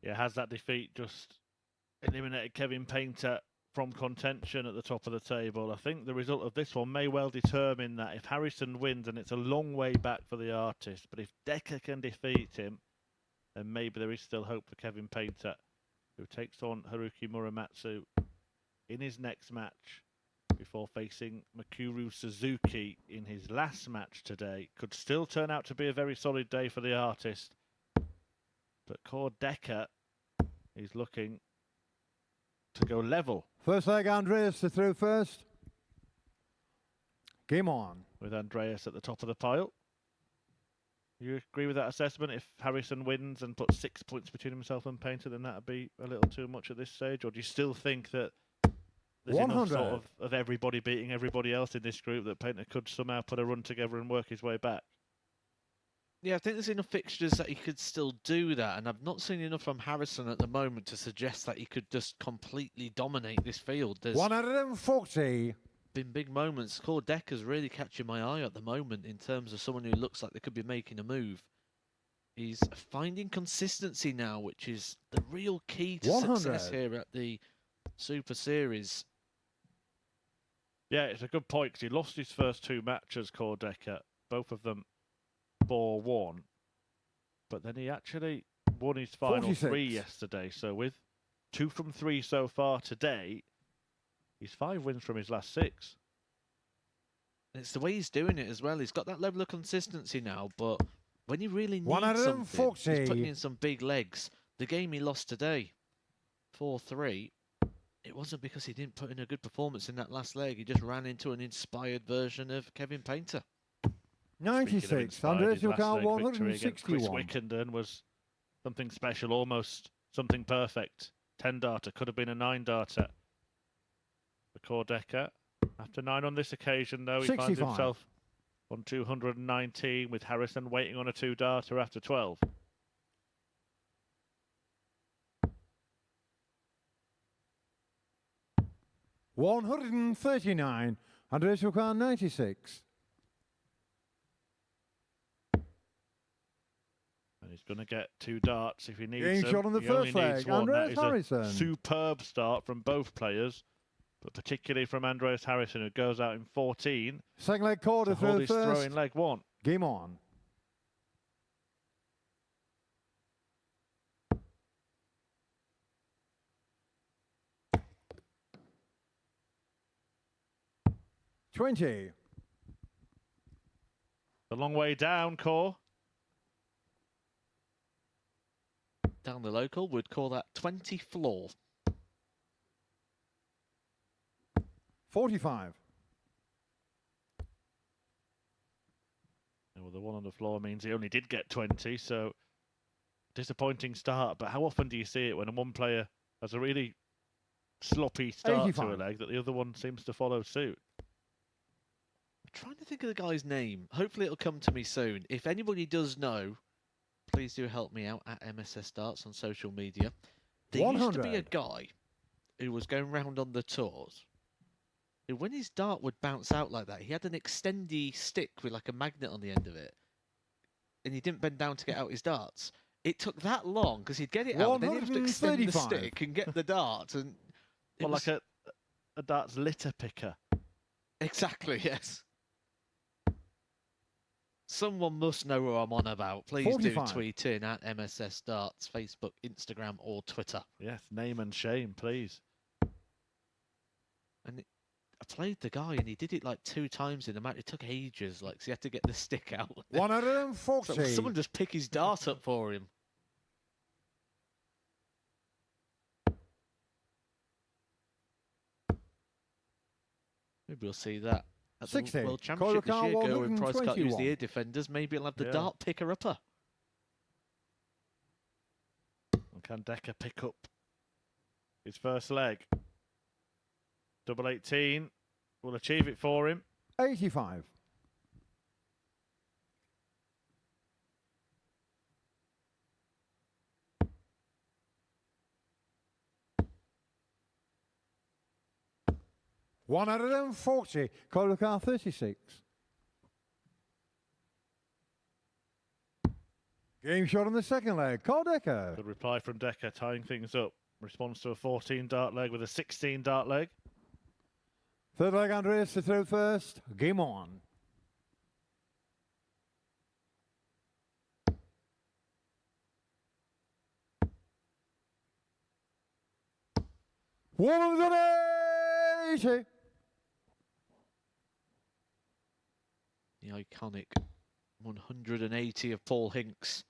[SPEAKER 3] Yeah, has that defeat just eliminated Kevin Painter from contention at the top of the table? I think the result of this one may well determine that. If Harrison wins, and it's a long way back for the artist, but if Decker can defeat him, then maybe there is still hope for Kevin Painter, who takes on Haruki Muramasa in his next match before facing Mikuru Suzuki in his last match today. Could still turn out to be a very solid day for the artist. But Cord Decker is looking to go level.
[SPEAKER 4] First leg, Andreas to throw first. Game on.
[SPEAKER 3] With Andreas at the top of the pile. You agree with that assessment? If Harrison wins and puts 6 points between himself and Painter, then that would be a little too much at this stage? Or do you still think that there's enough sort of everybody beating everybody else in this group that Painter could somehow put a run together and work his way back?
[SPEAKER 2] Yeah, I think there's enough fixtures that he could still do that, and I've not seen enough from Harrison at the moment to suggest that he could just completely dominate this field. There's
[SPEAKER 4] 140.
[SPEAKER 2] been big moments. Cord Decker's really catching my eye at the moment in terms of someone who looks like they could be making a move. He's finding consistency now, which is the real key to success here at the Super Series.
[SPEAKER 3] Yeah, it's a good point, because he lost his first 2 matches, Cord Decker, both of them 4-1. But then he actually won his final
[SPEAKER 4] 46.
[SPEAKER 3] 3 yesterday. So with 2 from 3 so far today, he's 5 wins from his last 6.
[SPEAKER 2] It's the way he's doing it as well. He's got that level of consistency now, but when you really need
[SPEAKER 4] 140.
[SPEAKER 2] something, he's putting in some big legs. The game he lost today, 4-3, it wasn't because he didn't put in a good performance in that last leg. He just ran into an inspired version of Kevin Painter.
[SPEAKER 4] 96. Andreas Ukal,
[SPEAKER 3] Chris
[SPEAKER 4] 161.
[SPEAKER 3] Wickenden was something special, almost something perfect. 10 darter, could have been a 9 darter. For Cord Decker. After 9 on this occasion, though, he
[SPEAKER 4] 65.
[SPEAKER 3] finds himself on 219, with Harrison waiting on a 2 darter after 12.
[SPEAKER 4] $139. Andreas Ukal, 96.
[SPEAKER 3] And he's going to get 2 darts if he needs
[SPEAKER 4] Game
[SPEAKER 3] them.
[SPEAKER 4] shot on the
[SPEAKER 3] He only
[SPEAKER 4] first leg.
[SPEAKER 3] needs one. That
[SPEAKER 4] Andreas
[SPEAKER 3] is
[SPEAKER 4] Harrison.
[SPEAKER 3] a superb start from both players, but particularly from Andreas Harrison, who goes out in 14.
[SPEAKER 4] Second leg quarter
[SPEAKER 3] to hold
[SPEAKER 4] through
[SPEAKER 3] his
[SPEAKER 4] first.
[SPEAKER 3] throw in leg 1.
[SPEAKER 4] Game on. $20.
[SPEAKER 3] A long way down, Core.
[SPEAKER 2] Down the local, would call that 20 floor.
[SPEAKER 4] 45.
[SPEAKER 3] Well, the one on the floor means he only did get 20, so disappointing start. But how often do you see it when one player has a really sloppy start
[SPEAKER 4] 85.
[SPEAKER 3] to a leg that the other one seems to follow suit?
[SPEAKER 2] I'm trying to think of the guy's name. Hopefully it'll come to me soon. If anybody does know, please do help me out at MSS Darts on social media. There used to be a
[SPEAKER 4] 100.
[SPEAKER 2] guy who was going round on the tours, who, when his dart would bounce out like that, he had an extendy stick with like a magnet on the end of it, and he didn't bend down to get out his darts. It took that long because he'd get it out, and then he'd have to extend the
[SPEAKER 4] 135.
[SPEAKER 2] stick and get the dart, and
[SPEAKER 3] Well, like a darts litter picker.
[SPEAKER 2] exactly, yes. Someone must know who I'm on about. Please
[SPEAKER 4] 45.
[SPEAKER 2] do tweet in at MSS Darts, Facebook, Instagram, or Twitter.
[SPEAKER 3] Yes, name and shame, please.
[SPEAKER 2] And I played the guy, and he did it like 2 times in the match. It took ages, like, so he had to get the stick out.
[SPEAKER 4] 140.
[SPEAKER 2] So someone just pick his dart up for him. Maybe we'll see that at
[SPEAKER 4] 60.
[SPEAKER 2] the World Championship this year.
[SPEAKER 4] Colocar
[SPEAKER 2] Go with Price Cut, use
[SPEAKER 4] 121.
[SPEAKER 2] the ear defenders. Maybe he'll have the
[SPEAKER 3] Yeah.
[SPEAKER 2] dart picker upper.
[SPEAKER 3] And can Decker pick up his first leg? Double 18 will achieve it for him.
[SPEAKER 4] 85. $140. Colocar 36. Game shot on the second leg. Cord Decker.
[SPEAKER 3] Good reply from Decker, tying things up. Responds to a 14 dart leg with a 16 dart leg.
[SPEAKER 4] Third leg, Andreas to throw first. Game on. $180.
[SPEAKER 2] The iconic 180 of Paul Hinks.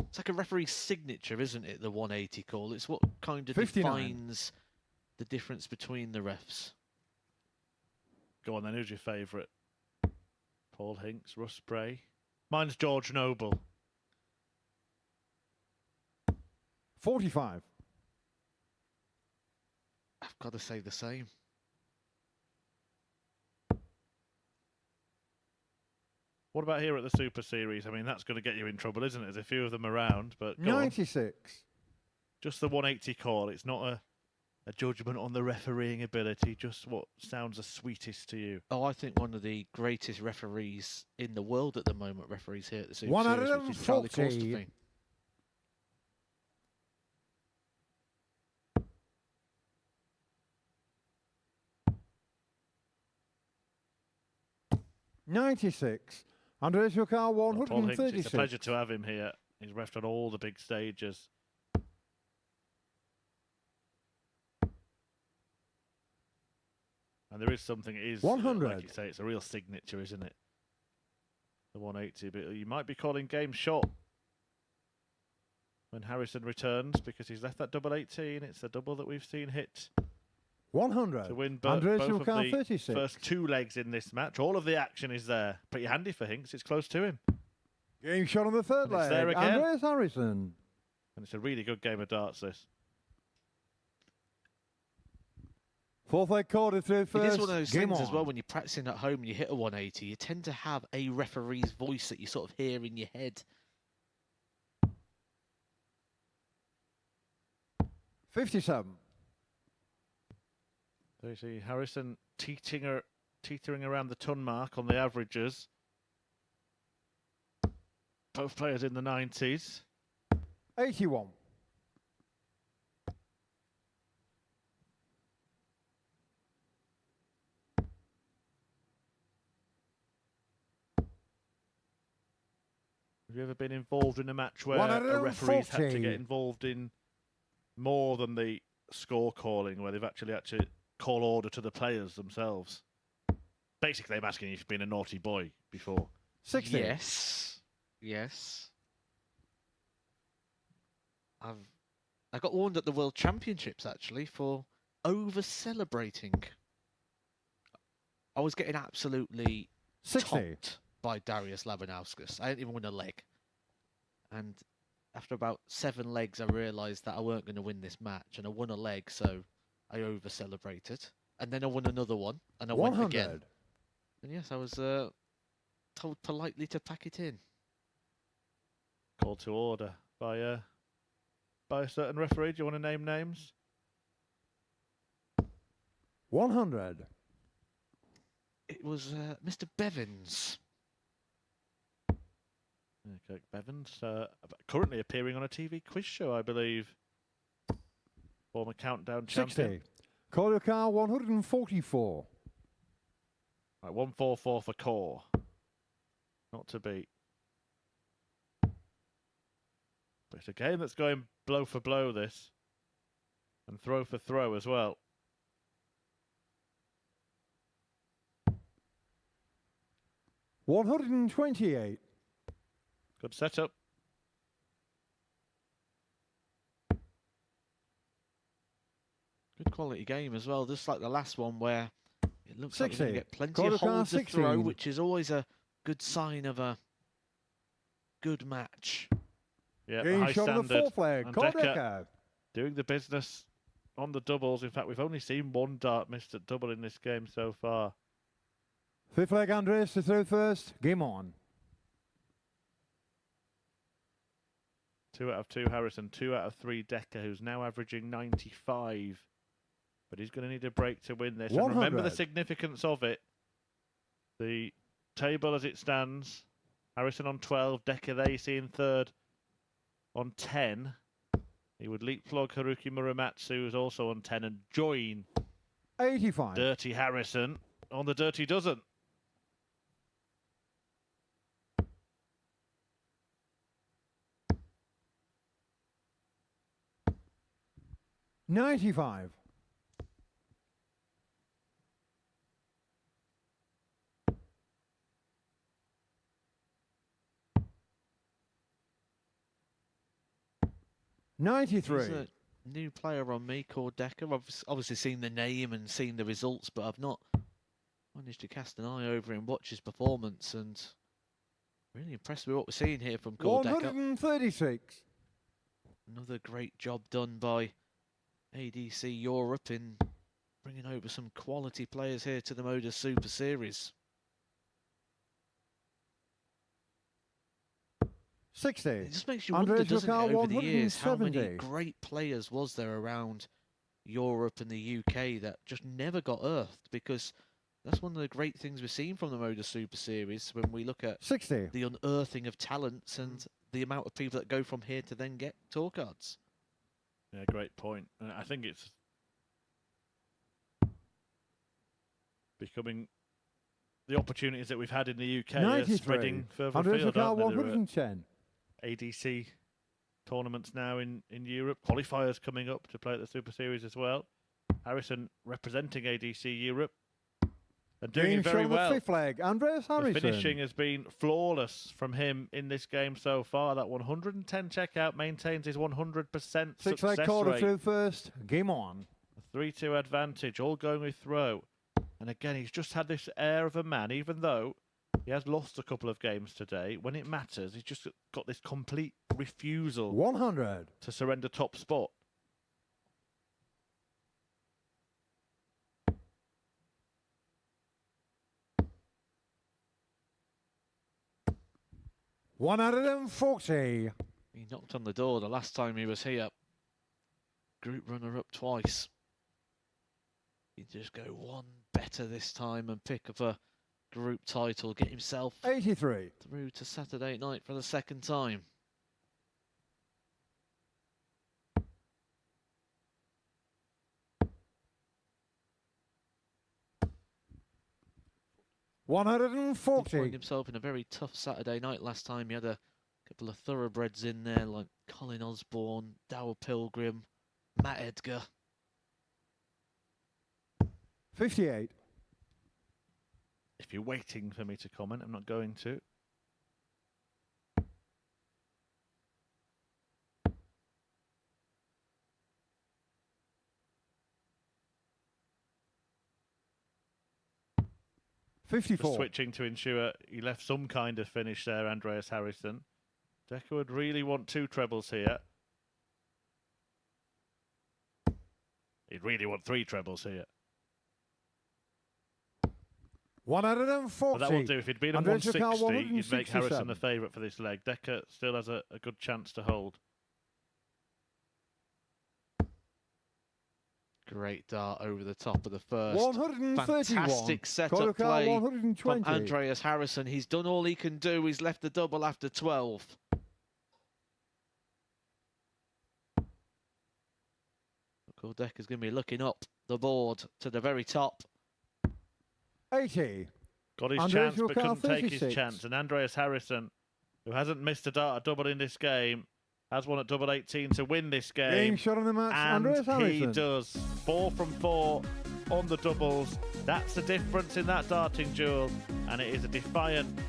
[SPEAKER 2] It's like a referee's signature, isn't it? The 180 call. It's what kind of
[SPEAKER 4] 59.
[SPEAKER 2] defines the difference between the refs.
[SPEAKER 3] Go on then, who's your favourite? Paul Hinks, Russ Spray. Mine's George Noble.
[SPEAKER 4] 45.
[SPEAKER 2] I've got to say the same.
[SPEAKER 3] What about here at the Super Series? I mean, that's going to get you in trouble, isn't it? There's a few of them around, but go on.
[SPEAKER 4] 96.
[SPEAKER 3] Just the 180 call. It's not a judgment on the refereeing ability, just what sounds the sweetest to you.
[SPEAKER 2] Oh, I think one of the greatest referees in the world at the moment, referees here at the Super Series, which is Charlie
[SPEAKER 4] 140.
[SPEAKER 2] Corstefine.
[SPEAKER 4] $96. Andres, your car,
[SPEAKER 3] Well, Paul Hinks,
[SPEAKER 4] 136.
[SPEAKER 3] it's a pleasure to have him here. He's refed on all the big stages. And there is something, it is,
[SPEAKER 4] 100.
[SPEAKER 3] like you say, it's a real signature, isn't it? The 180, but you might be calling game shot when Harrison returns because he's left that double 18. It's the double that we've seen hit
[SPEAKER 4] 100.
[SPEAKER 3] to win
[SPEAKER 4] Andres,
[SPEAKER 3] both
[SPEAKER 4] your
[SPEAKER 3] of
[SPEAKER 4] car,
[SPEAKER 3] the
[SPEAKER 4] 36.
[SPEAKER 3] first two legs in this match. All of the action is there. Pretty handy for Hinks. It's close to him.
[SPEAKER 4] Game shot on the third
[SPEAKER 3] And it's
[SPEAKER 4] leg.
[SPEAKER 3] there again.
[SPEAKER 4] Andres Harrison.
[SPEAKER 3] And it's a really good game of darts, this.
[SPEAKER 4] Fourth leg corded through first.
[SPEAKER 2] It is one of those
[SPEAKER 4] Game
[SPEAKER 2] things
[SPEAKER 4] on.
[SPEAKER 2] as well, when you're practicing at home and you hit a 180, you tend to have a referee's voice that you sort of hear in your head.
[SPEAKER 4] 57.
[SPEAKER 3] There you see Harrison teetering around the ton mark on the averages. Both players in the 90s.
[SPEAKER 4] 81.
[SPEAKER 3] Have you ever been involved in a match where a referee's had to
[SPEAKER 4] 140.
[SPEAKER 3] get involved in more than the score calling, where they've actually had to call order to the players themselves? Basically, I'm asking you if you've been a naughty boy before.
[SPEAKER 4] 60.
[SPEAKER 2] Yes. Yes. I got warned at the World Championships, actually, for over-celebrating. I was getting absolutely
[SPEAKER 4] 60.
[SPEAKER 2] topped by Darius Labanauskas. I didn't even win a leg. And after about 7 legs, I realised that I weren't going to win this match. And I won a leg, so I over-celebrated. And then I won another one, and I went
[SPEAKER 4] 100.
[SPEAKER 2] again. And yes, I was told politely to pack it in.
[SPEAKER 3] Call to order by a certain referee. Do you want to name names?
[SPEAKER 4] 100.
[SPEAKER 2] It was Mr. Bevins.
[SPEAKER 3] Kirk Bevins, currently appearing on a TV quiz show, I believe. Former Countdown champion.
[SPEAKER 4] 60. Call your car, 144.
[SPEAKER 3] Right, 144 for Core. Not to beat. But it's a game that's going blow for blow, this. And throw for throw as well.
[SPEAKER 4] $128.
[SPEAKER 3] Good setup.
[SPEAKER 2] Good quality game as well, just like the last one where it looks like you're going
[SPEAKER 4] 60.
[SPEAKER 2] to get plenty
[SPEAKER 4] Quarter
[SPEAKER 2] of holds to
[SPEAKER 4] car,
[SPEAKER 2] throw,
[SPEAKER 4] 16.
[SPEAKER 2] which is always a good sign of a good match.
[SPEAKER 3] Yeah,
[SPEAKER 4] Game
[SPEAKER 3] high
[SPEAKER 4] shot on the
[SPEAKER 3] standard.
[SPEAKER 4] fourth leg.
[SPEAKER 3] And
[SPEAKER 4] Call
[SPEAKER 3] Decker
[SPEAKER 4] Decker.
[SPEAKER 3] doing the business on the doubles. In fact, we've only seen one dart missed at double in this game so far.
[SPEAKER 4] Fifth leg, Andres to throw first. Game on.
[SPEAKER 3] 2 out of 2 Harrison, 2 out of 3 Decker, who's now averaging 95. But he's going to need a break to win this. And remember the
[SPEAKER 4] 100.
[SPEAKER 3] significance of it. The table as it stands, Harrison on 12, Decker the AC in third on 10. He would leapfrog Haruki Muramatsu, who's also on 10, and join
[SPEAKER 4] 85.
[SPEAKER 3] Dirty Harrison on the Dirty Dozen.
[SPEAKER 4] $95. 93.
[SPEAKER 2] He's a new player on me, called Decker. I've obviously seen the name and seen the results, but I've not managed to cast an eye over and watch his performance, and really impressed with what we're seeing here from Cole Decker.
[SPEAKER 4] 136.
[SPEAKER 2] Another great job done by ADC Europe in bringing over some quality players here to the MODUS Super Series.
[SPEAKER 4] 60.
[SPEAKER 2] It just makes you wonder,
[SPEAKER 4] Andres
[SPEAKER 2] doesn't it,
[SPEAKER 4] Lucar,
[SPEAKER 2] over the years, how many
[SPEAKER 4] 170.
[SPEAKER 2] great players was there around Europe and the UK that just never got earthed, because that's one of the great things we're seeing from the MODUS Super Series when we look at
[SPEAKER 4] 60.
[SPEAKER 2] the unearthing of talents and the amount of people that go from here to then get tour cards.
[SPEAKER 3] Yeah, great point. And I think it's becoming the opportunities that we've had in the UK are
[SPEAKER 4] 93.
[SPEAKER 3] spreading further
[SPEAKER 4] Andres
[SPEAKER 3] afield,
[SPEAKER 4] Lucar,
[SPEAKER 3] aren't they? There are
[SPEAKER 4] 110.
[SPEAKER 3] ADC tournaments now in Europe. Qualifiers coming up to play at the Super Series as well. Harrison representing ADC Europe and doing
[SPEAKER 4] Game
[SPEAKER 3] it very
[SPEAKER 4] shot on
[SPEAKER 3] well.
[SPEAKER 4] the fifth leg. Andres
[SPEAKER 3] The
[SPEAKER 4] Harrison.
[SPEAKER 3] finishing has been flawless from him in this game so far. That 110 checkout maintains his 100%
[SPEAKER 4] Six
[SPEAKER 3] success
[SPEAKER 4] leg quarter
[SPEAKER 3] rate.
[SPEAKER 4] through first. Game on.
[SPEAKER 3] A 3-2 advantage, all going with throw. And again, he's just had this air of a man, even though he has lost a couple of games today. When it matters, he's just got this complete refusal
[SPEAKER 4] 100.
[SPEAKER 3] to surrender top spot.
[SPEAKER 4] $140.
[SPEAKER 2] He knocked on the door the last time he was here. Group runner-up twice. He'd just go one better this time and pick up a group title, get himself
[SPEAKER 4] 83.
[SPEAKER 2] through to Saturday night for the second time. He found
[SPEAKER 4] 140.
[SPEAKER 2] himself in a very tough Saturday night last time. He had a couple of thoroughbreds in there like Colin Osborne, Dower Pilgrim, Matt Edgar.
[SPEAKER 4] 58.
[SPEAKER 3] If you're waiting for me to comment, I'm not going to. Just
[SPEAKER 4] 54.
[SPEAKER 3] switching to ensure he left some kind of finish there, Andreas Harrison. Decker would really want 2 trebles here. He'd really want 3 trebles here.
[SPEAKER 4] 140.
[SPEAKER 3] But that will do. If he'd been at
[SPEAKER 4] Andres Lucar,
[SPEAKER 3] 160, you'd make Harrison
[SPEAKER 4] 167.
[SPEAKER 3] the favourite for this leg. Decker still has a good chance to hold.
[SPEAKER 2] Great dart over the top of the first.
[SPEAKER 4] 131.
[SPEAKER 2] Fantastic setup
[SPEAKER 4] Colucar,
[SPEAKER 2] play
[SPEAKER 4] 120.
[SPEAKER 2] from Andreas Harrison. He's done all he can do. He's left the double after 12. Decker's going to be looking up the board to the very top.
[SPEAKER 4] 80.
[SPEAKER 3] Got his
[SPEAKER 4] Andres
[SPEAKER 3] chance, but
[SPEAKER 4] Lucar,
[SPEAKER 3] couldn't take his
[SPEAKER 4] 36.
[SPEAKER 3] chance. And Andreas Harrison, who hasn't missed a dart, a double in this game, has one at double 18 to win this
[SPEAKER 4] Game
[SPEAKER 3] game.
[SPEAKER 4] shot on the match.
[SPEAKER 3] And
[SPEAKER 4] Andres
[SPEAKER 3] he
[SPEAKER 4] Harrison.
[SPEAKER 3] does. 4 from 4 on the doubles. That's the difference in that darting duel. And it is a defiant,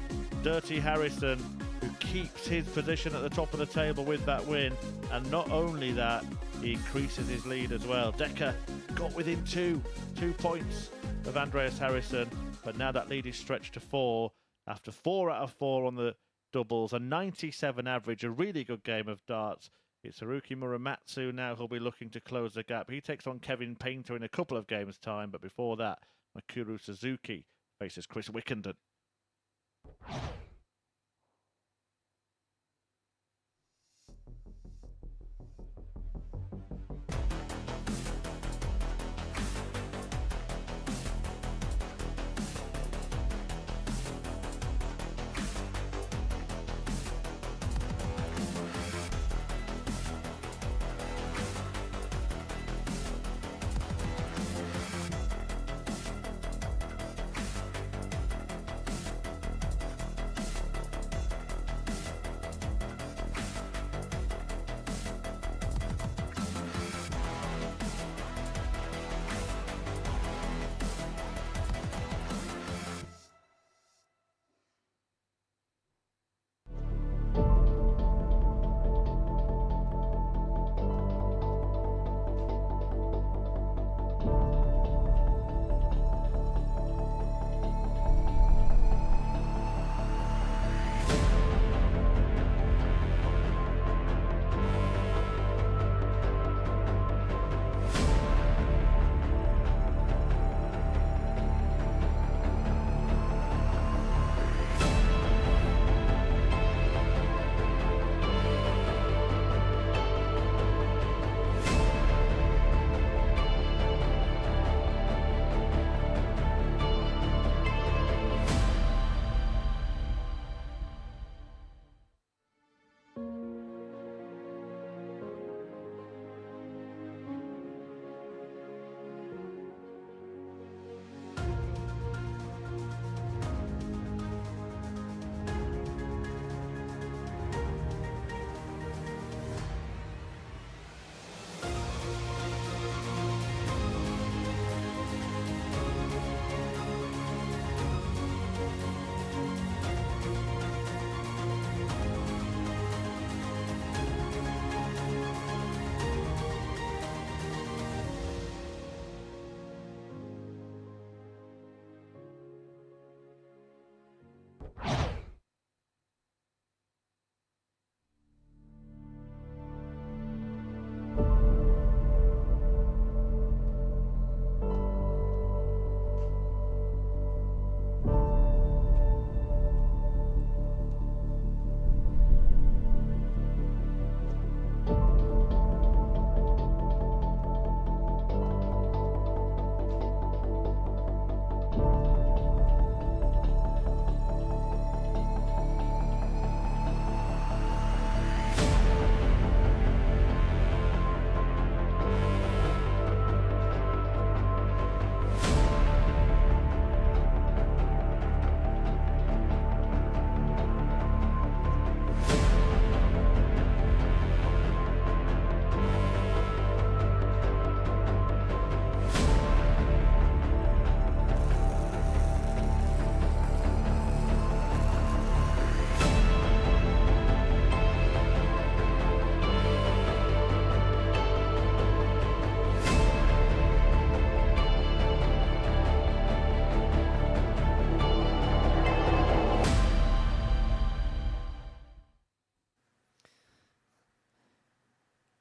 [SPEAKER 3] dirty Harrison who keeps his position at the top of the table with that win. And not only that, he increases his lead as well. Decker got within 2 points of Andreas Harrison, but now that lead is stretched to 4 after 4 out of 4 on the doubles, a 97 average, a really good game of darts. It's Haruki Muramatsu now who'll be looking to close the gap. He takes on Kevin Painter in a couple of games' time, but before that, Mikuru Suzuki faces Chris Wickenden.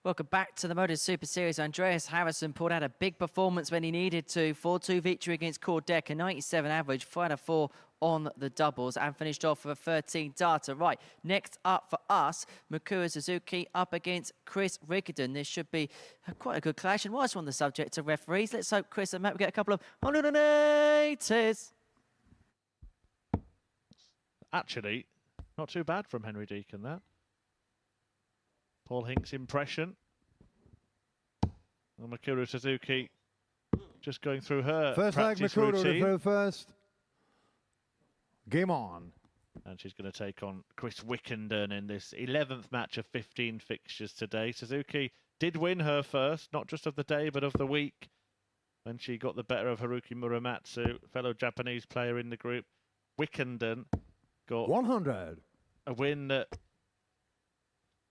[SPEAKER 1] Welcome back to the MODUS Super Series. Andreas Harrison pulled out a big performance when he needed to. 4-2 victory against Cordek, a 97 average, 5-4 on the doubles, and finished off with a 13 data. Right, next up for us, Mikuru Suzuki up against Chris Rickardon. This should be quite a good clash. And whilst we're on the subject of referees, let's hope Chris and Matt will get a couple of 180s.
[SPEAKER 3] Actually, not too bad from Henry Deacon, that. Paul Hinks' impression. And Mikuru Suzuki just going through her
[SPEAKER 4] First leg,
[SPEAKER 3] practice
[SPEAKER 4] Mikuru to
[SPEAKER 3] routine.
[SPEAKER 4] throw first. Game on.
[SPEAKER 3] And she's going to take on Chris Wickenden in this 11th match of 15 fixtures today. Suzuki did win her first, not just of the day, but of the week, when she got the better of Haruki Muramatsu, fellow Japanese player in the group. Wickenden got
[SPEAKER 4] 100.
[SPEAKER 3] a win that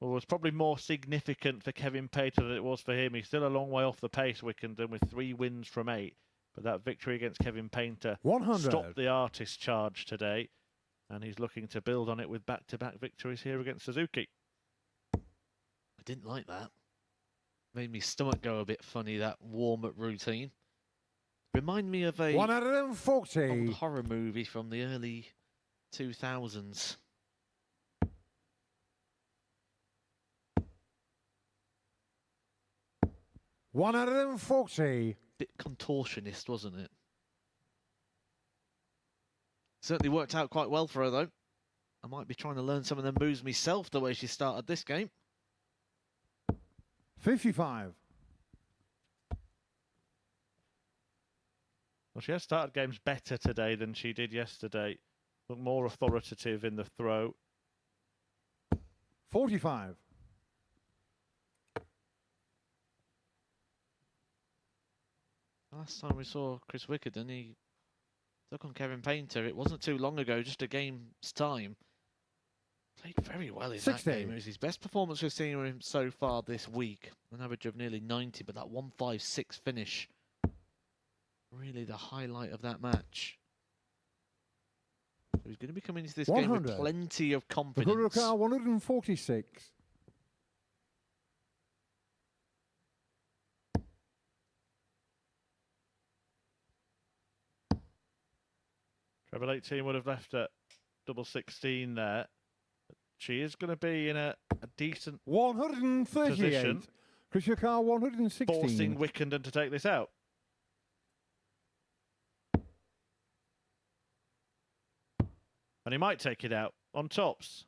[SPEAKER 3] was probably more significant for Kevin Pater than it was for him. He's still a long way off the pace, Wickenden, with 3 wins from 8. But that victory against Kevin Painter
[SPEAKER 4] 100.
[SPEAKER 3] stopped the artist charge today. And he's looking to build on it with back-to-back victories here against Suzuki.
[SPEAKER 2] I didn't like that. Made me stomach go a bit funny, that warm-up routine. Remind me of a
[SPEAKER 4] 140.
[SPEAKER 2] old horror movie from the early 2000s.
[SPEAKER 4] $140.
[SPEAKER 2] Bit contortionist, wasn't it? Certainly worked out quite well for her, though. I might be trying to learn some of them moves myself, the way she started this game.
[SPEAKER 4] 55.
[SPEAKER 3] Well, she has started games better today than she did yesterday. Looked more authoritative in the throw.
[SPEAKER 4] 45.
[SPEAKER 2] Last time we saw Chris Wickenden, he took on Kevin Painter. It wasn't too long ago, just a game's time. Played very well in
[SPEAKER 4] 60.
[SPEAKER 2] that game. It was his best performance we've seen from him so far this week. An average of nearly 90, but that 156 finish, really the highlight of that match. So he's going to be coming into this game with
[SPEAKER 4] 100.
[SPEAKER 2] plenty of confidence.
[SPEAKER 4] Mikuru 146.
[SPEAKER 3] Treble 18 would have left at double 16 there. She is going to be in a decent
[SPEAKER 4] 138.
[SPEAKER 3] position,
[SPEAKER 4] Krishakar 116.
[SPEAKER 3] forcing Wickenden to take this out. And he might take it out on tops.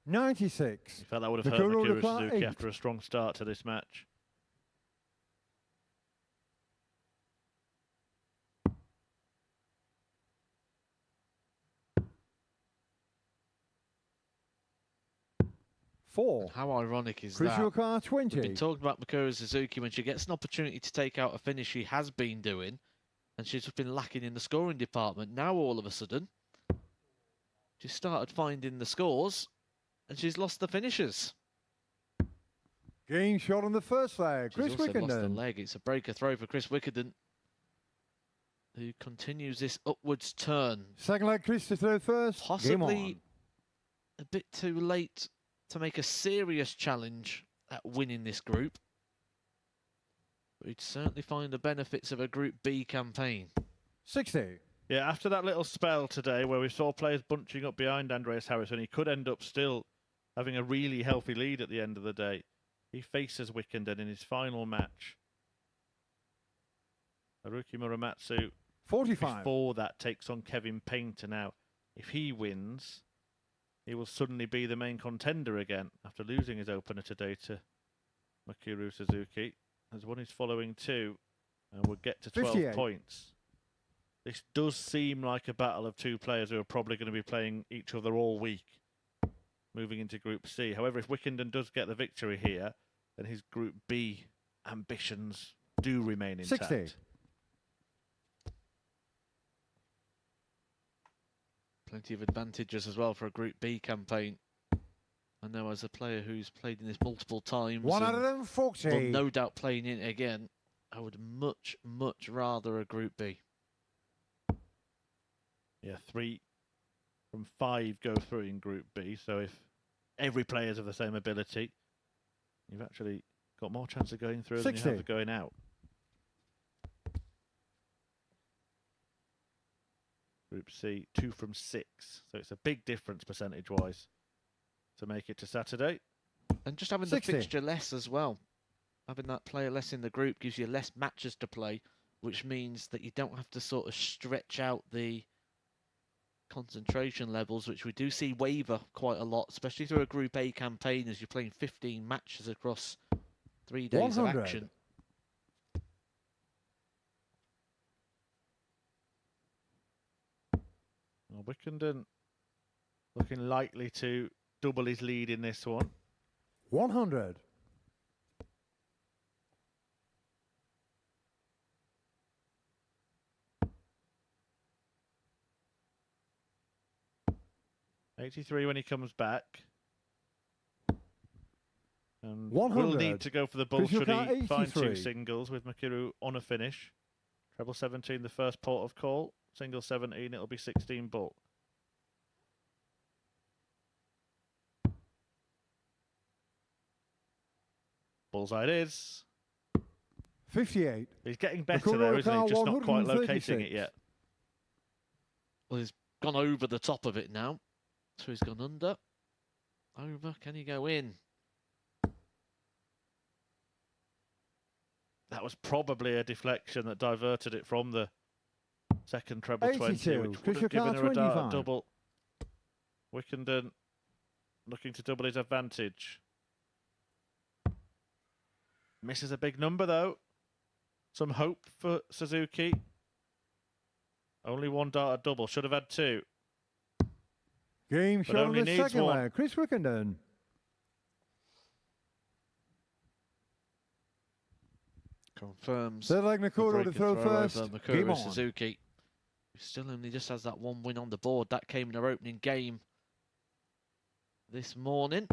[SPEAKER 4] 96.
[SPEAKER 3] He felt that would have hurt
[SPEAKER 4] Mikuru
[SPEAKER 3] Mikuru
[SPEAKER 4] Luka,
[SPEAKER 3] Suzuki
[SPEAKER 4] 8.
[SPEAKER 3] after a strong start to this match.
[SPEAKER 4] Four.
[SPEAKER 2] How ironic is that?
[SPEAKER 4] Krishakar
[SPEAKER 2] We've
[SPEAKER 4] 20.
[SPEAKER 2] been talking about Mikuru Suzuki. When she gets an opportunity to take out a finish, she has been doing, and she's just been lacking in the scoring department. Now, all of a sudden, she started finding the scores, and she's lost the finishes.
[SPEAKER 4] Game shot on the first leg.
[SPEAKER 2] She's
[SPEAKER 4] Chris
[SPEAKER 2] also lost the
[SPEAKER 4] Wickenden.
[SPEAKER 2] leg. It's a breaker throw for Chris Wickenden. who continues this upwards turn.
[SPEAKER 4] Second leg, Chris to throw first. Game
[SPEAKER 2] Possibly
[SPEAKER 4] on.
[SPEAKER 2] a bit too late to make a serious challenge at winning this group. But he'd certainly find the benefits of a Group B campaign.
[SPEAKER 4] 60.
[SPEAKER 3] Yeah, after that little spell today where we saw players bunching up behind Andreas Harrison, he could end up still having a really healthy lead at the end of the day. He faces Wickenden in his final match. Haruki Muramatsu,
[SPEAKER 4] 45.
[SPEAKER 3] before that, takes on Kevin Painter. Now, if he wins, he will suddenly be the main contender again after losing his opener today to Mikuru Suzuki. Has won his following 2 and will get to 12
[SPEAKER 4] 58.
[SPEAKER 3] points. This does seem like a battle of 2 players who are probably going to be playing each other all week, moving into Group C. However, if Wickenden does get the victory here, then his Group B ambitions do remain intact.
[SPEAKER 4] 60.
[SPEAKER 2] Plenty of advantages as well for a Group B campaign. I know as a player who's played in this multiple times,
[SPEAKER 4] 140.
[SPEAKER 2] will no doubt playing in it again, I would much, much rather a Group B.
[SPEAKER 3] Yeah, 3 from 5 go through in Group B. So if every player's of the same ability, you've actually got more chance of going through
[SPEAKER 4] 60.
[SPEAKER 3] than you have of going out. Group C, 2 from 6. So it's a big difference percentage-wise to make it to Saturday.
[SPEAKER 2] And just having
[SPEAKER 4] 60.
[SPEAKER 2] the fixture less as well. Having that player less in the group gives you less matches to play, which means that you don't have to sort of stretch out the concentration levels, which we do see waver quite a lot, especially through a Group A campaign as you're playing 15 matches across 3 days
[SPEAKER 4] 100.
[SPEAKER 2] of action.
[SPEAKER 3] Well, Wickenden looking likely to double his lead in this one.
[SPEAKER 4] 100.
[SPEAKER 3] '83 when he comes back. And
[SPEAKER 4] 100.
[SPEAKER 3] will need to go for the bull
[SPEAKER 4] Official
[SPEAKER 3] should he
[SPEAKER 4] count
[SPEAKER 3] find 2
[SPEAKER 4] 83.
[SPEAKER 3] singles with Mikuru on a finish. Treble 17, the first port of call. Single 17, it'll be 16 bull. Bullseye it is.
[SPEAKER 4] 58.
[SPEAKER 3] He's getting better
[SPEAKER 4] Recorder
[SPEAKER 3] there, isn't he?
[SPEAKER 4] car
[SPEAKER 3] Just not quite locating
[SPEAKER 4] 136.
[SPEAKER 3] it yet.
[SPEAKER 2] Well, he's gone over the top of it now. So he's gone under. Over. Can he go in?
[SPEAKER 3] That was probably a deflection that diverted it from the second treble 20,
[SPEAKER 4] 82.
[SPEAKER 3] which would
[SPEAKER 4] Chris
[SPEAKER 3] have given her a
[SPEAKER 4] 25.
[SPEAKER 3] double. Wickenden looking to double his advantage. Misses a big number though. Some hope for Suzuki. Only 1 dart double. Should have had 2.
[SPEAKER 4] Game
[SPEAKER 3] But
[SPEAKER 4] shot on
[SPEAKER 3] only
[SPEAKER 4] the
[SPEAKER 3] needs
[SPEAKER 4] second
[SPEAKER 3] 1.
[SPEAKER 4] leg. Chris Wickenden.
[SPEAKER 2] Confirms.
[SPEAKER 4] Third leg,
[SPEAKER 2] the
[SPEAKER 4] Nakuro to
[SPEAKER 2] break
[SPEAKER 4] throw
[SPEAKER 2] and
[SPEAKER 4] first.
[SPEAKER 2] over
[SPEAKER 4] Game
[SPEAKER 2] Mikuru
[SPEAKER 4] on.
[SPEAKER 2] Suzuki, who still only just has that 1 win on the board. That came in their opening game this morning.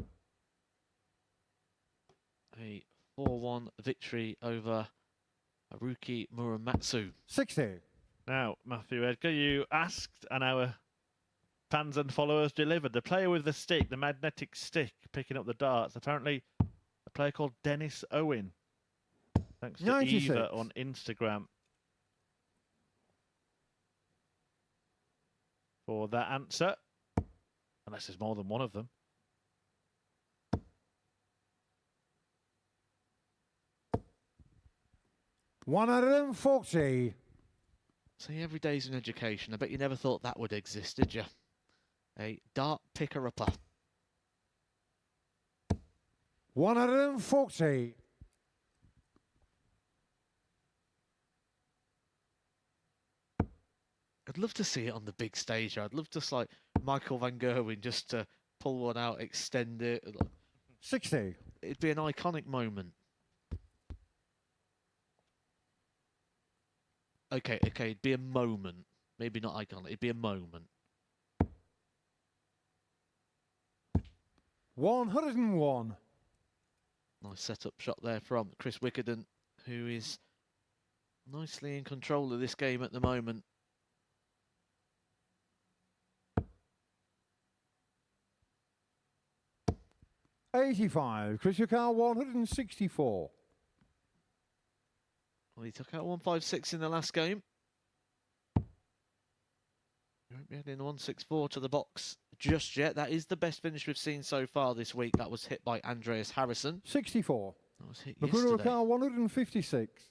[SPEAKER 2] A 4-1 victory over Haruki Muramatsu.
[SPEAKER 4] 60.
[SPEAKER 3] Now, Matthew Edgar, you asked and our fans and followers delivered. The player with the stick, the magnetic stick, picking up the darts. Apparently, a player called Dennis Owen. Thanks to
[SPEAKER 4] 96.
[SPEAKER 3] Eva on Instagram for that answer. Unless there's more than one of them.
[SPEAKER 4] $140.
[SPEAKER 2] See, every day's an education. I bet you never thought that would exist, did you? A dart picker-upper.
[SPEAKER 4] 140.
[SPEAKER 2] I'd love to see it on the big stage. I'd love to, like, Michael Van Gerwen just to pull one out, extend it.
[SPEAKER 4] 60.
[SPEAKER 2] It'd be an iconic moment. Okay, it'd be a moment. Maybe not iconic, it'd be a moment.
[SPEAKER 4] 101.
[SPEAKER 2] Nice setup shot there from Chris Wickenden, who is nicely in control of this game at the moment.
[SPEAKER 4] $85. Crystal Car 164.
[SPEAKER 2] Well, he took out 156 in the last game. He won't be heading 164 to the box just yet. That is the best finish we've seen so far this week. That was hit by Andreas Harrison.
[SPEAKER 4] 64.
[SPEAKER 2] That was hit
[SPEAKER 4] Makuro
[SPEAKER 2] yesterday.
[SPEAKER 4] Car 156.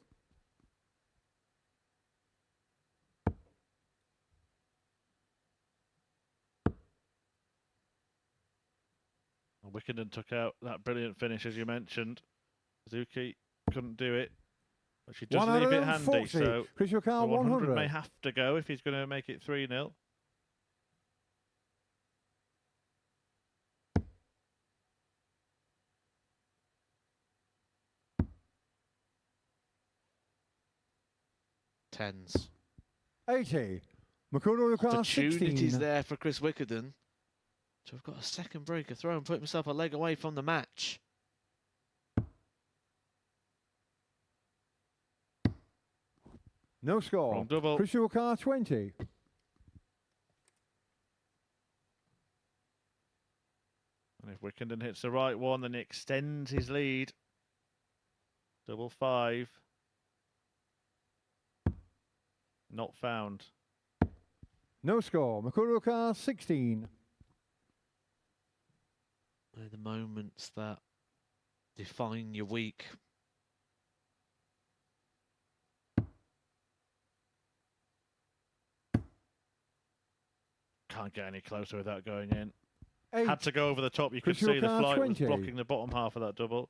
[SPEAKER 3] Wickenden took out that brilliant finish, as you mentioned. Suzuki couldn't do it, but she does leave it handy. So
[SPEAKER 4] Crystal Car
[SPEAKER 3] the 100
[SPEAKER 4] 100
[SPEAKER 3] may have to go if he's going to make it 3-0.
[SPEAKER 2] Tens.
[SPEAKER 4] 80. Makuro Car
[SPEAKER 2] Opportunities
[SPEAKER 4] 16.
[SPEAKER 2] there for Chris Wickerden to have got a second breaker throw and put himself a leg away from the match.
[SPEAKER 4] No score.
[SPEAKER 3] Wrong double.
[SPEAKER 4] Crystal Car 20.
[SPEAKER 3] And if Wickenden hits the right one, then he extends his lead. Double 5. Not found.
[SPEAKER 4] No score. Makuro Car 16.
[SPEAKER 2] They're the moments that define your week.
[SPEAKER 3] Can't get any closer without going in.
[SPEAKER 4] 8.
[SPEAKER 3] Had to go over the top. You could
[SPEAKER 4] Crystal
[SPEAKER 3] see the
[SPEAKER 4] Car
[SPEAKER 3] flight
[SPEAKER 4] 20.
[SPEAKER 3] was blocking the bottom half of that double.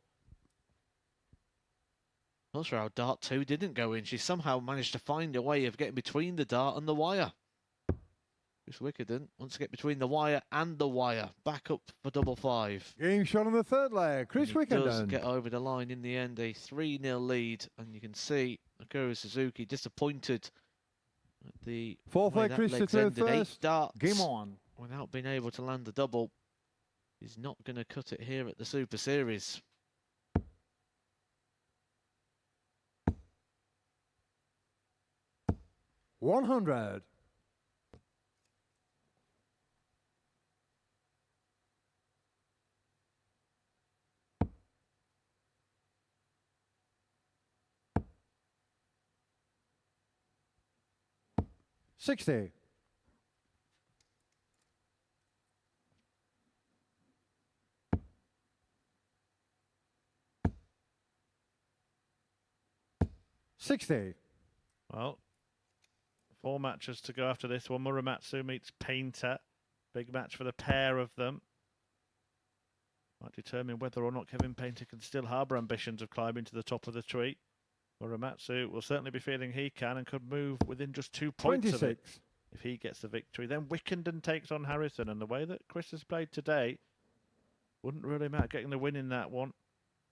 [SPEAKER 2] Not sure how dart 2 didn't go in. She somehow managed to find a way of getting between the dart and the wire. Chris Wickerden wants to get between the wire and the wire. Back up for double 5.
[SPEAKER 4] Game shot on the third leg. Chris
[SPEAKER 2] He does
[SPEAKER 4] Wickerden.
[SPEAKER 2] get over the line in the end. A 3-0 lead. And you can see Akira Suzuki disappointed at the
[SPEAKER 4] Fourth
[SPEAKER 2] way
[SPEAKER 4] leg,
[SPEAKER 2] that
[SPEAKER 4] Chris to
[SPEAKER 2] leg's
[SPEAKER 4] third
[SPEAKER 2] ended. 8
[SPEAKER 4] first.
[SPEAKER 2] darts
[SPEAKER 4] Game on.
[SPEAKER 2] without being able to land the double. He's not going to cut it here at the Super Series.
[SPEAKER 4] $100. $60. $60.
[SPEAKER 3] Well, 4 matches to go after this one. Muramatsu meets Painter. Big match for the pair of them. Might determine whether or not Kevin Painter can still harbour ambitions of climbing to the top of the tree. Muramatsu will certainly be feeling he can and could move within just 2 points of it
[SPEAKER 4] 26.
[SPEAKER 3] if he gets the victory. Then Wickenden takes on Harrison, and the way that Chris has played today, wouldn't really matter getting the win in that one,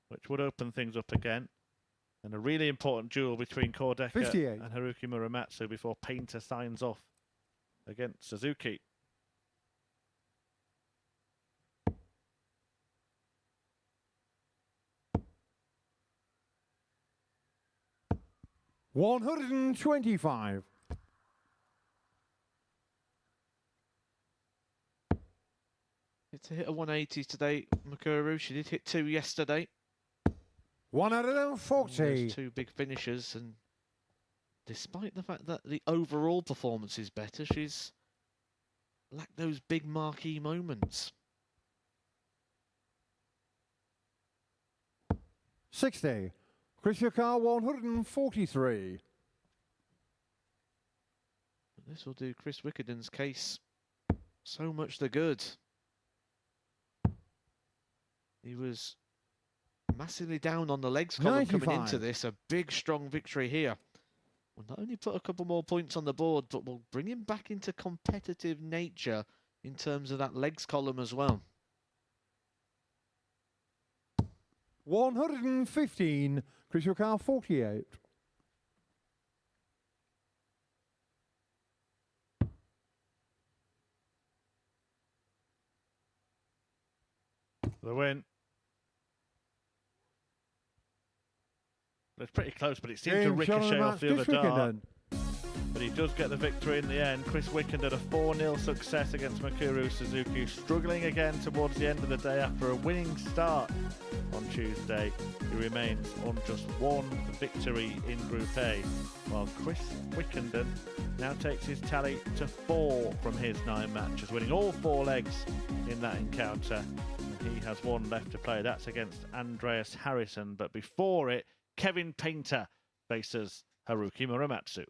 [SPEAKER 3] which would open things up again. And a really important duel between Kordeka
[SPEAKER 4] 58.
[SPEAKER 3] and Haruki Muramatsu before Painter signs off against Suzuki.
[SPEAKER 4] $125.
[SPEAKER 2] It's a hit of 180 today, Makuru. She did hit 2 yesterday.
[SPEAKER 4] 140.
[SPEAKER 2] Those 2 big finishers, and despite the fact that the overall performance is better, she's lacked those big marquee moments.
[SPEAKER 4] 60. Crystal Car 143.
[SPEAKER 2] This will do Chris Wickerden's case so much the good. He was massively down on the legs column coming
[SPEAKER 4] 95.
[SPEAKER 2] into this. A big, strong victory here. Will not only put a couple more points on the board, but will bring him back into competitive nature in terms of that legs column as well.
[SPEAKER 4] 115. Crystal Car 48.
[SPEAKER 3] The win. It's pretty close, but it seemed to
[SPEAKER 4] Game shot on the
[SPEAKER 3] ricochet
[SPEAKER 4] match,
[SPEAKER 3] off the other
[SPEAKER 4] Chris
[SPEAKER 3] dart.
[SPEAKER 4] Wickenden.
[SPEAKER 3] But he does get the victory in the end. Chris Wickenden, a 4-0 success against Mikuru Suzuki, struggling again towards the end of the day after a winning start on Tuesday. He remains on just one victory in Group A, while Chris Wickenden now takes his tally to 4 from his 9 matches, winning all 4 legs in that encounter. And he has one left to play. That's against Andreas Harrison. But before it, Kevin Painter faces Haruki Muramatsu.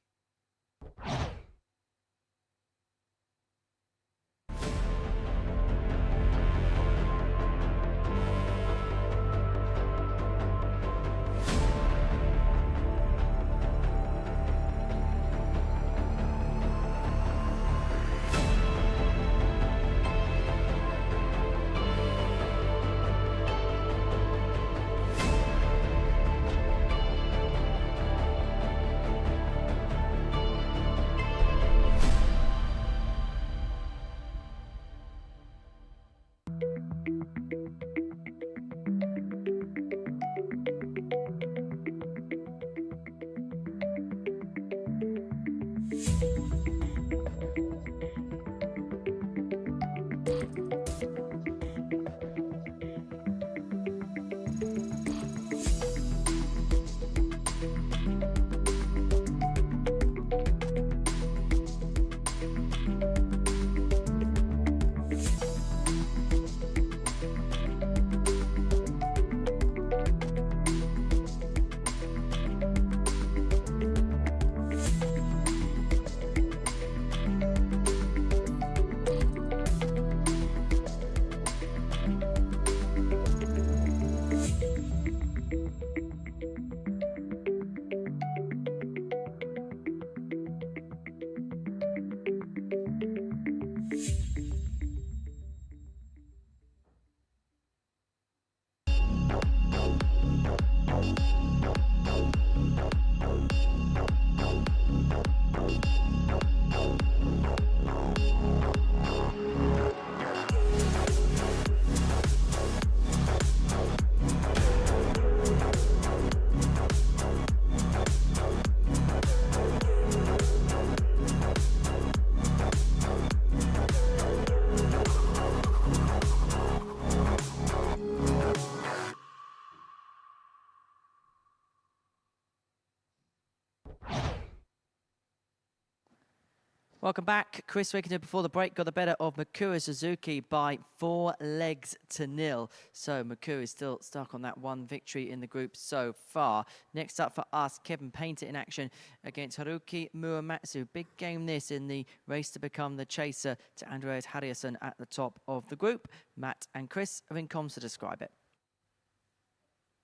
[SPEAKER 1] Welcome back. Chris Wickenden before the break got the better of Mikuru Suzuki by 4 legs to 0. So Mikuru is still stuck on that one victory in the group so far. Next up for us, Kevin Painter in action against Haruki Muramatsu. Big game this in the race to become the chaser to Andreas Harrison at the top of the group. Matt and Chris are in comms to describe it.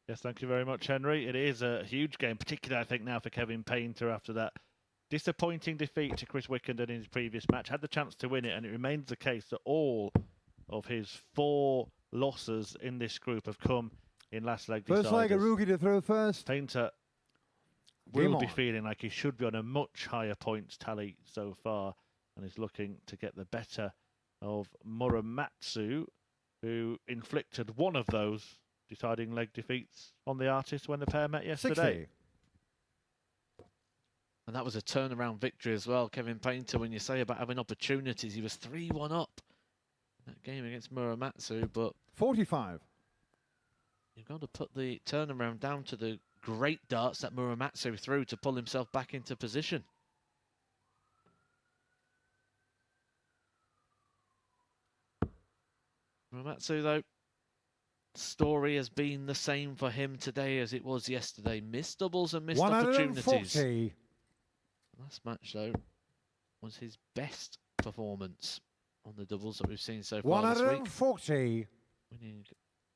[SPEAKER 3] Yes, thank you very much, Henry. It is a huge game, particularly, I think, now for Kevin Painter after that disappointing defeat to Chris Wickenden in his previous match. Had the chance to win it, and it remains the case that all of his 4 losses in this group have come in last leg deciders.
[SPEAKER 4] First leg, Haruki to throw first.
[SPEAKER 3] Painter will be feeling like he should be on a much higher points tally so far, and is looking to get the better of Muramatsu, who inflicted one of those deciding leg defeats on the artist when the pair met yesterday.
[SPEAKER 4] 60.
[SPEAKER 2] And that was a turnaround victory as well. Kevin Painter, when you say about having opportunities, he was 3-1 up in that game against Muramatsu, but
[SPEAKER 4] 45.
[SPEAKER 2] you've got to put the turnaround down to the great darts that Muramatsu threw to pull himself back into position. Muramatsu, though, story has been the same for him today as it was yesterday. Missed doubles and missed opportunities.
[SPEAKER 4] 140.
[SPEAKER 2] Last match, though, was his best performance on the doubles that we've seen so far this week.
[SPEAKER 4] 140.
[SPEAKER 2] Winning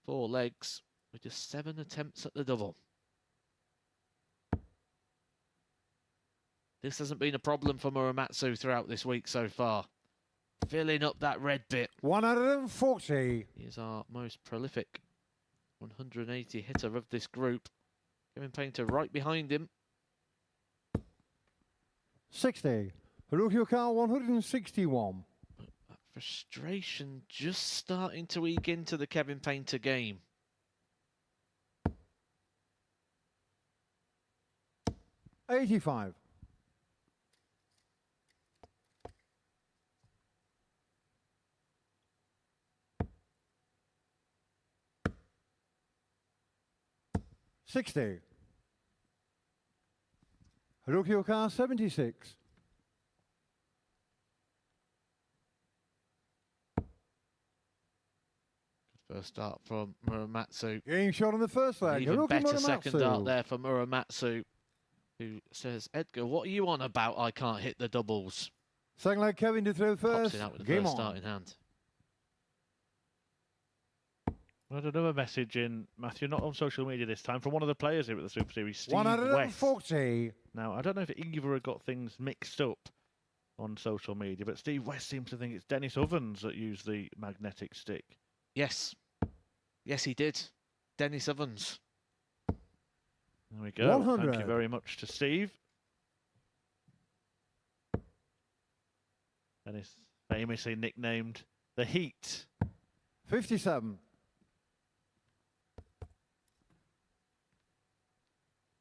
[SPEAKER 2] 4 legs with just 7 attempts at the double. This hasn't been a problem for Muramatsu throughout this week so far. Filling up that red bit.
[SPEAKER 4] 140.
[SPEAKER 2] He is our most prolific 180 hitter of this group. Kevin Painter right behind him.
[SPEAKER 4] 60. Haruki Okao, 161.
[SPEAKER 2] That frustration just starting to eke into the Kevin Painter game.
[SPEAKER 4] 85. $60. Haruki Okar, 76.
[SPEAKER 2] First start from Muramatsu.
[SPEAKER 4] Game shot on the first leg.
[SPEAKER 2] Even
[SPEAKER 4] Haruki
[SPEAKER 2] better second dart
[SPEAKER 4] Muramatsu.
[SPEAKER 2] there for Muramatsu, who says, Edgar, what are you on about? I can't hit the doubles.
[SPEAKER 4] Second leg, Kevin to throw
[SPEAKER 2] Pops
[SPEAKER 4] first.
[SPEAKER 2] it out with the
[SPEAKER 4] Game
[SPEAKER 2] first
[SPEAKER 4] on.
[SPEAKER 2] start in hand.
[SPEAKER 3] I had another message in, Matthew, not on social media this time, from one of the players here at the Super Series, Steve West.
[SPEAKER 4] 140.
[SPEAKER 3] Now, I don't know if either have got things mixed up on social media, but Steve West seems to think it's Dennis Ovens that used the magnetic stick.
[SPEAKER 2] Yes. Yes, he did. Dennis Ovens.
[SPEAKER 3] There we go.
[SPEAKER 4] 100.
[SPEAKER 3] Thank you very much to Steve. Dennis famously nicknamed the Heat.
[SPEAKER 4] 57.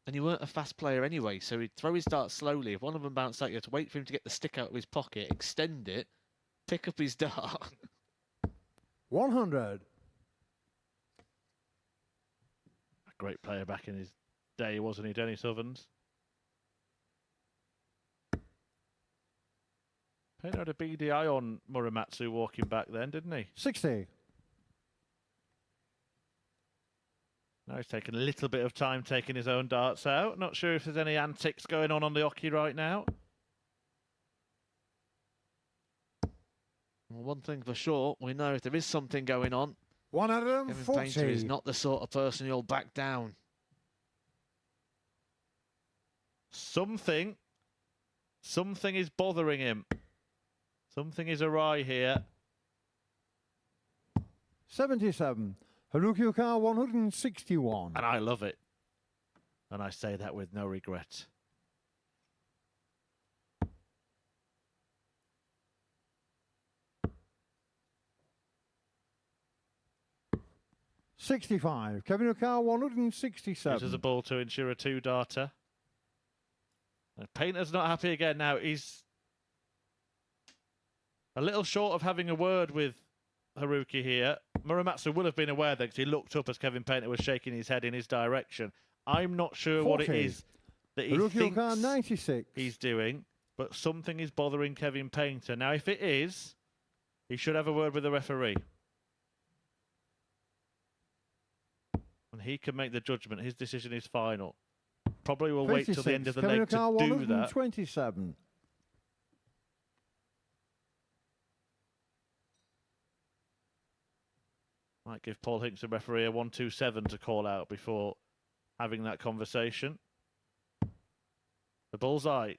[SPEAKER 2] And he weren't a fast player anyway, so he'd throw his dart slowly. If one of them bounced out, you had to wait for him to get the stick out of his pocket, extend it, pick up his dart.
[SPEAKER 4] 100.
[SPEAKER 3] A great player back in his day, wasn't he, Dennis Ovens? Painter had a beady eye on Muramatsu walking back then, didn't he?
[SPEAKER 4] 60.
[SPEAKER 3] Now he's taking a little bit of time taking his own darts out. Not sure if there's any antics going on the hockey right now.
[SPEAKER 2] Well, one thing for sure, we know if there is something going on, Kevin Painter is
[SPEAKER 4] 140.
[SPEAKER 2] not the sort of person who'll back down.
[SPEAKER 3] Something is bothering him. Something is awry here.
[SPEAKER 4] 77. Haruki Okar, 161.
[SPEAKER 3] And I love it. And I say that with no regret.
[SPEAKER 4] $65. Kevin Okar, 167.
[SPEAKER 3] Uses the ball to ensure a two-darter. And Painter's not happy again now. He's a little short of having a word with Haruki here. Muramatsu will have been aware that because he looked up as Kevin Painter was shaking his head in his direction. I'm not sure
[SPEAKER 4] 40.
[SPEAKER 3] what it is that he
[SPEAKER 4] Haruki Okar,
[SPEAKER 3] thinks
[SPEAKER 4] 96.
[SPEAKER 3] he's doing, but something is bothering Kevin Painter. Now, if it is, he should have a word with the referee. And he can make the judgment. His decision is final. Probably will wait till the end of the
[SPEAKER 4] Kevin
[SPEAKER 3] leg to
[SPEAKER 4] Okar,
[SPEAKER 3] do that.
[SPEAKER 4] 127.
[SPEAKER 3] Might give Paul Hinks, the referee, a 1-2-7 to call out before having that conversation. The bullseye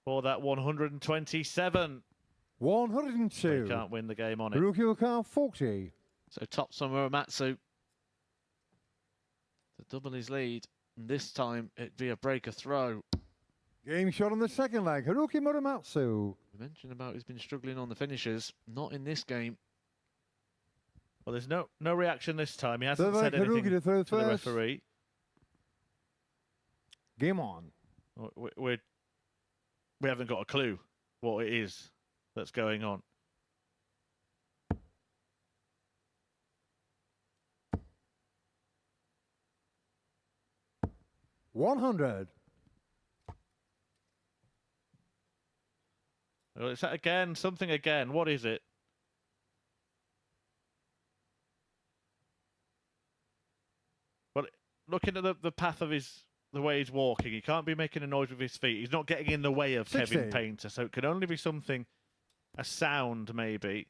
[SPEAKER 3] for that 127.
[SPEAKER 4] 102.
[SPEAKER 3] He can't win the game on it.
[SPEAKER 4] Haruki Okar, 40.
[SPEAKER 2] So tops on Muramatsu to double his lead. And this time it'd be a breaker throw.
[SPEAKER 4] Game shot on the second leg. Haruki Muramatsu.
[SPEAKER 2] We mentioned about he's been struggling on the finishes. Not in this game.
[SPEAKER 3] Well, there's no reaction this time. He hasn't
[SPEAKER 4] Third
[SPEAKER 3] said
[SPEAKER 4] leg,
[SPEAKER 3] anything
[SPEAKER 4] Haruki to throw
[SPEAKER 3] to the
[SPEAKER 4] first.
[SPEAKER 3] referee.
[SPEAKER 4] Game on.
[SPEAKER 3] We haven't got a clue what it is that's going on.
[SPEAKER 4] $100.
[SPEAKER 3] Well, it's that again, something again. What is it? Well, looking at the path of the way he's walking, he can't be making a noise with his feet. He's not getting in the way of
[SPEAKER 4] 60.
[SPEAKER 3] Kevin Painter, so it can only be something, a sound maybe.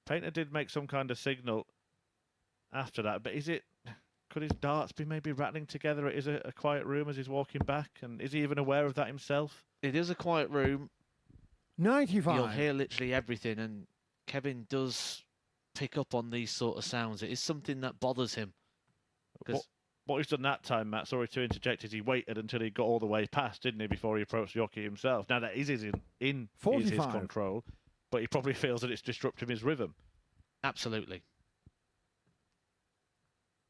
[SPEAKER 3] Painter did make some kind of signal after that, but is it? Could his darts be maybe rattling together? It is a quiet room as he's walking back, and is he even aware of that himself?
[SPEAKER 2] It is a quiet room.
[SPEAKER 4] 95.
[SPEAKER 2] You'll hear literally everything, and Kevin does pick up on these sort of sounds. It is something that bothers him.
[SPEAKER 3] What he's done that time, Matt, sorry to interject, is he waited until he got all the way past, didn't he, before he approached the hockey himself. Now, that is in his
[SPEAKER 4] 45.
[SPEAKER 3] control, but he probably feels that it's disrupting his rhythm.
[SPEAKER 2] Absolutely.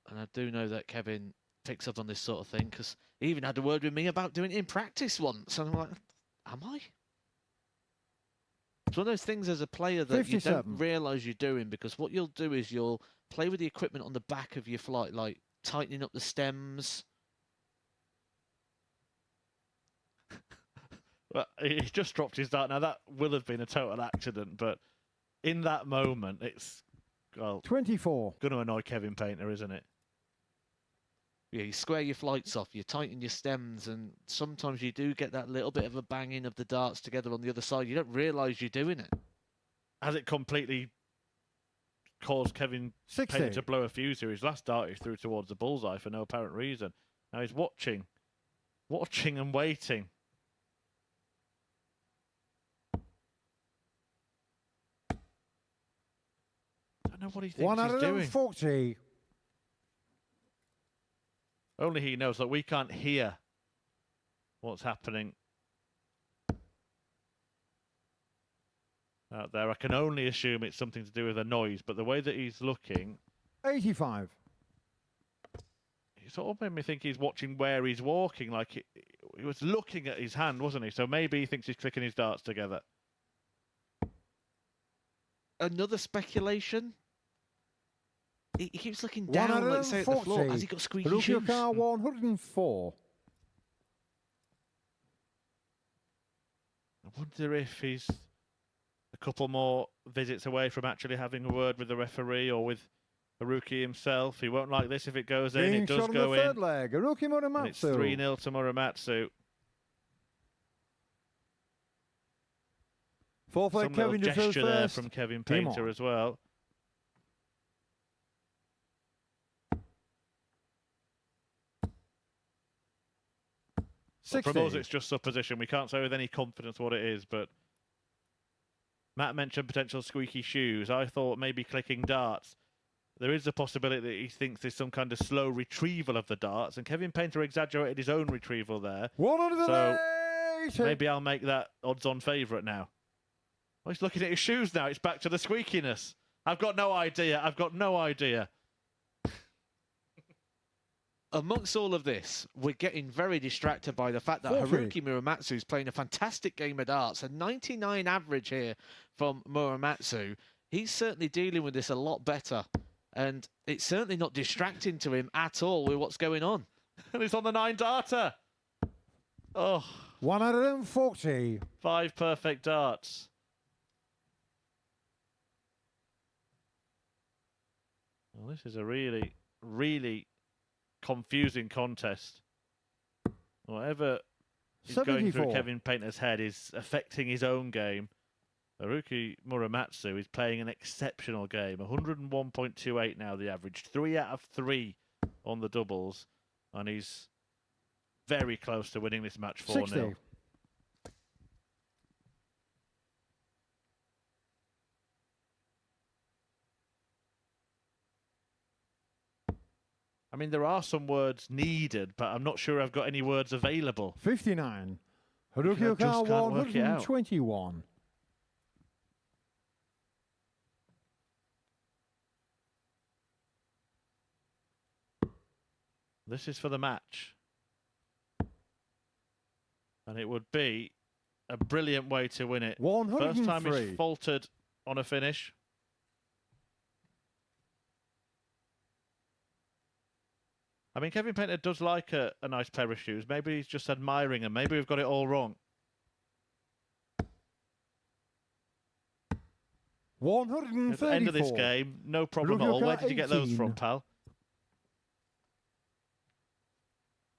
[SPEAKER 2] And I do know that Kevin picks up on this sort of thing, because he even had a word with me about doing it in practice once. And I'm like, am I? It's one of those things as a player that
[SPEAKER 4] 57.
[SPEAKER 2] you don't realise you're doing, because what you'll do is you'll play with the equipment on the back of your flight, like tightening up the stems.
[SPEAKER 3] Well, he just dropped his dart. Now, that will have been a total accident, but in that moment, it's, well,
[SPEAKER 4] 24.
[SPEAKER 3] going to annoy Kevin Painter, isn't it?
[SPEAKER 2] Yeah, you square your flights off, you tighten your stems, and sometimes you do get that little bit of a banging of the darts together on the other side. You don't realise you're doing it.
[SPEAKER 3] Has it completely caused Kevin
[SPEAKER 4] 60.
[SPEAKER 3] Painter to blow a fuse here? His last dart he threw towards the bullseye for no apparent reason. Now he's watching and waiting. I don't know what he thinks he's doing.
[SPEAKER 4] 140.
[SPEAKER 3] Only he knows that we can't hear what's happening out there. I can only assume it's something to do with the noise, but the way that he's looking,
[SPEAKER 4] 85.
[SPEAKER 3] it sort of made me think he's watching where he's walking, like he was looking at his hand, wasn't he? So maybe he thinks he's clicking his darts together.
[SPEAKER 2] Another speculation. He keeps looking down, like say, at the floor. Has he got squeaky shoes?
[SPEAKER 4] Car 104.
[SPEAKER 3] I wonder if he's a couple more visits away from actually having a word with the referee or with Haruki himself. He won't like this if it goes in. It does go in.
[SPEAKER 4] Third leg. Haruki Muramatsu.
[SPEAKER 3] It's 3-0 to Muramatsu.
[SPEAKER 4] Fourth leg,
[SPEAKER 3] Some
[SPEAKER 4] Kevin
[SPEAKER 3] little gesture there
[SPEAKER 4] first.
[SPEAKER 3] from Kevin Painter as well. Well, from us, it's just supposition. We can't say with any confidence what it is, but Matt mentioned potential squeaky shoes. I thought maybe clicking darts. There is a possibility that he thinks there's some kind of slow retrieval of the darts, and Kevin Painter exaggerated his own retrieval there. So maybe I'll make that odds-on favourite now. Well, he's looking at his shoes now. It's back to the squeakiness. I've got no idea. I've got no idea.
[SPEAKER 2] Amongst all of this, we're getting very distracted by the fact that Haruki Muramatsu is playing a fantastic game of darts. A 99 average here from Muramatsu. He's certainly dealing with this a lot better. And it's certainly not distracting to him at all with what's going on.
[SPEAKER 3] And it's on the 9 darter. Oh.
[SPEAKER 4] 140.
[SPEAKER 3] 5 perfect darts. Well, this is a really, really confusing contest. Whatever is going through Kevin Painter's head is affecting his own game. Haruki Muramatsu is playing an exceptional game. 101.28 now, the average. 3 out of 3 on the doubles. And he's very close to winning this match 4-0. I mean, there are some words needed, but I'm not sure I've got any words available.
[SPEAKER 4] 59. Haruki Car 121.
[SPEAKER 3] This is for the match. And it would be a brilliant way to win it.
[SPEAKER 4] 103.
[SPEAKER 3] First time he's faltered on a finish. I mean, Kevin Painter does like a nice pair of shoes. Maybe he's just admiring them. Maybe we've got it all wrong.
[SPEAKER 4] 134.
[SPEAKER 3] At the end of this game, no problem at all. Where did you get those from, pal?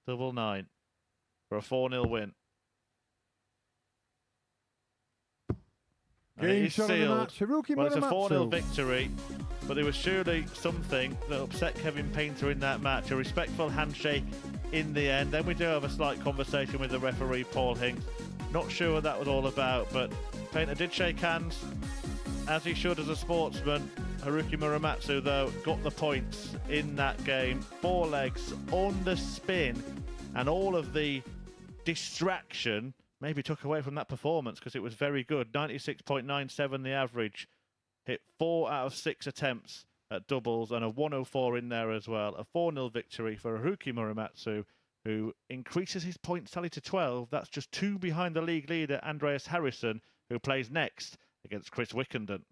[SPEAKER 3] 9 for a 4-0 win. And it is sealed. Well, it's a 4-0 victory, but there was surely something that upset Kevin Painter in that match. A respectful handshake in the end. Then we do have a slight conversation with the referee, Paul Hinks. Not sure what that was all about, but Painter did shake hands, as he should as a sportsman. Haruki Muramatsu, though, got the points in that game. 4 legs on the spin, and all of the distraction maybe took away from that performance, because it was very good. 96.97 the average. Hit 4 out of 6 attempts at doubles and a 104 in there as well. A 4-0 victory for Haruki Muramatsu, who increases his points tally to 12. That's just 2 behind the league leader, Andreas Harrison, who plays next against Chris Wickenden.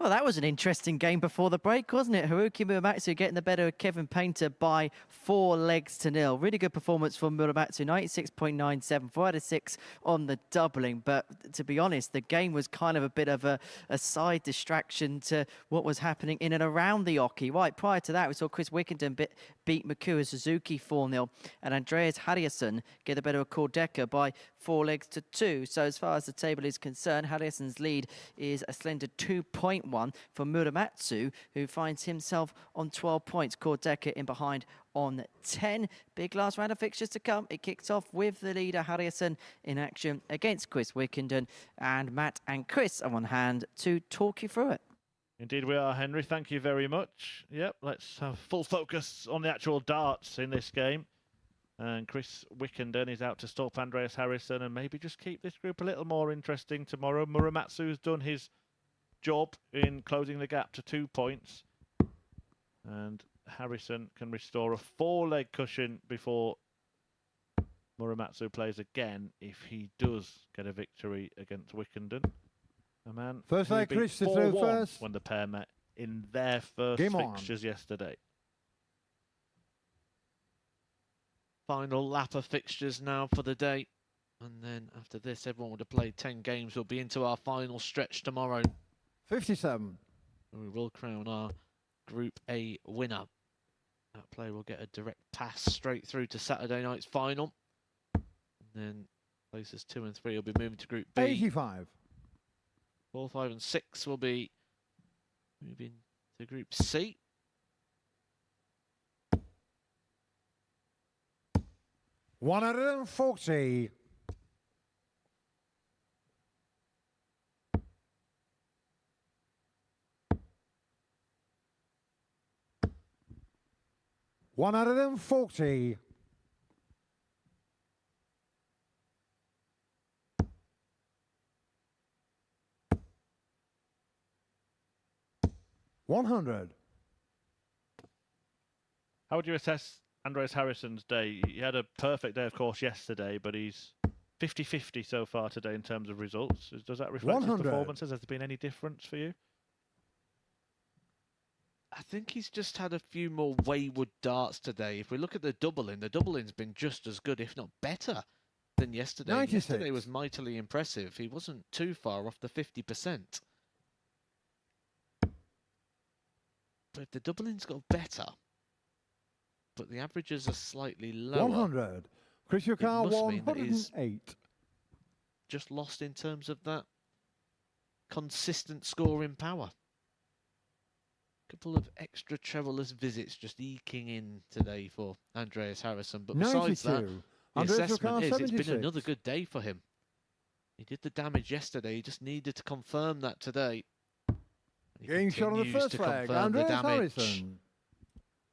[SPEAKER 1] Well, that was an interesting game before the break, wasn't it? Haruki Muramatsu getting the better of Kevin Painter by 4 legs to nil. Really good performance from Muramatsu, 96.97, 4 out of 6 on the doubling. But to be honest, the game was kind of a bit of a side distraction to what was happening in and around the Oki. Right, prior to that, we saw Chris Wickenden beat Mikura Suzuki 4-0, and Andreas Harrison get the better of Kordeka by 4 legs to 2. So as far as the table is concerned, Harrison's lead is a slender 2.1 for Muramatsu, who finds himself on 12 points. Kordeka in behind on 10. Big last round of fixtures to come. It kicks off with the leader Harrison in action against Chris Wickenden, and Matt and Chris are on hand to talk you through it.
[SPEAKER 3] Indeed we are, Henry. Thank you very much. Yep, let's have full focus on the actual darts in this game. And Chris Wickenden is out to stop Andreas Harrison and maybe just keep this group a little more interesting tomorrow. Muramatsu's done his job in closing the gap to 2 points. And Harrison can restore a 4-leg cushion before Muramatsu plays again if he does get a victory against Wickenden. A man
[SPEAKER 4] First leg,
[SPEAKER 3] who beat
[SPEAKER 4] Chris to throw
[SPEAKER 3] 4-1
[SPEAKER 4] first.
[SPEAKER 3] when the pair met in their first
[SPEAKER 4] Game on.
[SPEAKER 3] fixtures yesterday.
[SPEAKER 2] Final lap of fixtures now for the day. And then after this, everyone would have played 10 games. We'll be into our final stretch tomorrow.
[SPEAKER 4] 57.
[SPEAKER 2] We will crown our Group A winner. That player will get a direct pass straight through to Saturday night's final. And then places 2 and 3 will be moving to Group B.
[SPEAKER 4] 85.
[SPEAKER 2] 4, 5 and 6 will be moving to Group C.
[SPEAKER 4] $140. $140. $100.
[SPEAKER 3] How would you assess Andreas Harrison's day? He had a perfect day, of course, yesterday, but he's 50-50 so far today in terms of results. Does that reflect his
[SPEAKER 4] 100.
[SPEAKER 3] performances? Has there been any difference for you?
[SPEAKER 2] I think he's just had a few more wayward darts today. If we look at the doubling's been just as good, if not better, than yesterday.
[SPEAKER 4] 96.
[SPEAKER 2] Yesterday was mightily impressive. He wasn't too far off the 50%. But if the doubling's got better, but the averages are slightly lower,
[SPEAKER 4] 100. Chris Yukar,
[SPEAKER 2] must mean that he's
[SPEAKER 4] 108.
[SPEAKER 2] just lost in terms of that consistent scoring power. Couple of extra trebleless visits just eking in today for Andreas Harrison. But besides that,
[SPEAKER 4] 92.
[SPEAKER 2] the
[SPEAKER 4] Andreas
[SPEAKER 2] assessment
[SPEAKER 4] Yukar,
[SPEAKER 2] is it's
[SPEAKER 4] 76.
[SPEAKER 2] been another good day for him. He did the damage yesterday. He just needed to confirm that today. He
[SPEAKER 4] Game shot on the
[SPEAKER 2] continues
[SPEAKER 4] first
[SPEAKER 2] to
[SPEAKER 4] flag.
[SPEAKER 2] confirm the
[SPEAKER 4] Andreas
[SPEAKER 2] damage.
[SPEAKER 4] Harrison.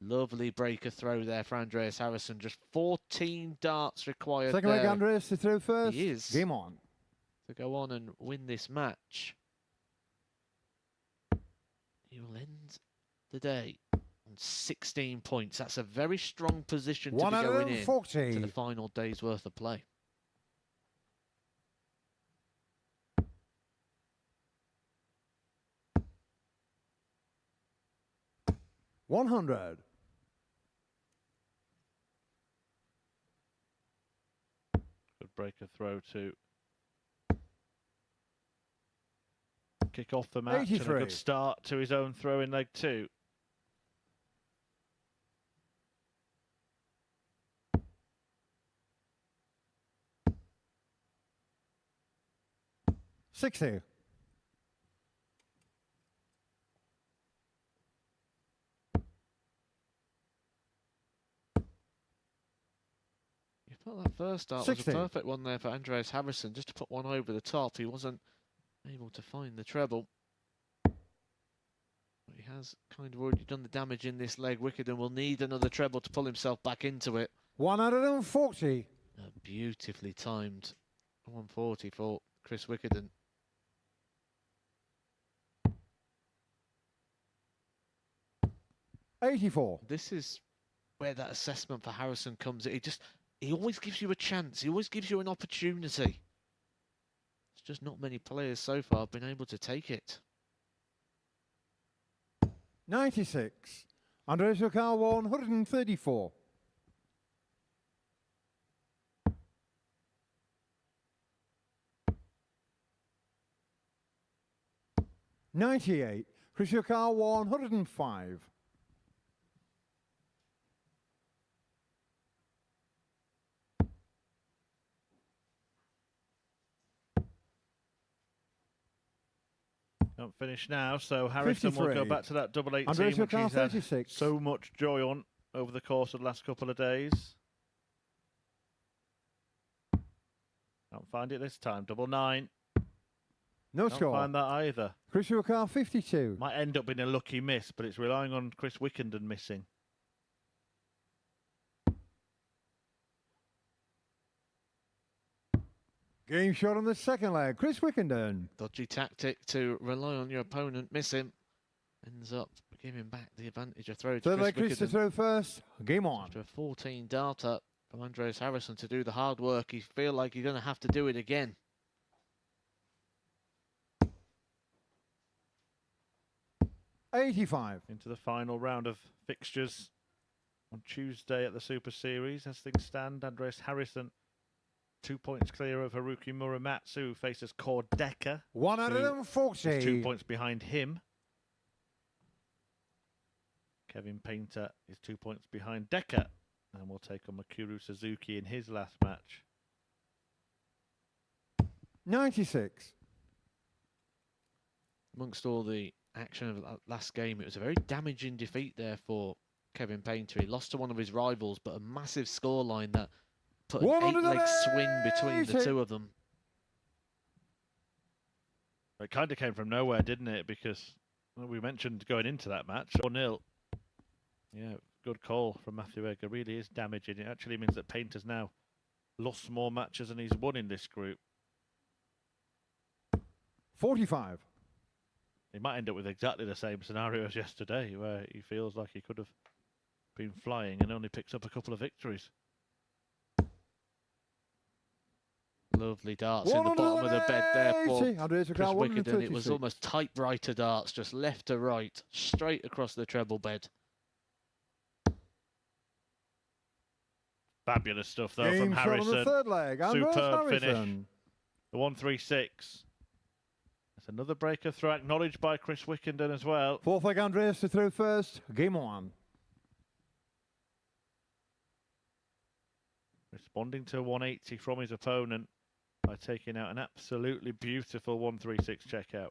[SPEAKER 2] Lovely breaker throw there for Andreas Harrison. Just 14 darts required
[SPEAKER 4] Second leg,
[SPEAKER 2] there
[SPEAKER 4] Andreas to throw first.
[SPEAKER 2] He is.
[SPEAKER 4] Game on.
[SPEAKER 2] to go on and win this match. He will end the day on 16 points. That's a very strong position to be going in to the final day's worth of play.
[SPEAKER 4] $100.
[SPEAKER 3] Good breaker throw to kick off the match, and a
[SPEAKER 4] 83.
[SPEAKER 3] good start to his own throw in leg two.
[SPEAKER 4] $60.
[SPEAKER 2] You thought that first start
[SPEAKER 4] 60.
[SPEAKER 2] was a perfect one there for Andreas Harrison, just to put one over the top. He wasn't able to find the treble. But he has kind of already done the damage in this leg. Wickenden will need another treble to pull himself back into it.
[SPEAKER 4] 140.
[SPEAKER 2] A beautifully timed 140 for Chris Wickenden.
[SPEAKER 4] $84.
[SPEAKER 2] This is where that assessment for Harrison comes. He always gives you a chance. He always gives you an opportunity. It's just not many players so far have been able to take it.
[SPEAKER 4] 96. Andreas Yukar 134. $98. Chris Yukar 105.
[SPEAKER 3] Don't finish now, so Harrison will go
[SPEAKER 4] 53.
[SPEAKER 3] back to that double 18,
[SPEAKER 4] Andreas
[SPEAKER 3] which
[SPEAKER 4] Yukar
[SPEAKER 3] he's had
[SPEAKER 4] 36.
[SPEAKER 3] so much joy on over the course of the last couple of days. Don't find it this time. Double 9.
[SPEAKER 4] No
[SPEAKER 3] Don't
[SPEAKER 4] score.
[SPEAKER 3] find that either.
[SPEAKER 4] Chris Yukar 52.
[SPEAKER 3] Might end up being a lucky miss, but it's relying on Chris Wickenden missing.
[SPEAKER 4] Game shot on the second leg. Chris Wickenden.
[SPEAKER 2] Dodgy tactic to rely on your opponent, miss him. Ends up giving back the advantage of throw to
[SPEAKER 4] Third
[SPEAKER 2] Chris
[SPEAKER 4] leg, Chris to
[SPEAKER 2] Wickenden.
[SPEAKER 4] throw first. Game on.
[SPEAKER 2] After a 14 darter from Andreas Harrison to do the hard work, you feel like you're going to have to do it again.
[SPEAKER 4] $85.
[SPEAKER 3] Into the final round of fixtures on Tuesday at the Super Series. As things stand, Andreas Harrison 2 points clear of Haruki Muramatsu, who faces Cord Decker.
[SPEAKER 4] 140.
[SPEAKER 3] 2 points behind him. Kevin Painter is 2 points behind Decker, and will take on Mikuru Suzuki in his last match.
[SPEAKER 4] 96.
[SPEAKER 2] Amongst all the action of that last game, it was a very damaging defeat there for Kevin Painter. He lost to one of his rivals, but a massive scoreline that put an 8-leg swing between the two of them.
[SPEAKER 3] It kind of came from nowhere, didn't it? Because we mentioned going into that match, 4-0. Yeah, good call from Matthew Egger. Really is damaging. It actually means that Painter's now lost more matches than he's won in this group.
[SPEAKER 4] 45.
[SPEAKER 3] He might end up with exactly the same scenario as yesterday, where he feels like he could have been flying and only picks up a couple of victories.
[SPEAKER 2] Lovely darts in the bottom of the bed there for
[SPEAKER 4] 180. Andreas
[SPEAKER 2] Chris
[SPEAKER 4] O'Carr,
[SPEAKER 2] Wickenden. It was
[SPEAKER 4] 136.
[SPEAKER 2] almost typewriter darts, just left to right, straight across the treble bed.
[SPEAKER 3] Fabulous stuff, though, from
[SPEAKER 4] Game shot on the
[SPEAKER 3] Harrison.
[SPEAKER 4] third leg. Andreas
[SPEAKER 3] Superb finish.
[SPEAKER 4] Harrison.
[SPEAKER 3] The 136. That's another breaker throw, acknowledged by Chris Wickenden as well.
[SPEAKER 4] Fourth leg, Andreas to throw first. Game on.
[SPEAKER 3] Responding to 180 from his opponent by taking out an absolutely beautiful 136 checkout.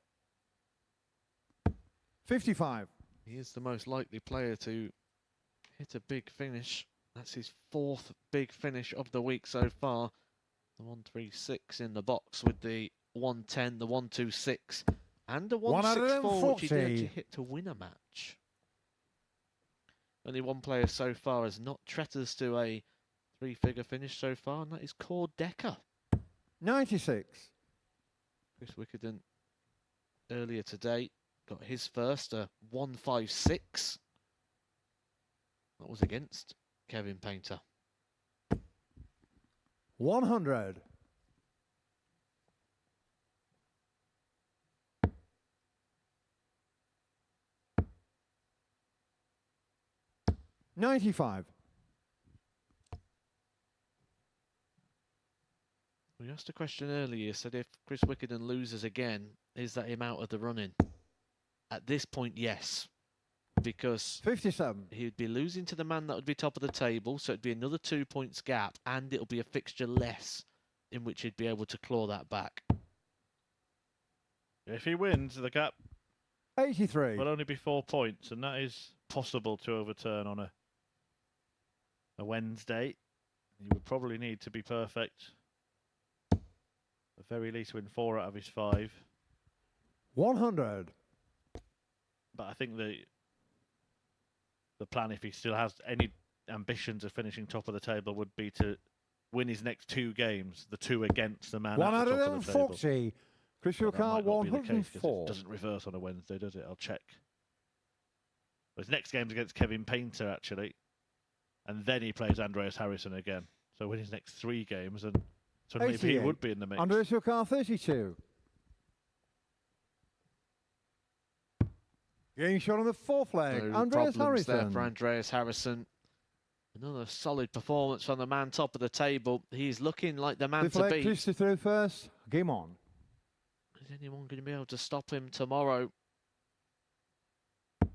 [SPEAKER 4] 55.
[SPEAKER 2] He is the most likely player to hit a big finish. That's his fourth big finish of the week so far. The 136 in the box with the 110, the 126, and the 164, which he did actually hit to win a match. Only one player so far has not treated us to a three-figure finish so far, and that is Cord Decker.
[SPEAKER 4] 96.
[SPEAKER 2] Chris Wickenden earlier today got his first, a 156. That was against Kevin Painter.
[SPEAKER 4] 100. 95.
[SPEAKER 2] We asked a question earlier, said if Chris Wickenden loses again, is that him out of the running? At this point, yes. Because
[SPEAKER 4] 57.
[SPEAKER 2] he'd be losing to the man that would be top of the table, so it'd be another 2 points gap, and it'll be a fixture less in which he'd be able to claw that back.
[SPEAKER 3] If he wins, the gap
[SPEAKER 4] 83.
[SPEAKER 3] will only be 4 points, and that is possible to overturn on a Wednesday. He would probably need to be perfect. At the very least, win 4 out of his 5.
[SPEAKER 4] 100.
[SPEAKER 3] But I think the plan, if he still has any ambitions of finishing top of the table, would be to win his next 2 games, the 2 against the man at the top of the table.
[SPEAKER 4] 140. Chris
[SPEAKER 3] Well, that
[SPEAKER 4] O'Carr,
[SPEAKER 3] might not be the case, 'cause
[SPEAKER 4] 104.
[SPEAKER 3] it doesn't reverse on a Wednesday, does it? I'll check. But his next game's against Kevin Painter, actually. And then he plays Andreas Harrison again. So win his next 3 games, and so maybe he
[SPEAKER 4] 88.
[SPEAKER 3] would be in the mix.
[SPEAKER 4] Andreas O'Carr, 32. Game shot on the fourth leg.
[SPEAKER 2] No
[SPEAKER 4] Andreas
[SPEAKER 2] problems there
[SPEAKER 4] Harrison.
[SPEAKER 2] for Andreas Harrison. Another solid performance from the man top of the table. He's looking like the man
[SPEAKER 4] Fifth
[SPEAKER 2] to
[SPEAKER 4] leg,
[SPEAKER 2] beat.
[SPEAKER 4] Chris to throw first. Game on.
[SPEAKER 2] Is anyone going to be able to stop him tomorrow?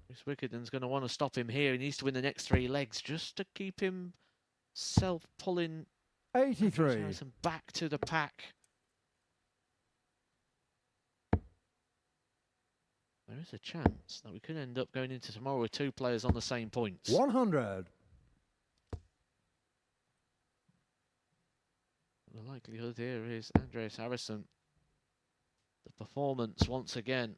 [SPEAKER 2] Chris Wickerden's going to want to stop him here. He needs to win the next 3 legs just to keep himself pulling
[SPEAKER 4] 83.
[SPEAKER 2] Harrison back to the pack. There is a chance that we could end up going into tomorrow with 2 players on the same points.
[SPEAKER 4] 100.
[SPEAKER 2] The likelihood here is Andreas Harrison. The performance once again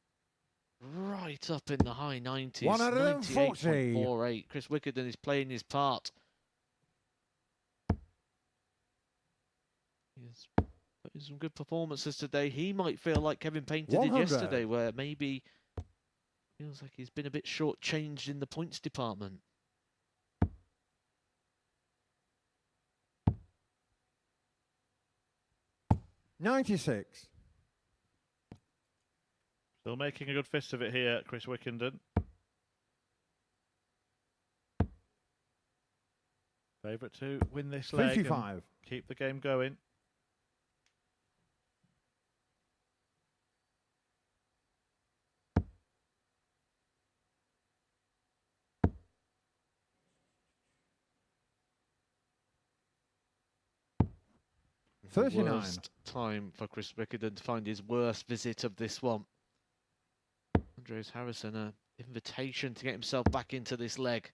[SPEAKER 2] right up in the high 90s.
[SPEAKER 4] 140.
[SPEAKER 2] 98.48. Chris Wickenden is playing his part. He's putting some good performances today. He might feel like Kevin Painter did
[SPEAKER 4] 100.
[SPEAKER 2] yesterday, where maybe feels like he's been a bit shortchanged in the points department.
[SPEAKER 4] $96.
[SPEAKER 3] Still making a good fist of it here, Chris Wickenden. Favourite to win this leg.
[SPEAKER 4] 55.
[SPEAKER 3] And keep the game going.
[SPEAKER 4] The 39.
[SPEAKER 2] Worst time for Chris Wickenden to find his worst visit of this one. Andreas Harrison, an invitation to get himself back into this leg.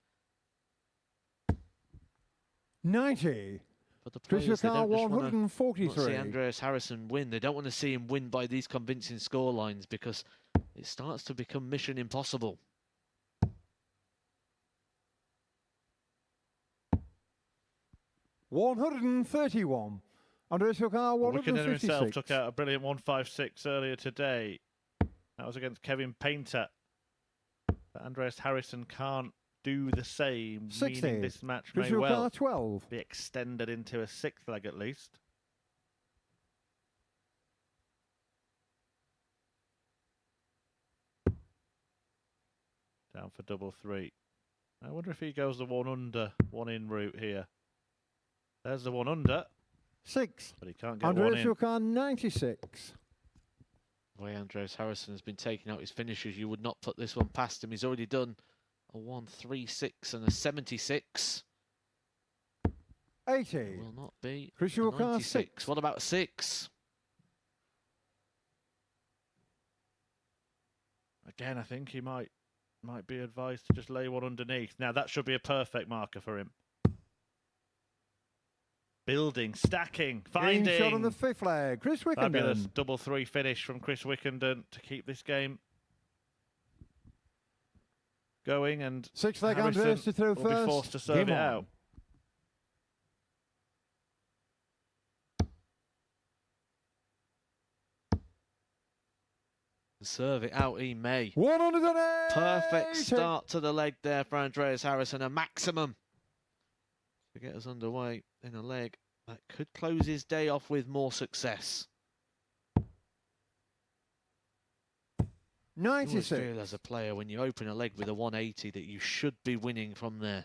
[SPEAKER 4] 90.
[SPEAKER 2] But the
[SPEAKER 4] Chris
[SPEAKER 2] players, they
[SPEAKER 4] O'Carr,
[SPEAKER 2] don't just want to
[SPEAKER 4] 143.
[SPEAKER 2] see Andreas Harrison win. They don't want to see him win by these convincing scorelines, because it starts to become mission impossible.
[SPEAKER 4] $131. Andreas O'Carr,
[SPEAKER 3] Wickenden himself
[SPEAKER 4] 156.
[SPEAKER 3] took out a brilliant 156 earlier today. That was against Kevin Painter. But Andreas Harrison can't do the same,
[SPEAKER 4] 60.
[SPEAKER 3] meaning this match
[SPEAKER 4] Chris
[SPEAKER 3] may well
[SPEAKER 4] O'Carr, 12.
[SPEAKER 3] be extended into a 6th leg at least. down for double three. I wonder if he goes the one under, one in route here. There's the one under.
[SPEAKER 4] 6.
[SPEAKER 3] But he can't get
[SPEAKER 4] Andreas
[SPEAKER 3] one in.
[SPEAKER 4] your car 96.
[SPEAKER 2] The way Andreas Harrison has been taking out his finishes, you would not put this one past him. He's already done a 136 and a 76.
[SPEAKER 4] 80.
[SPEAKER 2] It will not be
[SPEAKER 4] Chris
[SPEAKER 2] a
[SPEAKER 4] Walker,
[SPEAKER 2] 96.
[SPEAKER 4] 6.
[SPEAKER 2] What about 6?
[SPEAKER 3] Again, I think he might be advised to just lay one underneath. Now, that should be a perfect marker for him. Building, stacking, finding.
[SPEAKER 4] Game shot on the 5th leg. Chris Wickenden.
[SPEAKER 3] Fabulous double three finish from Chris Wickenden to keep this game going. And
[SPEAKER 4] 6th leg
[SPEAKER 3] Harrison
[SPEAKER 4] Andreas to throw
[SPEAKER 3] will
[SPEAKER 4] first.
[SPEAKER 3] be forced to serve
[SPEAKER 4] Game
[SPEAKER 3] it
[SPEAKER 4] on.
[SPEAKER 3] out.
[SPEAKER 2] Serve it out, he may.
[SPEAKER 4] 180.
[SPEAKER 2] Perfect start to the leg there for Andreas Harrison. A maximum to get us underway in a leg that could close his day off with more success. You always
[SPEAKER 4] 96.
[SPEAKER 2] feel as a player when you open a leg with a 180 that you should be winning from there.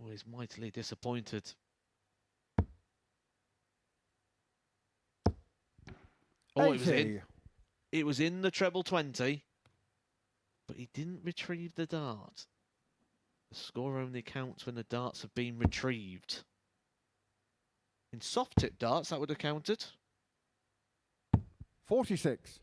[SPEAKER 2] Always mightily disappointed. Oh, it was
[SPEAKER 4] 80.
[SPEAKER 2] in. It was in the treble 20, but he didn't retrieve the dart. The score only counts when the darts have been retrieved. In soft tip darts, that would have counted.
[SPEAKER 4] 46.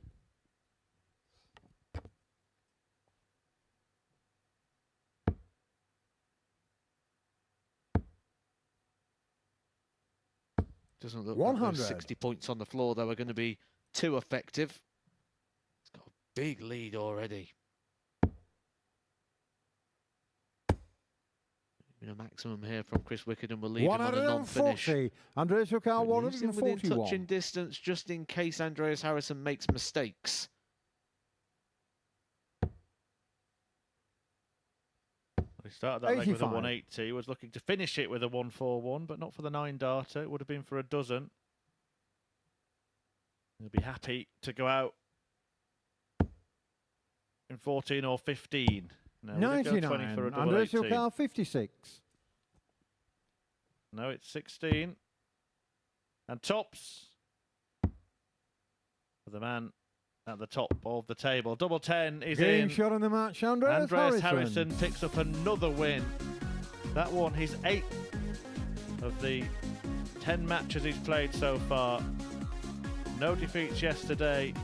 [SPEAKER 2] Doesn't look like
[SPEAKER 4] 100.
[SPEAKER 2] those 60 points on the floor, though, are going to be too effective. He's got a big lead already. A maximum here from Chris Wickenden will leave him on a non-finish.
[SPEAKER 4] 140. Andreas your car
[SPEAKER 2] Leaves him within
[SPEAKER 4] 141.
[SPEAKER 2] touching distance just in case Andreas Harrison makes mistakes.
[SPEAKER 3] He started that leg with a
[SPEAKER 4] 85.
[SPEAKER 3] 180. He was looking to finish it with a 141, but not for the 9 darter. It would have been for a dozen. He'll be happy to go out in 14 or 15. No, would it go 20
[SPEAKER 4] 99.
[SPEAKER 3] for a double
[SPEAKER 4] Andreas your
[SPEAKER 3] 18?
[SPEAKER 4] car 56.
[SPEAKER 3] No, it's 16. And tops for the man at the top of the table. Double 10 is
[SPEAKER 4] Game
[SPEAKER 3] in.
[SPEAKER 4] shot on the match. Andreas
[SPEAKER 3] Harrison picks up another win. That one, his 8th of the 10 matches he's played so far. No defeats yesterday.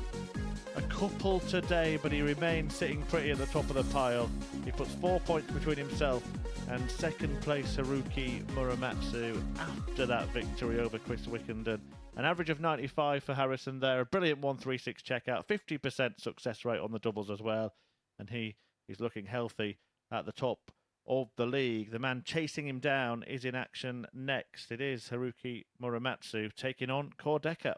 [SPEAKER 3] A couple today, but he remains sitting pretty at the top of the pile. He puts 4 points between himself and second place Haruki Muramatsu after that victory over Chris Wickenden. An average of 95 for Harrison there. A brilliant 136 checkout. 50% success rate on the doubles as well. And he's looking healthy at the top of the league. The man chasing him down is in action next. It is Haruki Muramatsu taking on Kordeka.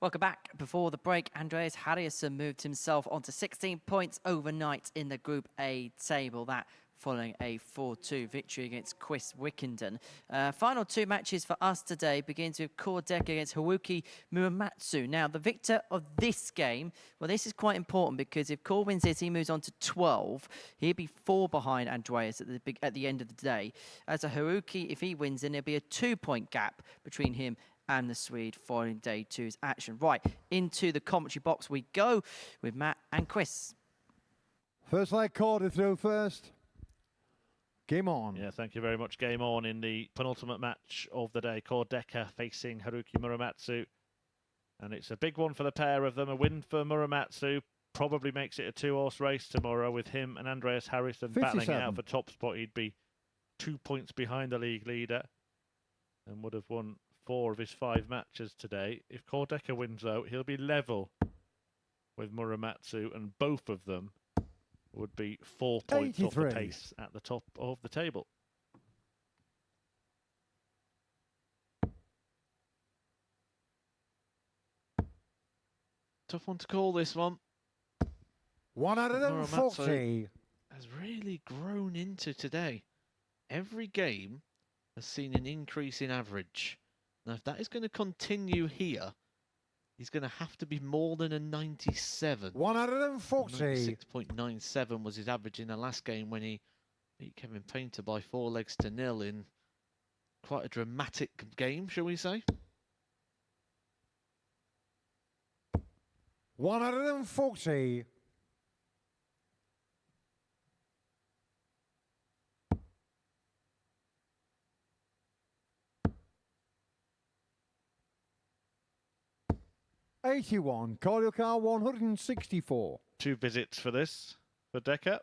[SPEAKER 1] Welcome back. Before the break, Andreas Harrison moved himself onto 16 points overnight in the Group A table. That following a 4-2 victory against Chris Wickenden. Final two matches for us today begins with Kordek against Haruki Muramatsu. Now, the victor of this game, well, this is quite important because if Kor wins this, he moves on to 12. He'll be 4 behind Andreas at the end of the day. As a Haruki, if he wins, then there'll be a 2-point gap between him and the Swede following day 2's action. Right, into the commentary box we go with Matt and Chris.
[SPEAKER 4] First leg quarter through first. Game on.
[SPEAKER 3] Yeah, thank you very much. Game on in the penultimate match of the day. Kordeka facing Haruki Muramatsu. And it's a big one for the pair of them. A win for Muramatsu probably makes it a 2-horse race tomorrow with him and Andreas Harrison battling it out for top spot. He'd be 2 points behind the league leader and would have won 4 of his 5 matches today. If Kordeka wins, though, he'll be level with Muramatsu, and both of them would be 4 points
[SPEAKER 4] 83.
[SPEAKER 3] off the pace at the top of the table.
[SPEAKER 2] Tough one to call, this one.
[SPEAKER 4] 140.
[SPEAKER 2] Has really grown into today. Every game has seen an increase in average. Now, if that is going to continue here, he's going to have to be more than a 97.
[SPEAKER 4] 140.
[SPEAKER 2] 96.97 was his average in the last game when he beat Kevin Painter by 4 legs to 0 in quite a dramatic game, shall we say?
[SPEAKER 4] 140. $81. Call your car 164.
[SPEAKER 3] 2 visits for this for Decker.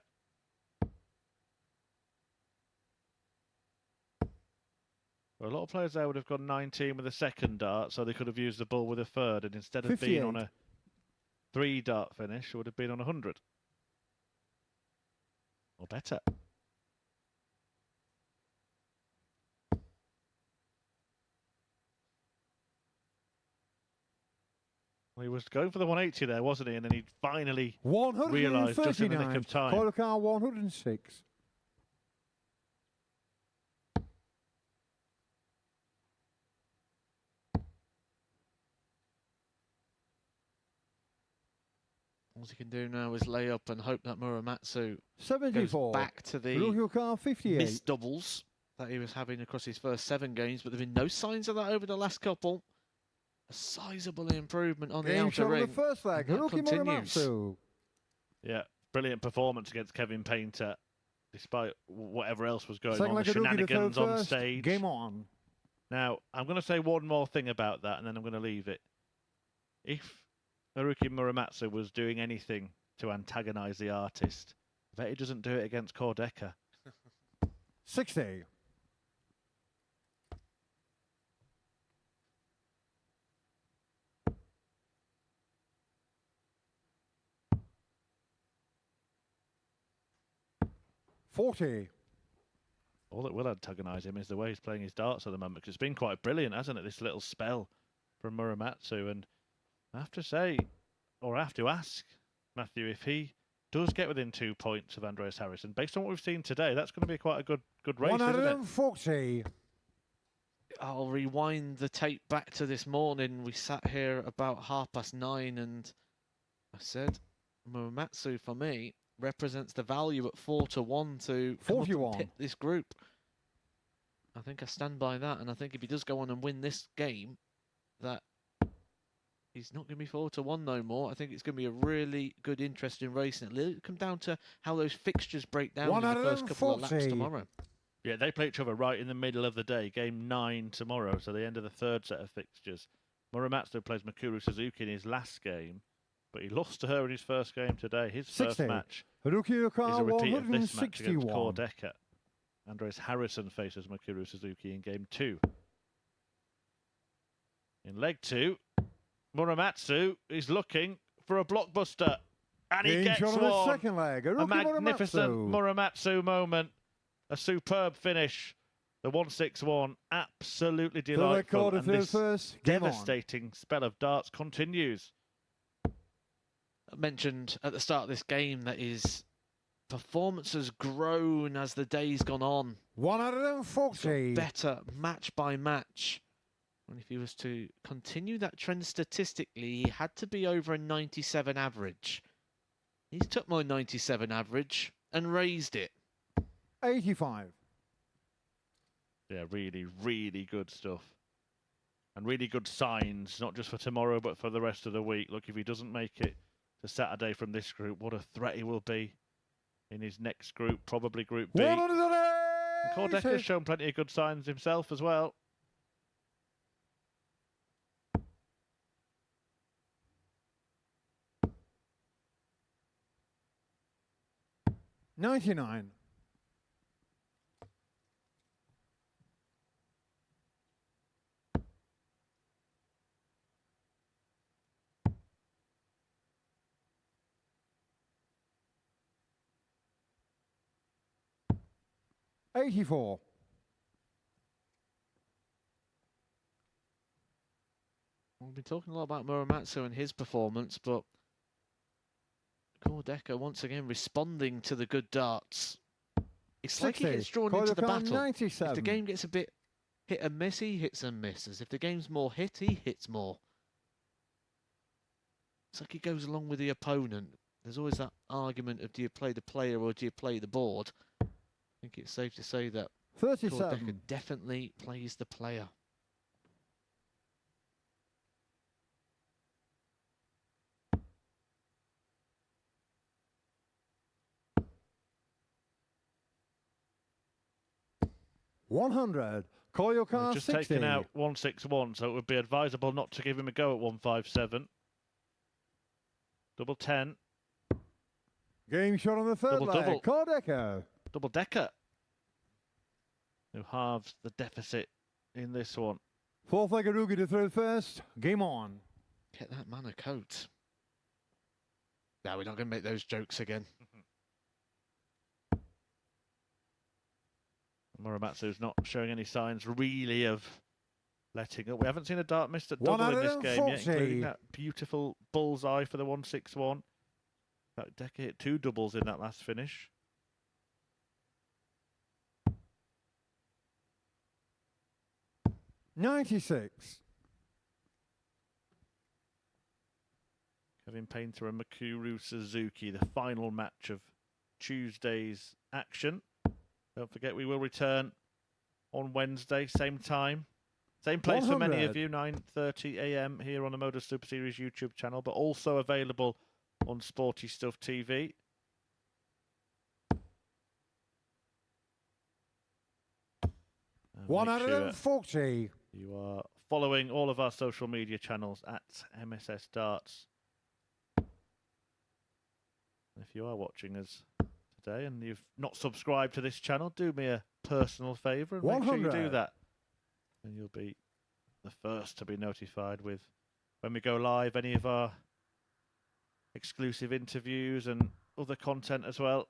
[SPEAKER 3] Well, a lot of players there would have gone 19 with a second dart, so they could have used the ball with a third, and instead of
[SPEAKER 4] 58.
[SPEAKER 3] being on a 3-dart finish, it would have been on 100. Or better. Well, he was going for the 180 there, wasn't he? And then he finally realised just in the nick of time.
[SPEAKER 4] Call your car 106.
[SPEAKER 2] All he can do now is lay up and hope that Muramatsu
[SPEAKER 4] 74.
[SPEAKER 2] goes back to the
[SPEAKER 4] Call car 58.
[SPEAKER 2] missed doubles that he was having across his first 7 games, but there have been no signs of that over the last couple. A sizable improvement on the
[SPEAKER 4] Game
[SPEAKER 2] outer
[SPEAKER 4] shot on
[SPEAKER 2] ring.
[SPEAKER 4] the first leg.
[SPEAKER 2] That
[SPEAKER 4] Haruki
[SPEAKER 2] continues.
[SPEAKER 4] Muramatsu.
[SPEAKER 3] Yeah, brilliant performance against Kevin Painter, despite whatever else was going
[SPEAKER 4] Second
[SPEAKER 3] on,
[SPEAKER 4] leg
[SPEAKER 3] the
[SPEAKER 4] Haruki, the third
[SPEAKER 3] shenanigans on
[SPEAKER 4] first.
[SPEAKER 3] stage.
[SPEAKER 4] Game on.
[SPEAKER 3] Now, I'm going to say one more thing about that, and then I'm going to leave it. If Haruki Muramatsu was doing anything to antagonise the artist, I bet he doesn't do it against Kordeka.
[SPEAKER 4] 60. $40.
[SPEAKER 3] All that will antagonise him is the way he's playing his darts at the moment, because it's been quite brilliant, hasn't it, this little spell from Muramatsu. And I have to say, or I have to ask Matthew, if he does get within 2 points of Andreas Harrison, based on what we've seen today, that's going to be quite a good race, isn't it?
[SPEAKER 4] 140.
[SPEAKER 2] I'll rewind the tape back to this morning. We sat here about 9:30 and I said Muramatsu for me represents the value at 4-1 to come up and
[SPEAKER 4] 41.
[SPEAKER 2] pit this group. I think I stand by that, and I think if he does go on and win this game, that he's not going to be 4-1 no more. I think it's going to be a really good, interesting race, and it'll come down to how those fixtures break down in the first couple of laps
[SPEAKER 4] 140.
[SPEAKER 2] tomorrow.
[SPEAKER 3] Yeah, they play each other right in the middle of the day, game 9 tomorrow, so the end of the third set of fixtures. Muramatsu plays Mikuru Suzuki in his last game, but he lost to her in his first game today. His
[SPEAKER 4] 60.
[SPEAKER 3] first match
[SPEAKER 4] Haruki
[SPEAKER 3] is
[SPEAKER 4] Yokar
[SPEAKER 3] a repeat of this match against
[SPEAKER 4] 161.
[SPEAKER 3] Kordeka. Andreas Harrison faces Mikuru Suzuki in game 2. In leg 2, Muramatsu is looking for a blockbuster, and he
[SPEAKER 4] Game
[SPEAKER 3] gets
[SPEAKER 4] shot on the
[SPEAKER 3] one.
[SPEAKER 4] second leg.
[SPEAKER 3] A
[SPEAKER 4] Haruki
[SPEAKER 3] magnificent
[SPEAKER 4] Muramatsu.
[SPEAKER 3] Muramatsu moment. A superb finish The 161, absolutely
[SPEAKER 4] Third
[SPEAKER 3] delightful.
[SPEAKER 4] quarter,
[SPEAKER 3] And
[SPEAKER 4] third
[SPEAKER 3] this
[SPEAKER 4] first. Game on.
[SPEAKER 3] devastating spell of darts continues.
[SPEAKER 2] I mentioned at the start of this game that his performance has grown as the day's gone on.
[SPEAKER 4] 140.
[SPEAKER 2] Better match by match. And if he was to continue that trend statistically, he had to be over a 97 average. He's took my 97 average and raised it.
[SPEAKER 4] 85.
[SPEAKER 3] Yeah, really, really good stuff. And really good signs, not just for tomorrow, but for the rest of the week. Look, if he doesn't make it to Saturday from this group, what a threat he will be in his next group, probably Group B. And Kordecka's shown plenty of good signs himself as well.
[SPEAKER 4] $99. $84.
[SPEAKER 2] We've been talking a lot about Muramatsu and his performance, but Kordecka once again responding to the good darts. It's like he
[SPEAKER 4] 60.
[SPEAKER 2] gets drawn into the battle.
[SPEAKER 4] 97.
[SPEAKER 2] If the game gets a bit hit and miss, he hits and misses. If the game's more hit, he hits more. It's like he goes along with the opponent. There's always that argument of do you play the player or do you play the board? I think it's safe to say that
[SPEAKER 4] 37.
[SPEAKER 2] Kordecka definitely plays the player.
[SPEAKER 4] $100. Call your car.
[SPEAKER 3] Just
[SPEAKER 4] 60.
[SPEAKER 3] taken out 161, so it would be advisable not to give him a go at 157. Double 10.
[SPEAKER 4] Game shot on the third
[SPEAKER 3] Double,
[SPEAKER 4] leg.
[SPEAKER 3] double.
[SPEAKER 4] Kordecka.
[SPEAKER 3] Double decker, who halves the deficit in this one.
[SPEAKER 4] Fourth leg Arugi to third first. Game on.
[SPEAKER 2] Get that man a coat. No, we're not going to make those jokes again.
[SPEAKER 3] Muramatsu's not showing any signs really of letting up. We haven't seen a dart missed at double in this game yet,
[SPEAKER 4] 140.
[SPEAKER 3] including that beautiful bullseye for the 161. In fact, Decker hit 2 doubles in that last finish.
[SPEAKER 4] $96.
[SPEAKER 3] Kevin Painter and Mikuru Suzuki, the final match of Tuesday's action. Don't forget, we will return on Wednesday, same time, same place for many of you, 9:30 AM here on the MODUS Super Series YouTube channel, but also available on Sporty Stuff TV. And make sure
[SPEAKER 4] 140.
[SPEAKER 3] you are following all of our social media channels at MSS Darts. If you are watching us today and you've not subscribed to this channel, do me a personal favour and make sure you do
[SPEAKER 4] 100.
[SPEAKER 3] that. And you'll be the first to be notified with when we go live, any of our exclusive interviews and other content as well.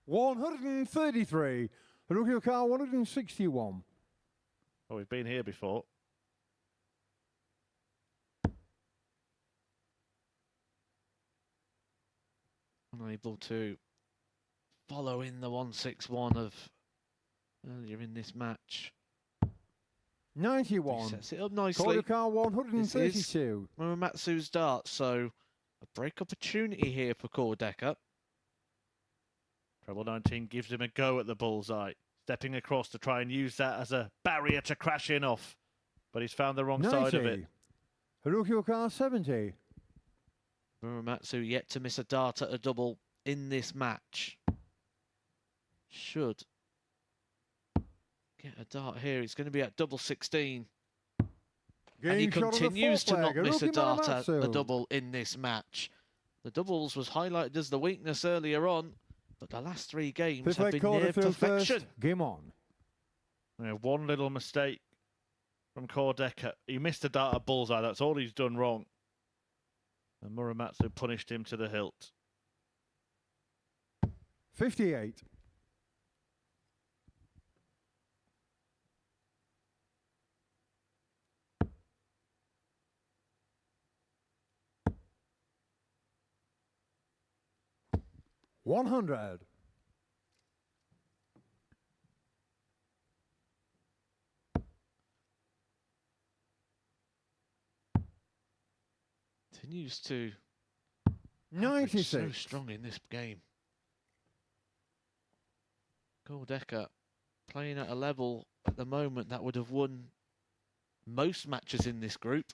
[SPEAKER 4] 133. Haruki car 161.
[SPEAKER 3] Oh, we've been here before.
[SPEAKER 2] Unable to follow in the 161 of earlier in this match.
[SPEAKER 4] 91.
[SPEAKER 2] He sets it up nicely.
[SPEAKER 4] Call your car 132.
[SPEAKER 2] Muramatsu's dart, so a break opportunity here for Kordecka.
[SPEAKER 3] Treble 19 gives him a go at the bullseye, stepping across to try and use that as a barrier to crash in off. But he's found the wrong
[SPEAKER 4] 90.
[SPEAKER 3] side of it.
[SPEAKER 4] Haruki car 70.
[SPEAKER 2] Muramatsu yet to miss a dart at a double in this match. Should get a dart here. It's going to be at double 16. And he continues to not miss a dart at a double in this match. The doubles was highlighted as the weakness earlier on, but the last 3 games have been near perfection.
[SPEAKER 4] Game on.
[SPEAKER 3] Yeah, one little mistake from Kordecka. He missed a dart at bullseye. That's all he's done wrong. And Muramatsu punished him to the hilt.
[SPEAKER 4] 58. 100.
[SPEAKER 3] Continues to average
[SPEAKER 4] 96.
[SPEAKER 3] so strong in this game. Decker playing at a level at the moment that would have won most matches in this group,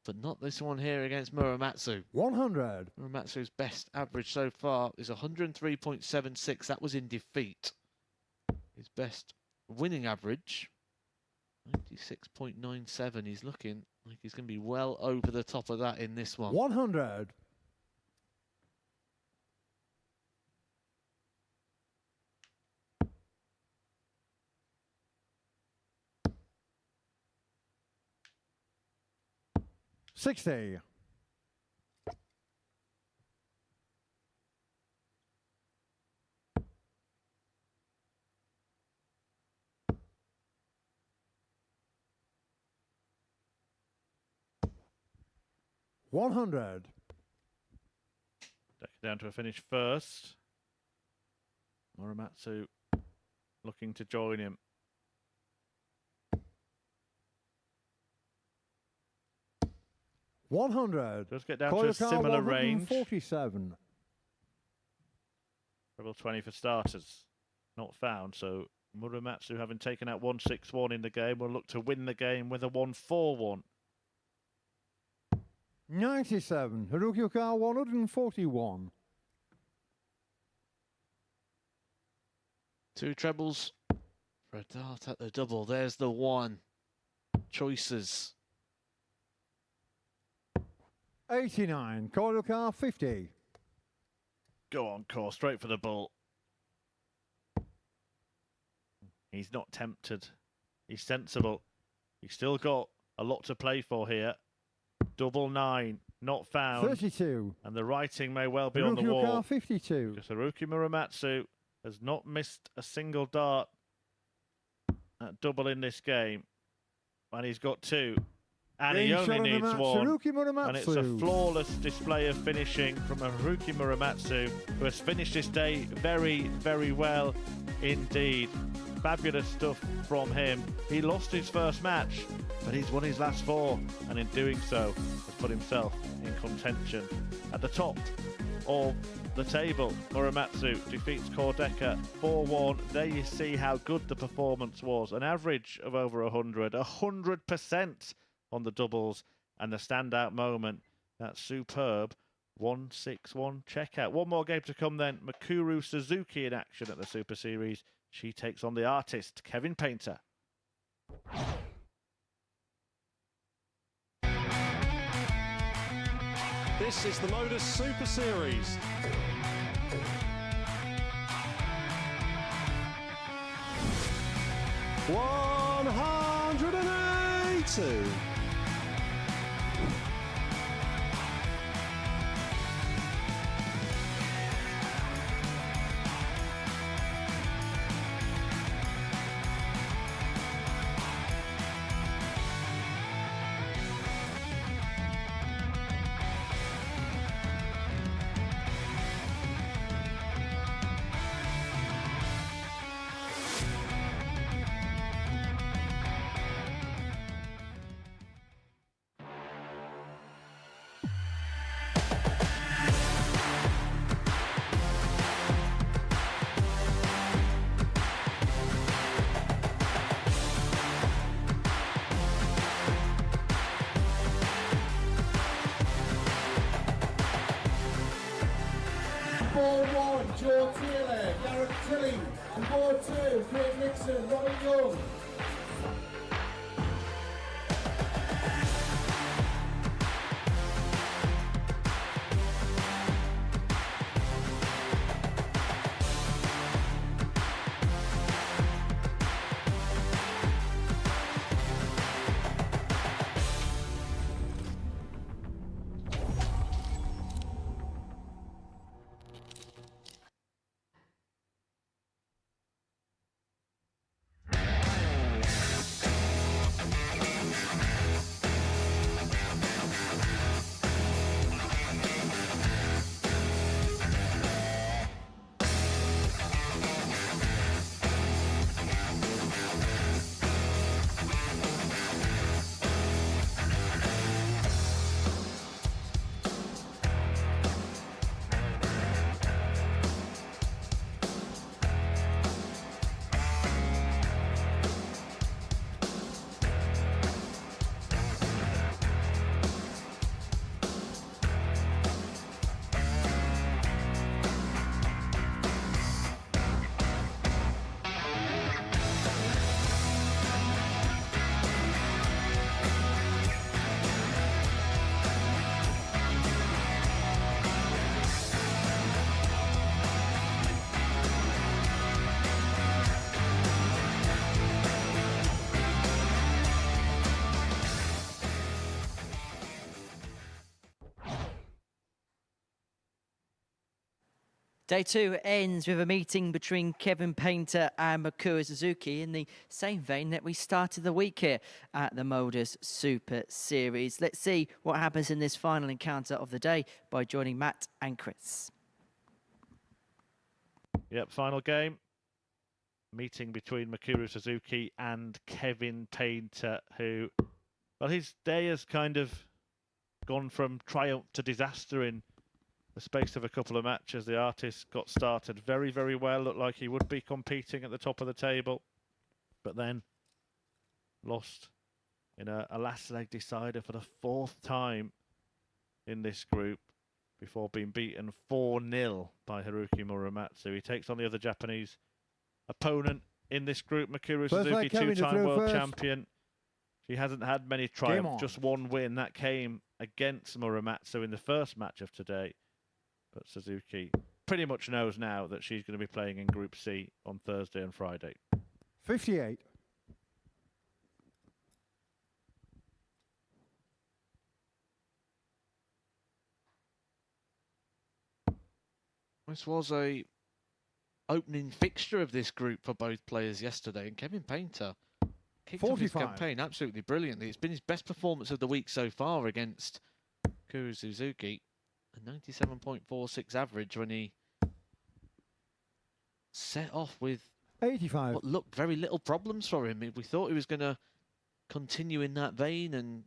[SPEAKER 3] but not this one here against Muramatsu.
[SPEAKER 4] 100.
[SPEAKER 3] Muramatsu's best average so far is 103.76. That was in defeat. His best winning average, 96.97. He's looking like he's going to be well over the top of that in this one.
[SPEAKER 4] 100. $60. 100.
[SPEAKER 3] Down to a finish first. Muramatsu looking to join him.
[SPEAKER 4] $100.
[SPEAKER 3] Just get down to a similar range.
[SPEAKER 4] 147.
[SPEAKER 3] Level 20 for starters. Not found, so Muramatsu, having taken out 161 in the game, will look to win the game with a 141.
[SPEAKER 4] 97. Haruki Okawa 141.
[SPEAKER 3] 2 trebles for a dart at the double. There's the one. Choices.
[SPEAKER 4] 89. Okawa 50.
[SPEAKER 3] Go on, Core, straight for the ball. He's not tempted. He's sensible. He's still got a lot to play for here. Double 9, not found.
[SPEAKER 4] 32.
[SPEAKER 3] And the writing may well be
[SPEAKER 4] Haruki
[SPEAKER 3] on the wall.
[SPEAKER 4] Okawa 52.
[SPEAKER 3] Because Haruki Muramatsu has not missed a single dart at double in this game. And he's got 2. And he only needs 1.
[SPEAKER 4] Haruki Muramatsu.
[SPEAKER 3] And it's a flawless display of finishing from Haruki Muramatsu, who has finished this day very, very well indeed. Fabulous stuff from him. He lost his first match, but he's won his last 4, and in doing so, has put himself in contention at the top of the table. Muramatsu defeats Decker 4-1. There you see how good the performance was. An average of over 100% on the doubles, and the standout moment, that superb 161 checkout. One more game to come then. Mikuru Suzuki in action at the Super Series. She takes on the artist, Kevin Painter.
[SPEAKER 5] This is the MODUS Super Series. $180.
[SPEAKER 6] Joe Taylor, Garrett Tilling, and board 2, Craig Nixon, Robert Young.
[SPEAKER 1] Day 2 ends with a meeting between Kevin Painter and Makura Suzuki in the same vein that we started the week here at the MODUS Super Series. Let's see what happens in this final encounter of the day by joining Matt and Chris.
[SPEAKER 3] Yep, final game. Meeting between Makura Suzuki and Kevin Painter, who, well, his day has kind of gone from triumph to disaster in the space of a couple of matches. The artist got started very, very well, looked like he would be competing at the top of the table, but then lost in a last leg decider for the 4th time in this group before being beaten 4-0 by Haruki Muramatsu. He takes on the other Japanese opponent in this group, Makura Suzuki, 2-time world champion. She hasn't had many triumphs, just one win. That came against Muramatsu in the first match of today. But Suzuki pretty much knows now that she's going to be playing in Group C on Thursday and Friday.
[SPEAKER 4] 58.
[SPEAKER 2] This was a opening fixture of this group for both players yesterday, and Kevin Painter kicked off his campaign absolutely brilliantly. It's been his best performance of the week so far against Kuru Suzuki. A 97.46 average when he set off with
[SPEAKER 4] 85.
[SPEAKER 2] what looked very little problems for him. We thought he was going to continue in that vein and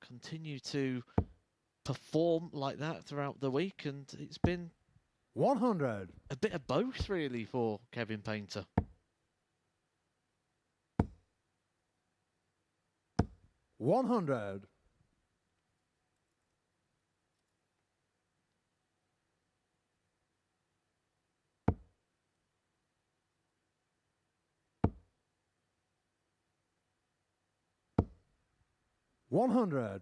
[SPEAKER 2] continue to perform like that throughout the week, and it's been
[SPEAKER 4] 100.
[SPEAKER 2] a bit of both really for Kevin Painter.
[SPEAKER 4] 100. 100.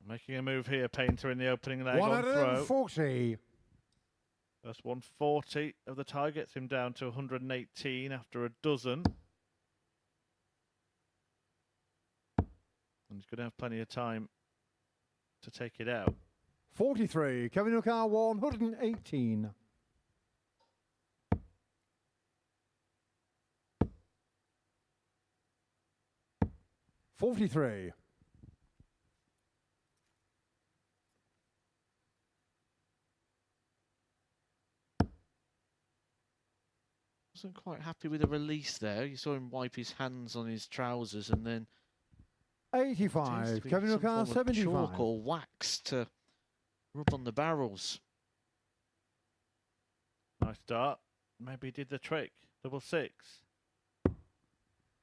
[SPEAKER 3] Making a move here, Painter in the opening leg on throw.
[SPEAKER 4] 140.
[SPEAKER 3] That's 140 of the tie, gets him down to 118 after a dozen. And he's going to have plenty of time to take it out.
[SPEAKER 4] 43. Kevin O'Carr, 118. 43.
[SPEAKER 2] Wasn't quite happy with the release there. You saw him wipe his hands on his trousers and then
[SPEAKER 4] 85. Kevin O'Carr, 75.
[SPEAKER 2] Chalk or wax to rub on the barrels.
[SPEAKER 3] Nice start. Maybe he did the trick. 66.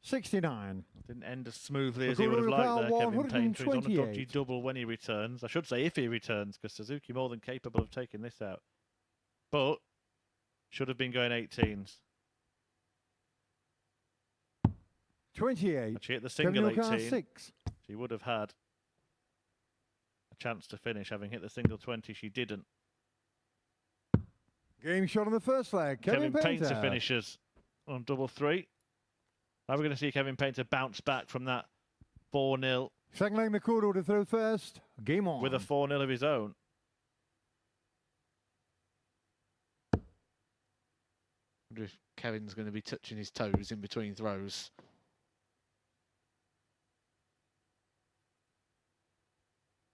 [SPEAKER 4] 69.
[SPEAKER 3] Didn't end as smoothly as he would have liked there, Kevin Painter. He's on a dodgy
[SPEAKER 4] 128.
[SPEAKER 3] double when he returns. I should say if he returns, because Suzuki more than capable of taking this out. But should have been going 18s.
[SPEAKER 4] 28.
[SPEAKER 3] She hit the single
[SPEAKER 4] Kevin O'Carr,
[SPEAKER 3] 18.
[SPEAKER 4] 6.
[SPEAKER 3] She would have had a chance to finish. Having hit the single 20, she didn't.
[SPEAKER 4] Game shot on the first leg. Kevin
[SPEAKER 3] Painter finishes on double 3. Now we're going to see Kevin Painter bounce back from that 4-0.
[SPEAKER 4] Second leg, Nakuro to throw first. Game on.
[SPEAKER 3] With a 4-0 of his own.
[SPEAKER 2] Wonder if Kevin's going to be touching his toes in between throws.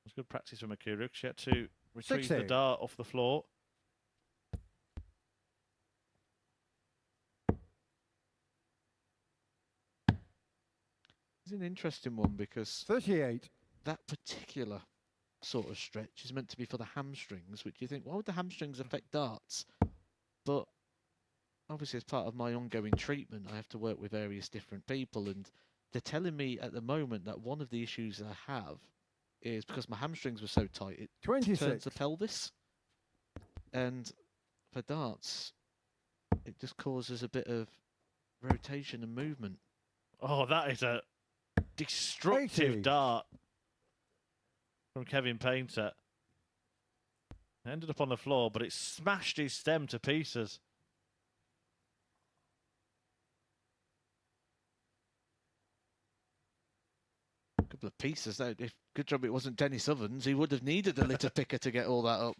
[SPEAKER 3] It's good practice from Makura. She had to retrieve
[SPEAKER 4] 60.
[SPEAKER 3] the dart off the floor.
[SPEAKER 2] It's an interesting one because
[SPEAKER 4] 38.
[SPEAKER 2] that particular sort of stretch is meant to be for the hamstrings, which you think, why would the hamstrings affect darts? But obviously as part of my ongoing treatment, I have to work with various different people, and they're telling me at the moment that one of the issues I have is because my hamstrings were so tight, it
[SPEAKER 4] 26.
[SPEAKER 2] turns the pelvis. And for darts, it just causes a bit of rotation and movement.
[SPEAKER 3] Oh, that is a destructive
[SPEAKER 4] 80.
[SPEAKER 3] dart from Kevin Painter. Ended up on the floor, but it smashed his stem to pieces.
[SPEAKER 2] couple of pieces though. If good job it wasn't Dennis Ovens, he would have needed a litter picker to get all that up.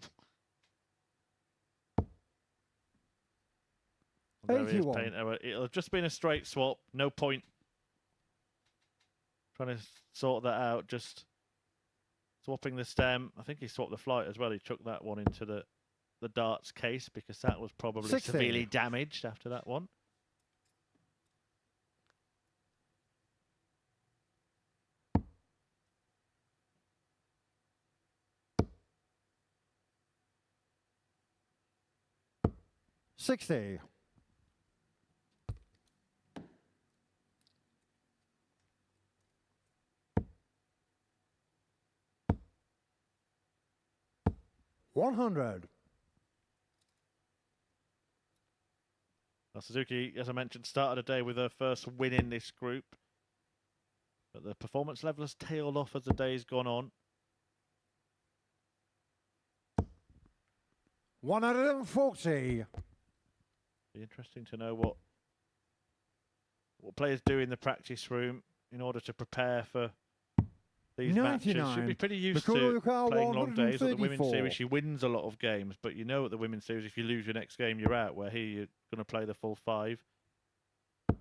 [SPEAKER 3] There he is,
[SPEAKER 4] 81.
[SPEAKER 3] Painter. It'll have just been a straight swap. No point trying to sort that out. Just swapping the stem. I think he swapped the flight as well. He took that one into the darts case because that was probably
[SPEAKER 4] 60.
[SPEAKER 3] severely damaged after that one.
[SPEAKER 4] $60. $100.
[SPEAKER 3] Now, Suzuki, as I mentioned, started the day with her first win in this group. But the performance level has tailed off as the day's gone on.
[SPEAKER 4] 140.
[SPEAKER 3] Be interesting to know what players do in the practice room in order to prepare for these matches. Should be pretty used to playing long days. At the Women's Series, she wins a lot of games, but you know at the Women's Series, if you lose your next game, you're out. Where here, you're going to play the full 5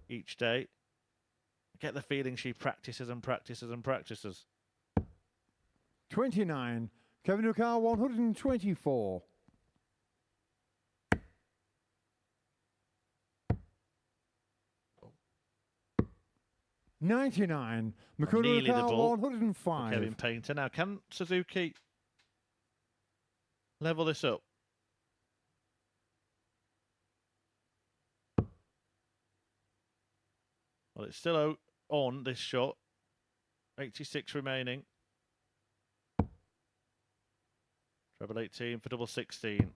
[SPEAKER 3] each day. I get the feeling she practices and practices and practices.
[SPEAKER 4] 29. Kevin O'Carr, 124. $99.
[SPEAKER 3] Nearly the
[SPEAKER 4] Makuna
[SPEAKER 3] ball
[SPEAKER 4] 105.
[SPEAKER 3] Kevin Painter. Now, can Suzuki level this up? Well, it's still on this shot. 86 remaining. Treble 18 for double 16.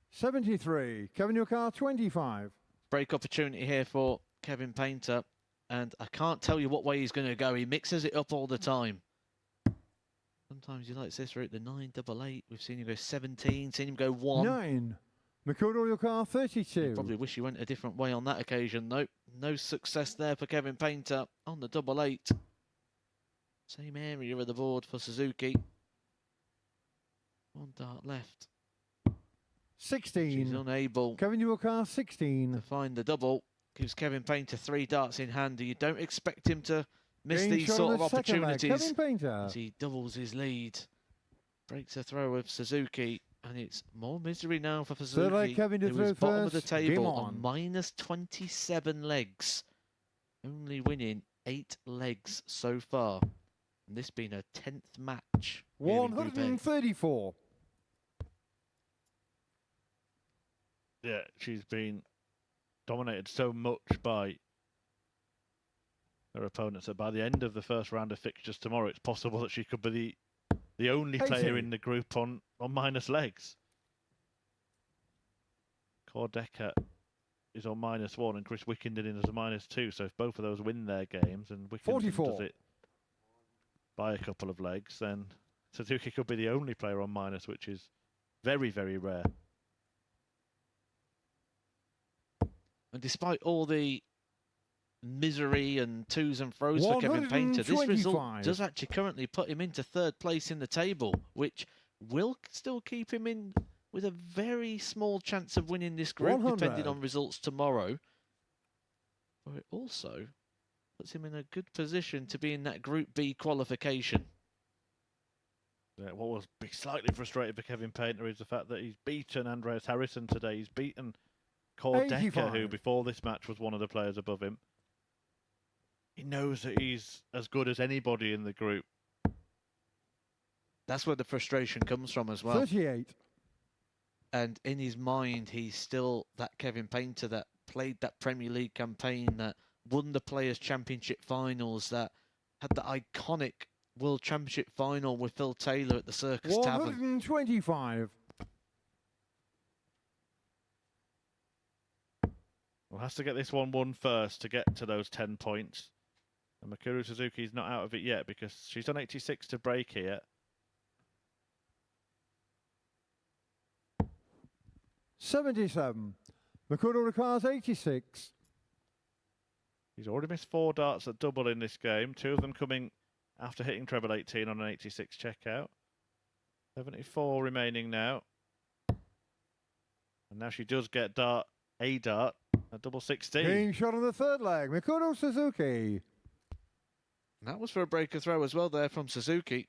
[SPEAKER 4] 73. Kevin O'Carr 25.
[SPEAKER 2] Break opportunity here for Kevin Painter. And I can't tell you what way he's going to go. He mixes it up all the time. Sometimes he likes this route, the 9, double 8. We've seen him go 17, seen him go 1.
[SPEAKER 4] 9. Makuna O'Carr 32.
[SPEAKER 2] Probably wish he went a different way on that occasion, though. No success there for Kevin Painter on the double 8. Same area of the board for Suzuki. 1 dart left.
[SPEAKER 4] 16.
[SPEAKER 2] She's unable
[SPEAKER 4] Kevin O'Carr 16.
[SPEAKER 2] to find the double. Gives Kevin Painter 3 darts in hand. You don't expect him to miss
[SPEAKER 4] Game
[SPEAKER 2] these
[SPEAKER 4] shot
[SPEAKER 2] sort
[SPEAKER 4] on
[SPEAKER 2] of
[SPEAKER 4] the second leg.
[SPEAKER 2] opportunities
[SPEAKER 4] Kevin Painter.
[SPEAKER 2] as he doubles his lead. Breaks a throw of Suzuki, and it's more misery now for
[SPEAKER 4] Third leg,
[SPEAKER 2] Suzuki,
[SPEAKER 4] Kevin to
[SPEAKER 2] who is
[SPEAKER 4] throw
[SPEAKER 2] bottom of the
[SPEAKER 4] first. Game
[SPEAKER 2] table
[SPEAKER 4] on.
[SPEAKER 2] on minus 27 legs, only winning 8 legs so far. And this being a 10th match. here in Group A.
[SPEAKER 4] 134.
[SPEAKER 3] Yeah, she's been dominated so much by her opponents that by the end of the first round of fixtures tomorrow, it's possible that she could be the only player
[SPEAKER 4] 80.
[SPEAKER 3] in the group on minus legs. Cordecker is on -1 and Chris Wickenden is a -2. So if both of those win their games and Wickenden
[SPEAKER 4] 44.
[SPEAKER 3] does it by a couple of legs, then Suzuki could be the only player on minus, which is very, very rare.
[SPEAKER 2] And despite all the misery and twos and fro's for Kevin Painter, this result
[SPEAKER 4] 125.
[SPEAKER 2] does actually currently put him into 3rd place in the table, which will still keep him in with a very small chance of winning this group,
[SPEAKER 4] 100.
[SPEAKER 2] depending on results tomorrow. But it also puts him in a good position to be in that Group B qualification.
[SPEAKER 3] Yeah, what will be slightly frustrating for Kevin Painter is the fact that he's beaten Andreas Harrison today. He's beaten Cordecker,
[SPEAKER 4] 85.
[SPEAKER 3] who before this match was one of the players above him. He knows that he's as good as anybody in the group.
[SPEAKER 2] That's where the frustration comes from as well.
[SPEAKER 4] 38.
[SPEAKER 2] And in his mind, he's still that Kevin Painter that played that Premier League campaign, that won the Players' Championship finals, that had the iconic World Championship final with Phil Taylor at the Circus Tavern.
[SPEAKER 4] 125.
[SPEAKER 3] Well, has to get this one won first to get to those 10 points. And Mikuru Suzuki's not out of it yet because she's on 86 to break here.
[SPEAKER 4] 77. Makuna O'Carr's 86.
[SPEAKER 3] He's already missed 4 darts at double in this game, 2 of them coming after hitting treble 18 on an 86 checkout. 74 remaining now. And now she does get a dart, a double 16.
[SPEAKER 4] Game shot on the third leg, Mikuru Suzuki.
[SPEAKER 2] And that was for a breaker throw as well there from Suzuki.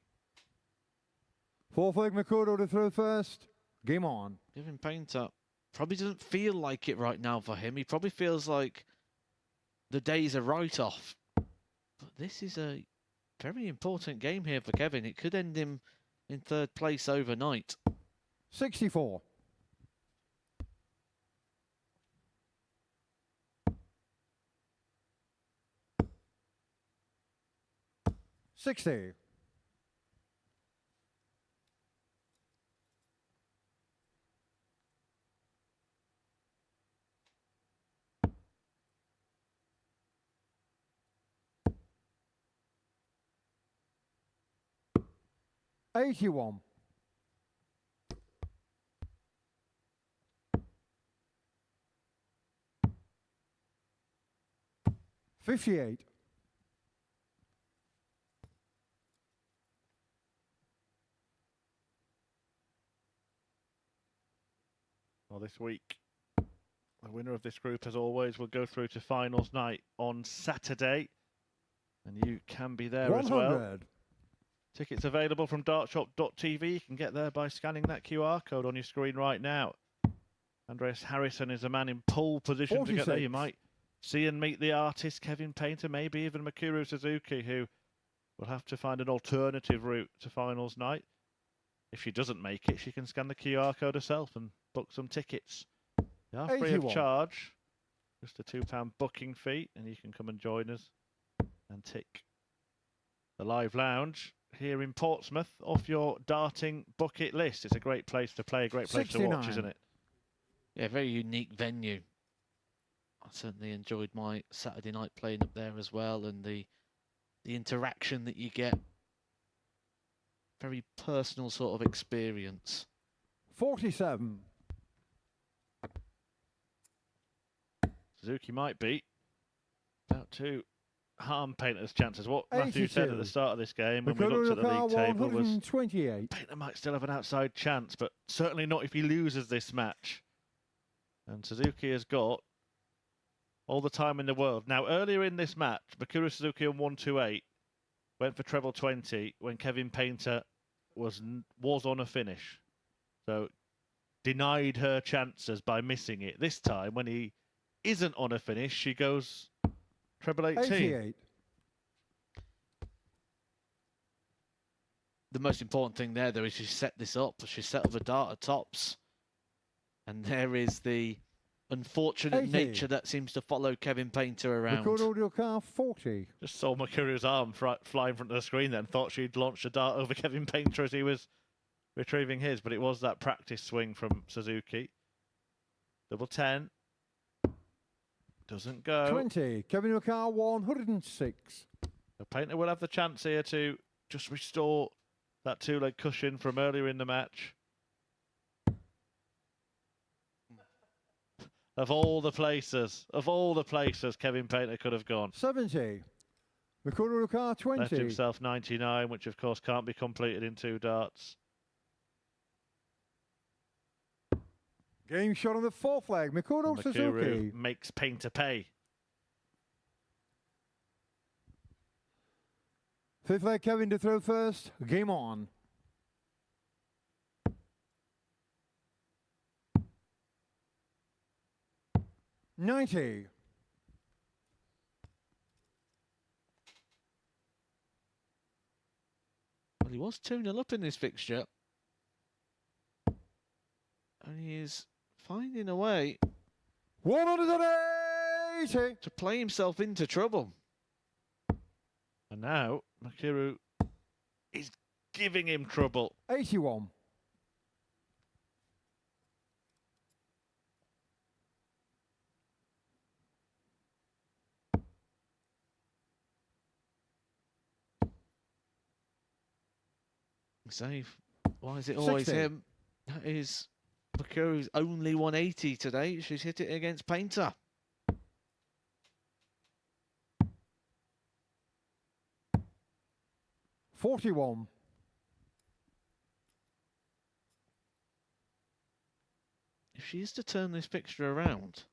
[SPEAKER 4] Fourth leg, Mikuru to throw first. Game on.
[SPEAKER 2] Kevin Painter probably doesn't feel like it right now for him. He probably feels like the day's a write-off. But this is a very important game here for Kevin. It could end him in third place overnight.
[SPEAKER 4] 64. $60. $81. $58.
[SPEAKER 3] Well, this week, the winner of this group, as always, will go through to finals night on Saturday. And you can be there as well.
[SPEAKER 4] 100.
[SPEAKER 3] Tickets available from dartshop.tv. You can get there by scanning that QR code on your screen right now. Andreas Harrison is a man in pole position to get there.
[SPEAKER 4] 46.
[SPEAKER 3] You might see and meet the artist, Kevin Painter, maybe even Mikuru Suzuki, who will have to find an alternative route to finals night. If she doesn't make it, she can scan the QR code herself and book some tickets. They are free of
[SPEAKER 4] 81.
[SPEAKER 3] charge. Just a £2 booking fee, and you can come and join us and tick the live lounge here in Portsmouth off your darting bucket list. It's a great place to play, a great place to watch,
[SPEAKER 4] 69.
[SPEAKER 3] isn't it?
[SPEAKER 2] Yeah, very unique venue. I certainly enjoyed my Saturday night playing up there as well, and the interaction that you get. Very personal sort of experience.
[SPEAKER 4] 47.
[SPEAKER 3] Suzuki might be about to harm Painter's chances. What Matthew said at
[SPEAKER 4] 82.
[SPEAKER 3] the start of this game when we looked at the league table was
[SPEAKER 4] 128.
[SPEAKER 3] Painter might still have an outside chance, but certainly not if he loses this match. And Suzuki has got all the time in the world. Now, earlier in this match, Mikuru Suzuki on 128 went for treble 20 when Kevin Painter was on a finish. So denied her chances by missing it. This time, when he isn't on a finish, she goes treble 18.
[SPEAKER 4] 88.
[SPEAKER 2] The most important thing there, though, is she set this up. She set up a dart at tops. And there is the unfortunate
[SPEAKER 4] 80.
[SPEAKER 2] nature that seems to follow Kevin Painter around.
[SPEAKER 4] Record audio car 40.
[SPEAKER 3] Just saw Mikuru's arm fly in front of the screen then. Thought she'd launched a dart over Kevin Painter as he was retrieving his, but it was that practice swing from Suzuki. Double 10. Doesn't go.
[SPEAKER 4] 20. Kevin McCarr 106.
[SPEAKER 3] The Painter will have the chance here to just restore that two-leg cushion from earlier in the match. Of all the places, Kevin Painter could have gone.
[SPEAKER 4] 70. Mikuru car 20.
[SPEAKER 3] Left himself 99, which of course can't be completed in two darts.
[SPEAKER 4] Game shot on the fourth leg. Mikuru
[SPEAKER 3] And
[SPEAKER 4] Suzuki.
[SPEAKER 3] makes Painter pay.
[SPEAKER 4] Fifth leg, Kevin to throw first. Game on. $90.
[SPEAKER 2] Well, he was 2-0 up in this fixture. And he is finding a way
[SPEAKER 4] 180.
[SPEAKER 2] to play himself into trouble.
[SPEAKER 3] And now Mikuru is giving him trouble.
[SPEAKER 4] 81.
[SPEAKER 2] Save. Why is it always
[SPEAKER 4] 60.
[SPEAKER 2] him? That is Mikuru's only 180 today. She's hit it against Painter.
[SPEAKER 4] 41.
[SPEAKER 2] If she is to turn this fixture around,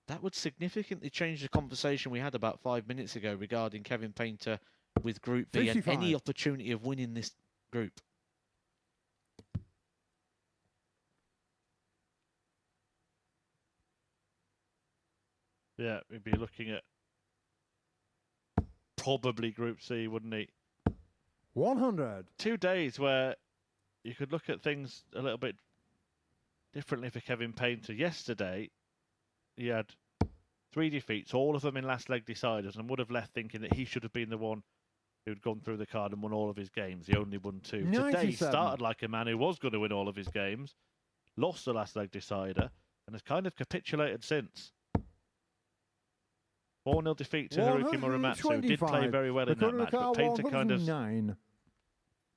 [SPEAKER 2] that would significantly change the conversation we had about 5 minutes ago regarding Kevin Painter with Group B
[SPEAKER 4] 55.
[SPEAKER 2] and any opportunity of winning this group.
[SPEAKER 3] Yeah, we'd be looking at probably Group C, wouldn't he?
[SPEAKER 4] 100.
[SPEAKER 3] 2 days where you could look at things a little bit differently for Kevin Painter. Yesterday, he had 3 defeats, all of them in last leg deciders, and would have left thinking that he should have been the one who'd gone through the card and won all of his games. He only won 2.
[SPEAKER 4] 97.
[SPEAKER 3] Today, he started like a man who was going to win all of his games, lost the last leg decider, and has kind of capitulated since. 4-0 defeat to Haruki Murematsu, who did play very well in that match, but Painter kind of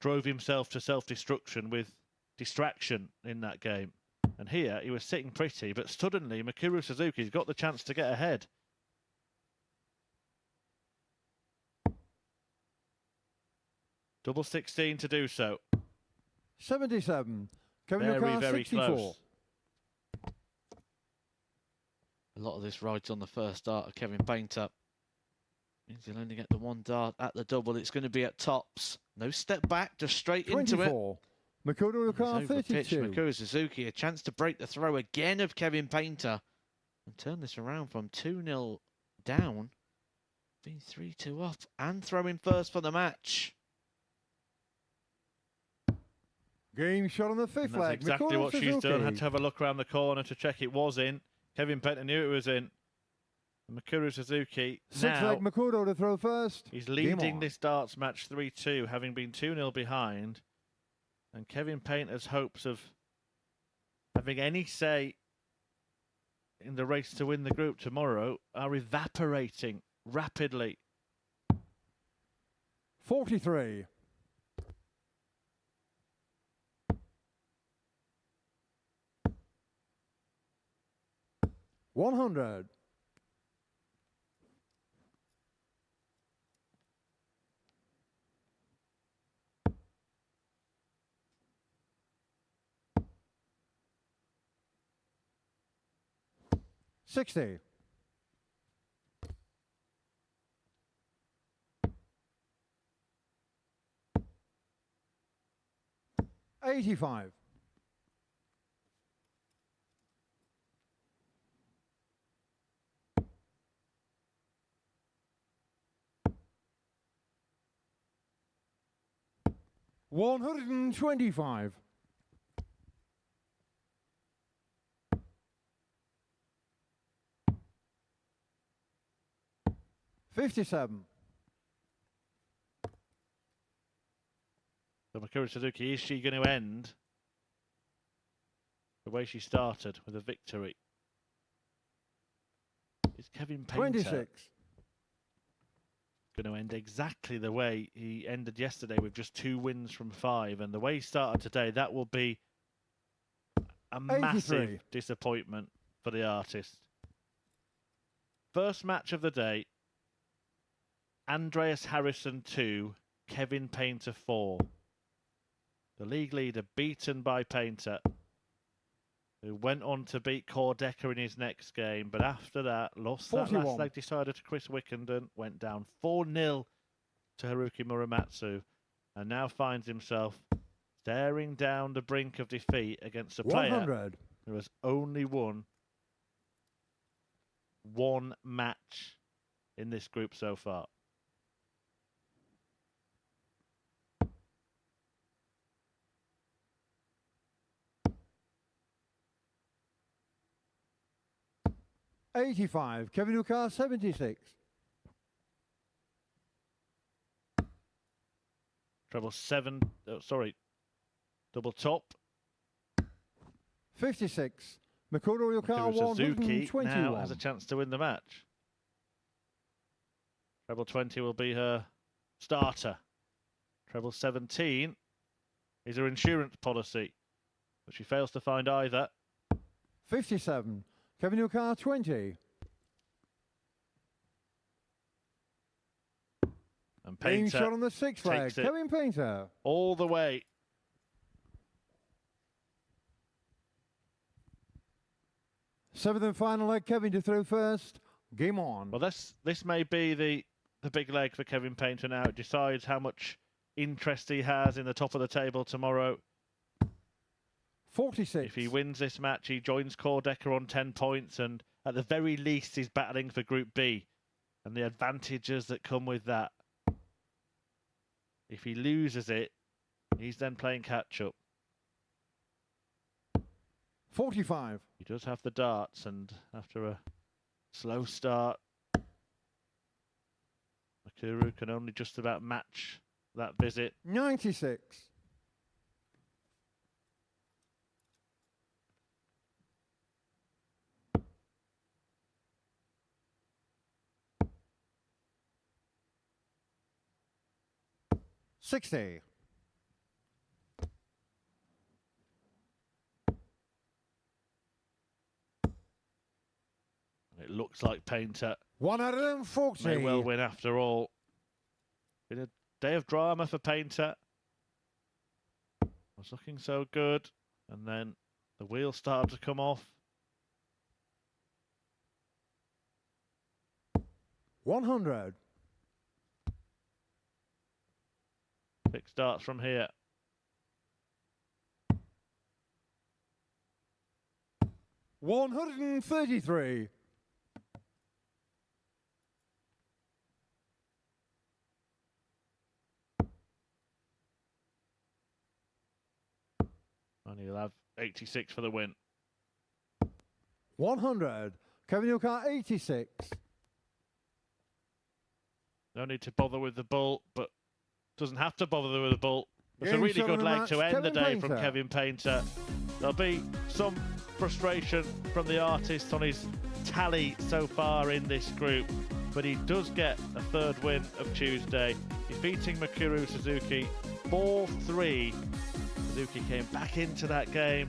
[SPEAKER 3] drove himself to self-destruction with distraction in that game. And here, he was sitting pretty, but suddenly, Mikuru Suzuki's got the chance to get ahead. Double 16 to do so.
[SPEAKER 4] 77. Kevin
[SPEAKER 3] Very,
[SPEAKER 4] O'Carr,
[SPEAKER 3] very
[SPEAKER 4] 64.
[SPEAKER 3] close.
[SPEAKER 2] A lot of this rides on the first dart of Kevin Painter. Means he'll only get the 1 dart at the double. It's going to be at tops. No step back, just straight
[SPEAKER 4] 24.
[SPEAKER 2] into it.
[SPEAKER 4] Mikuru O'Carr,
[SPEAKER 2] He's overpitched
[SPEAKER 4] 32.
[SPEAKER 2] Mikuru Suzuki, a chance to break the throw again of Kevin Painter and turn this around from 2-0 down, being 3-2 up and throwing first for the match.
[SPEAKER 4] Game shot on the
[SPEAKER 3] And
[SPEAKER 4] fifth
[SPEAKER 3] that's
[SPEAKER 4] leg.
[SPEAKER 3] exactly
[SPEAKER 4] Mikuru
[SPEAKER 3] what she's
[SPEAKER 4] Suzuki.
[SPEAKER 3] done. Had to have a look around the corner to check it was in. Kevin Painter knew it was in. And Mikuru Suzuki
[SPEAKER 4] Sixth
[SPEAKER 3] now
[SPEAKER 4] leg, Mikuru to throw first.
[SPEAKER 3] he's
[SPEAKER 4] Game
[SPEAKER 3] leading
[SPEAKER 4] on.
[SPEAKER 3] this darts match 3-2, having been 2-0 behind. And Kevin Painter's hopes of having any say in the race to win the group tomorrow are evaporating rapidly.
[SPEAKER 4] 43. 100. 60. 85. 125. 57.
[SPEAKER 3] So Mikuru Suzuki, is she going to end the way she started with a victory? Is Kevin Painter
[SPEAKER 4] 26.
[SPEAKER 3] going to end exactly the way he ended yesterday with just 2 wins from 5? And the way he started today, that will be a massive
[SPEAKER 4] 83.
[SPEAKER 3] disappointment for the artist. First match of the day, Andreas Harrison 2, Kevin Painter 4. The league leader beaten by Painter, who went on to beat Cordecker in his next game, but after that lost
[SPEAKER 4] 41.
[SPEAKER 3] that last leg decider to Chris Wickenden, went down 4-0 to Haruki Murematsu, and now finds himself staring down the brink of defeat against a player
[SPEAKER 4] 100.
[SPEAKER 3] who has only won 1 match in this group so far.
[SPEAKER 4] $85. Kevin O'Carr, 76.
[SPEAKER 3] Treble 7, double top.
[SPEAKER 4] 56. Mikuru O'Carr,
[SPEAKER 3] Mikuru Suzuki
[SPEAKER 4] 121.
[SPEAKER 3] now has a chance to win the match. Treble 20 will be her starter. Treble 17 is her insurance policy, but she fails to find either.
[SPEAKER 4] 57. Kevin O'Carr, 20.
[SPEAKER 3] And
[SPEAKER 4] Being
[SPEAKER 3] Painter
[SPEAKER 4] shot on the sixth flag,
[SPEAKER 3] takes it
[SPEAKER 4] Kevin Painter.
[SPEAKER 3] all the way.
[SPEAKER 4] Seventh and final leg, Kevin to throw first. Game on.
[SPEAKER 3] Well, this may be the big leg for Kevin Painter now. It decides how much interest he has in the top of the table tomorrow.
[SPEAKER 4] 46.
[SPEAKER 3] If he wins this match, he joins Cordecker on 10 points, and at the very least, he's battling for Group B and the advantages that come with that. If he loses it, he's then playing catch-up.
[SPEAKER 4] 45.
[SPEAKER 3] He does have the darts, and after a slow start, Makuru can only just about match that visit.
[SPEAKER 4] 96. $60.
[SPEAKER 3] It looks like Painter
[SPEAKER 4] 140.
[SPEAKER 3] may well win after all. Been a day of drama for Painter. Was looking so good, and then the wheels started to come off.
[SPEAKER 4] 100.
[SPEAKER 3] 6 darts from here.
[SPEAKER 4] $133.
[SPEAKER 3] And he'll have 86 for the win.
[SPEAKER 4] 100. Kevin Yukar, 86.
[SPEAKER 3] No need to bother with the bull, but doesn't have to bother with the bull. It's a
[SPEAKER 4] Game
[SPEAKER 3] really
[SPEAKER 4] shot
[SPEAKER 3] good
[SPEAKER 4] of the
[SPEAKER 3] leg
[SPEAKER 4] match,
[SPEAKER 3] to end the
[SPEAKER 4] Kevin
[SPEAKER 3] day from
[SPEAKER 4] Painter.
[SPEAKER 3] Kevin Painter. There'll be some frustration from the artist on his tally so far in this group, but he does get a third win of Tuesday, defeating Makuru Suzuki 4-3. Suzuki came back into that game,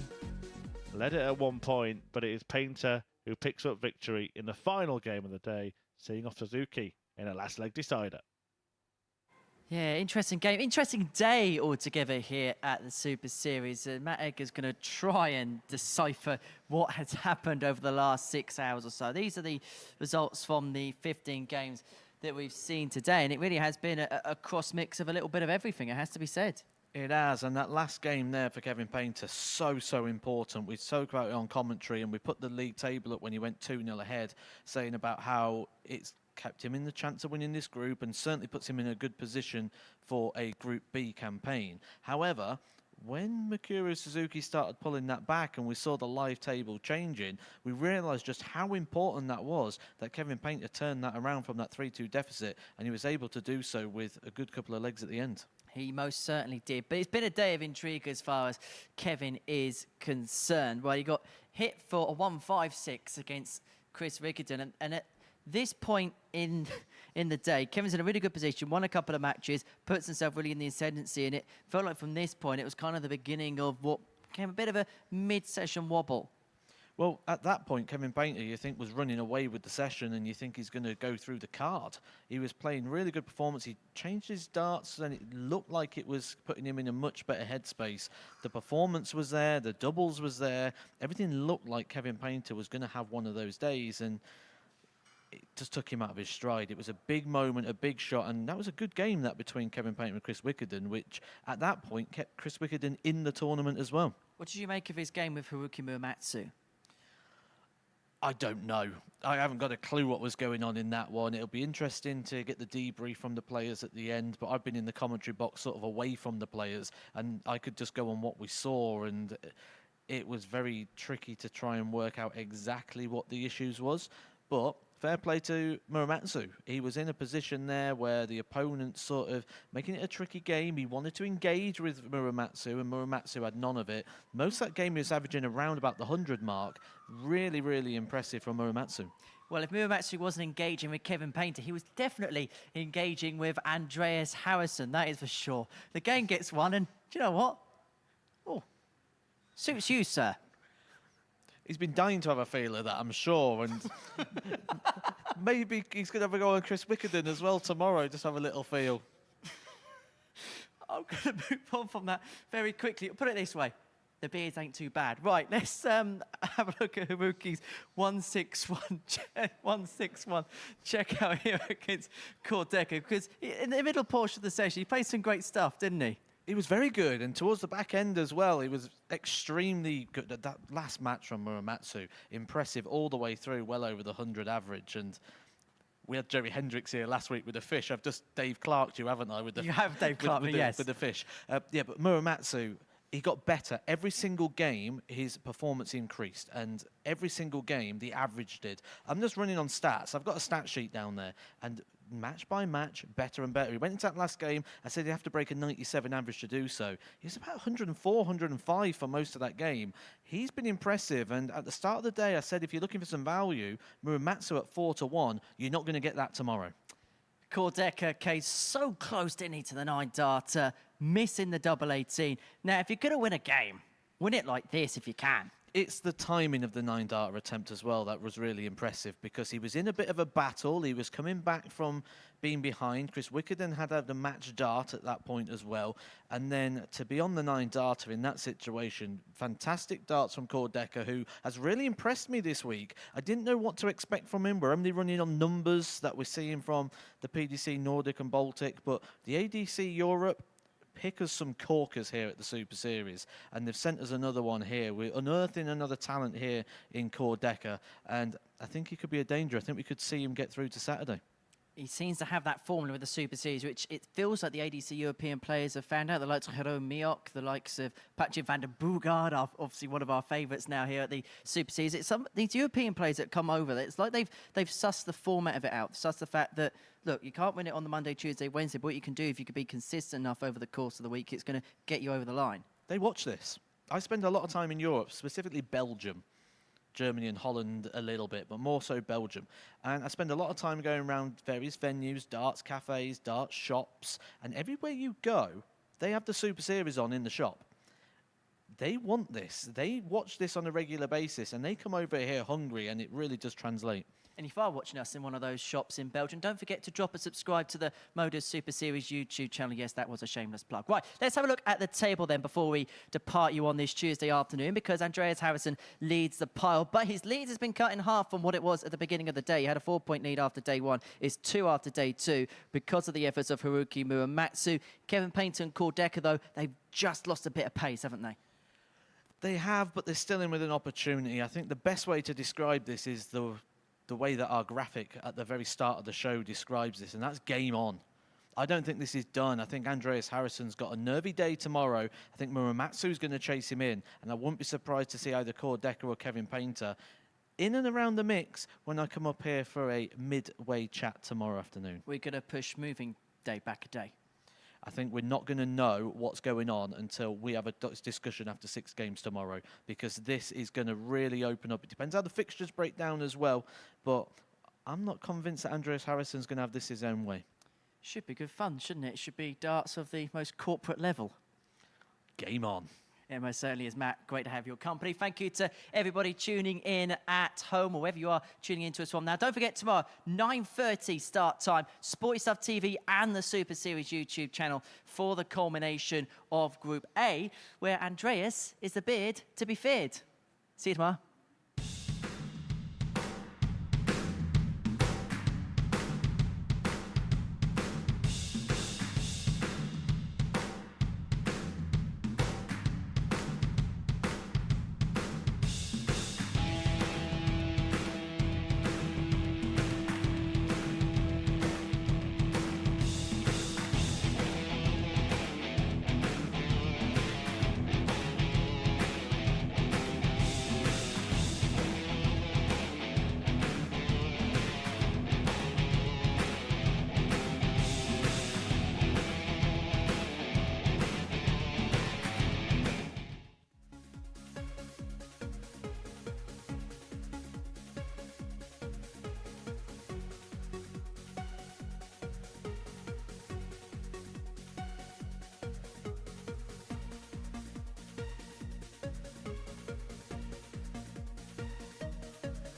[SPEAKER 3] led it at one point, but it is Painter who picks up victory in the final game of the day, seeing off Suzuki in a last leg decider.
[SPEAKER 1] Yeah, interesting game. Interesting day altogether here at the Super Series. Matt Edgar's going to try and decipher what has happened over the last 6 hours or so. These are the results from the 15 games that we've seen today, and it really has been a cross mix of a little bit of everything, it has to be said.
[SPEAKER 2] It has, and that last game there for Kevin Painter, so important. We spoke about it on commentary, and we put the league table up when he went 2-0 ahead, saying about how it's kept him in the chance of winning this group and certainly puts him in a good position for a Group B campaign. However, when Makuru Suzuki started pulling that back and we saw the live table changing, we realised just how important that was, that Kevin Painter turned that around from that 3-2 deficit, and he was able to do so with a good couple of legs at the end.
[SPEAKER 1] He most certainly did. But it's been a day of intrigue as far as Kevin is concerned. Well, he got hit for a 1-5-6 against Chris Rickardon, and at this point in the day, Kevin's in a really good position, won a couple of matches, puts himself really in the ascendancy, and it felt like from this point it was kind of the beginning of what became a bit of a mid-session wobble.
[SPEAKER 2] Well, at that point, Kevin Painter, you think, was running away with the session, and you think he's going to go through the card. He was playing really good performance. He changed his darts, and it looked like it was putting him in a much better headspace. The performance was there, the doubles was there. Everything looked like Kevin Painter was going to have one of those days, and it just took him out of his stride. It was a big moment, a big shot, and that was a good game, that between Kevin Painter and Chris Rickardon, which at that point kept Chris Rickardon in the tournament as well.
[SPEAKER 1] What did you make of his game with Haruki Murematsu?
[SPEAKER 2] I don't know. I haven't got a clue what was going on in that one. It'll be interesting to get the debrief from the players at the end, but I've been in the commentary box sort of away from the players, and I could just go on what we saw, and it was very tricky to try and work out exactly what the issues was. But fair play to Murematsu. He was in a position there where the opponent sort of making it a tricky game. He wanted to engage with Murematsu, and Murematsu had none of it. Most of that game he was averaging around about the 100 mark. Really, really impressive from Murematsu.
[SPEAKER 1] Well, if Murematsu wasn't engaging with Kevin Painter, he was definitely engaging with Andreas Harrison, that is for sure. The game gets won, and do you know what? Oh, suits you, sir.
[SPEAKER 2] He's been dying to have a feel of that, I'm sure, and maybe he's going to have a go on Chris Rickardon as well tomorrow, just have a little feel.
[SPEAKER 1] I'm going to move on from that very quickly. Put it this way. The beards ain't too bad. Right, let's have a look at Haruki's 161 checkout here against Kordeka, because in the middle portion of the session, he played some great stuff, didn't he?
[SPEAKER 2] He was very good, and towards the back end as well, he was extremely good. That last match from Muramatsu, impressive all the way through, well over the 100 average. And we had Jerry Hendricks here last week with the fish. I've just Dave Clarked you, haven't I? With the,
[SPEAKER 1] you have Dave Clarked me, yes.
[SPEAKER 2] With the fish. Yeah, but Muramatsu, he got better. Every single game, his performance increased. And every single game, the average did. I'm just running on stats. I've got a stat sheet down there. And match by match, better and better. He went into that last game. I said he'd have to break a 97 average to do so. He was about 104, 105 for most of that game. He's been impressive. And at the start of the day, I said if you're looking for some value, Muramatsu at 4-1, you're not going to get that tomorrow.
[SPEAKER 1] Kordeka came so close, didn't he, to the 9 darter, missing the double 18. Now, if you're going to win a game, win it like this if you can.
[SPEAKER 2] It's the timing of the 9 darter attempt as well that was really impressive, because he was in a bit of a battle. He was coming back from being behind. Chris Wickerden had the match dart at that point as well. And then to be on the 9 darter in that situation, fantastic darts from Kordeka, who has really impressed me this week. I didn't know what to expect from him. We're only running on numbers that we're seeing from the PDC Nordic and Baltic, but the ADC Europe, pick us some corkers here at the Super Series, and they've sent us another one here. We're unearthing another talent here in Kordeka, and I think he could be a danger. I think we could see him get through to Saturday.
[SPEAKER 1] He seems to have that formula with the Super Series, which it feels like the ADC European players have found out. The likes of Hero Miok, the likes of Patrick van der Boegaard, obviously one of our favourites now here at the Super Series. It's these European players that come over, it's like they've sussed the format of it out, sussed the fact that, look, you can't win it on the Monday, Tuesday, Wednesday, but what you can do if you can be consistent enough over the course of the week, it's going to get you over the line.
[SPEAKER 2] They watch this. I spend a lot of time in Europe, specifically Belgium. Germany and Holland a little bit, but more so Belgium. And I spend a lot of time going around various venues, darts cafes, darts shops, and everywhere you go, they have the Super Series on in the shop. They want this. They watch this on a regular basis, and they come over here hungry, and it really does translate.
[SPEAKER 1] And if you are watching us in one of those shops in Belgium, don't forget to drop a subscribe to the MODUS Super Series YouTube channel. Yes, that was a shameless plug. Right, let's have a look at the table then before we depart you on this Tuesday afternoon, because Andreas Harrison leads the pile, but his lead has been cut in half from what it was at the beginning of the day. He had a 4-point lead after day 1, it's 2 after day 2 because of the efforts of Haruki Muramatsu. Kevin Painter and Kordeka, though, they've just lost a bit of pace, haven't they?
[SPEAKER 2] They have, but they're still in with an opportunity. I think the best way to describe this is the way that our graphic at the very start of the show describes this, and that's game on. I don't think this is done. I think Andreas Harrison's got a nervy day tomorrow. I think Muramatsu's going to chase him in, and I wouldn't be surprised to see either Kordeka or Kevin Painter in and around the mix when I come up here for a midway chat tomorrow afternoon.
[SPEAKER 1] We're going to push moving day back a day.
[SPEAKER 2] I think we're not going to know what's going on until we have a discussion after 6 games tomorrow, because this is going to really open up. It depends how the fixtures break down as well, but I'm not convinced that Andreas Harrison's going to have this his own way.
[SPEAKER 1] Should be good fun, shouldn't it? It should be darts of the most corporate level.
[SPEAKER 2] Game on.
[SPEAKER 1] It most certainly is, Matt. Great to have your company. Thank you to everybody tuning in at home or wherever you are tuning in to us from. Now, don't forget tomorrow, 9:30 start time, Sporty Stuff TV and the Super Series YouTube channel for the culmination of Group A, where Andreas is the beard to be feared. See you tomorrow.